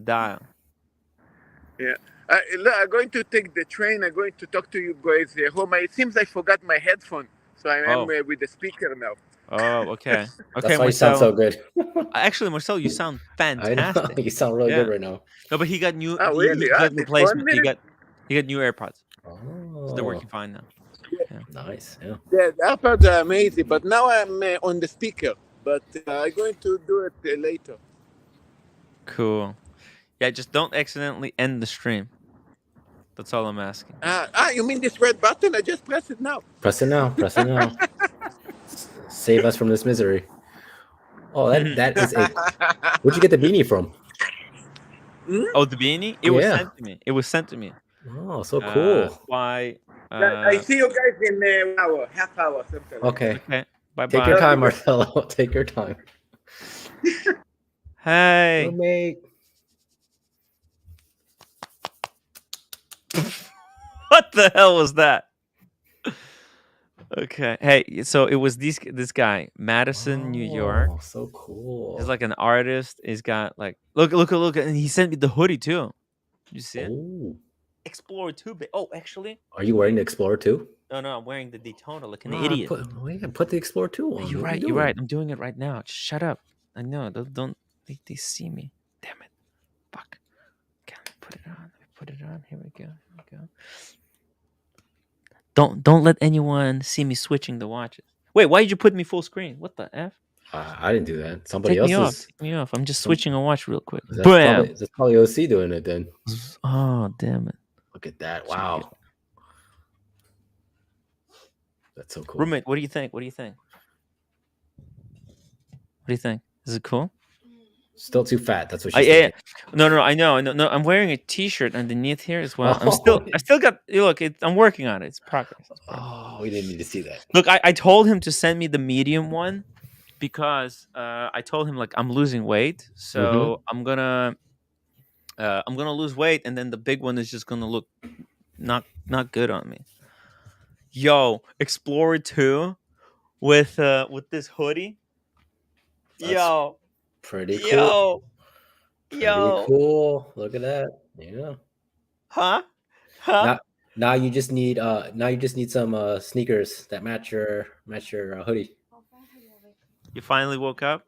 dial. Yeah. I'm going to take the train. I'm going to talk to you guys home. It seems I forgot my headphone, so I am with the speaker now. Oh, okay. Okay, that's why you sound so good. Actually, Marcel, you sound fantastic. I know. You sound really good right now. No, but he got new. Really? He got replacement. He got new AirPods. Oh, so they're working fine now. Yeah. Nice. Yeah. The AirPods are amazing, but now I'm on the speaker. But I'm going to do it later. Cool. Yeah, just don't accidentally end the stream. That's all I'm asking. You mean this red button? I just press it now. Press it now. Save us from this misery. Oh, that is a... Where'd you get the beanie from? Oh, the beanie? It was sent to me. It was sent to me. Oh, so cool. By. I see you guys in an hour, half hour, something. Okay. Okay. Bye. Take your time, Marcelo. Take your time. Hey. Roommate. What the hell was that? Okay. Hey, so it was this guy, Madison, New York. Oh, so cool. He's like an artist. He's got like look, and he sent me the hoodie too. You see it? Oh. Explorer 2. Oh, actually. Are you wearing the Explorer 2? No, I'm wearing the Daytona like an idiot. Put the Explorer 2 on. You're right. You're right. I'm doing it right now. Just shut up. I know. Don't they see me? Damn it. Fuck. Okay, let me put it on. Here we go. Don't let anyone see me switching the watches. Wait, why did you put me full screen? What the F? I didn't do that. Somebody Take else me off. I'm just switching a watch real quick. That's probably OC doing it then. Oh, damn it. Look at that. Wow. That's so cool. Roommate, what do you think? Is it cool? Still too fat. That's what she's saying. No, I know. No, I'm wearing a t-shirt underneath here as well. I still got. Look, I'm working on it. It's progress. Oh, we didn't need to see that. Look, I told him to send me the medium one because I told him like I'm losing weight, so I'm gonna lose weight, and then the big one is just gonna look not good on me. Yo, Explorer 2 with this hoodie. That's pretty cool. Pretty cool. Look at that. Yeah. Huh? Now you just need some sneakers that match your hoodie. You finally woke up?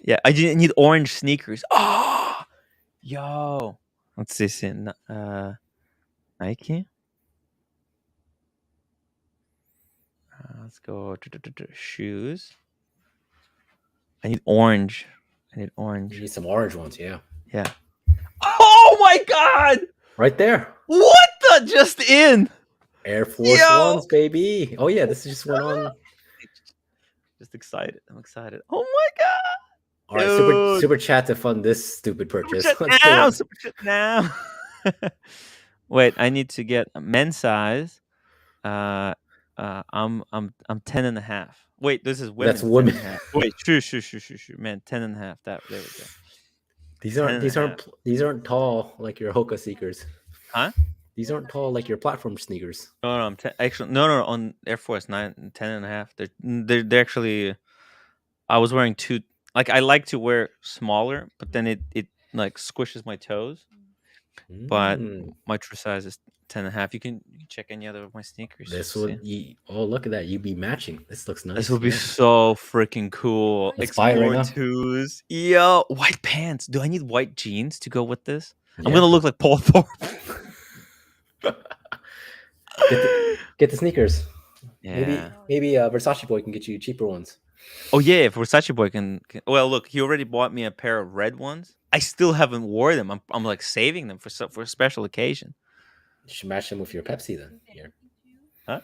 Yeah, I didn't need orange sneakers. Oh, yo. What's this in Nike? Let's go to shoes. I need orange. You need some orange ones, yeah. Yeah. Oh my god! Right there. What the just in? Air Force Ones, baby. Oh yeah, this just went on. Just excited. I'm excited. Oh my god! All right, super chat to fund this stupid purchase. Super chat now. Wait, I need to get a men's size. I'm 10.5. Wait, this is women. That's women. Wait, true. Man, 10.5. There we go. These aren't tall like your Hoka sneakers. Huh? These aren't tall like your platform sneakers. No, I'm actually no. On Air Force 9, 10.5. They're actually. I was wearing 2. Like I like to wear smaller, but then it like squishes my toes. But my true size is 10.5. You can check any other of my sneakers. This would look at that. You'd be matching. This looks nice. This would be so freaking cool. Explorer 2s. Yo, white pants. Do I need white jeans to go with this? Yeah. I'm gonna look like Paul Thorpe. Get the sneakers. Yeah. Maybe Versace Boy can get you cheaper ones. Oh yeah, if Versace Boy can. Well, look, he already bought me a pair of red ones. I still haven't wore them. I'm like saving them for a special occasion. You should match them with your Pepsi then. Here. Huh?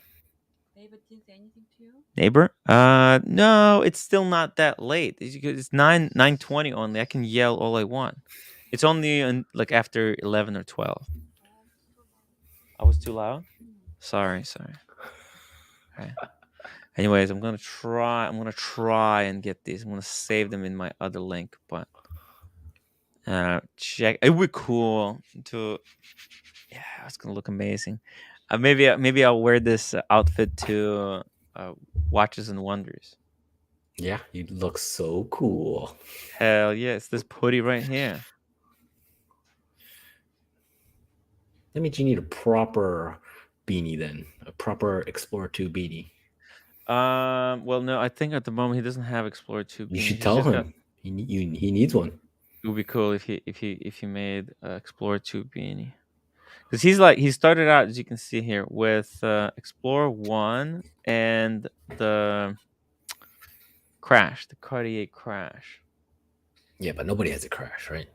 Neighbor didn't say anything to you? Neighbor? No, it's still not that late. It's 9:20 only. I can yell all I want. It's only like after 11 or 12. I was too loud? Sorry. Okay. Anyways, I'm gonna try and get these. I'm gonna save them in my other link, but check. It would be cool to. Yeah, it's gonna look amazing. Maybe I'll wear this outfit to Watches and Wonders. Yeah, you look so cool. Hell yeah! It's this hoodie right here. That means you need a proper beanie then, a proper Explorer 2 beanie. Well, no, I think at the moment he doesn't have Explorer 2 beanie. You should tell him he needs one. It would be cool if he made Explorer 2 beanie. Because he started out, as you can see here, with Explorer 1 and the Crash, the Cartier Crash. Yeah, but nobody has a Crash, right?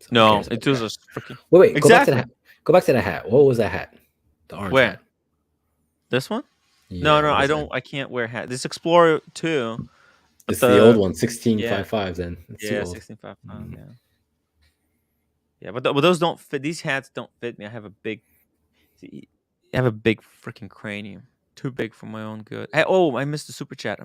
So no, it was a freaking... Wait, exactly. Go back to the hat. What was that hat? The orange hat. This one? Yeah, no, I don't. I can't wear hat. This Explorer 2. It's the old one, 1655 then. It's 1655, yeah. Yeah, but those don't fit. These hats don't fit me. I have a big freaking cranium. Too big for my own good. Hey, I missed the super chat.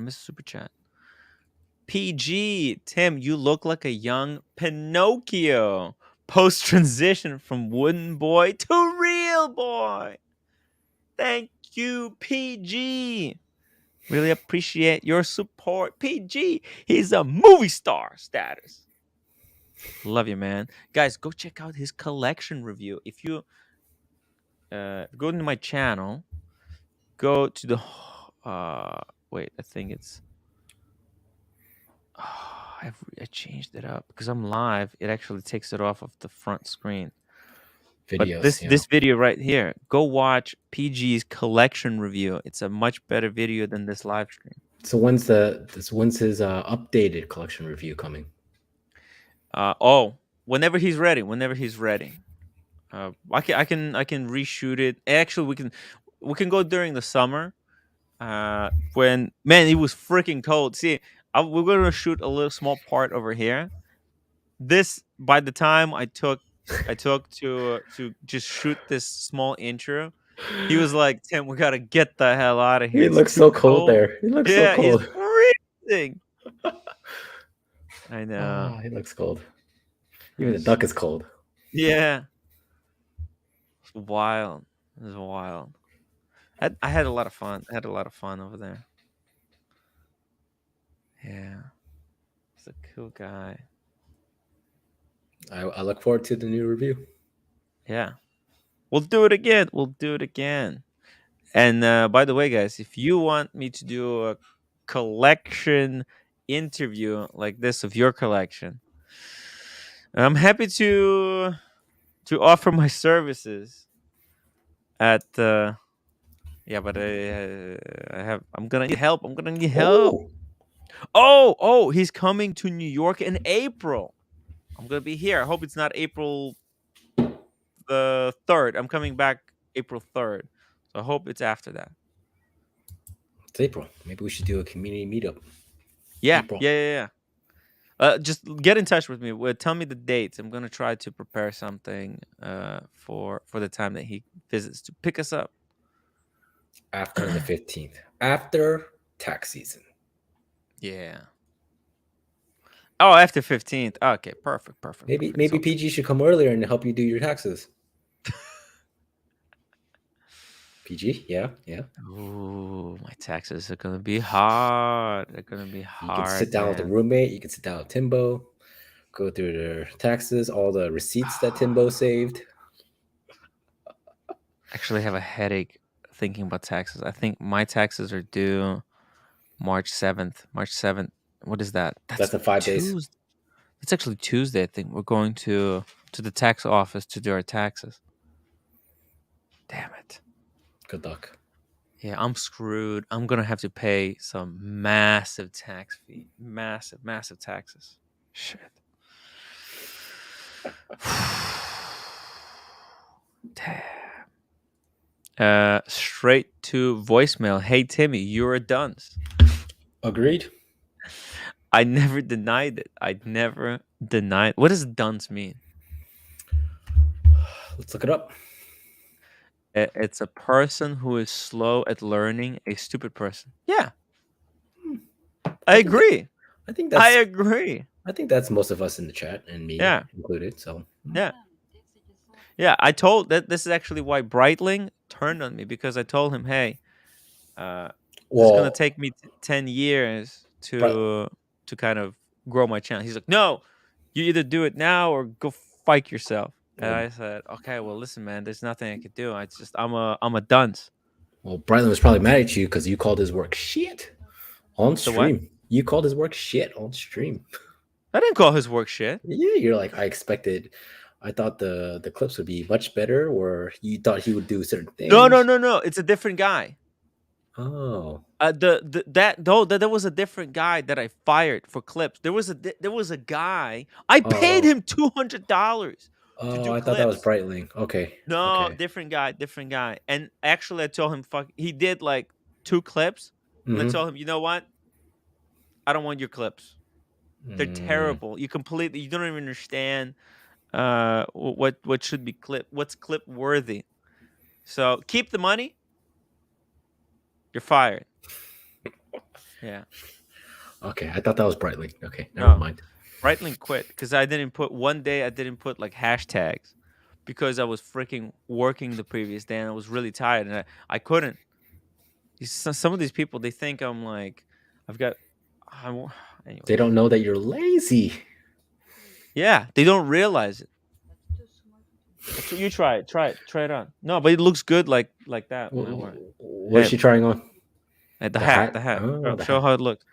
PG, Tim, you look like a young Pinocchio. Post transition from wooden boy to real boy. Thank you, PG. Really appreciate your support. PG, he's a movie star status. Love you, man. Guys, go check out his collection review. If you go to my channel, go to the wait, I think it's I changed it up because I'm live. It actually takes it off of the front screen. Videos, but this video right here, go watch PG's collection review. It's a much better video than this live stream. So when's his updated collection review coming? Whenever he's ready. I can reshoot it. Actually, we can go during the summer. When it was freaking cold. See, we're gonna shoot a little small part over here. This, by the time I took to just shoot this small intro, he was like, "Tim, we gotta get the hell out of here." He looks so cold there. He looks so cold. He's freezing. I know. He looks cold. Even the duck is cold. Yeah. It's wild. It was wild. I had a lot of fun. Over there. Yeah. He's a cool guy. I look forward to the new review. Yeah. We'll do it again. And by the way, guys, if you want me to do a collection interview like this of your collection, I'm happy to offer my services at but I'm gonna need help. Oh, he's coming to New York in April. I'm gonna be here. I hope it's not April the 3rd. I'm coming back April 3rd. So I hope it's after that. It's April. Maybe we should do a community meetup. Yeah. April. Yeah. Just get in touch with me. Tell me the dates. I'm gonna try to prepare something for the time that he visits to pick us up. After the 15th. After tax season. Yeah. Oh, after 15th. Okay, perfect. Maybe PG should come earlier and help you do your taxes. PG, yeah. Ooh, my taxes are gonna be hard. You can sit down with the roommate. You can sit down with Timbo. Go through their taxes, all the receipts that Timbo saved. Actually, I have a headache thinking about taxes. I think my taxes are due March 7th. What is that? That's the 5 days. It's actually Tuesday. I think we're going to the tax office to do our taxes. Damn it. Good luck. Yeah, I'm screwed. I'm gonna have to pay some massive tax fee. Massive taxes. Shit. Damn. Straight to voicemail. Hey Timmy, you're a dunce. Agreed. I never denied it. What does dunce mean? Let's look it up. It's a person who is slow at learning, a stupid person. Yeah. I agree. I agree. I think that's most of us in the chat and me included. So yeah. I told that this is actually why Breitling turned on me, because I told him, hey, it's gonna take me 10 years to kind of grow my channel. He's like, no, you either do it now or go fight yourself. And I said, okay, well, listen, man, there's nothing I could do. I'm a dunce. Well, Breitling was probably mad at you because you called his work shit on stream. What? You called his work shit on stream. I didn't call his work shit. Yeah, you're like, I thought the clips would be much better, or you thought he would do certain things. No. It's a different guy. Oh. There was a different guy that I fired for clips. There was a guy. I paid him $200. Oh, I thought that was Breitling. Okay. No, okay. different guy. And actually, I told him, he did like 2 clips. And I told him, you know what? I don't want your clips. They're terrible. You don't even understand what should be what's clip worthy. So keep the money, you're fired. Yeah. Okay, I thought that was Breitling. Okay, never No. mind. Breitling quit because I didn't put like hashtags because I was freaking working the previous day and I was really tired and I couldn't. Some of these people, they think I'm like, I've got, anyway. They don't know that you're lazy. Yeah, they don't realize it. That's what you try it. Try it on. No, but it looks good like that when I wear it. What is she trying on? The hat. Oh, the Show hat. how it looks.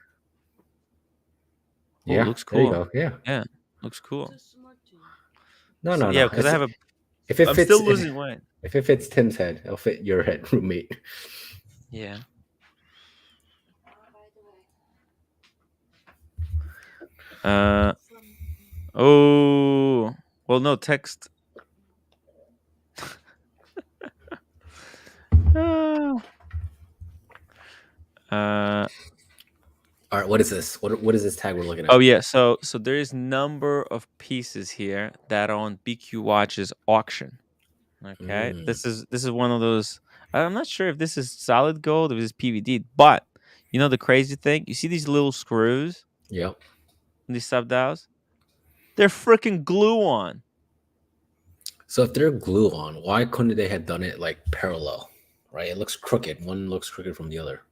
Oh, Yeah, looks there you cool. go. Yeah. Yeah, looks cool. No, So, no, yeah, no. because I have If it I'm fits, still losing weight. if it fits Tim's head, it'll fit your head, roommate. Yeah. Oh, well, no text. All right, what is this? What is this tag we're looking at? Oh yeah, so there is number of pieces here that are on BQ Watch's auction. Okay, this is one of those. I'm not sure if this is solid gold or if this is PVD, but you know the crazy thing. You see these little screws? Yep. These sub dials, they're freaking glue on. So if they're glue on, why couldn't they have done it like parallel? Right? It looks crooked. One looks crooked from the other.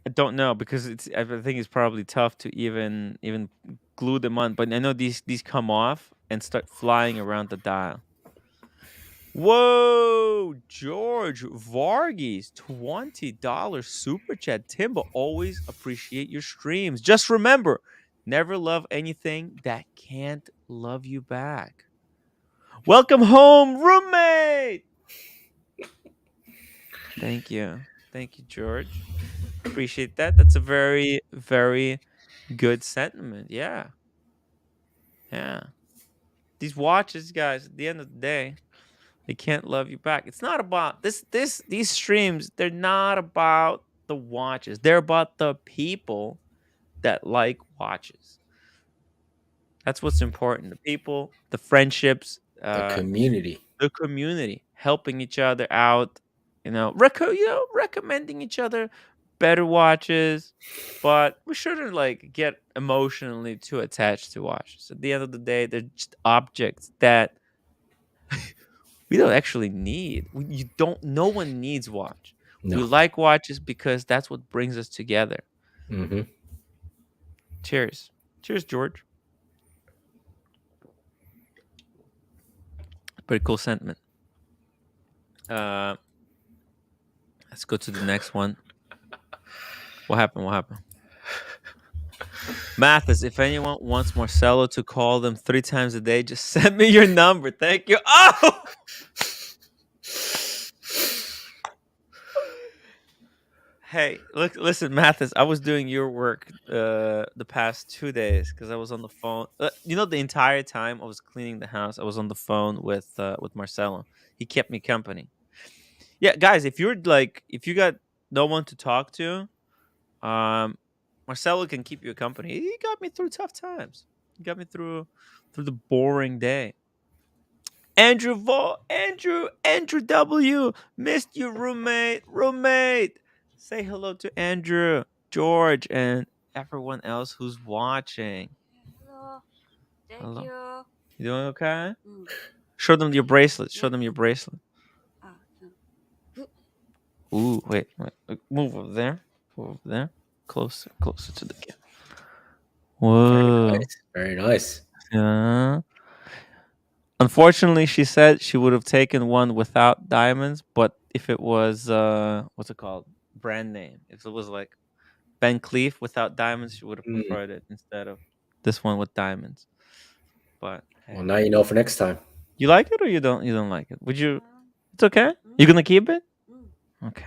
I don't know because I think it's probably tough to even glue them on. But I know these come off and start flying around the dial. Whoa, George Varghese, $20 super chat. Timbo, always appreciate your streams. Just remember, never love anything that can't love you back. Welcome home, roommate. Thank you, George. Appreciate that. That's a very, very good sentiment. Yeah. These watches, guys, at the end of the day, they can't love you back. It's not about these streams, they're not about the watches. They're about the people that like watches. That's what's important. The people, the friendships, the community. The community, helping each other out, recommending each other better watches, but we shouldn't like get emotionally too attached to watches. At the end of the day, they're just objects that we don't actually need. No one needs watch. No. We like watches because that's what brings us together. Mm-hmm. Cheers, George. Pretty cool sentiment. Let's go to the next one. What happened? Mathis, if anyone wants Marcelo to call them 3 times a day, just send me your number. Thank you. Oh! Hey, listen, Mathis, I was doing your work the past 2 days because I was on the phone. The entire time I was cleaning the house, I was on the phone with Marcelo. He kept me company. Yeah, guys, if you got no one to talk to, Marcelo can keep you company. He got me through tough times. He got me through the boring day. Andrew W. Missed you, roommate. Say hello to Andrew, George, and everyone else who's watching. Hello. Thank Hello. you. You doing okay? Show them your bracelet. Ooh, wait. Move over there. Closer to the camera. Whoa. Very nice. Yeah. Unfortunately, she said she would have taken one without diamonds, but if it was what's it called? Brand name. If it was like Ben Cleef without diamonds, she would have preferred it instead of this one with diamonds. But hey. Well, now you know for next time. You like it or you don't like it? Would you? It's okay. You gonna keep it? Okay.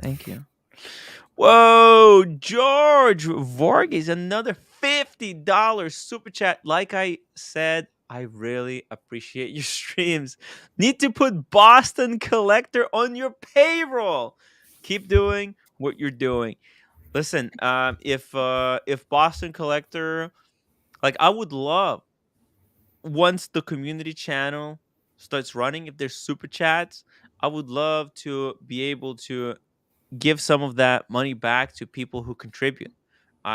Thank you. Whoa, George Varghese, another $50 super chat. Like I said, I really appreciate your streams. Need to put Boston Collector on your payroll. Keep doing what you're doing. Listen, if Boston Collector, like I would love once the community channel starts running, if there's super chats, I would love to be able to give some of that money back to people who contribute,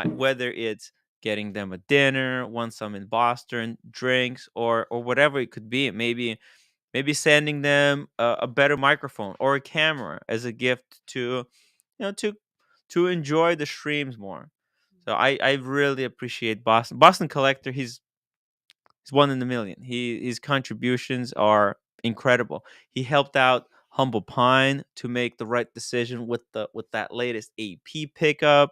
whether it's getting them a dinner once I'm in Boston, drinks, or whatever it could be. Maybe sending them a better microphone or a camera as a gift to, to enjoy the streams more. So I really appreciate Boston Collector. He's one in a million. His contributions are incredible. He helped out Humble Pine to make the right decision with that latest AP pickup.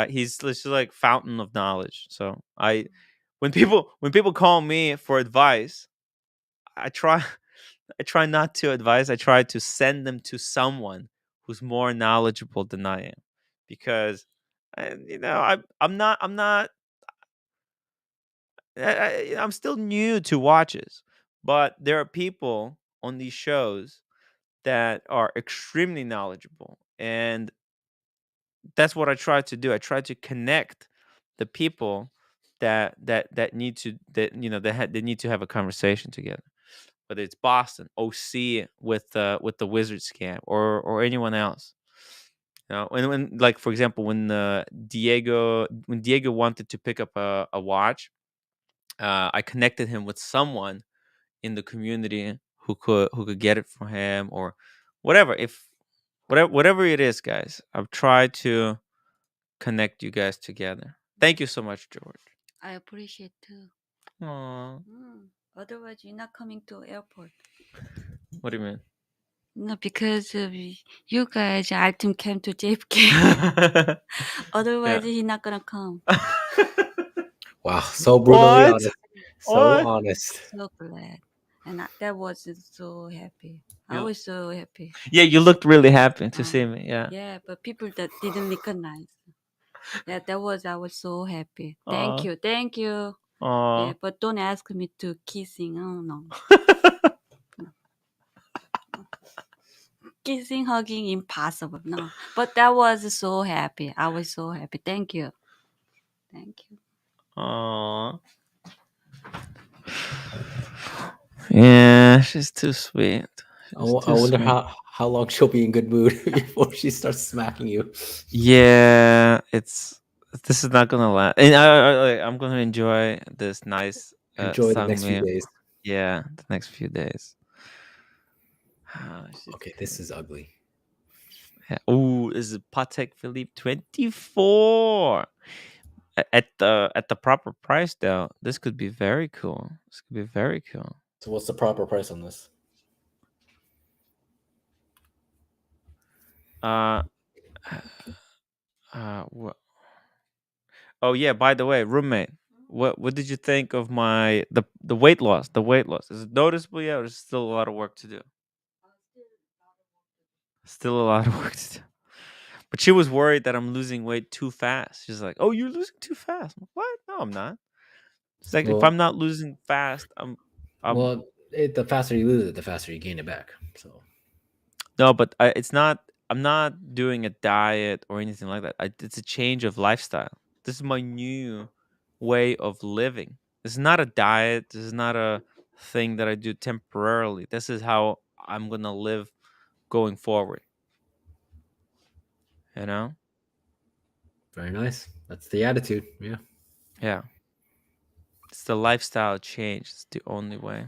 He's just like fountain of knowledge. So when people call me for advice, I try I try not to advise. I try to send them to someone who's more knowledgeable than I am, because I'm still new to watches, but there are people on these shows that are extremely knowledgeable, and that's what I try to do. I try to connect the people that need to they need to have a conversation together, whether it's Boston, OC with the Wizard scam, or anyone else. When like for example, when Diego wanted to pick up a watch, I connected him with someone in the community who could get it for him, or whatever. If whatever it is, guys, I've tried to connect you guys together. Thank you so much, George. I appreciate too. Aww. Otherwise, you're not coming to airport. What do you mean? No, because of you guys, our team came to JFK. Otherwise, he's not gonna come. Wow, so brutally What? honest. So honest. So glad. And that was so happy. I was so happy. Yeah, you looked really happy to see me. Yeah. Yeah, but people that didn't recognize. Yeah, I was so happy. Thank you. Yeah, but don't ask me to kissing. Oh no. Kissing, hugging, impossible. No. But that was so happy. I was so happy. Thank you. Aww. Yeah, she's too sweet. I wonder how long she'll be in good mood before she starts smacking you. Yeah, this is not gonna last, and I'm gonna enjoy this nice enjoy the next few days. Yeah, the next few days. Okay, this is ugly. Yeah. Oh, this is Patek Philippe 24 at the proper price though. This could be very cool. So what's the proper price on this? Oh yeah, by the way, roommate, what did you think of my the weight loss? The weight loss, is it noticeable yet, or is still a lot of work to do? Still a lot of work to do. But she was worried that I'm losing weight too fast. She's like, "Oh, you're losing too fast." I'm like, what? No, I'm not. It's like, if I'm not losing fast, the faster you lose it, the faster you gain it back. So no, but it's not. I'm not doing a diet or anything like that. It's a change of lifestyle. This is my new way of living. This is not a diet. This is not a thing that I do temporarily. This is how I'm gonna live going forward. You know? Very nice. That's the attitude. Yeah. Yeah. It's the lifestyle change. It's the only way.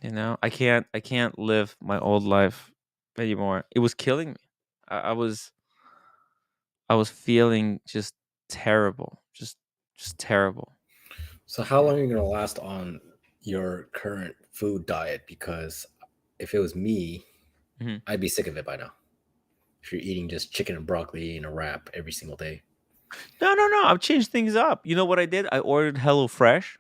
You know, I can't live my old life anymore. It was killing me. I was feeling just terrible. Just terrible. So how long are you gonna last on your current food diet? Because if it was me, I'd be sick of it by now. If you're eating just chicken and broccoli and a wrap every single day. No. I've changed things up. You know what I did? I ordered HelloFresh.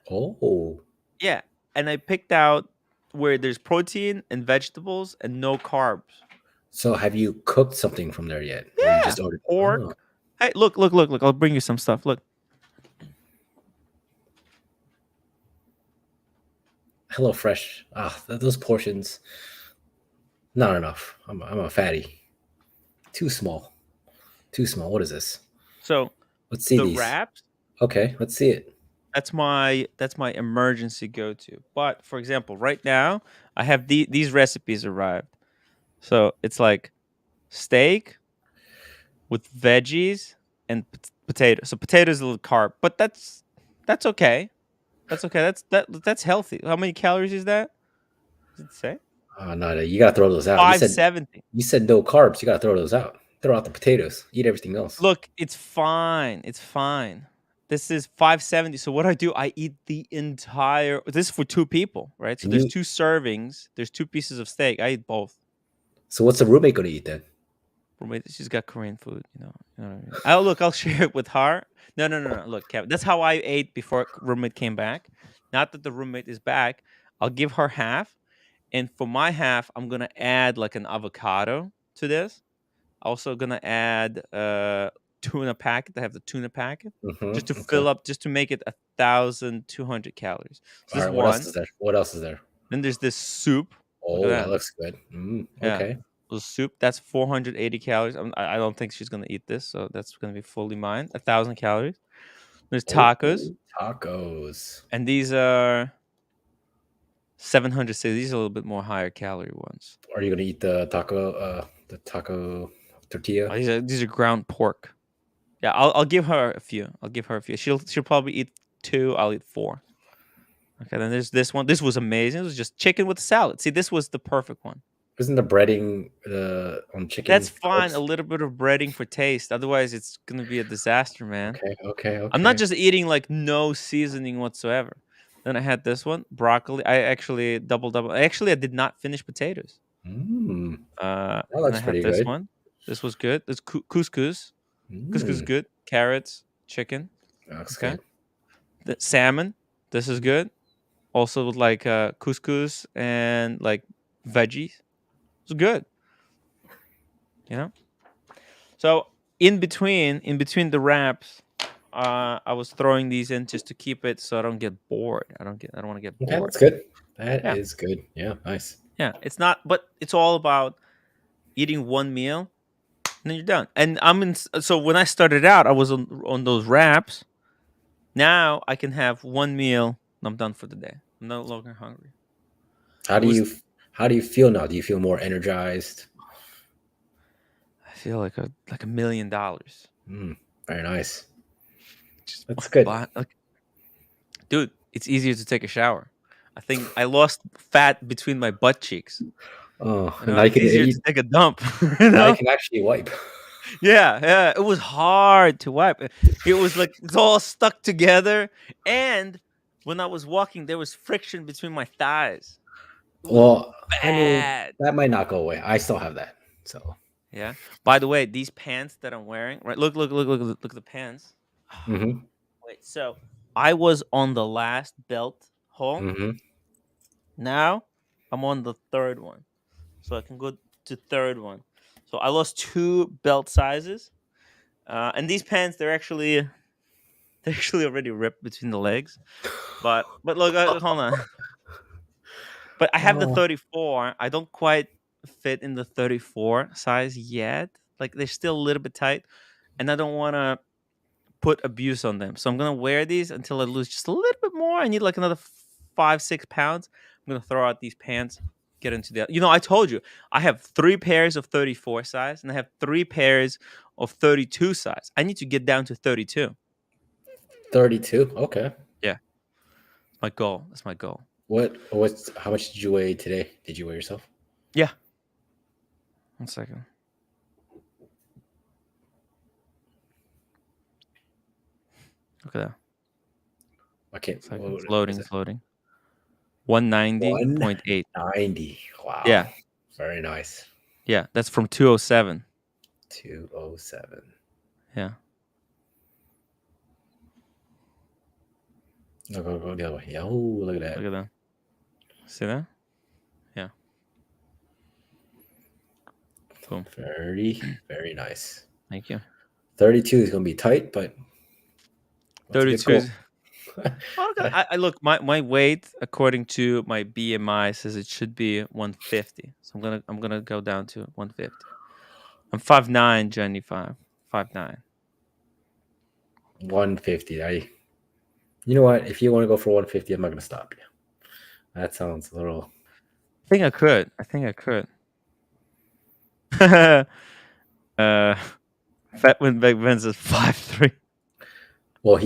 Oh. Yeah. And I picked out where there's protein and vegetables and no carbs. So have you cooked something from there yet? Yeah. Or you just ordered pork. Oh. Hey, look. I'll bring you some stuff. Look. HelloFresh. Those portions, not enough. I'm a fatty. Too small. What is this? So let's see the these wraps. Okay, let's see it. That's my emergency go-to. But for example, right now I have these recipes arrived. So it's like steak with veggies and potato. So potatoes is a little carb, but that's okay. That's okay. That's healthy. How many calories is that? Does it say? No, you gotta throw those out. 570. You said no carbs. You gotta throw those out. Throw out the potatoes. Eat everything else. Look, it's fine. It's fine. This is 570. So what I do, I eat the entire. This is for 2 people, right? So And there's 2 servings. There's 2 pieces of steak. I eat both. So what's the roommate gonna eat then? Roommate, she's got Korean food. You know what I mean? I'll share it with her. No. Look, Kevin, that's how I ate before roommate came back. Not that the roommate is back. I'll give her half, and for my half, I'm gonna add like an avocado to this. Also gonna add tuna packet. I have the tuna packet just to fill up, just to make it 1,200 calories. So All this right, one. What else is there? Then there's this soup. Oh, that looks good. Okay. The soup, that's 480 calories. I don't think she's gonna eat this, so that's gonna be fully mine. 1,000 calories. There's tacos. Tacos. And these are 700. These are a little bit more higher calorie ones. Are you gonna eat the taco tortilla? These are ground pork. Yeah, I'll give her a few. She'll probably eat 2. I'll eat 4. Okay, then there's this one. This was amazing. It was just chicken with salad. See, this was the perfect one. Isn't the breading on chicken? That's fine. A little bit of breading for taste. Otherwise, it's gonna be a disaster, man. Okay. I'm not just eating like no seasoning whatsoever. Then I had this one, broccoli. I actually double. Actually, I did not finish potatoes. That looks pretty this good. one. This was good. This couscous. Couscous is good. Carrots, chicken. That's good. The salmon. This is good. Also with like couscous and like veggies. It's good. You know. So in between the wraps, I was throwing these in just to keep it so I don't get bored. I don't want to get bored. Okay, that's good. That is good. Yeah, nice. Yeah, it's not, but it's all about eating one meal, and then you're done. And so when I started out, I was on those wraps. Now I can have one meal, and I'm done for the day. I'm no longer hungry. How do you feel now? Do you feel more energized? I feel like $1 million. Very nice. That's good. Dude, it's easier to take a shower. I think I lost fat between my butt cheeks. Oh, and it's easier to take a dump. I can actually wipe. Yeah. It was hard to wipe. It was like it's all stuck together. And when I was walking, there was friction between my thighs. Well, I mean, that might not go away. I still have that. So yeah. By the way, these pants that I'm wearing, right? Look at the pants. Mm-hmm. Wait, so I was on the last belt hole. Mm-hmm. Now I'm on the 3rd one, so I can go to 3rd one. So I lost 2 belt sizes, and these pants they're actually already ripped between the legs. But look, hold on. But I have the 34. I don't quite fit in the 34 size yet. Like they're still a little bit tight, and I don't want to put abuse on them. So I'm gonna wear these until I lose just a little bit more. I need like another 5-6 pounds. I'm gonna throw out these pants, get into the. I told you I have 3 pairs of 34 size, and I have 3 pairs of 32 size. I need to get down to 32. 32. Okay. Yeah, my goal. That's my goal. How much did you weigh today? Did you weigh yourself? Yeah. 1 second. Look at that. Okay. It's loading. 190.8. 90. Wow. Yeah. Very nice. Yeah, that's from 207. 207. Yeah. No, go the other way. Yeah. Oh, look at that. Look at that. See that? Yeah. Boom. Very, very nice. Thank you. 32 is going to be tight, but 32 is... I look, my weight according to my BMI says it should be 150. So I'm gonna go down to 150. I'm 5'9", Jenny, 5'9". 150. You know what? If you want to go for 150, I'm not going to stop you. That sounds a little. I think I could. Fat Windbag Benz is 5'3". Well,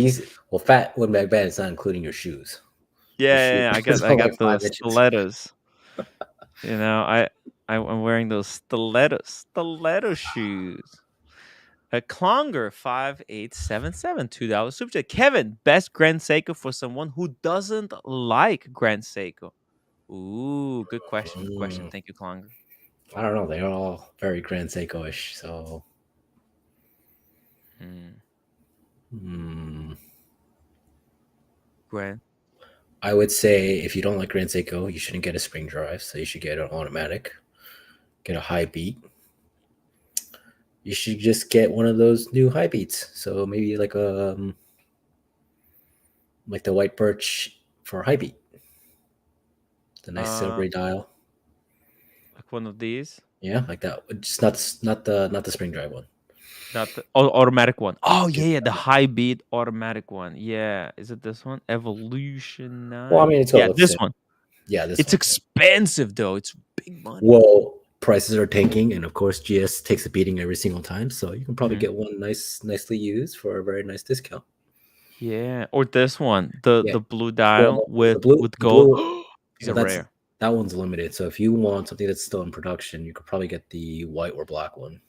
Fat Windbag Ben is not including your shoes. Yeah, I got like those 5 inches. stilettos. I'm wearing those stiletto shoes. A Clonger 5877, $2 super chat. Kevin, best Grand Seiko for someone who doesn't like Grand Seiko. Ooh, good question. Good question. Thank you, Clonger. I don't know. They're all very Grand Seiko-ish. So, Grand. I would say if you don't like Grand Seiko, you shouldn't get a spring drive. So you should get an automatic, get a high beat. You should just get one of those new high beats. So maybe like the white birch for high beat. The nice silvery dial. Like one of these. Yeah, like that. Just not the spring drive one. Not the automatic one. Oh yeah, the high beat automatic one. Yeah, is it this one? Evolution 9. Well, I mean, it's this one. Yeah, this. It's expensive though. It's big money. Well, prices are tanking, and of course, GS takes a beating every single time. So you can probably get one nicely used for a very nice discount. Yeah, or this one, the blue dial with gold. These are rare. That one's limited. So if you want something that's still in production, you could probably get the white or black one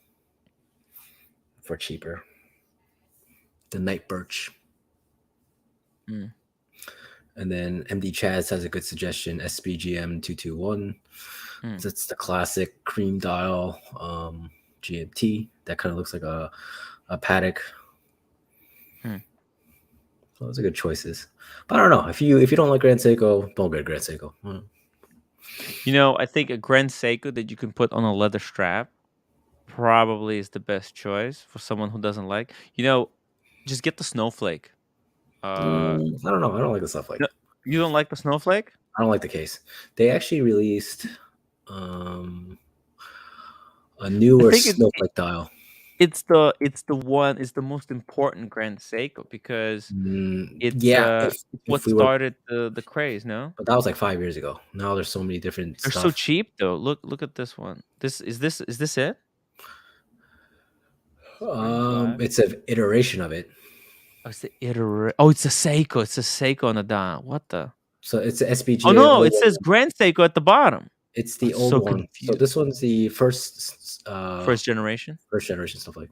for cheaper. The night birch. And then MD Chaz has a good suggestion, SBGM 221. It's the classic cream dial GMT that kind of looks like a paddock. So those are good choices. But I don't know. If you don't like Grand Seiko, don't get a Grand Seiko. I think a Grand Seiko that you can put on a leather strap probably is the best choice for someone who doesn't like. Just get the Snowflake. I don't know. I don't like the Snowflake. No, you don't like the Snowflake? I don't like the case. They actually released a newer Snowflake dial. It's the most important Grand Seiko because it's what started the craze, no? But that was like 5 years ago. Now there's so many different They're so cheap though. Look at this one. Is this it? It's an iteration of it. Oh, it's it's a Seiko. It's a Seiko on the dial. What the? So it's an SBG. Oh no, it says Grand Seiko at the bottom. It's the old one. Confused. So this one's the first generation. First generation stuff like.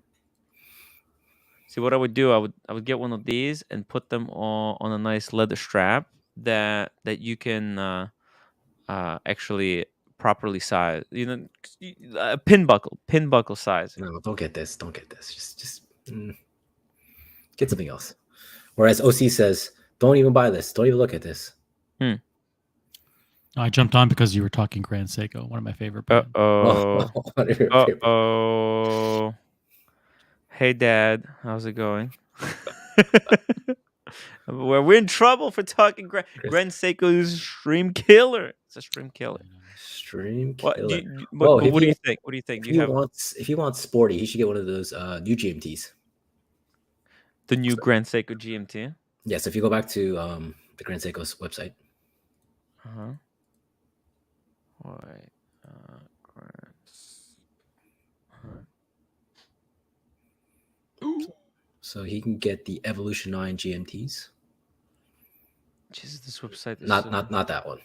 See what I would do? I would get one of these and put them on a nice leather strap that you can actually properly size. Pin buckle size. No, don't get this. Just get something else. Whereas OC says, don't even buy this. Don't even look at this. I jumped on because you were talking Grand Seiko, one of my favorite brands. Hey, Dad. How's it going? We're in trouble for talking Grand Seiko's Stream Killer. It's a Stream Killer. Stream Killer. What do you think? What do you think? If he wants sporty, he should get one of those new GMTs. The new Grand Seiko GMT? Yes, if you go back to the Grand Seiko's website. So he can get the Evolution 9 GMTs. Jesus, this website is not that one.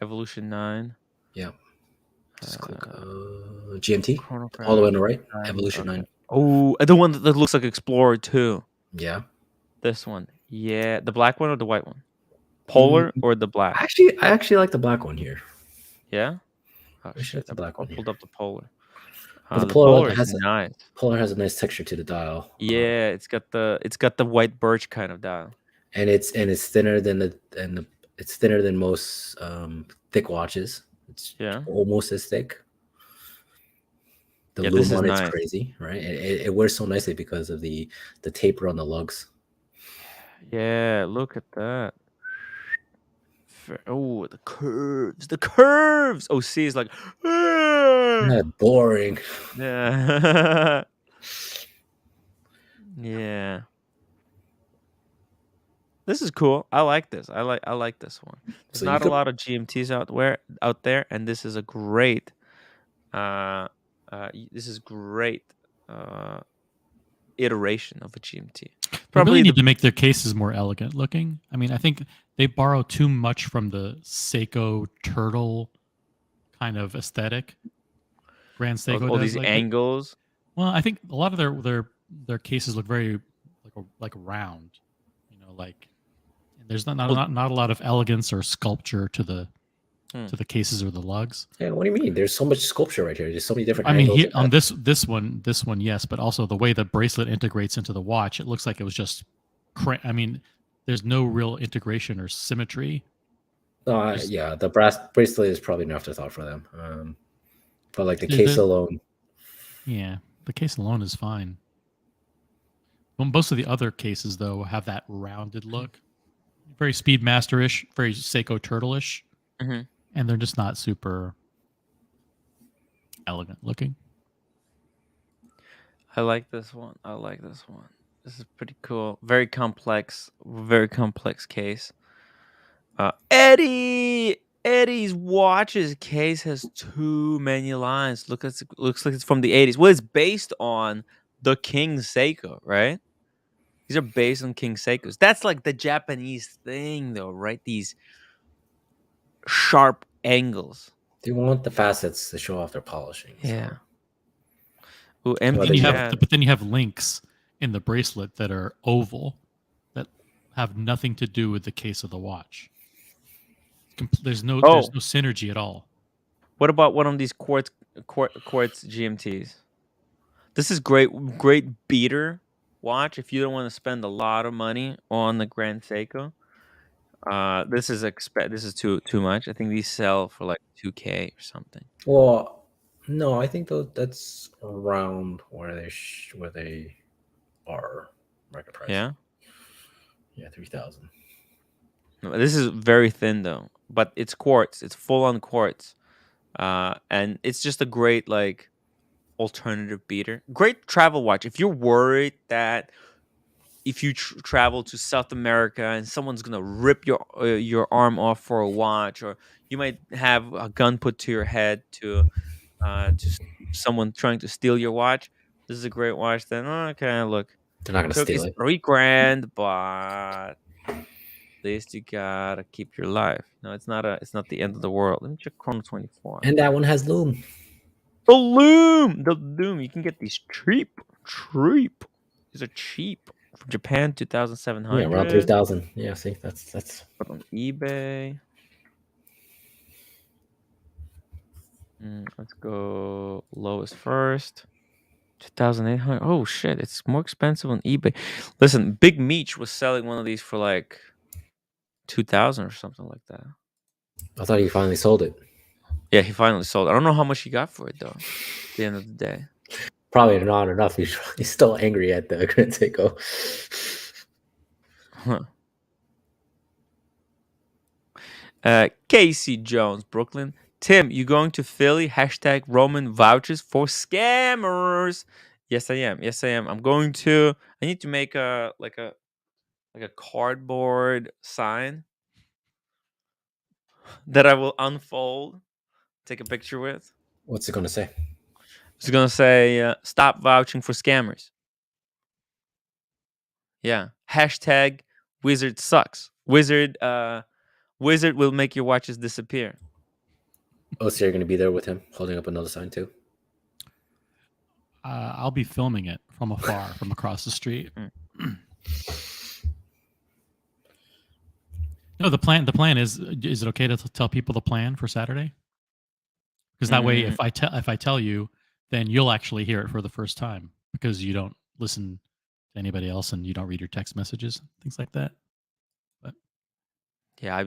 Evolution 9. Yeah. Just click GMT all the way on the right. Evolution 9. Oh, the one that looks like Explorer 2. Yeah. This one. Yeah, the black one or the white one? Polar or the black? I actually like the black one here. Yeah. Oh shit! The black one. Pulled up the Polar. The Polar is nice. Polar has a nice texture to the dial. Yeah, it's got the white birch kind of dial. And it's thinner than it's thinner than most thick watches. It's almost as thick. The loom on it's nice. Crazy, right? It wears so nicely because of the taper on the lugs. Yeah, look at that. Oh, the curves. Oh, C is like, boring. Yeah. Yeah. This is cool. I like this. I like this one. There's not a lot of GMTs out there, and this is a great. This is great iteration of a GMT. They really need to make their cases more elegant looking. I mean, I think they borrow too much from the Seiko turtle kind of aesthetic. Grand Seiko all does these angles. Well, I think a lot of their cases look very like round. You know, like there's not a lot of elegance or sculpture to the cases or the lugs. Yeah, what do you mean? There's so much sculpture right here. There's so many different angles. I mean, on this one, yes, but also the way the bracelet integrates into the watch, it looks like it was just. I mean, there's no real integration or symmetry. Yeah, the bracelet is probably an afterthought for them. But like the case alone. Yeah, the case alone is fine. Well, most of the other cases, though, have that rounded look. Very Speedmaster-ish, very Seiko Turtle-ish. Mm-hmm. And they're just not super elegant looking. I like this one. This is pretty cool. Very complex case. Eddie's watch's case has too many lines. Looks like it's from the 80s. Well, it's based on the King Seiko, right? These are based on King Seikos. That's like the Japanese thing, though, right? These sharp angles. They want the facets to show off their polishing. Yeah. So. Ooh, but then you have links in the bracelet that are oval that have nothing to do with the case of the watch. There's no synergy at all. What about one of these quartz GMTs? This is great beater watch if you don't want to spend a lot of money on the Grand Seiko. This is too much. I think these sell for like $2,000 or something. Well, no, I think that's around where they are market price. Yeah. Yeah, 3,000. No, this is very thin though, but it's quartz. It's full on quartz, and it's just a great like alternative beater. Great travel watch if you're worried that if you travel to South America and someone's gonna rip your arm off for a watch, or you might have a gun put to your head to someone trying to steal your watch. This is a great watch. Then okay, look, they're not gonna steal it. $3,000, but at least you gotta keep your life. No, it's not the end of the world. Let me check Chrono 24. And that one has loom. The loom. You can get these cheap. These are cheap. From Japan, 2,700. Yeah, around 3,000. Yeah, see, that's. But on eBay. Let's go lowest first. 2,800. Oh shit, it's more expensive on eBay. Listen, Big Meech was selling one of these for like 2,000 or something like that. I thought he finally sold it. Yeah, he finally sold it. I don't know how much he got for it though. At the end of the day. Probably not enough. He's still angry at the Grand Seiko. Casey Jones, Brooklyn. Tim, you going to Philly? # Roman vouchers for scammers. Yes, I am. I need to make a cardboard sign that I will unfold, take a picture with. What's it gonna say? It's gonna say, "Stop vouching for scammers." Yeah. # Wizard sucks. Wizard will make your watches disappear. Oh, so you're going to be there with him, holding up another sign too? I'll be filming it from afar, from across the street. No, the plan is it okay to tell people the plan for Saturday? Because that way, if I tell you, then you'll actually hear it for the first time because you don't listen to anybody else and you don't read your text messages, things like that. But yeah,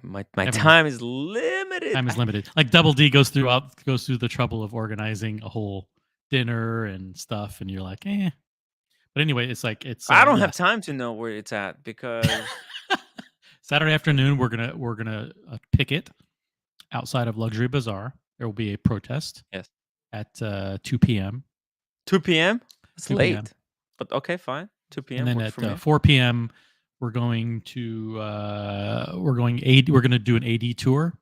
my time is limited. Time is limited. Like Double D goes through the trouble of organizing a whole dinner and stuff, and you're like, eh. But anyway, it's like I don't have time to know where it's at because Saturday afternoon we're gonna picket outside of Luxury Bazaar. There will be a protest. Yes. At 2 p.m. 2 p.m. It's 2 late, p.m. but okay, fine. 2 p.m. And then at 4 p.m. We're going to we're going to do an AD tour.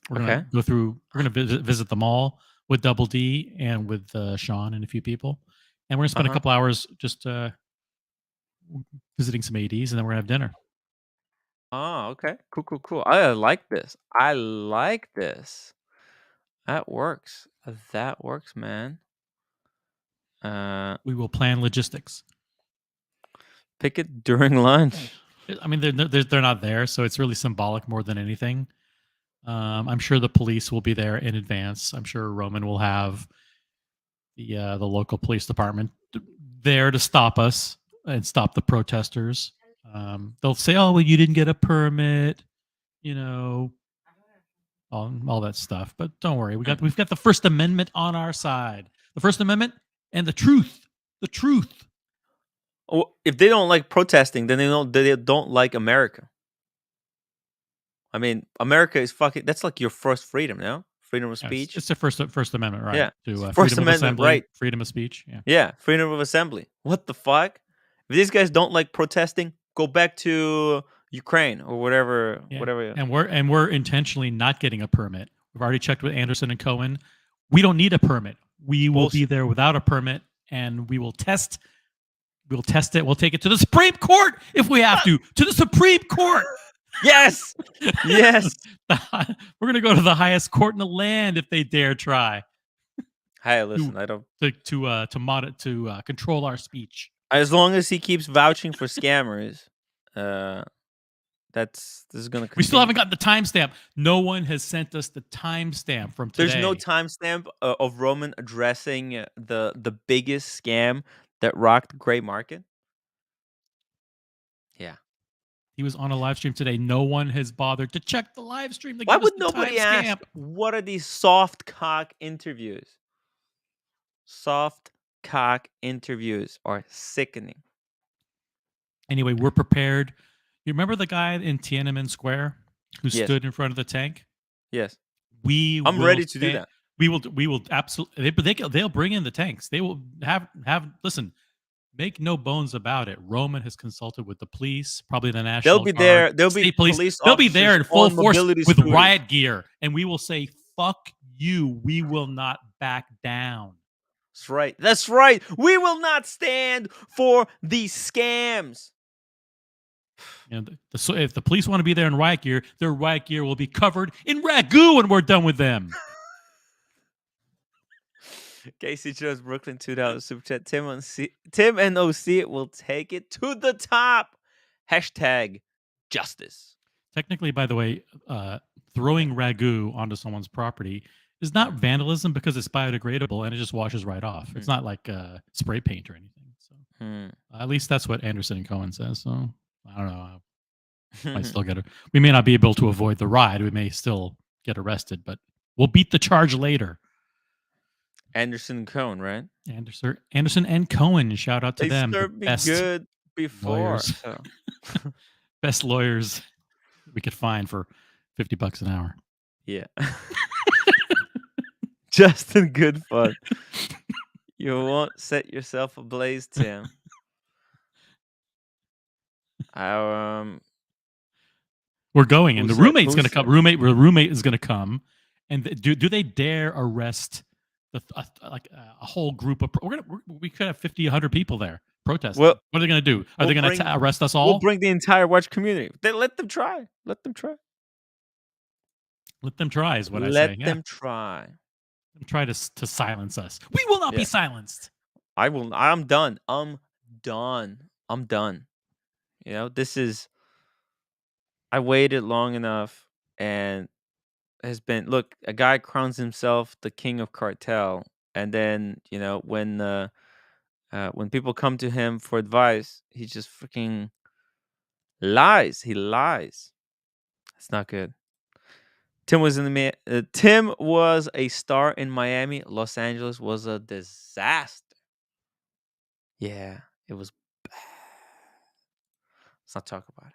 We're going to go through. We're going to visit the mall with Double D and with Sean and a few people, and we're going to spend a couple hours just visiting some ADs, and then we're going to have dinner. Oh, okay. Cool. I like this. That works. That works, man. We will plan logistics. Pick it during lunch. I mean, they're not there, so it's really symbolic more than anything. I'm sure the police will be there in advance. I'm sure Roman will have the local police department there to stop us and stop the protesters. They'll say, "Oh, well, you didn't get a permit," you know, all that stuff. But don't worry, we've got the First Amendment on our side. The First Amendment and the truth. The truth. Oh, if they don't like protesting, then they don't like America. I mean, America is fucking. That's like your first freedom, no? Freedom of speech. It's the First Amendment, right? Yeah. To First freedom Amendment, of assembly, right? Freedom of speech. Yeah. Yeah. Freedom of assembly. What the fuck? If these guys don't like protesting, go back to Ukraine or whatever. Yeah. Whatever. And we're intentionally not getting a permit. We've already checked with Anderson and Cohen. We don't need a permit. We will be there without a permit, and we will test. We'll test it. We'll take it to the Supreme Court if we have to. To the Supreme Court. Yes. Yes. We're going to go to the highest court in the land if they dare try. Hey, listen, I don't to control our speech. As long as he keeps vouching for scammers, this is going to continue. We still haven't gotten the timestamp. No one has sent us the timestamp from today. There's no timestamp of Roman addressing the biggest scam that rocked the gray market. Yeah. He was on a live stream today. No one has bothered to check the live stream. Why would nobody ask, what are these soft cock interviews? Soft cock interviews are sickening. Anyway, we're prepared. You remember the guy in Tiananmen Square who stood in front of the tank? Yes. I'm ready to do that. We will absolutely. They'll bring in the tanks. They will have. Listen, make no bones about it. Roman has consulted with the police, probably the National They'll be Guard, there. They'll be state police. They'll be there in full force with riot gear, and we will say, "Fuck you." We will not back down. That's right. That's right. We will not stand for these scams. And so if the police want to be there in riot gear, their riot gear will be covered in ragu when we're done with them. Casey chose Brooklyn $2 super chat. Tim and OC will take it to the top. Hashtag justice. Technically, by the way, throwing ragu onto someone's property is not vandalism because it's biodegradable and it just washes right off. It's not like spray paint or anything. So at least that's what Anderson and Cohen says. So I don't know. Might still get we may not be able to avoid the ride. We may still get arrested, but we'll beat the charge later. Anderson and Cohen, right? Anderson and Cohen. Shout out to them. They served me good before. So. Best lawyers we could find for $50 an hour. Yeah. Just in good fun. You won't set yourself ablaze, Tim. We're going, and the roommate's going to come. Roommate is going to come, and do they dare arrest a whole group of? We could have 50, 100 people there protesting. Well, what are they going to do? Are they going to arrest us all? We'll bring the entire watch community. Let them try. Let them try. Let them try is what I say. Let them try. Let them try to silence us. We will not be silenced. I will. I'm done. I'm done. You know, this is. I waited long enough, and has been a guy crowns himself the king of cartel, and then when people come to him for advice, he just freaking lies. He lies. It's not good. Tim was a star in Miami. Los Angeles was a disaster. Yeah, it was bad. Let's not talk about it.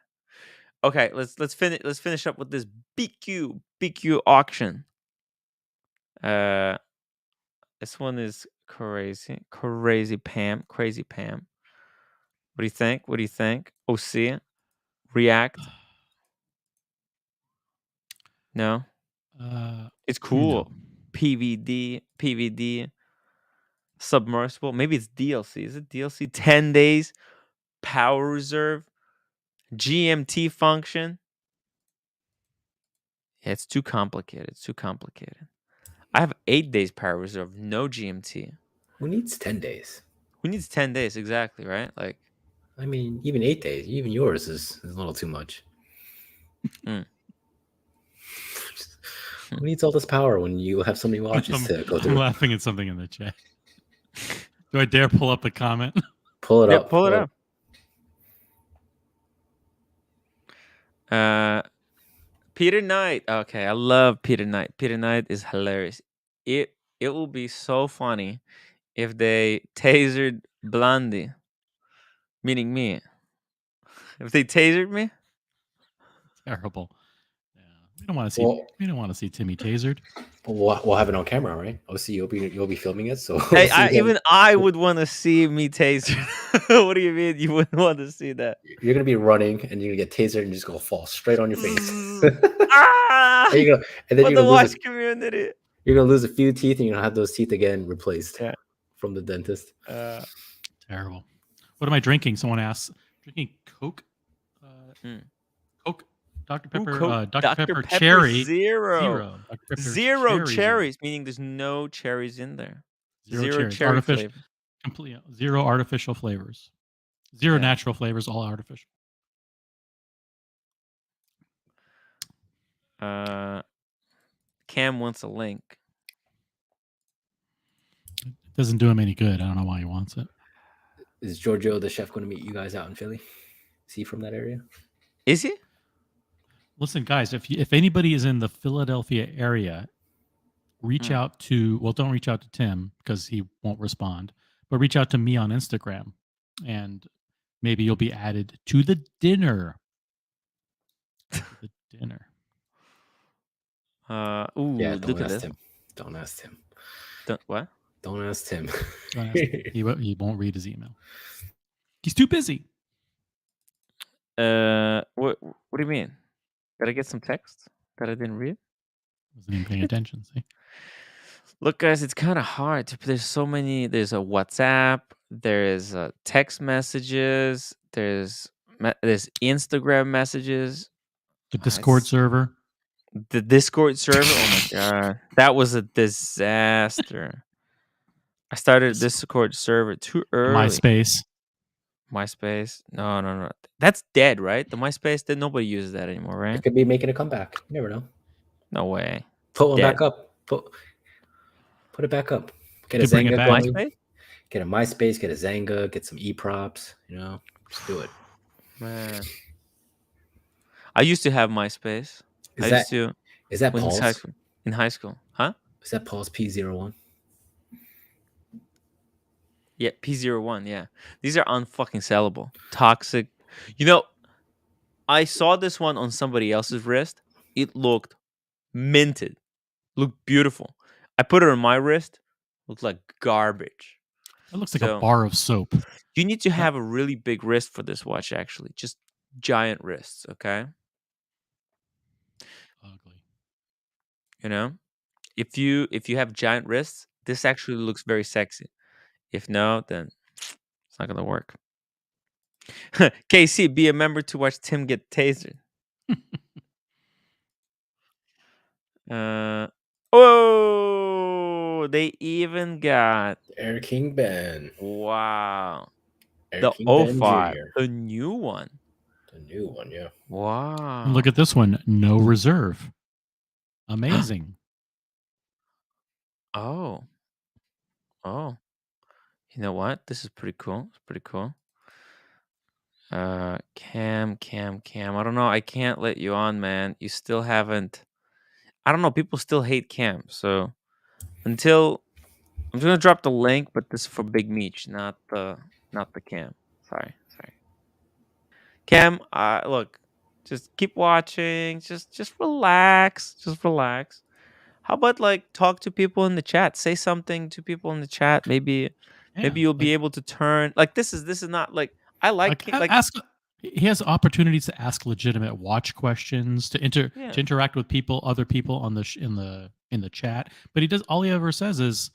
Okay, let's finish up with this BQ auction. This one is crazy Pam. What do you think? OC? React? No. It's cool. No. PVD, submersible. Maybe it's DLC. Is it DLC? 10 days, power reserve, GMT function. Yeah, it's too complicated. I have 8 days power reserve, no GMT. Who needs 10 days? Who needs 10 days? Exactly, right? Like, I mean, even 8 days, even yours is a little too much. Who needs all this power when you have so many watches to go through? I'm laughing at something in the chat. Do I dare pull up the comment? Pull it up. Pull it up. Peter Knight. Okay, I love Peter Knight. Peter Knight is hilarious. It will be so funny if they tasered Blondie, meaning me. If they tasered me, terrible. Yeah, we don't want to see. We don't want to see Timmy tasered. We'll have it on camera, right? OC, you'll be filming it, so hey, I would want to see me tasered. What do you mean you wouldn't want to see that? You're gonna be running and you're gonna get tasered and just gonna fall straight on your face. Ah! and then you're gonna watch community. You're gonna lose a few teeth and you're gonna have those teeth again replaced from the dentist. Terrible. What am I drinking? Someone asks. Drinking Coke. Coke. Dr. Pepper. Dr. Pepper Cherry Zero. Dr. Pepper Zero cherries, meaning there's no cherries in there. Zero cherry artificial, completely zero artificial flavors. Zero natural flavors, all artificial. Cam wants a link. It doesn't do him any good. I don't know why he wants it. Is Giorgio the chef going to meet you guys out in Philly? Is he from that area? Is he? Listen, guys, if anybody is in the Philadelphia area, reach out to, well, don't reach out to Tim because he won't respond, but reach out to me on Instagram and maybe you'll be added to the dinner. Yeah, don't ask Tim. Don't ask Tim. What? Don't ask Tim. He won't read his email. He's too busy. What do you mean? Did I get some text that I didn't read? Wasn't even paying attention. See? Look, guys, it's kind of hard. There's so many. There's a WhatsApp. There's text messages. There's Instagram messages. The Discord server. The Discord server. Oh my god, that was a disaster. I started a Discord server too early. MySpace. No. That's dead, right? The MySpace. That nobody uses that anymore, right? It could be making a comeback. You never know. No way. Put one back up. Put it back up. Get a Zanga going. Get a MySpace. Get a Zanga. Get some e-props. Just do it. Man, I used to have MySpace. Is that Paul's? In high school, huh? Is that Paul's P01? Yeah, P01. Yeah, these are unfucking sellable. Toxic. I saw this one on somebody else's wrist. It looked minted. Looked beautiful. I put it on my wrist. Looked like garbage. It looks like a bar of soap. You need to have a really big wrist for this watch, actually. Just giant wrists, okay? Ugly. If you have giant wrists, this actually looks very sexy. If no, then it's not gonna work. KC, be a member to watch Tim get tasered. Oh, they even got Air King Ben. Wow. Air King the 05, the new one. The new one, yeah. Wow. And look at this one, no reserve. Amazing. Oh. You know what? This is pretty cool. It's pretty cool. Cam. I don't know. I can't let you on, man. You still haven't. I don't know. People still hate Cam. So until I'm gonna drop the link, but this is for Big Meech, not the Cam. Sorry. Cam, look, just keep watching. Just relax. How about talk to people in the chat? Say something to people in the chat. Maybe you'll be able to turn. This is not I like He has opportunities to ask legitimate watch questions, to interact with people, other people on the in the chat. But he does all he ever says is,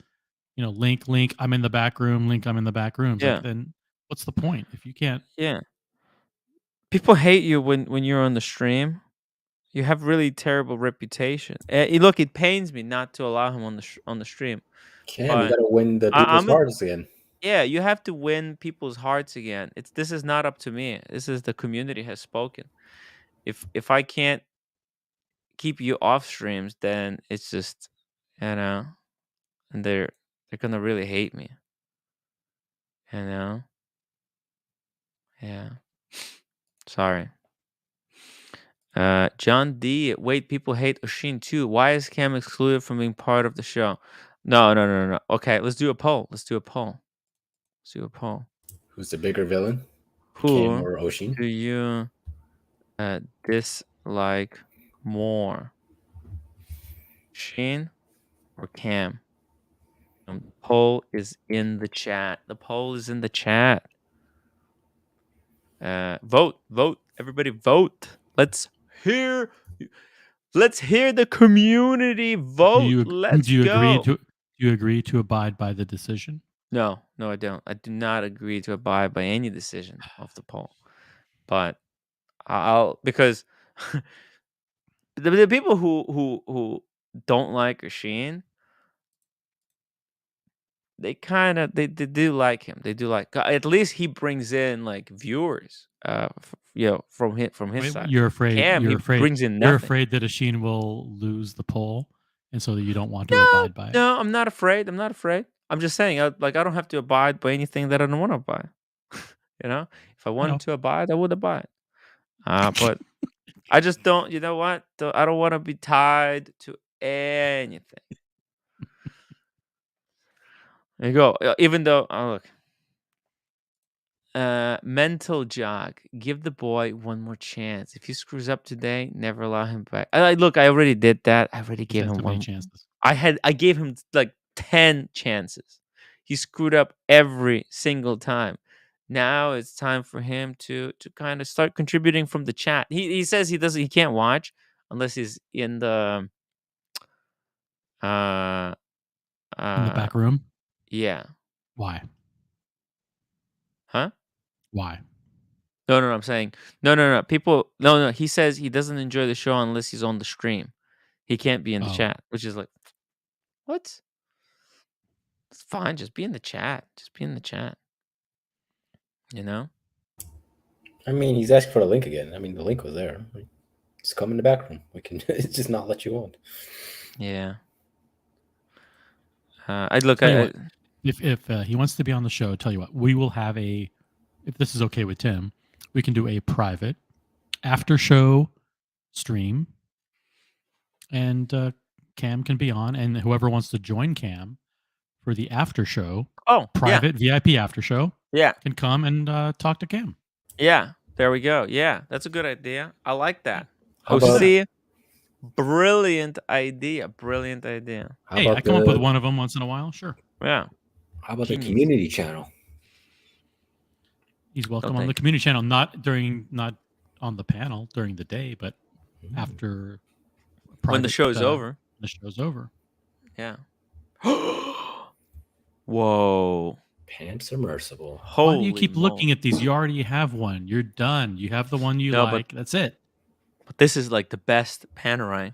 link, I'm in the back room, link, I'm in the back room. Yeah. Like, then what's the point if you can't? Yeah. People hate you when you're on the stream. You have really terrible reputation. Look, it pains me not to allow him on the stream. Cam, you got to win the people's hearts again. Yeah, you have to win people's hearts again. This is not up to me. This is the community has spoken. If I can't keep you off streams, then it's just, and they're gonna really hate me. Yeah. Sorry. John D. Wait, people hate Oshin too. Why is Cam excluded from being part of the show? No. Okay, let's do a poll. Who's the bigger villain? Who Cam or Oshin? do you dislike more? Sheen or Cam? The poll is in the chat. Vote. Everybody vote. Let's hear the community vote. Do you agree to abide by the decision? No, I don't. I do not agree to abide by any decision of the poll. But I'll, because the people who don't like Rasheen, they do like him. They do like, at least he brings in like viewers. From his side. You're afraid. Cam, you're he afraid. brings in You're nothing. afraid that Asheen will lose the poll, and so that you don't want to abide by it. No, I'm not afraid. I'm just saying, I don't have to abide by anything that I don't want to abide. If I wanted to abide, I would abide. But I just don't. You know what? I don't want to be tied to anything. There you go. Even though, look. Mental jog. Give the boy one more chance. If he screws up today, never allow him back. Look, I already did that. I already gave him one chances. I gave him like 10 chances. He screwed up every single time. Now it's time for him to kind of start contributing from the chat. He says he can't watch unless he's in the in the back room. Yeah. Why? Huh? Why? No, I'm saying no. People, no. He says he doesn't enjoy the show unless he's on the stream. He can't be in the chat, which is like, what? It's fine. Just be in the chat. I mean, he's asking for the link again. I mean, the link was there. Just come in the back room. We can just not let you on. Yeah. If he wants to be on the show, tell you what, we will have if this is okay with Tim, we can do a private after show stream, and Cam can be on, and whoever wants to join Cam for the after show, private VIP after show, can come and talk to Cam. Yeah, there we go. Yeah, that's a good idea. I like that. Jose, brilliant idea. Hey, I come up with one of them once in a while. Sure. Yeah. How about the community channel? He's welcome on the community channel, not on the panel during the day, but after when the show's over. The show's over. Yeah. Whoa. Pam Submersible. Why do you keep looking at these? You already have one. You're done. You have the one you like. That's it. But this is like the best Panerai.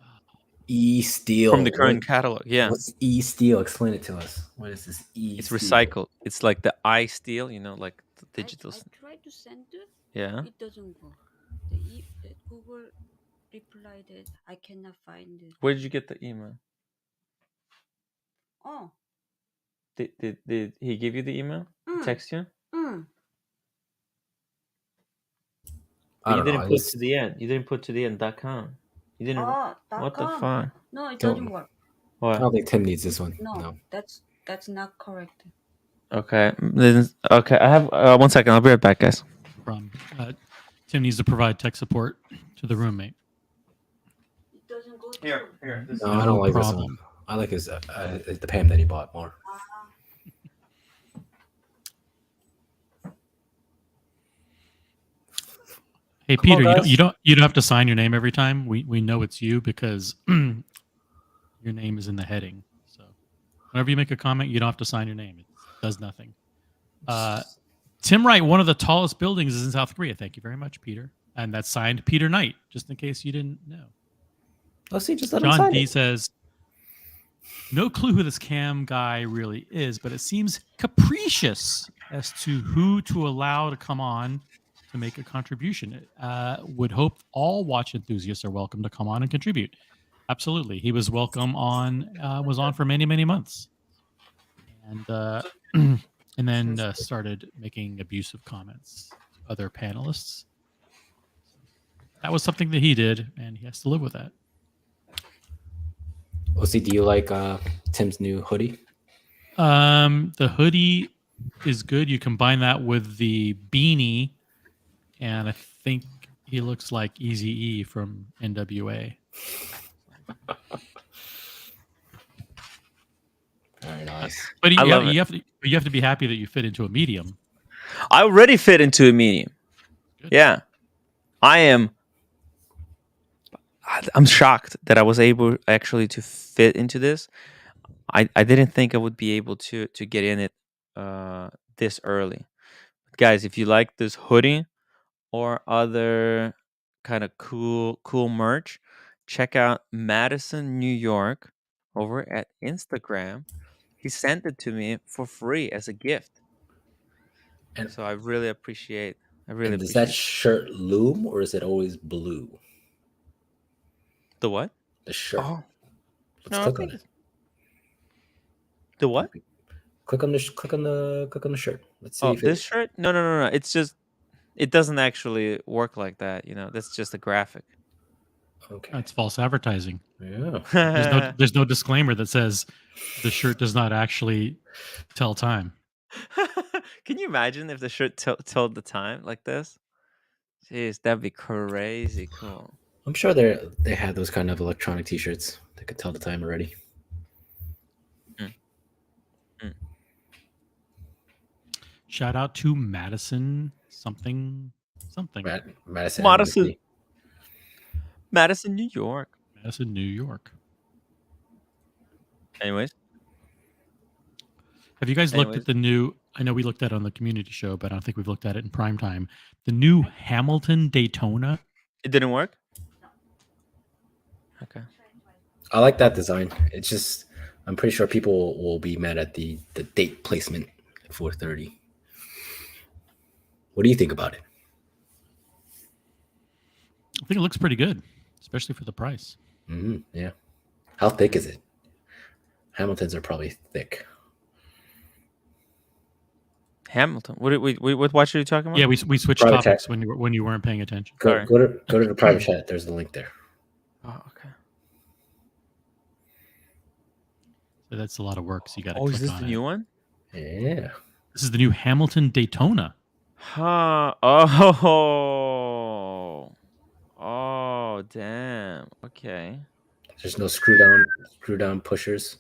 E-steel. From the current catalog. Yeah. What's E-steel? Explain it to us. What is this E-steel? It's recycled. It's like the I-steel, like the digital. I tried to send it. Yeah. It doesn't go. The Google replied it. I cannot find it. Where did you get the email? Oh. Did he give you the email? Text you? You didn't put to the end. You didn't put to the end .com. You didn't. What the fuck? No, it doesn't work. What? I don't think Tim needs this one. No. That's not correct. Okay. Okay. I have 1 second. I'll be right back, guys. Tim needs to provide tech support to the roommate. It doesn't go Here. No, I don't like this one. I like his the Pam that he bought more. Hey, Come Peter, on, you don't have to sign your name every time. We know it's you because your name is in the heading. So whenever you make a comment, you don't have to sign your name. It does nothing. Tim Wright, one of the tallest buildings is in South Korea. Thank you very much, Peter. And that's signed Peter Knight, just in case you didn't know. Oh, see, just let him John sign D it. says, no clue who this Cam guy really is, but it seems capricious as to who to allow to come on to make a contribution. Would hope all watch enthusiasts are welcome to come on and contribute. Absolutely. He was welcome on, was on for many, many months. And and then started making abusive comments to other panelists. That was something that he did, and he has to live with that. OC, do you like Tim's new hoodie? The hoodie is good. You combine that with the beanie, and I think he looks like Eazy-E from NWA. Very nice. But you have to be happy that you fit into a medium. I already fit into a medium. Good. Yeah. I'm shocked that I was able actually to fit into this. I didn't think I would be able to get in it this early. But guys, if you like this hoodie or other kind of cool merch, check out Madison, New York over at Instagram. He sent it to me for free as a gift. And so I really appreciate does that shirt loom or is it always blue? The what? The shirt. Oh. Let's click on it. The what? Click on the shirt. Let's see if this shirt? No. It's just it doesn't actually work like that, That's just a graphic. Okay. That's false advertising. Yeah. There's no disclaimer that says the shirt does not actually tell time. Can you imagine if the shirt told the time like this? Jeez, that'd be crazy cool. I'm sure they had those kind of electronic T-shirts that could tell the time already. Shout out to Madison something. Madison, New York. Madison, New York. Anyways. Have you guys looked at the new, I know we looked at it on the community show, but I don't think we've looked at it in prime time. The new Hamilton Daytona. It didn't work? Okay. I like that design. It's just, I'm pretty sure people will be mad at the date placement at 4:30. What do you think about it? I think it looks pretty good, especially for the price. Yeah. How thick is it? Hamiltons are probably thick. Hamilton. What watch are you talking about? Yeah, we switched private topics chat. when you weren't paying attention. Go to the private chat. There's the link there. Oh, okay. So that's a lot of work. So you got to. Oh, is this the new one? Yeah. This is the new Hamilton Daytona. Huh. Oh, damn. Okay. There's no screw down pushers.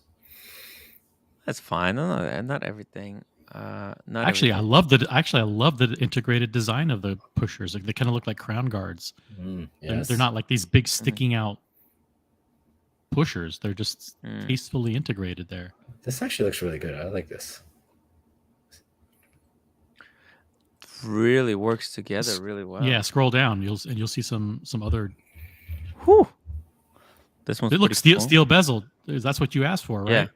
That's fine. Not everything. I love the integrated design of the pushers. Like, they kind of look like crown guards. Yes. They're not like these big sticking out pushers. They're just tastefully integrated there. This actually looks really good. I like this. Really works together really well. Yeah, scroll down. You'll see some other. Whew. This one's. It looks steel bezel. That's what you asked for, right?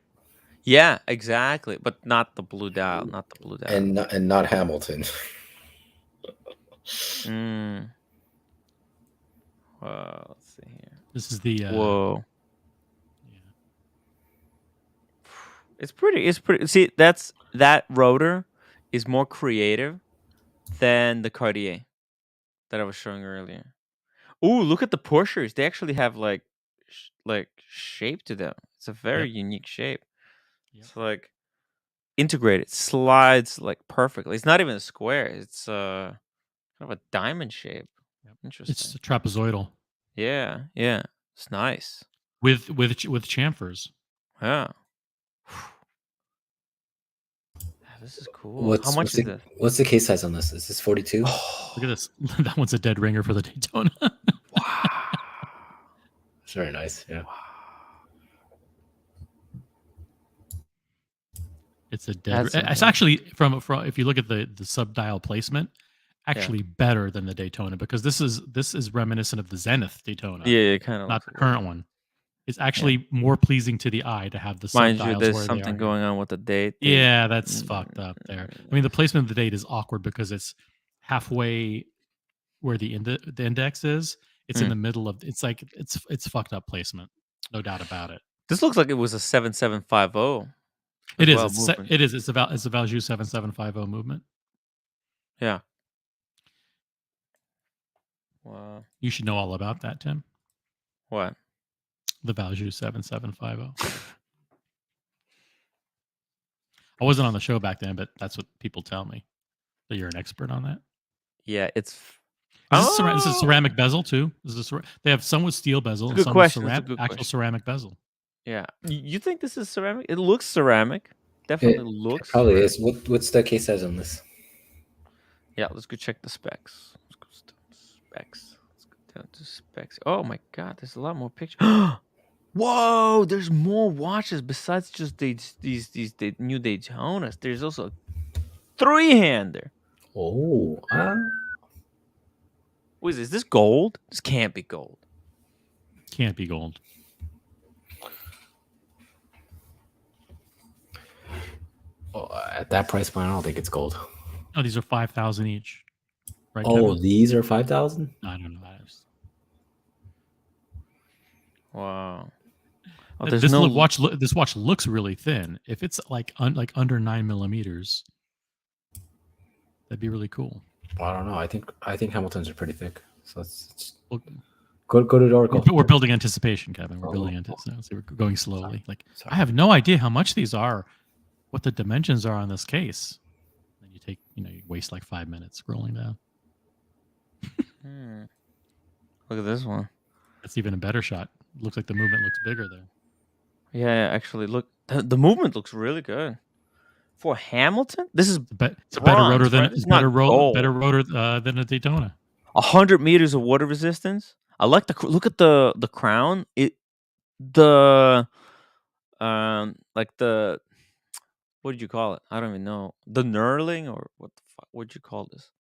Yeah, exactly. But not the blue dial. And not Hamilton. Well, let's see here. This is the. Whoa. Yeah. It's pretty. See, that rotor is more creative than the Cartier that I was showing earlier. Ooh, look at the pushers. They actually have like shape to them. It's a very unique shape. Yep. It's like integrated, slides like perfectly. It's not even a square. It's kind of a diamond shape. Yep. Interesting. It's trapezoidal. Yeah. It's nice. With chamfers. Yeah. this is cool. How much is this? What's the case size on this? Is this 42? Look at this. That one's a dead ringer for the Daytona. Wow. It's very nice. Yeah. Wow. It's a dead. It's actually from if you look at the subdial placement, actually better than the Daytona, because this is reminiscent of the Zenith Daytona. Yeah, kind of. Not the current one. It's actually more pleasing to the eye to have the Mind subdials you, there's where something they are going on with the date. Yeah, that's fucked up there. I mean, the placement of the date is awkward because it's halfway where the index is. It's in the middle of. It's like it's fucked up placement, no doubt about it. This looks like it was a 7750. It is. It is. It's a Valjoux 7750 movement. Yeah. Wow. You should know all about that, Tim. What? The Valjoux 7750. I wasn't on the show back then, but that's what people tell me. That you're an expert on that. Yeah, it's. This is ceramic bezel too. They have some with steel bezel and some with ceramic bezel. Yeah, you think this is ceramic? It looks ceramic. Definitely looks. It probably ceramic. is. What's the case size on this? Yeah, let's go check the specs. Let's go down to specs. Oh my god, there's a lot more pictures. Whoa, there's more watches besides just these new Daytonas. There's also a 3-hander. Oh, what is this? Is this gold? This can't be gold. Can't be gold. Oh, at that price point, I don't think it's gold. Oh, these are 5,000 each. Right? Oh, Kevin? These are 5,000? I don't know. Wow. Oh, this watch looks really thin. If it's like under 9 millimeters, that'd be really cool. Well, I don't know. I think Hamiltons are pretty thick. So let's go to the article. We're building anticipation, Kevin. We're building anticipation. So we're going slowly. Sorry. I have no idea how much these are, what the dimensions are on this case. Then you take, you waste like 5 minutes scrolling down. Look at this one. That's even a better shot. Looks like the movement looks bigger there. Yeah, actually, look, the movement looks really good. For Hamilton, this is it's a better rotor than better rotor than a Daytona. 100 meters of water resistance. I like look at the crown. What did you call it? I don't even know. The knurling or what the fuck? What'd you call this?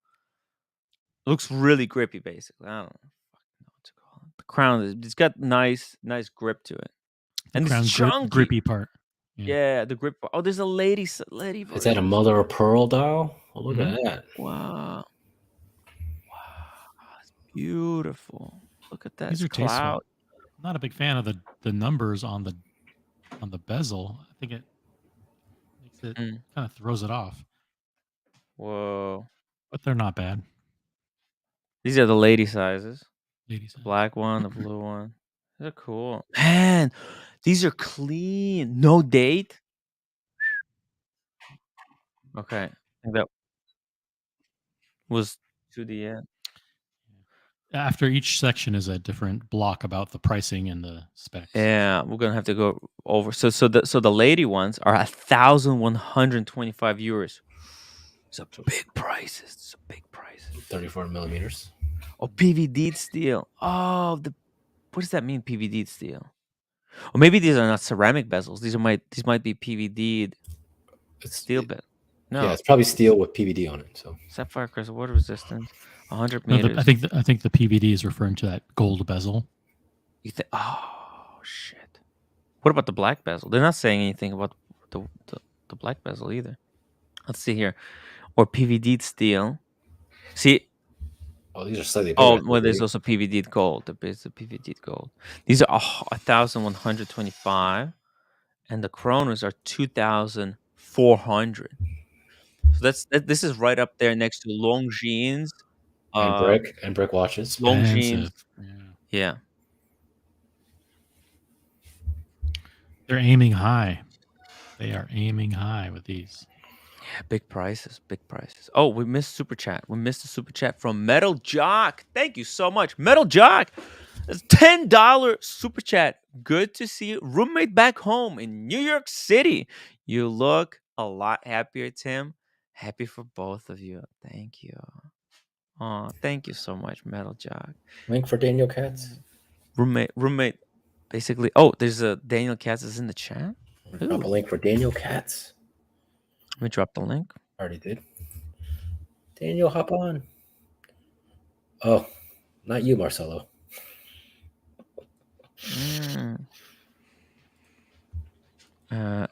It looks really grippy, basically. I don't know what to call it. The crown it's got nice grip to it. And the crown grippy part. Yeah, the grip part. Oh, there's a lady. Is that a mother of pearl dial? Oh, look at that. Wow, it's beautiful. Look at that. These are cloud. I'm not a big fan of the numbers on the bezel. I think it makes it kind of throws it off. Whoa. But they're not bad. These are the lady sizes. The black one, the blue one. They're cool. Man, these are clean. No date. Okay. I think that was to the end. After each section is a different block about the pricing and the specs. Yeah, we're gonna have to go over. So the lady ones are 1,125 euros. It's a big price. 34 millimeters. Oh, PVD steel. Oh, what does that mean? PVD steel. Or maybe these are not ceramic bezels. These might be PVD steel bezel. No. Yeah, it's probably steel with PVD on it. So sapphire crystal water resistance, 100 meters. I think the PVD is referring to that gold bezel. You think? Oh shit! What about the black bezel? They're not saying anything about the black bezel either. Let's see here, or PVD steel. See. Oh, these are slightly bigger. Oh, well, there's also PVD gold. There's the PVD gold. These are 1,125, and the chronos are 2,400. So this is right up there next to Longines and brick watches. Longines, yeah. They're aiming high. They are aiming high with these. Yeah, big prices. Oh, we missed super chat. We missed a super chat from Metal Jock. Thank you so much, Metal Jock. That's $10 super chat. Good to see you, roommate back home in New York City. You look a lot happier, Tim. Happy for both of you. Thank you. Oh, thank you so much, Metal Jog. Link for Daniel Katz. Roommate. Basically, oh, there's a Daniel Katz is in the chat. Drop a link for Daniel Katz. Let me drop the link. Already did. Daniel, hop on. Oh, not you, Marcelo.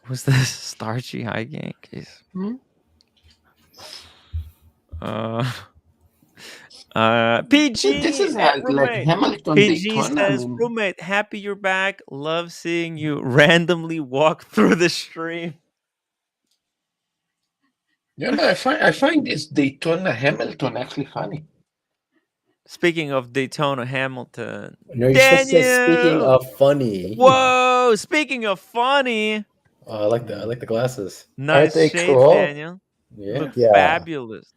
Who's this starchy high gang? PG. This is like Hamilton PG Daytona. says, roommate, happy you're back. Love seeing you randomly walk through the stream. Yeah, no, I find this Daytona Hamilton actually funny. Speaking of Daytona Hamilton, No, you're supposed to say speaking of funny. Whoa! Speaking of funny, I like the glasses. Nice shades, cool? Daniel. Yeah, look fabulous.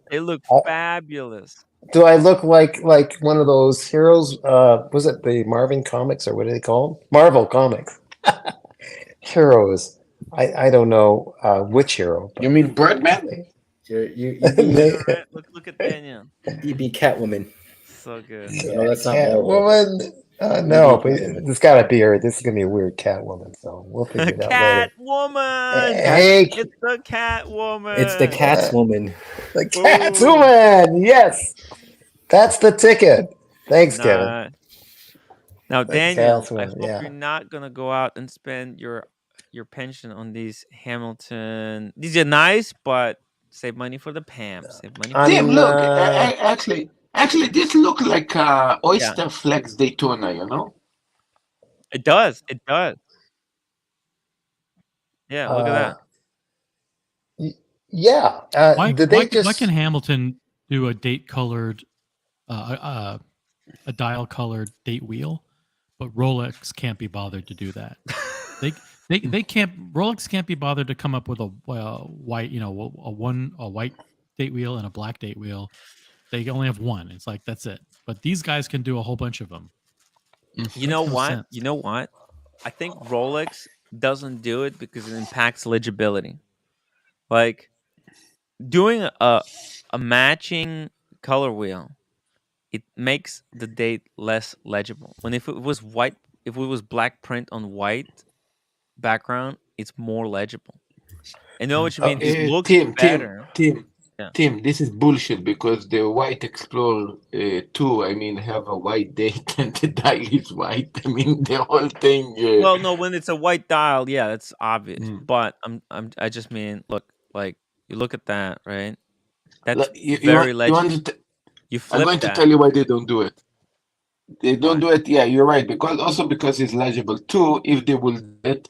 They look fabulous. Do I look like one of those heroes? Was it the Marvin comics or what do they call them? Marvel comics. Heroes. I don't know which hero. You mean Birdman? You look at Daniel. You be Catwoman. So good. No, that's not Catwoman. No, but it's got to be her. This is gonna be a weird Catwoman, so we'll figure it out later. Catwoman. Hey, it's the Catwoman. It's the Catswoman. The Catwoman. Yes, that's the ticket. Thanks, Kevin. Now, Daniel, I hope you're not gonna go out and spend your pension on these Hamilton. These are nice, but save money for the Pam. Save money. Tim, look, actually, this look like Oyster Flex Daytona. You know. It does. It does. Yeah, look at that. Yeah. Why can Hamilton do a date colored, a dial colored date wheel, but Rolex can't be bothered to do that? They can't. Rolex can't be bothered to come up with a white, a white date wheel and a black date wheel. They only have one. It's like that's it. But these guys can do a whole bunch of them. You know what? You know what? I think Rolex doesn't do it because it impacts legibility. Like doing a matching color wheel, it makes the date less legible. When if it was white, if it was black print on white background, it's more legible. I know what you mean. It looks better. Tim, this is bullshit because the White Explorer 2, I mean, have a white date and the dial is white. I mean, the whole thing. Well, no, when it's a white dial, yeah, that's obvious. But I just mean, look, like you look at that, right? That's very legible. I'm going to tell you why they don't do it. They don't do it. Yeah, you're right. Because it's legible. Two, if they will do it,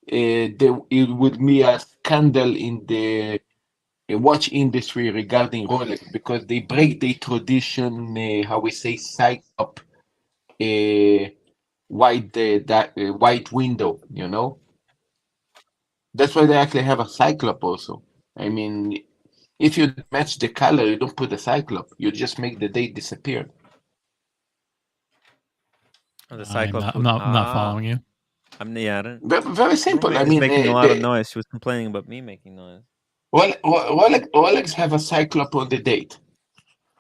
it would be a scandal in the watch industry regarding Rolex because they break the tradition, how we say, cyclop white window, you know. That's why they actually have a cyclop also. I mean, if you match the color, you don't put a cyclop. You just make the date disappear. Oh, the cyclop. I'm not following you. Very simple. I mean, making a lot of noise. She was complaining about me making noise. Well, Rolex have a cyclop on the date,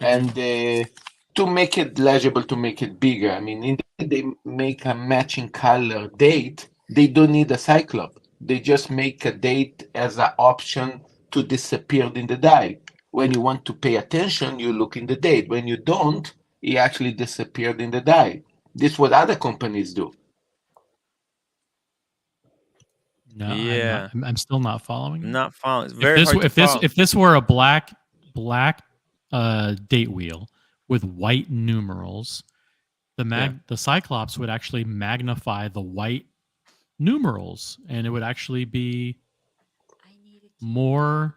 and to make it legible, to make it bigger. I mean, they make a matching color date. They don't need a cyclop. They just make a date as an option to disappear in the dial. When you want to pay attention, you look in the date. When you don't, it actually disappeared in the dial. This is what other companies do. No, yeah, I'm still not following. Not following. It's very hard to follow. If this were a black date wheel with white numerals, the Cyclops would actually magnify the white numerals, and it would actually be more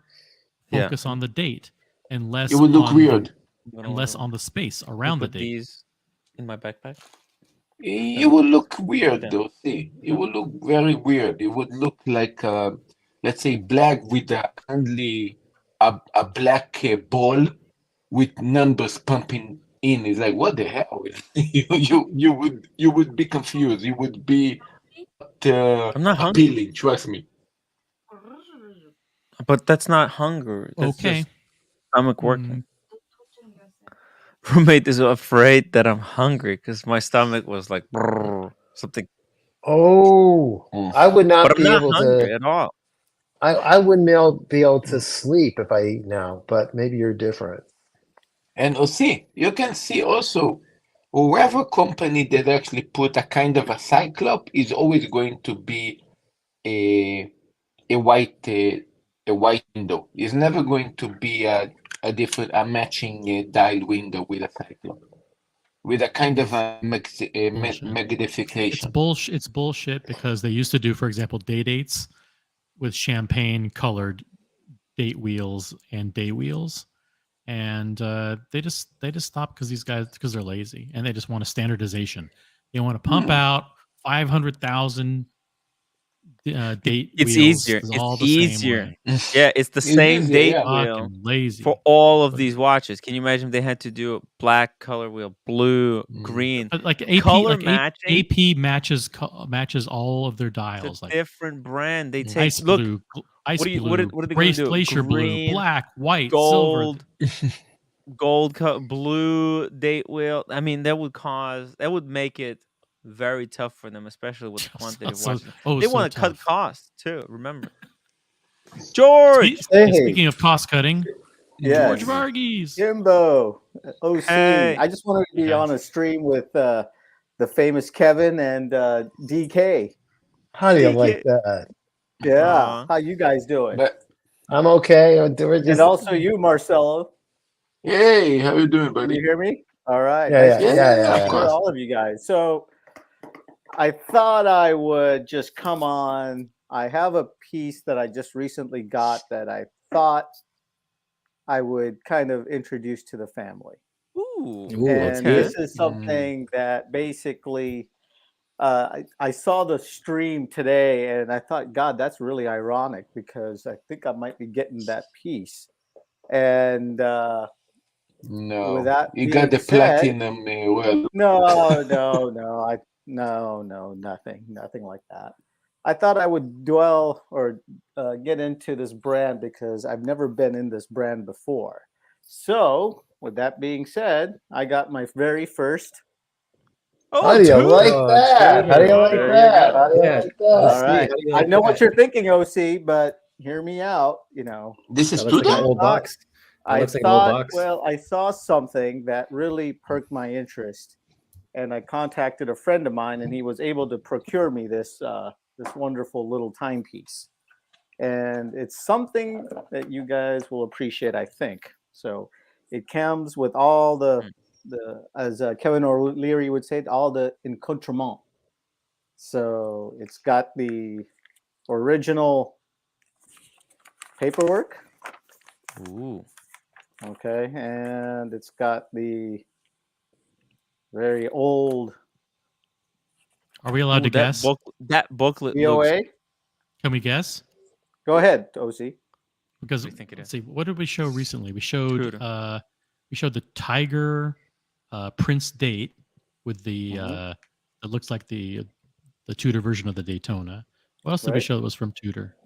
focus on the date and less. It would look weird. And less on the space around the date. These in my backpack. It would look weird, though. See, it would look very weird. It would look like, let's say, black with only a black ball with numbers pumping in. It's like, what the hell? you would be confused. You would be I'm not appealing. Trust me. But that's not hunger. That's Okay. just stomach working. Roommate is afraid that I'm hungry because my stomach was like something. Oh, I would not But I'm be not able hungry to. at all. I wouldn't be able to sleep if I eat now, but maybe you're different. And see, you can see also, whoever company that actually put a kind of a cyclop is always going to be a white window. It's never going to be a matching dial window with a cyclop, with a kind of a magnification. It's bullshit because they used to do, for example, dates with champagne colored date wheels and day wheels, and they just stopped because they're lazy and they just want a standardization. They want to pump out 500,000 date It's wheels easier. It's all the same easier. way. Yeah, it's the same easier, date yeah. wheel Fucking lazy for all of these watches. Can you imagine if they had to do a black color wheel, blue, green, like AP color like matching? AP matches all of their It's a dials, like different brand. They take ice blue, what are they gonna do? Glacier blue, Green, black, white, silver. gold, blue date wheel. I mean, that would make it very tough for them, especially with the quantity of watches. They want to cut costs too. Remember, George. Speaking of cost cutting, yes. George Varghese, Jimbo, OC. Hey. I just wanted to be on a stream with the famous Kevin and DK. How do you like that? Yeah, how you guys doing? I'm okay. And also you, Marcelo. Hey, how you doing, buddy? Can you hear me? All right. Yeah, Nice of course. all of you guys. So I thought I would just come on. I have a piece that I just recently got that I thought I would kind of introduce to the family. Ooh, and okay. This is something that basically I saw the stream today and I thought, God, that's really ironic because I think I might be getting that piece. And no, with that you got the platinum. Well, no, nothing like that. I thought I would dwell or get into this brand because I've never been in this brand before. So, with that being said, I got my very first. How do you like that? How do you like that? How do you like that? All right. I know what you're thinking, OC, but hear me out. This is Tudor? Like an old box. I thought, well, I saw something that really perked my interest, and I contacted a friend of mine, and he was able to procure me this wonderful little timepiece. And it's something that you guys will appreciate, I think. So it comes with all the as Kevin O'Leary would say, all the accoutrement. So it's got the original paperwork. Ooh. Okay, and it's got the very old. Are we allowed to guess? That booklet BOA? Can we guess? Go ahead, OC. Because let's see, what did we show recently? We showed the Tiger Prince date with the it looks like the Tudor version of the Daytona. What else did we show that was from Tudor?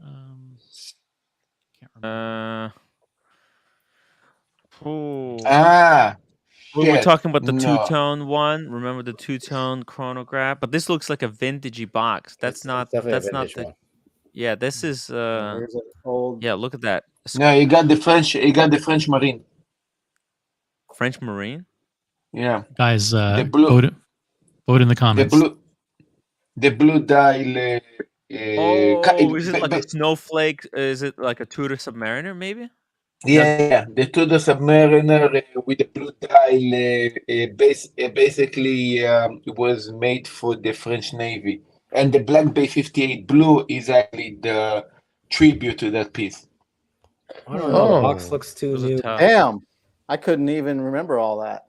Can't remember. We were talking about the two-tone one. Remember the two-tone chronograph? But this looks like a vintagey box. That's not the one. Yeah, this is old. Yeah, look at that. No, you got the French Marine. French Marine? Yeah. Guys, vote in the comments. The blue dial. Is it like a snowflake? Is it like a Tudor Submariner, maybe? Yeah, the Tudor Submariner with the blue dial basically was made for the French Navy. And the Black Bay 58 blue is actually the tribute to that piece. I don't know. The box looks too new. Damn. I couldn't even remember all that.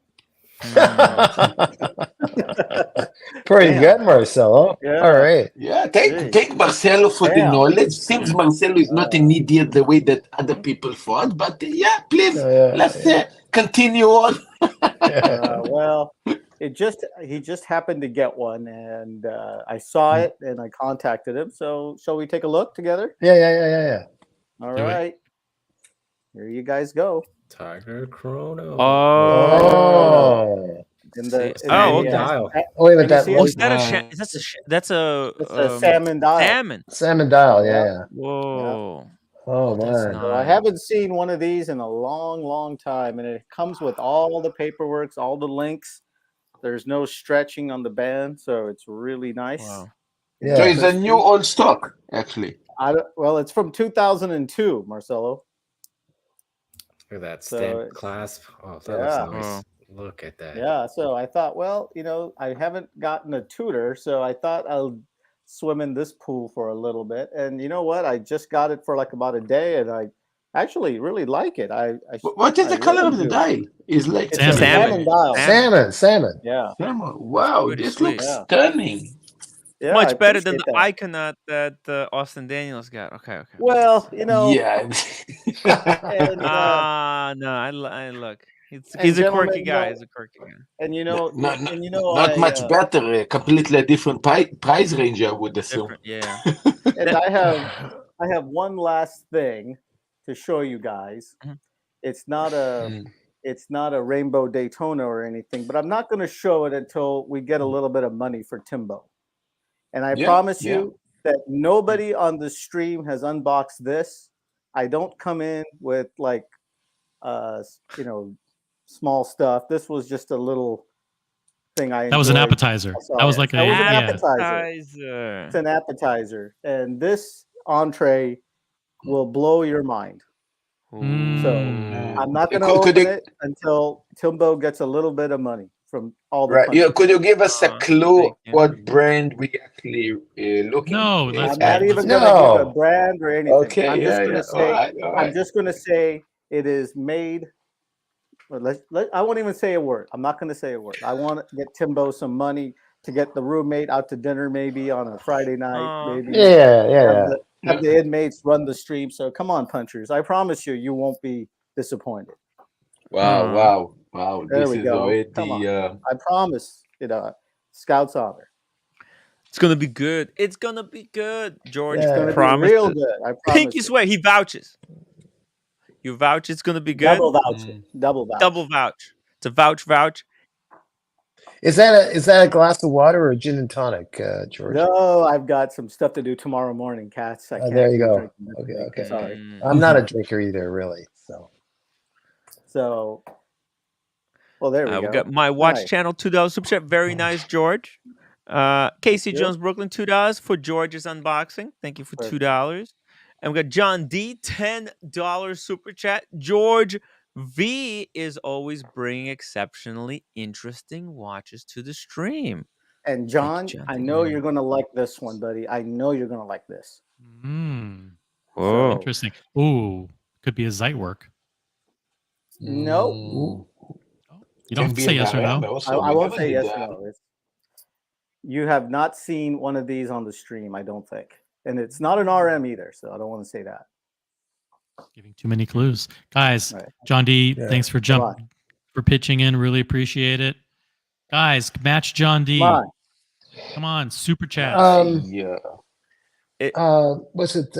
Pretty good, Marcelo. Yeah. All right. Yeah, thank Marcelo for the knowledge. Seems Marcelo is not an idiot the way that other people thought, but please let's continue on. Well, he just happened to get one, and I saw it, and I contacted him. So, shall we take a look together? Yeah. All right. Here you guys go. Tiger Chrono. Oh. Okay. Dial. Wait a minute. That's a salmon dial. Salmon dial. Yeah. Whoa. Oh man. So I haven't seen one of these in a long, long time, and it comes with all the paperwork, all the links. There's no stretching on the band, so it's really nice. Wow. Yeah. So it's a new old stock, actually. Well, it's from 2002, Marcelo. Look at that stamp clasp. Oh, that looks nice. Look at that. Yeah, so I thought, well, I haven't gotten a Tudor, so I thought I'll swim in this pool for a little bit. And you know what? I just got it for like about a day, and I actually really like it. What is the color of the dial? It's like salmon dial. Salmon. Yeah. Salmon. Wow, this looks stunning. Yeah, much better than the Iconaut that Austin Daniels got. Okay. Well, Yeah. And, no, I look. He's a quirky guy. He's a quirky guy. And not much better. A completely different price range, I would assume. Yeah. And I have one last thing to show you guys. Mm-hmm. It's not a rainbow Daytona or anything, but I'm not going to show it until we get a little bit of money for Timbo. And I promise you that nobody on the stream has unboxed this. I don't come in with like, small stuff. This was just a little thing That was an appetizer. That was like an appetizer. It's an appetizer. And this entree will blow your mind. So I'm not going to open it until Timbo gets a little bit of money from all the right. Could you give us a clue what brand we actually looking? No, I'm not even going to give a brand or anything. Okay, I'm just going to say. all right. I'm just going to say it is made. I won't even say a word. I'm not going to say a word. I want to get Timbo some money to get the roommate out to dinner, maybe on a Friday night. Maybe have the inmates run the stream. So come on, punchers. I promise you won't be disappointed. Wow. There this we is go. already, come on. I promise. Scouts honor. It's gonna be good. It's gonna be good, George. It's gonna be real good. I promise. Pinky swear. He vouches. You vouch it's gonna be good. Double vouch. Double vouch. It's a vouch. Is that a glass of water or a gin and tonic, George? No, I've got some stuff to do tomorrow morning, Cats. There you go. Okay. Sorry. I'm not a drinker either, really. So. Well, there we go. We got my watch channel $2 super chat. Very nice, George. Casey Jones Brooklyn $2 for George's unboxing. Thank you for $2. And we got John D $10 super chat. George V is always bringing exceptionally interesting watches to the stream. And John, I know you're going to like this one, buddy. I know you're going to like this. Whoa. Interesting. Ooh, could be a Zeitwerk. No. You don't have to say yes or no. I won't say yes or no. You have not seen one of these on the stream, I don't think. And it's not an RM either, so I don't want to say that. Giving too many clues. Guys, John D, thanks for pitching in. Really appreciate it. Guys, match John D. Come on, super chat. What's it?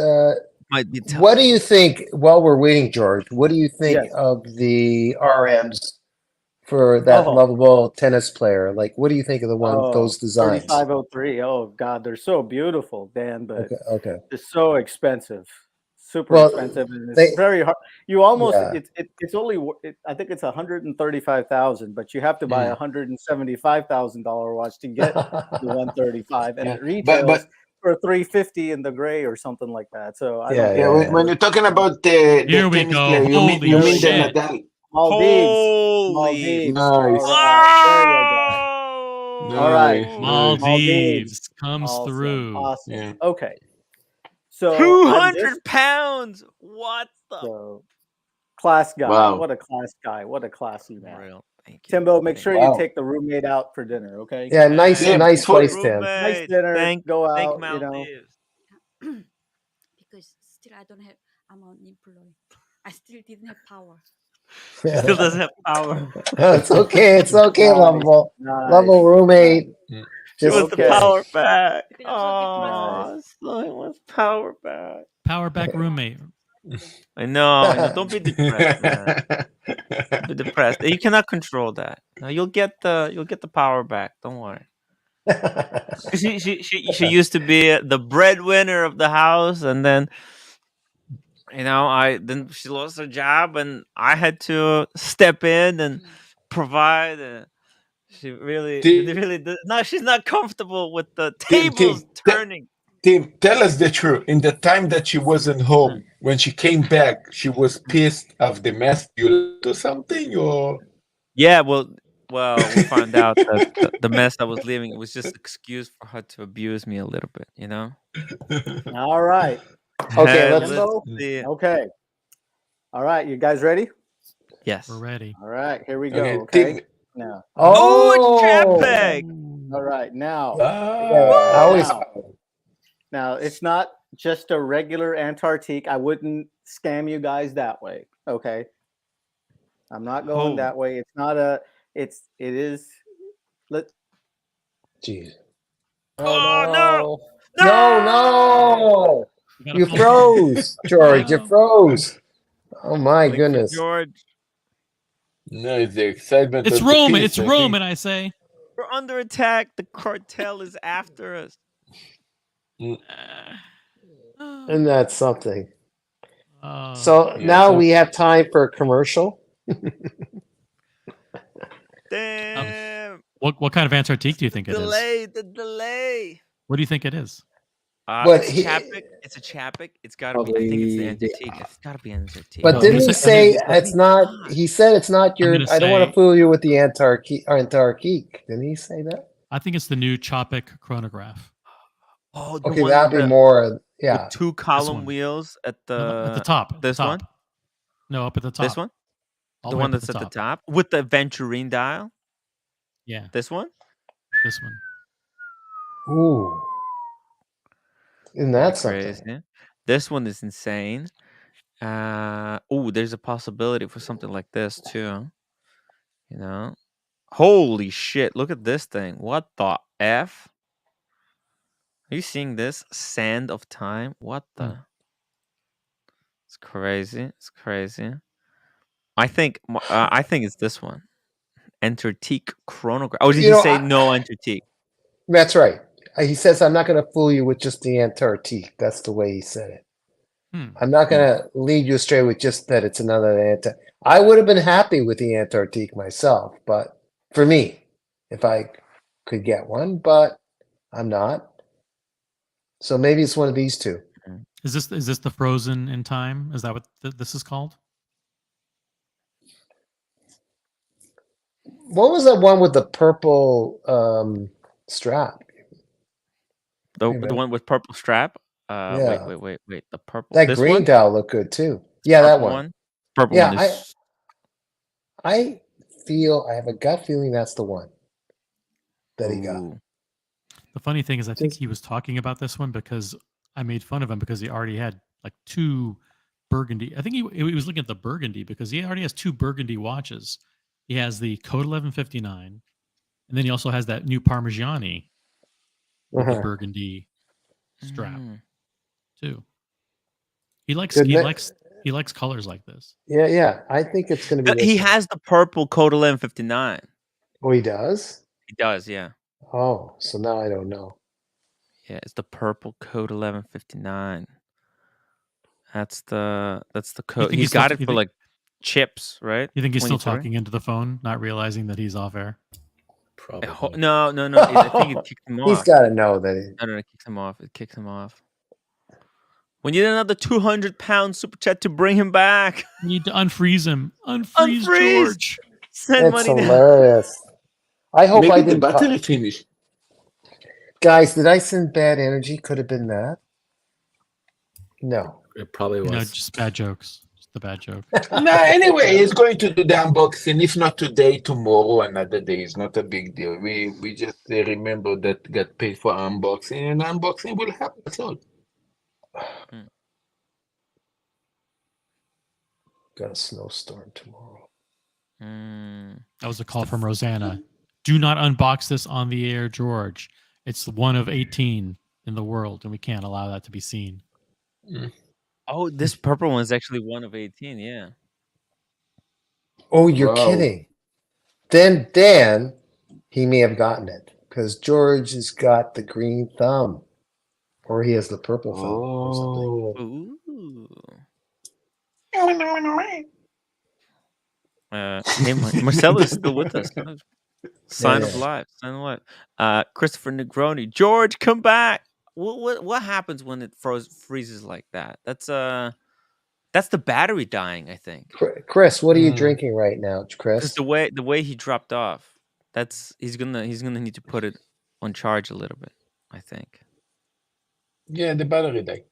Might be tough. What do you think, while we're waiting, George, what do you think of the RMs for that lovable tennis player? Like, what do you think of those designs? 3503. Oh God, they're so beautiful, Dan, but okay. They're so expensive, super expensive, and it's very hard. You almost it's only I think it's 135,000, but you have to buy $175,000 watch to get the 135, and it retails for $350 in the gray or something like that. So when you're talking about the here we tennis go. player, you mean the Nadal. Maldives. Nice. All right. Maldives comes through. Awesome. Yeah. Okay. So 200 pounds. What the? Class guy. Wow. What a class guy. What a classy man. Real. Thank you. Timbo, make sure you take the roommate out for dinner, okay? Yeah, nice place, Tim. Nice dinner. Go out. Maldives. Because still I don't have. I'm unemployed. I still didn't have power. Still doesn't have power. It's okay. It's okay, lovable. Lovable roommate. She wants the power back. Oh, it was power back. Power back roommate. I know. Don't be depressed, man. Don't be depressed. You cannot control that. No, you'll get the power back. Don't worry. She used to be the breadwinner of the house, and then then she lost her job, and I had to step in and provide. She really does. No, she's not comfortable with the tables turning. Tim, tell us the truth. In the time that she wasn't home, when she came back, she was pissed of the mess you left or something, or? Yeah, well, we found out that the mess I was leaving, it was just an excuse for her to abuse me a little bit, All right. Okay, let's see. Okay. All right, you guys ready? Yes, we're ready. All right, here we go. Okay. Now. Oh, it's JPEG. All right, now. Now, it's not just a regular Antarctique. I wouldn't scam you guys that way. Okay. I'm not going that way. It's not it is. Jeez. Oh, No! You froze, George. You froze. Oh my goodness, George. No, it's the excitement. It's Roman. It's Roman. I say. We're under attack. The cartel is after us. And that's something. So now we have time for a commercial. Damn. What kind of Antarctique do you think it is? The delay. What do you think it is? It's Chappic. It's a Chappic. It's got to be. I think it's the Antarctique. It's got to be Antarctique. But didn't he say it's not? He said it's not your. I don't want to fool you with the Antarctique. Didn't he say that? I think it's the new Choppic chronograph. Oh, okay, that'd be more. Yeah, with 2 column wheels at the top. This one? No, up at the top. This one? The one that's at the top with the Venturine dial. Yeah. This one? This one. Ooh. Isn't that crazy? Something? This one is insane. There's a possibility for something like this too. Holy shit! Look at this thing. What the f? Are you seeing this? Sand of time. What the? It's crazy. It's crazy. I think it's this one. Antarctique chronograph. Oh, did he say no Antarctique? That's right. He says, I'm not going to fool you with just the Antarctique. That's the way he said it. I'm not going to lead you astray with just that it's another Antarctique. I would have been happy with the Antarctique myself, but for me, if I could get one, but I'm not. So maybe it's one of these two. Is this the Frozen in Time? Is that what this is called? What was that one with the purple strap? The one with purple strap? Yeah. Wait. The purple. That green one? dial looked good too. Yeah, that one. Purple one is... I have a gut feeling that's the one that he got. The funny thing is, I think he was talking about this one because I made fun of him because he already had like 2 burgundy. I think he was looking at the burgundy because he already has 2 burgundy watches. He has the Code 1159, and then he also has that new Parmigiani with the burgundy strap too. He likes colors like this. Yeah. I think it's going to be. He has the purple Code 1159. Oh, he does. He does, yeah. Oh, so now I don't know. Yeah, it's the purple Code 1159. That's the code. He's got it for like chips, right? You think he's still talking into the phone, not realizing that he's off air? Probably. No. I think it kicked him off. He's got to know that. No, it kicks him off. It kicks him off. We need another 200-pound super chat to bring him back. We need to unfreeze him. Unfreeze George. Send That's money hilarious. I hope Maybe I didn't. The battery finished. Guys, did I send bad energy? Could have been that. No. It probably was. No, just bad jokes. Just the bad joke. No, anyway, he's going to do the unboxing. If not today, tomorrow, another day. It's not a big deal. We just remember that got paid for unboxing, and unboxing will happen. That's all. Got a snowstorm tomorrow. That was a call from Rosanna. Do not unbox this on the air, George. It's one of 18 in the world, and we can't allow that to be seen. Oh, this purple one is actually one of 18. Yeah. Oh, you're kidding. Then he may have gotten it because George has got the green thumb, or he has the purple thumb or something. Hey, Marcelo is still with us. Sign of Yeah. life. Sign of life. Christopher Negroni. George, come back. What happens when it freezes like that? That's the battery dying, I think. Chris, what are you drinking right now, Chris? Because the way he dropped off, he's gonna need to put it on charge a little bit, I think. Yeah, the battery died.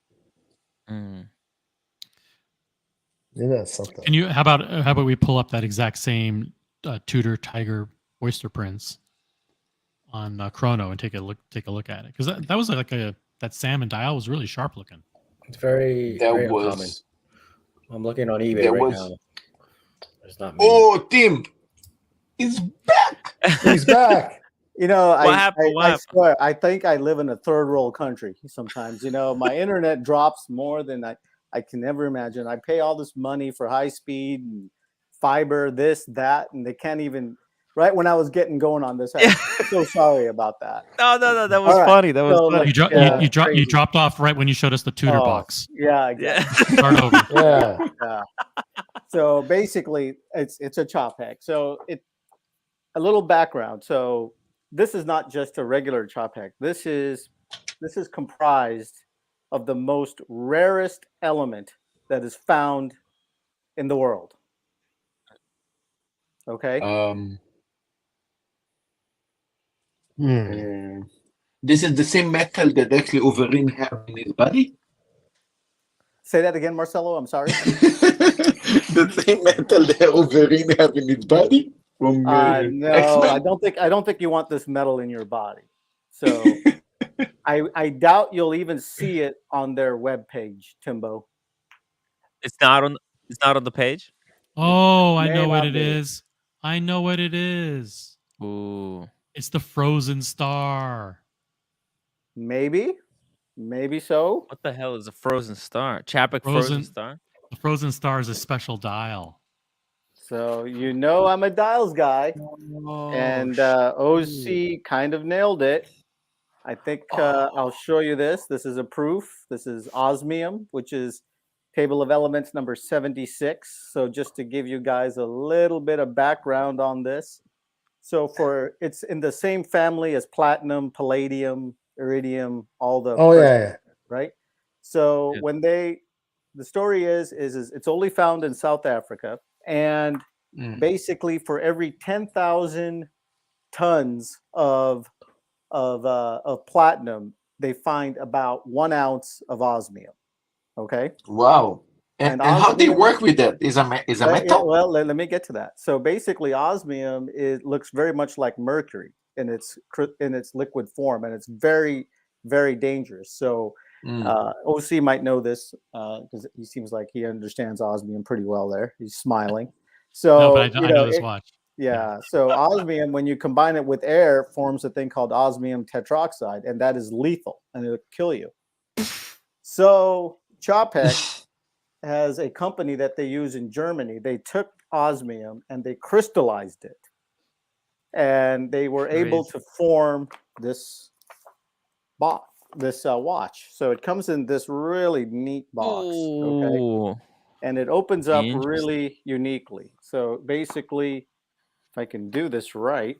Yeah, that's something. Can you? How about we pull up that exact same Tudor Tiger oyster prints on Chrono and take a look at it, because that was like that salmon dial was really sharp looking. It's very uncommon. I'm looking on eBay now. There's not many. Oh, Tim, he's back. He's back. I swear, I think I live in a third world country sometimes. My internet drops more than I can ever imagine. I pay all this money for high speed and fiber, this, that, and they can't even. Right when I was getting going on this, I'm so sorry about that. No, that was funny. That was funny. You dropped off right when you showed us the Tudor box. Yeah, exactly. Start over. Yeah. So basically, it's a chop hack. So a little background. So this is not just a regular chop hack. This is comprised of the most rarest element that is found in the world. Okay. This is the same metal that actually Wolverine have in his body? Say that again, Marcelo. I'm sorry. The same metal that Wolverine have in his body? From, no, X-Men? I don't think you want this metal in your body. So I doubt you'll even see it on their webpage, Timbo. It's not on the page? Oh, I know what it is. I know what it is. Ooh. It's the frozen star. Maybe so. What the hell is a frozen star? Chapek frozen star? The frozen star is a special dial. So I'm a dials guy, and OC kind of nailed it. I think I'll show you this. This is a proof. This is osmium, which is table of elements number 76. So just to give you guys a little bit of background on this. So it's in the same family as platinum, palladium, iridium, all the right. So when the story is it's only found in South Africa, and basically for every 10,000 tons of platinum, they find about 1 ounce of osmium. Okay. Wow. And how do they work with that? Is a metal? Yeah, well, let me get to that. So basically, osmium looks very much like mercury in its liquid form, and it's very, very dangerous. So OC might know this because he seems like he understands osmium pretty well. There, he's smiling. So no, but I know this watch. Yeah. So osmium, when you combine it with air, forms a thing called osmium tetroxide, and that is lethal, and it'll kill you. So Chopek has a company that they use in Germany. They took osmium and they crystallized it, and they were able to form this watch. So it comes in this really neat box. Okay, and it opens up really uniquely. So basically, if I can do this right.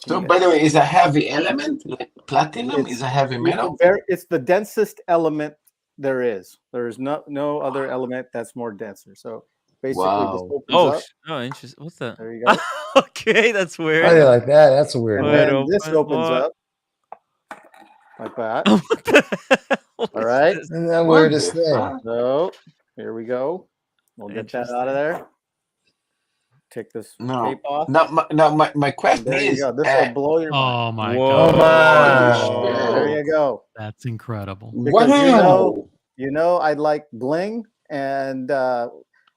So, by the way, is a heavy element like platinum? Is a heavy metal? It's the densest element there is. There is no other element that's more denser. So basically, this opens up. Oh, interesting. What's that? There you go. Okay, that's weird. I like that. That's a weird one. And then this opens up like that. All right. Isn't that weirdest thing? So here we go. We'll get that out of there. Take this tape off. My question is, this will blow your mind. Oh my god! There you go. That's incredible. Because I like bling, and I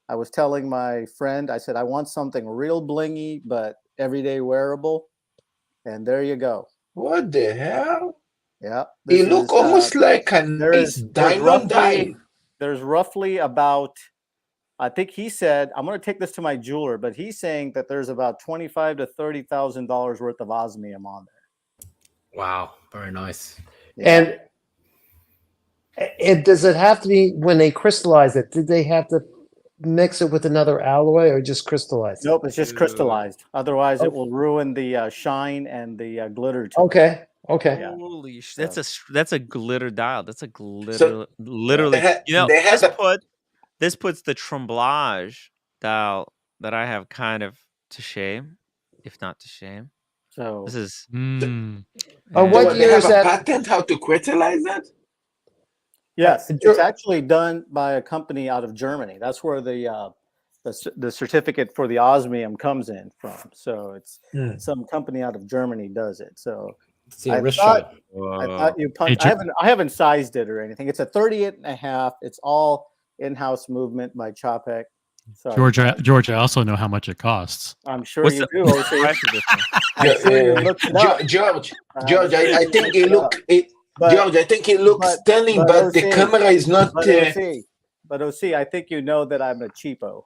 was telling my friend, I said I want something real blingy but everyday wearable, and there you go. What the hell? Yeah, It looks almost like a nice diamond die. there's roughly about, I think he said, I'm going to take this to my jeweler, but he's saying that there's about $25,000 to $30,000 worth of osmium on there. Wow, very nice. Yeah. And does it have to be when they crystallize it? Did they have to mix it with another alloy or just crystallize it? Nope, it's just crystallized. Otherwise, it will ruin the shine and the glitter to Okay. Okay. Yeah. Holy sh! That's a glitter dial. That's a glitter. So, literally, they had this puts the tremblage dial that I have kind of to shame, if not to shame. So this is. What they year have is a that? patent how to crystallize that? Yes, it's actually done by a company out of Germany. That's where the certificate for the osmium comes in from. So it's some company out of Germany does it. So I thought you punched. I haven't sized it or anything. It's a 38.5. It's all in-house movement by Chopek. George, I also know how much it costs. I'm sure you do. George, I think it looks stunning, but the camera is not. But OC, I think you know that I'm a cheapo,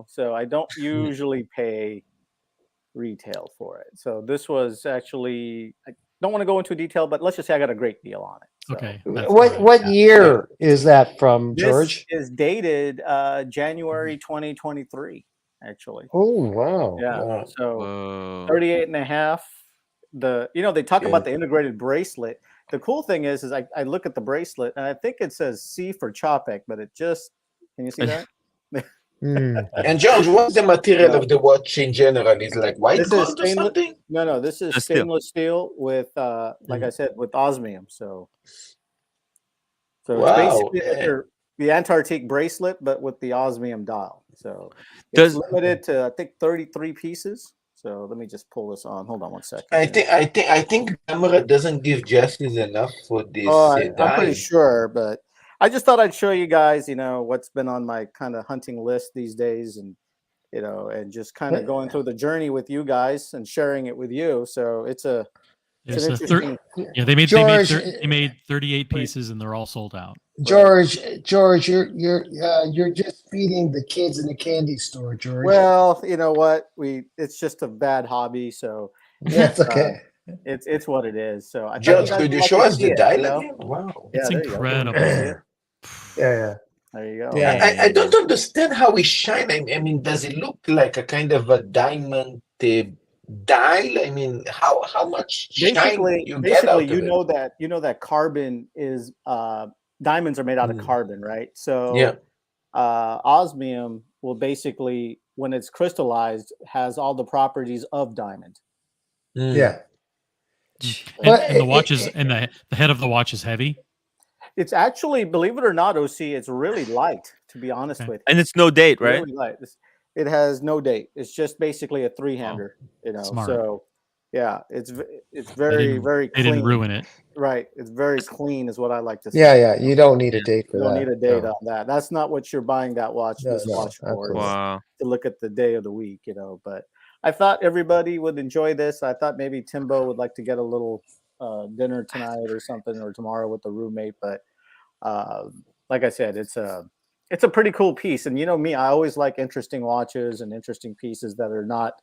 so I don't usually pay retail for it. So this was actually, I don't want to go into detail, but let's just say I got a great deal on it. So. Okay. What year is that from, George? This is dated January 2023, actually. Oh, wow. Yeah. Wow. So 38.5. They talk about the integrated bracelet. The cool thing is I look at the bracelet and I think it says C for Chopek, but it just, can you see that? And George, what's the material of the watch in general? Is like white gold or something? No, this is stainless steel with, like I said, with osmium. So it's basically the Antarctic bracelet, but with the osmium dial. So it's limited to, I think, 33 pieces. So let me just pull this on. Hold on one second. I think camera doesn't give justice enough for this. I'm pretty sure, but I just thought I'd show you guys, what's been on my kind of hunting list these days, and and just kind of going through the journey with you guys and sharing it with you. So it's an interesting. They made 38 pieces and they're all sold out. George, you're just feeding the kids in the candy store, George. Well, you know what? It's just a bad hobby, so that's okay. It's what it is. So George, could you show us the dial again? Wow, it's incredible. Yeah. There you go. Yeah. I don't understand how it shine. I mean, does it look like a kind of a diamond dial? I mean, how much shine you get out of it? You know that carbon is diamonds are made out of carbon, right? So osmium will basically, when it's crystallized, has all the properties of diamond. Yeah. And the watch is, and the head of the watch is heavy. It's actually, believe it or not, OC, it's really light, to be honest with you. And it's no date, right? Really light. It has no date. It's just basically a 3-hander, Smart. So yeah, it's very, very clean. They didn't ruin it. Right. It's very clean is what I like to say. Yeah. You don't need a date for that. You don't need a date on that. That's not what you're buying that watch, watch for. Wow. To look at the day of the week, but I thought everybody would enjoy this. I thought maybe Timbo would like to get a little dinner tonight or something, or tomorrow with the roommate. But like I said, it's a pretty cool piece. And me, I always like interesting watches and interesting pieces that are not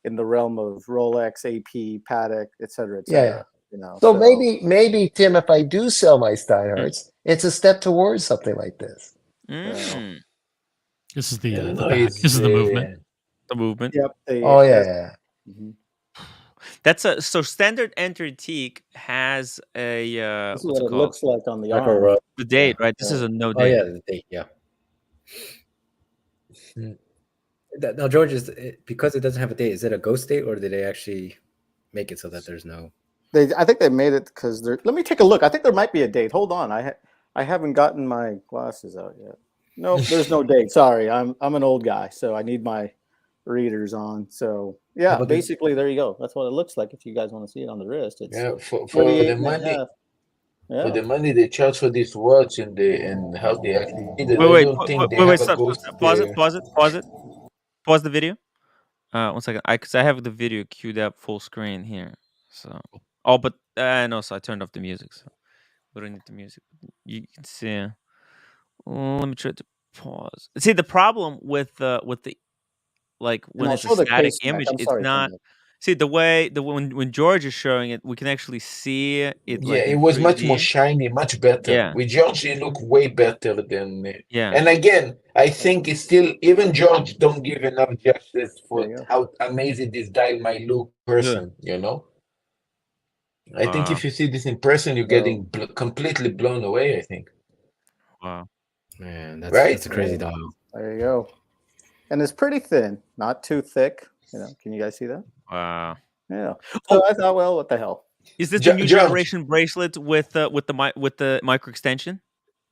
in the realm of Rolex, AP, Patek, et cetera, et cetera. Yeah. So maybe Tim, if I do sell my Steinharts, it's a step towards something like this. This is the back. This is the movement. The movement. Yep. Yeah. Mm-hmm. That's so standard Antarctique has a this is what it looks like on the arm. The date, right? This is a no date. Oh yeah, the date. Yeah. Now, George, because it doesn't have a date, is it a ghost date, or did they actually make it so that there's no? I think they made it because they're. Let me take a look. I think there might be a date. Hold on, I haven't gotten my glasses out yet. No, there's no date. Sorry, I'm an old guy, so I need my readers on. So yeah, basically there you go. That's what it looks like. If you guys want to see it on the wrist, it's for the money. Yeah. For the money they charge for this watch and how they actually did it. Wait, stop. Pause it. Pause the video. 1 second. Because I have the video queued up full screen here. So no, so I turned off the music. So we don't need the music. You can see. Let me try to pause. See, the problem with the like when I'll it's a show the static case, Mac. image, I'm it's sorry, not. Timbo. See when George is showing it, we can actually see it Yeah, like it in was much more 3D. shiny, much better. Yeah, With George, it looked way better than. yeah, And again, I think it's still even George don't give enough justice There for you go. how amazing this dial might look in person. You know, I think if you see this in person, you're getting completely blown away. I think. wow. Man, that's Right? a crazy dial. There you go. And it's pretty thin, not too thick. You know, can you guys see that? Wow. Yeah. So I thought, well, what the hell? Is this the new George, generation bracelet with the micro extension?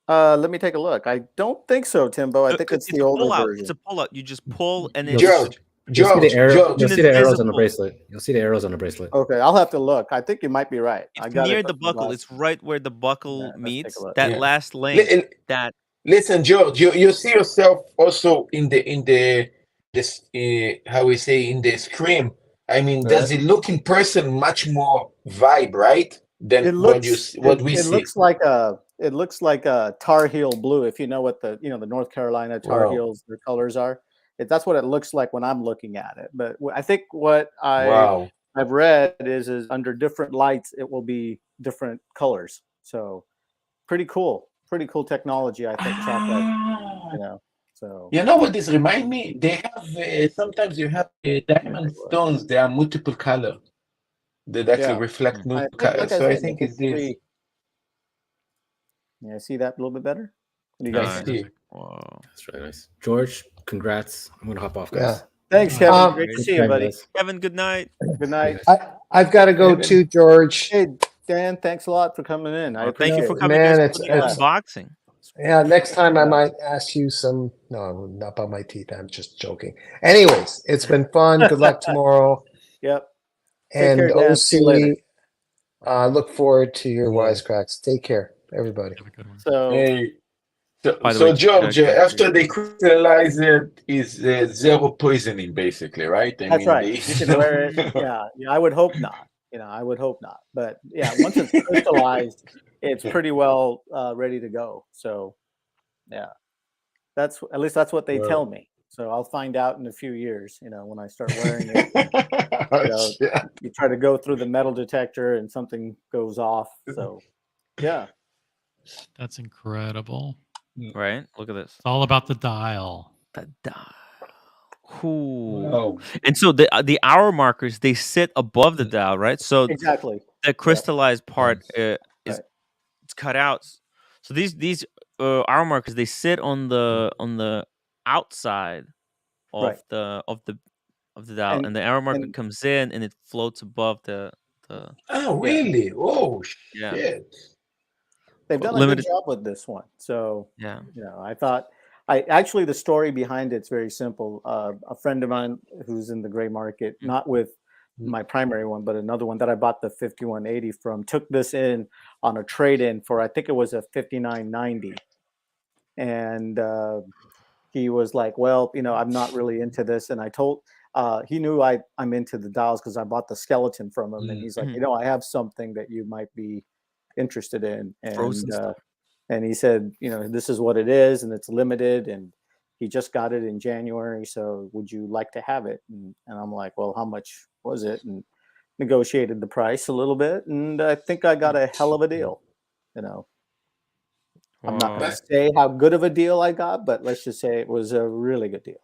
Let me take a look. I don't think so, Timbo. I think it's It's the a older pull out. version. It's a pull out. You just pull and You'll, it's you'll see the George. you'll see the arrows on the invisible. bracelet. You'll see the arrows on the bracelet. Okay, I'll have to look. I think you might be right. I It's got near it. the buckle. It's right where the buckle Let's take a meets. look. That Yeah. last link. That Listen, George, you see yourself also in this how we say in the screen. I mean, does it look in person much more vibe, right? Than It looks what we it see. looks like a Tar Heel blue. If you know what the North Carolina Tar Wow. Heels, their colors are. That's what it looks like when I'm looking at it. But I think what Wow. I've read is under different lights it will be different colors. So pretty cool technology. I think chocolate. So You know what this remind me? They have sometimes you have diamond stones. They are multiple color that actually reflect I multiple think, color. like I So I said, think it's this. Yeah, see that a little bit better? What do you guys think? Wow. That's really nice. George, congrats. I'm gonna hop off, guys. Yeah. Thanks, Kevin. Great to see you, buddy. Kevin, good night. Good night. I've got to go too, George. Hey, Dan, thanks a lot for coming in. I appreciate Thank you for it. coming Man, to it's the unboxing. Yeah, next time I might ask you some. No, not about my teeth. I'm just joking. Anyways, it's been fun. Good luck tomorrow. Yep. And Take care, Dan. See you later. look forward to your wisecracks. Take care, everybody. Have a good one. So, Hey, By the so way, George, after they crystallize it, is zero poisoning, basically, right? I that's mean, right. You can wear it. Yeah, I would hope not. I would hope not. But yeah, once it's crystallized, it's pretty well ready to go. So, yeah, at least that's what they tell me. So I'll find out in a few years. When I start wearing it. You try to go through the metal detector and something goes off. So, yeah. That's incredible. Right? Look at this. It's all about the dial. The dial. Cool. Wow. And so the hour markers, they sit above the dial, right? So exactly the crystallized part is it's cut out. So these hour markers, they sit on the outside of the dial, and the arrow marker comes in and it floats above the. Oh, really? Oh, yeah. shit! They've done a good job with this one. So I thought actually the story behind it's very simple. A friend of mine who's in the gray market, not with my primary one, but another one that I bought the 5180 from, took this in on a trade-in for, I think it was a 5990, and he was like, well, I'm not really into this. And I told, he knew I'm into the dials because I bought the skeleton from him. And he's like, I have something that you might be interested in. And he said, this is what it is, and it's limited. And he just got it in January. So would you like to have it? And I'm like, well, how much was it? And negotiated the price a little bit. And I think I got a hell of a deal, I'm not going to say how good of a deal I got, but let's just say it was a really good deal.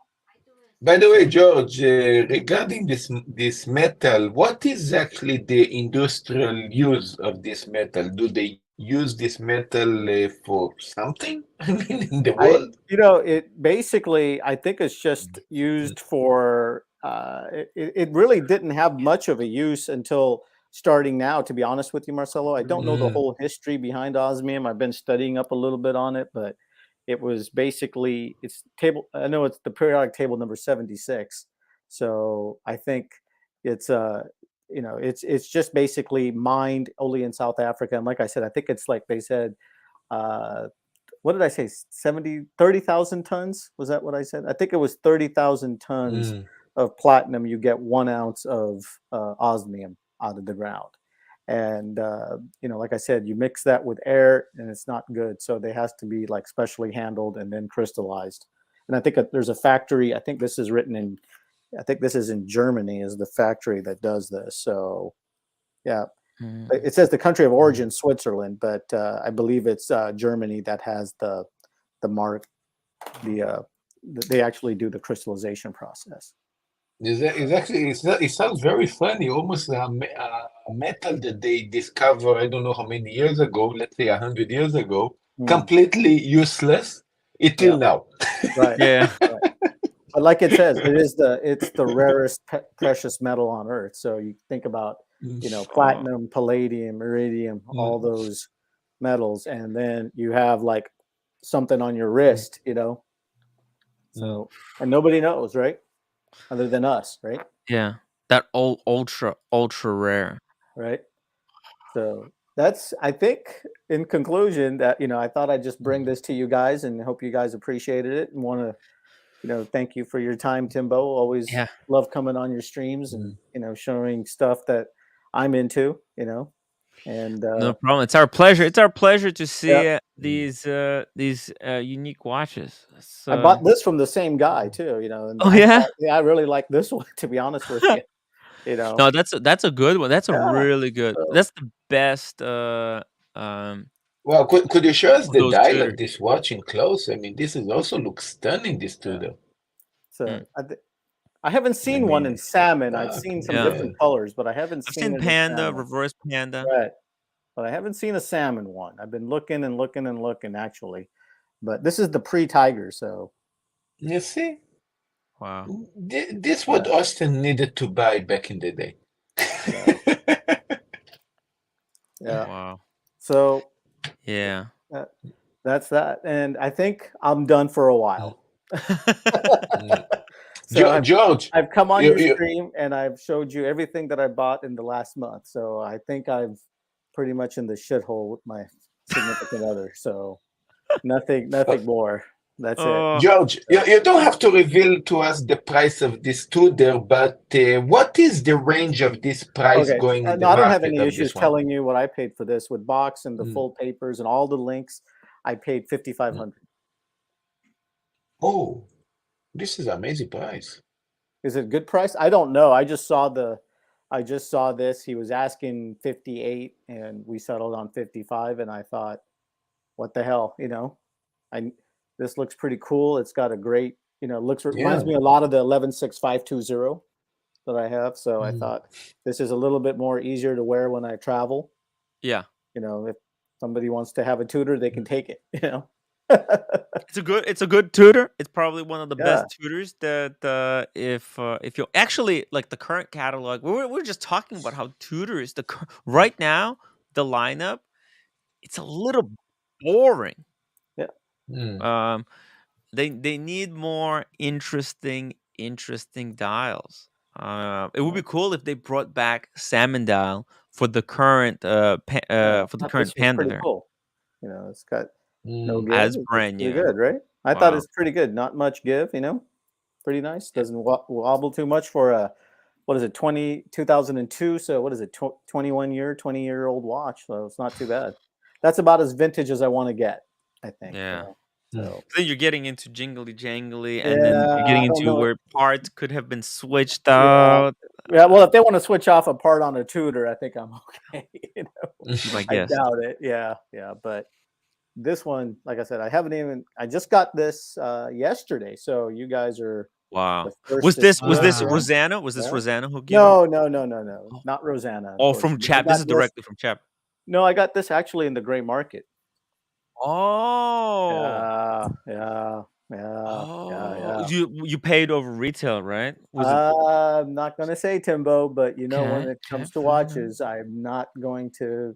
By the way, George, regarding this metal, what is actually the industrial use of this metal? Do they use this metal for something? I mean, in the world? It basically, I think it's just used for, it really didn't have much of a use until starting now, to be honest with you, Marcelo. I don't know the whole history behind osmium. I've been studying up a little bit on it, but it was basically, I know it's the periodic table number 76. So I think it's it's just basically mined only in South Africa. And like I said, I think it's like they said, what did I say? 30,000 tons? Was that what I said? I think it was 30,000 tons of platinum. You get 1 ounce of osmium out of the ground. And like I said, you mix that with air, and it's not good. So they has to be like specially handled and then crystallized. And I think there's a factory. I think this is in Germany, is the factory that does this. So, yeah, it says the country of origin Switzerland, but I believe it's Germany that has the mark. They actually do the crystallization process. It sounds very funny, almost a metal that they discovered, I don't know how many years ago, let's say 100 years ago, completely useless until now. Right. Yeah. Right. But like it says, it's the rarest precious metal on Earth. So you think about, platinum, palladium, iridium, all those metals, and then you have like something on your wrist, So, and nobody knows, right? Other than us, right? Yeah. That ultra rare. Right. So that's, I think, in conclusion, that, I thought I'd just bring this to you guys and hope you guys appreciated it, and want to, thank you for your time, Timbo. Always love coming on your streams and, showing stuff that I'm into, and no problem. It's our pleasure. It's our pleasure to see these unique watches. So... I bought this from the same guy too, And I really like this one, to be honest with you. No, that's a good one. That's a really good. That's the best. Well, could you show us the dial of this watch in close? I mean, this also looks stunning. This Tudor. So I haven't seen one in salmon. I've seen some different colors, but I haven't seen panda, reverse panda. Right, but I haven't seen a salmon one. I've been looking and looking and looking, actually, but this is the pre-Tiger. So you see. Wow. This what Austin needed to buy back in the day. Yeah. Wow. So yeah. That's that. And I think I'm done for a while. So George, I've come on your stream and I've showed you everything that I bought in the last month. So I think I've pretty much in the shithole with my significant other. So nothing more. That's it. George, you don't have to reveal to us the price of this Tudor, but what is the range of this price going in the market? I don't have any issues telling you what I paid for this with box and the full papers and all the links. I paid $5,500. Oh, this is an amazing price. Is it a good price? I don't know. I just saw this. He was asking 58 and we settled on 55, and I thought, what the hell, this looks pretty cool. It's got a great, reminds me a lot of the 116520 that I have. So I thought this is a little bit more easier to wear when I travel. Yeah. If somebody wants to have a Tudor, they can take it, It's a good Tudor. It's probably one of the best Tudors that if you actually like the current catalog, we're just talking about how Tudor is right now, the lineup, it's a little boring. Yeah. They need more interesting dials. It would be cool if they brought back salmon dial for the current panda there. Cool. It's got no give. As brand new. Pretty good, right? I thought it's pretty good. Not much give, pretty nice. Doesn't wobble too much for a, 2002. So what is it? 20-year-old watch. So it's not too bad. That's about as vintage as I want to get, I think. Yeah. So then you're getting into jingly, and then you're getting into where parts could have been switched out. Yeah, well, if they want to switch off a part on a Tudor, I think I'm okay. I doubt it. Yeah, but this one, like I said, I just got this yesterday. So you guys are Was this Rosanna? Was this Rosanna who gave No, not Rosanna. Oh, from Chap. This is directly from Chap. No, I got this actually in the gray market. Oh. Yeah. You paid over retail, right? I'm not going to say, Timbo, but when it comes to watches, I'm not going to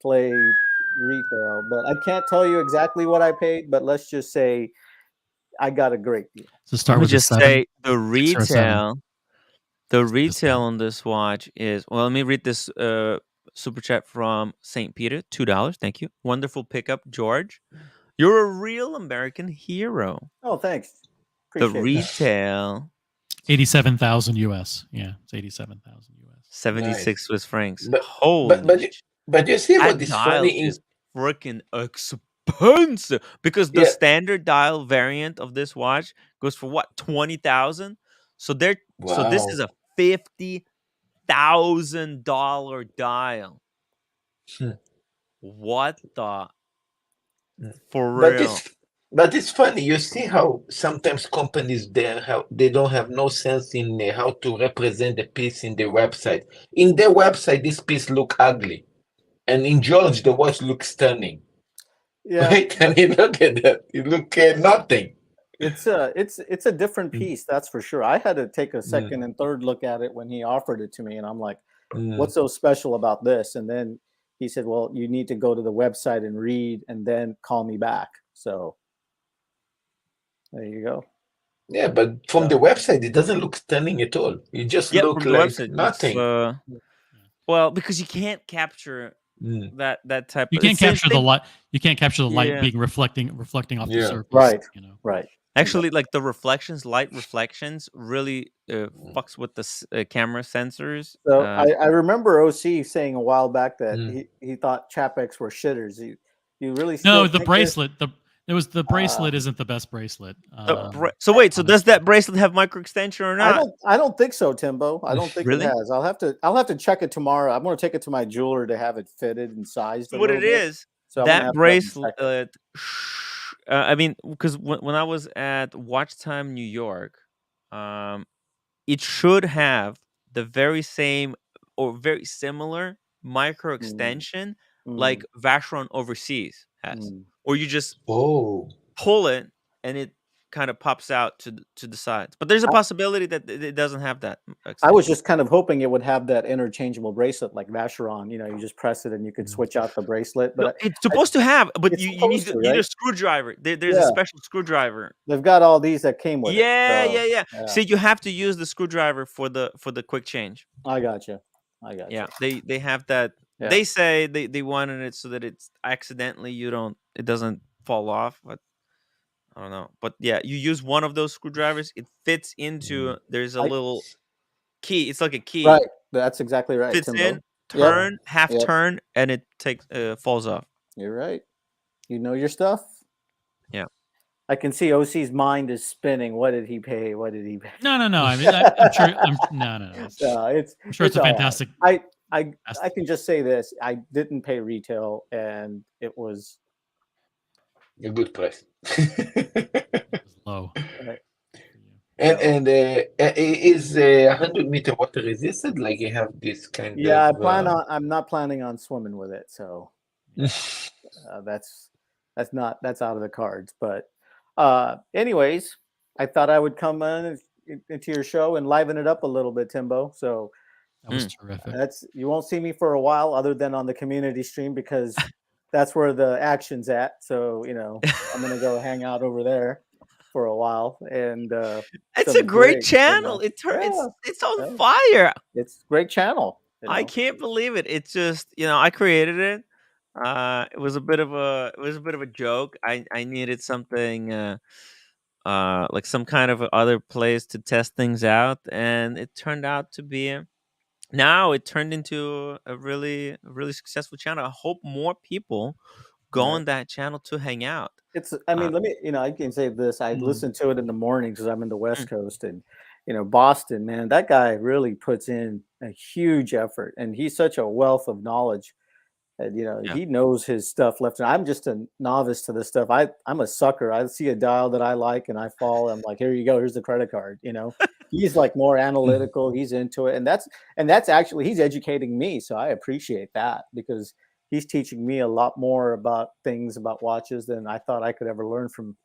play retail. But I can't tell you exactly what I paid, but let's just say I got a great deal. So start with just say the retail. The retail on this watch is, let me read this super chat from St. Peter, $2. Thank you. Wonderful pickup, George. You're a real American hero. Oh, thanks. Appreciate the retail. 87,000 US. Yeah, it's 87,000 US. 76 Swiss francs. But Holy but you see what that is dial funny is freaking expensive because the standard dial variant of this watch goes for what, 20,000? So this is a $50,000 dial. What the for real? But it's funny. You see how sometimes companies there how they don't have no sense in how to represent the piece in their website. In their website, this piece look ugly, and in George, the watch looks stunning. Yeah, right? I mean, look at that. You look at nothing. It's a different piece, that's for sure. I had to take a second and third look at it when he offered it to me, and I'm like, what's so special about this? And then he said, well, you need to go to the website and read and then call me back. So there you go. Yeah, but from the website, it doesn't look stunning at all. It just look from the like website, nothing. Well, because you can't capture that type. You can't capture the light. You can't capture the light being reflecting off the surface. Right. Right. Actually, like the light reflections, really fucks with the camera sensors. So I remember OC saying a while back that he thought Chapex were shitters. You really still the bracelet. The bracelet isn't the best bracelet. So wait, so does that bracelet have micro extension or not? I don't think so, Timbo. I don't think really? It has. I'll have to check it tomorrow. I'm going to take it to my jeweler to have it fitted and sized. What it is, so that bracelet. I mean, because when I was at Watch Time New York, it should have the very same or very similar micro extension like Vacheron Overseas has, or you just pull it and it kind of pops out to the sides. But there's a possibility that it doesn't have that extension. I was just kind of hoping it would have that interchangeable bracelet like Vacheron. You just press it and you could switch out the bracelet. But it's supposed to have, but you need a screwdriver. There's a special screwdriver. They've got all these that came with it. Yeah. See, you have to use the screwdriver for the quick change. I got you. Yeah, they have that. Yeah. They say they wanted it so that it's accidentally it doesn't fall off, but I don't know. But yeah, you use one of those screwdrivers, it fits into there's a little key. It's like a key. Right. That's exactly right. Fits in, turn, turn, and it falls off. You're right. You know your stuff. Yeah. I can see OC's mind is spinning. What did he pay? What did he pay? No. I mean, I'm sure. No. I'm sure it's a fantastic. I can just say this: I didn't pay retail, and it was a good price. Low. Right. And is 100-meter water resistant? Like you have this kind of. I'm not planning on swimming with it, so that's out of the cards. But anyways, I thought I would come into your show and liven it up a little bit, Timbo. So that was terrific. You won't see me for a while, other than on the community stream, because that's where the action's at. So I'm gonna go hang out over there for a while. And it's a great channel. It's on fire. It's a great channel. I can't believe it. It's just I created it. It was a bit of a joke. I needed something like some kind of other place to test things out, and it turned out to be. Now it turned into a really successful channel. I hope more people go on that channel to hang out. Let me, I can say this. I listen to it in the morning because I'm in the West Coast, and Boston, man, that guy really puts in a huge effort, and he's such a wealth of knowledge. And he knows his stuff left. And I'm just a novice to this stuff. I'm a sucker. I see a dial that I like and I fall. I'm like, here you go. Here's the credit card. He's like more analytical. He's into it, and that's actually he's educating me. So I appreciate that, because he's teaching me a lot more about things about watches than I thought I could ever learn from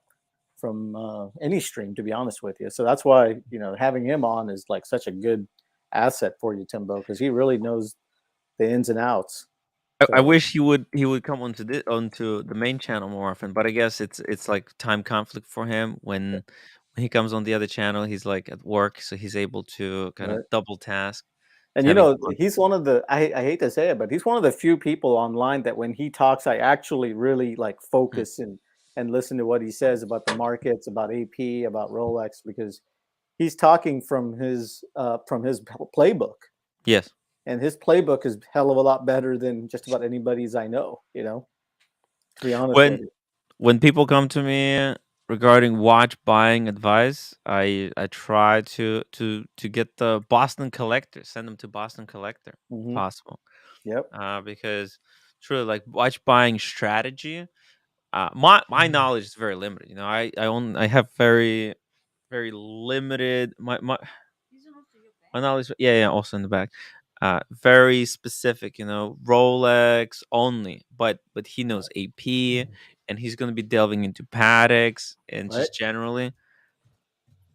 any stream, to be honest with you. So that's why having him on is like such a good asset for you, Timbo, because he really knows the ins and outs. I wish he would come onto the main channel more often, but I guess it's like time conflict for him. When he comes on the other channel, he's like at work, so he's able to kind of double task. And he's one of the I hate to say it, but he's one of the few people online that when he talks, I actually really like focus and listen to what he says about the markets, about AP, about Rolex, because he's talking from his playbook. Yes. and his playbook is hell of a lot better than just about anybody's I know. To be honest with you. When people come to me regarding watch buying advice, I try to get the Boston Collector, send them to Boston Collector, if possible. Yep. Because truly, like watch buying strategy, my knowledge is very limited. I have very limited my knowledge. Yeah, also in the back. Very specific, Rolex only, but he knows AP, and he's going to be delving into Pateks and just generally.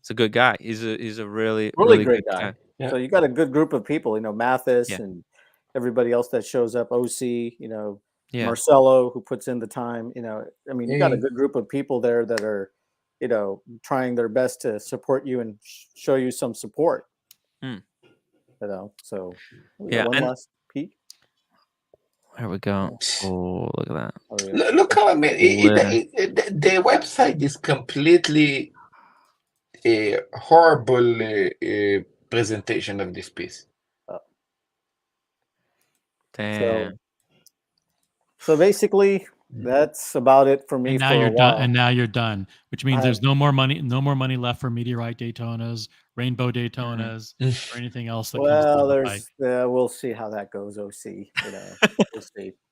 It's a good guy. He's a really really good great guy. Yeah. So you got a good group of people, Mathis and everybody else that shows up, OC, Marcelo, who puts in the time, I mean, you got a good group of people there that are, trying their best to support you and show you some support. So one last peek. There we go. Oh, look at that. Look how the website is completely a horrible presentation of this piece. Damn. So basically, that's about it for me. And now you're done. And now you're done, which means there's no more money left for meteorite Daytonas, rainbow Daytonas, or anything else. We'll see how that goes. OC,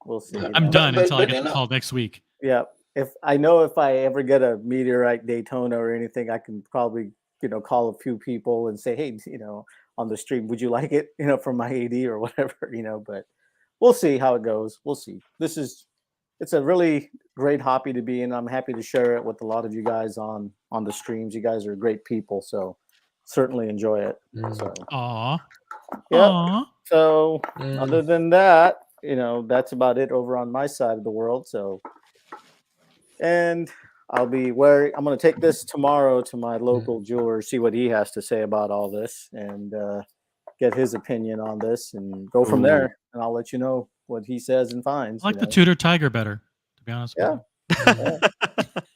we'll see. I'm done until I get the call next week. Yeah, if I ever get a meteorite Daytona or anything, I can probably call a few people and say, hey, on the stream, would you like it? From my AD or whatever. But we'll see how it goes. We'll see. It's a really great hobby to be in. I'm happy to share it with a lot of you guys on the streams. You guys are great people, so certainly enjoy it. So. Aww. Yeah. Aww. So other than that, that's about it over on my side of the world. So, and I'm going to take this tomorrow to my local jeweler, see what he has to say about all this, and get his opinion on this, and go from there. And I'll let you know what he says and finds. I like the Tudor Tiger better, to be honest. Yeah.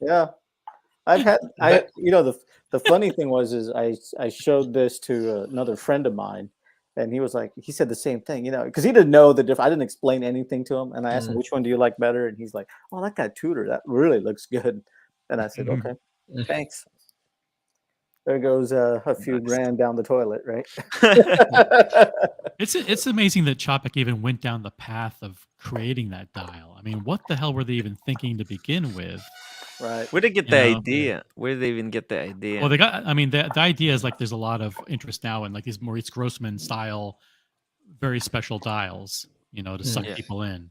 Yeah. I've had, the funny thing is I showed this to another friend of mine, and he said the same thing, because he didn't know the difference. I didn't explain anything to him, and I asked him, which one do you like better? And he's like, oh, I like that Tudor. That really looks good. And I said, okay, thanks. There goes a few grand down the toilet, right? It's amazing that Chopik even went down the path of creating that dial. I mean, what the hell were they even thinking to begin with? Right. Where did they get the idea? Where did they even get the idea? Well, the idea is like there's a lot of interest now in like these Maurice Grossman style, very special dials, to suck people in.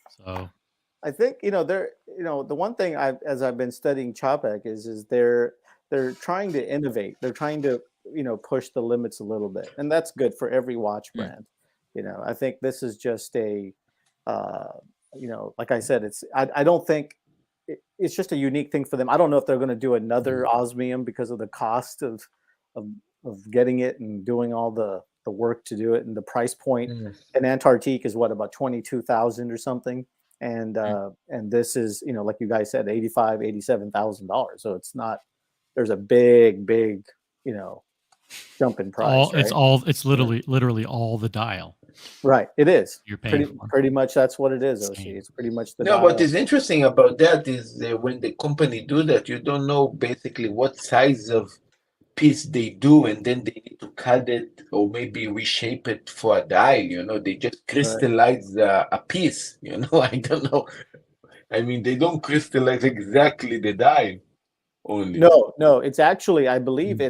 So I think, the one thing as I've been studying Chopik is they're trying to innovate. They're trying to, push the limits a little bit, and that's good for every watch brand. I think this is just a, like I said, I don't think it's just a unique thing for them. I don't know if they're going to do another osmium because of the cost of getting it and doing all the work to do it, and the price point. And Antarctique is about 22,000 or something, and this is like you guys said, $87,000. So it's not. There's a big jump in price. It's literally all the dial. Right, it is. You're paying pretty much that's what it is. OC. It's pretty much the. No, what is interesting about that is when the company do that, you don't know basically what size of piece they do, and then they need to cut it or maybe reshape it for a die. They just crystallize a piece. I don't know. I mean, they don't crystallize exactly the die. Only. No, it's actually, I believe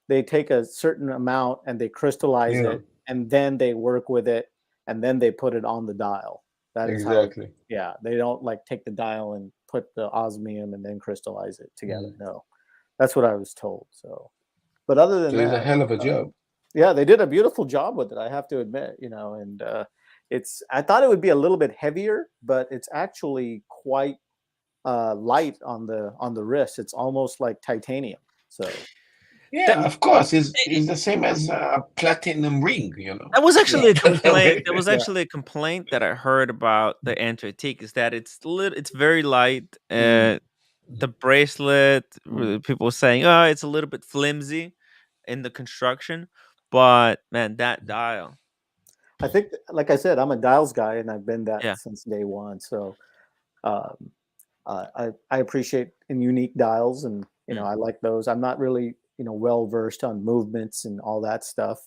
they take a certain amount and they crystallize it, and then they work with it, and then they put it on the dial. That is exactly. They don't like take the dial and put the osmium and then crystallize it together. No, that's what I was told. So, but other than that, it's a hell of a job. Yeah, they did a beautiful job with it, I have to admit. And I thought it would be a little bit heavier, but it's actually quite light on the wrist. It's almost like titanium. So yeah, of course, it's the same as a platinum ring. That was actually a complaint. There was actually a complaint that I heard about the Antarctique is that it's very light. The bracelet, people were saying, oh, it's a little bit flimsy in the construction, but man, that dial. I think, like I said, I'm a dials guy, and I've been that since day one. So I appreciate unique dials, and I like those. I'm not really well versed on movements and all that stuff,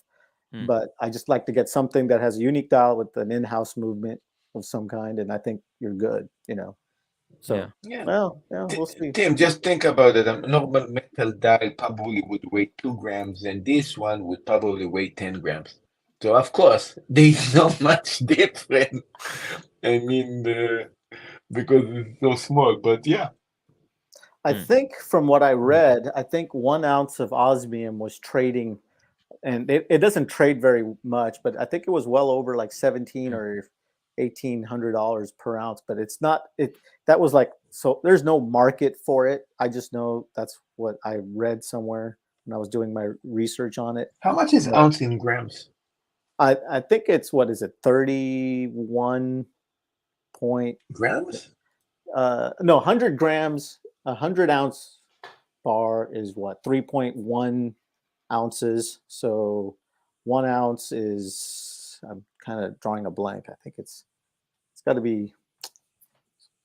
but I just like to get something that has a unique dial with an in-house movement of some kind, and I think you're good. So well, we'll see. Tim, just think about it. A normal metal dial probably would weigh 2 grams, and this one would probably weigh 10 grams. So of course, there's not much difference. I mean, because it's so small. But yeah, I think from what I read, I think 1 ounce of osmium was trading, and it doesn't trade very much, but I think it was well over like $1,700 or $1,800 per ounce. But it's not it. That was like, so there's no market for it. I just know that's what I read somewhere when I was doing my research on it. How much is ounce in grams? I think it's, what is it, 31 point grams? No, 100 grams. 100 ounce bar is what, 3.1 ounces. So 1 ounce is, I'm kind of drawing a blank. I think it's got to be,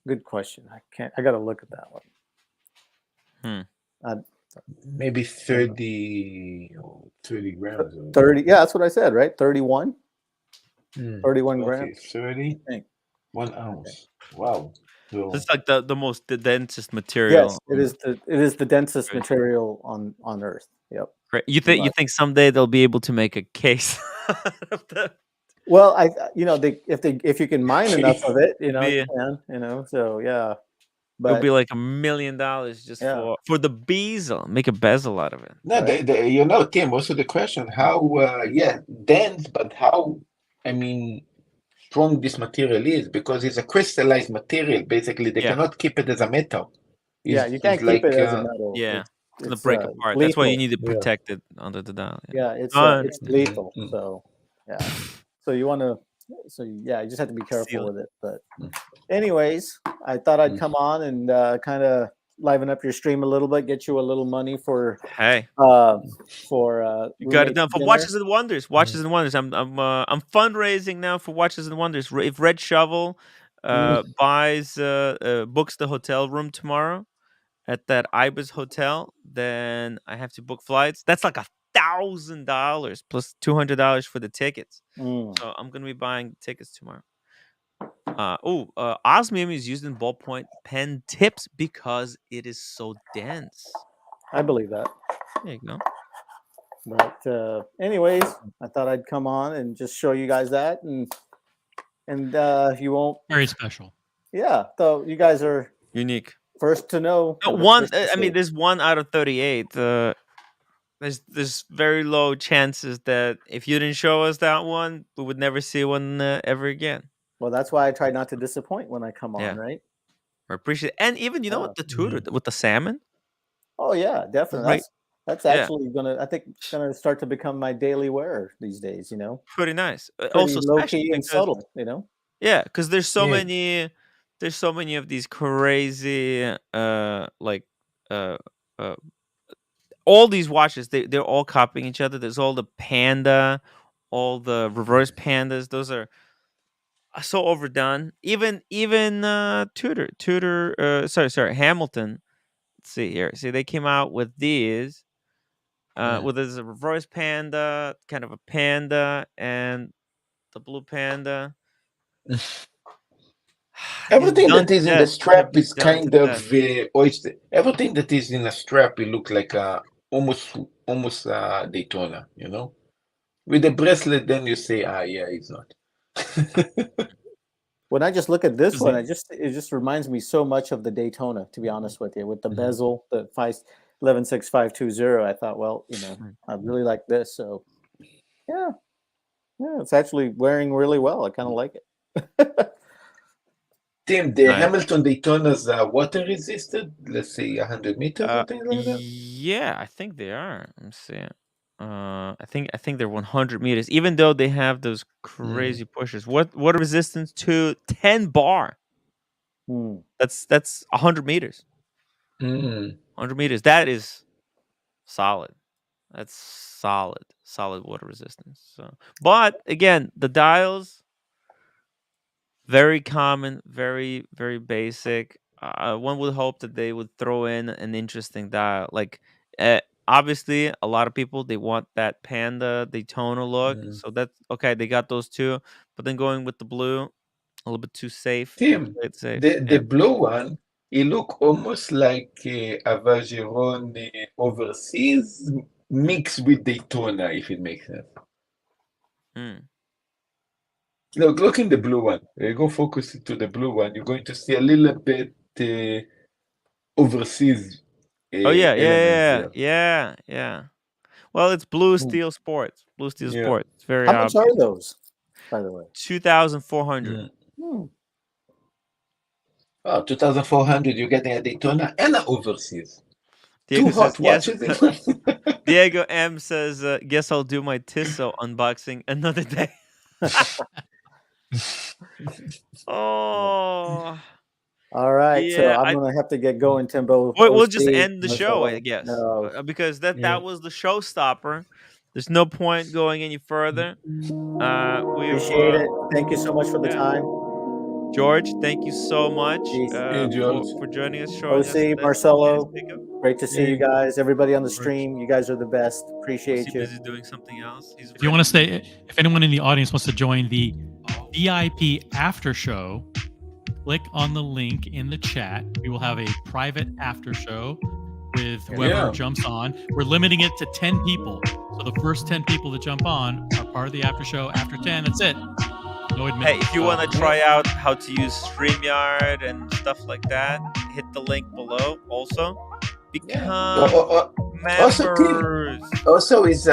good question. I got to look at that one. Maybe 30 grams. 30. Yeah, that's what I said, right? 31. 31 grams. 30. 1 ounce. Wow. So, it's like the densest material. Yes, it is the densest material on Earth. Yep. Great. You think someday they'll be able to make a case of that? Well, if you can mine enough of it, you can, so yeah. But it'll be like $1 million just for the bezel. Make a bezel out of it. No, right? Tim, also the question, how dense, but how, strong this material is, because it's a crystallized material. Basically, they cannot keep it as a metal. You can't keep it as a metal. Yeah, it's gonna break apart. Lethal. That's why you need to protect it under the dial. Yeah, it's lethal. So so you want to, you just have to be careful with it. But anyways, I thought I'd come on and kind of liven up your stream a little bit, get you a little money for you got it done for dinner. Watches and Wonders. Watches and Wonders. I'm fundraising now for Watches and Wonders. If Red Shovel books the hotel room tomorrow at that Ibis hotel, then I have to book flights. That's like $1,000 plus $200 for the tickets. So I'm gonna be buying tickets tomorrow. Osmium is used in ballpoint pen tips because it is so dense. I believe that. There you go. But anyways, I thought I'd come on and just show you guys that, and you won't. Very special. Yeah, so you guys are unique. First to know. There's 1 out of 38. There's very low chances that if you didn't show us that one, we would never see one ever again. Well, that's why I try not to disappoint when I come on, right? I appreciate it. And even what, the Tudor with the salmon. Oh yeah, definitely. Right. That's actually I think it's gonna start to become my daily wear these days. Pretty nice. Pretty also low key and subtle. Yeah, because there's so many. There's so many of these crazy all these watches. They're all copying each other. There's all the Panda, all the reverse Pandas. Those are so overdone. Even Tudor. Hamilton. Let's see here. See, they came out with these. With this a reverse Panda, kind of a Panda, and the blue Panda. Everything that is in the strap is kind of oyster. Everything that is in a strap, it looks like almost Daytona, With the bracelet, then you say, it's not. When I just look at this one, it just reminds me so much of the Daytona, to be honest with you, with the bezel, the 116520. I thought, well, I really like this, so yeah, it's actually wearing really well. I kind of like it. Tim, the Hamilton Daytona's water resistant, let's say 100 meters, something like that? Yeah, I think they are. Let's see. I think they're 100 meters, even though they have those crazy pushers. Water resistance to 10 bar. That's 100 meters. 100 meters. That is solid. That's solid water resistance. So, but again, the dials, very common, very basic. One would hope that they would throw in an interesting dial. Like, obviously, a lot of people, they want that Panda Daytona look. So that's okay. They got those two, but then going with the blue, a little bit too safe. Tim, Safe. the blue one, it look almost like a Vacheron overseas mixed with Daytona, if it makes sense. Look in the blue one. Go focus to the blue one. You're going to see a little bit overseas. Yeah. Well, it's Blue Steel Sports. Blue Steel Sports. It's very How much are those, by the way? 2,400. Oh, 2,400. You're getting a Daytona and an overseas. Diego Two hot watches. Diego M says, "Guess I'll do my Tissot unboxing another day." Oh. All right, Yeah, so I'm gonna have to get going, Timbo. We'll just end the show, I guess, No. because that was the showstopper. There's no point going any further. We appreciate it. Thank you so much for the time, George. Thank you so much for joining us. OC, Marcelo, great to see you guys. Everybody on the stream, you guys are the best. Appreciate you. Busy doing something else. If you want to stay, if anyone in the audience wants to join the VIP after show, click on the link in the chat. We will have a private after show with whoever jumps on. We're limiting it to 10 people. So the first 10 people that jump on are part of the after show. After 10, that's it. No admission. Hey, if you want to try out how to use StreamYard and stuff like that, hit the link below. Also, become members. Also, is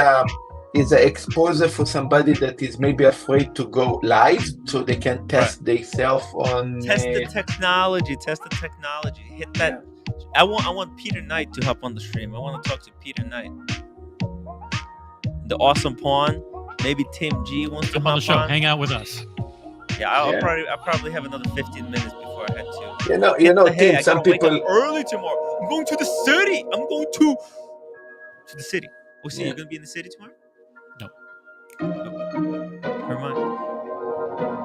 an exposure for somebody that is maybe afraid to go live, so they can test themselves on. Test the technology. Hit that. I want Peter Knight to hop on the stream. I want to talk to Peter Knight, the awesome pawn. Maybe Tim G wants to come on the show. Hang out with us. Yeah, I'll probably have another 15 minutes before I head to. You know, Tim. I Some people wake up early tomorrow. I'm going to the city. I'm going to the city. Oh, see, you're gonna be in the city tomorrow? No. Never mind.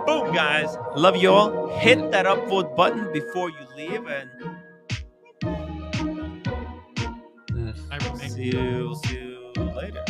Boom, guys. Love you all. Hit that upvote button before you leave, and see you later.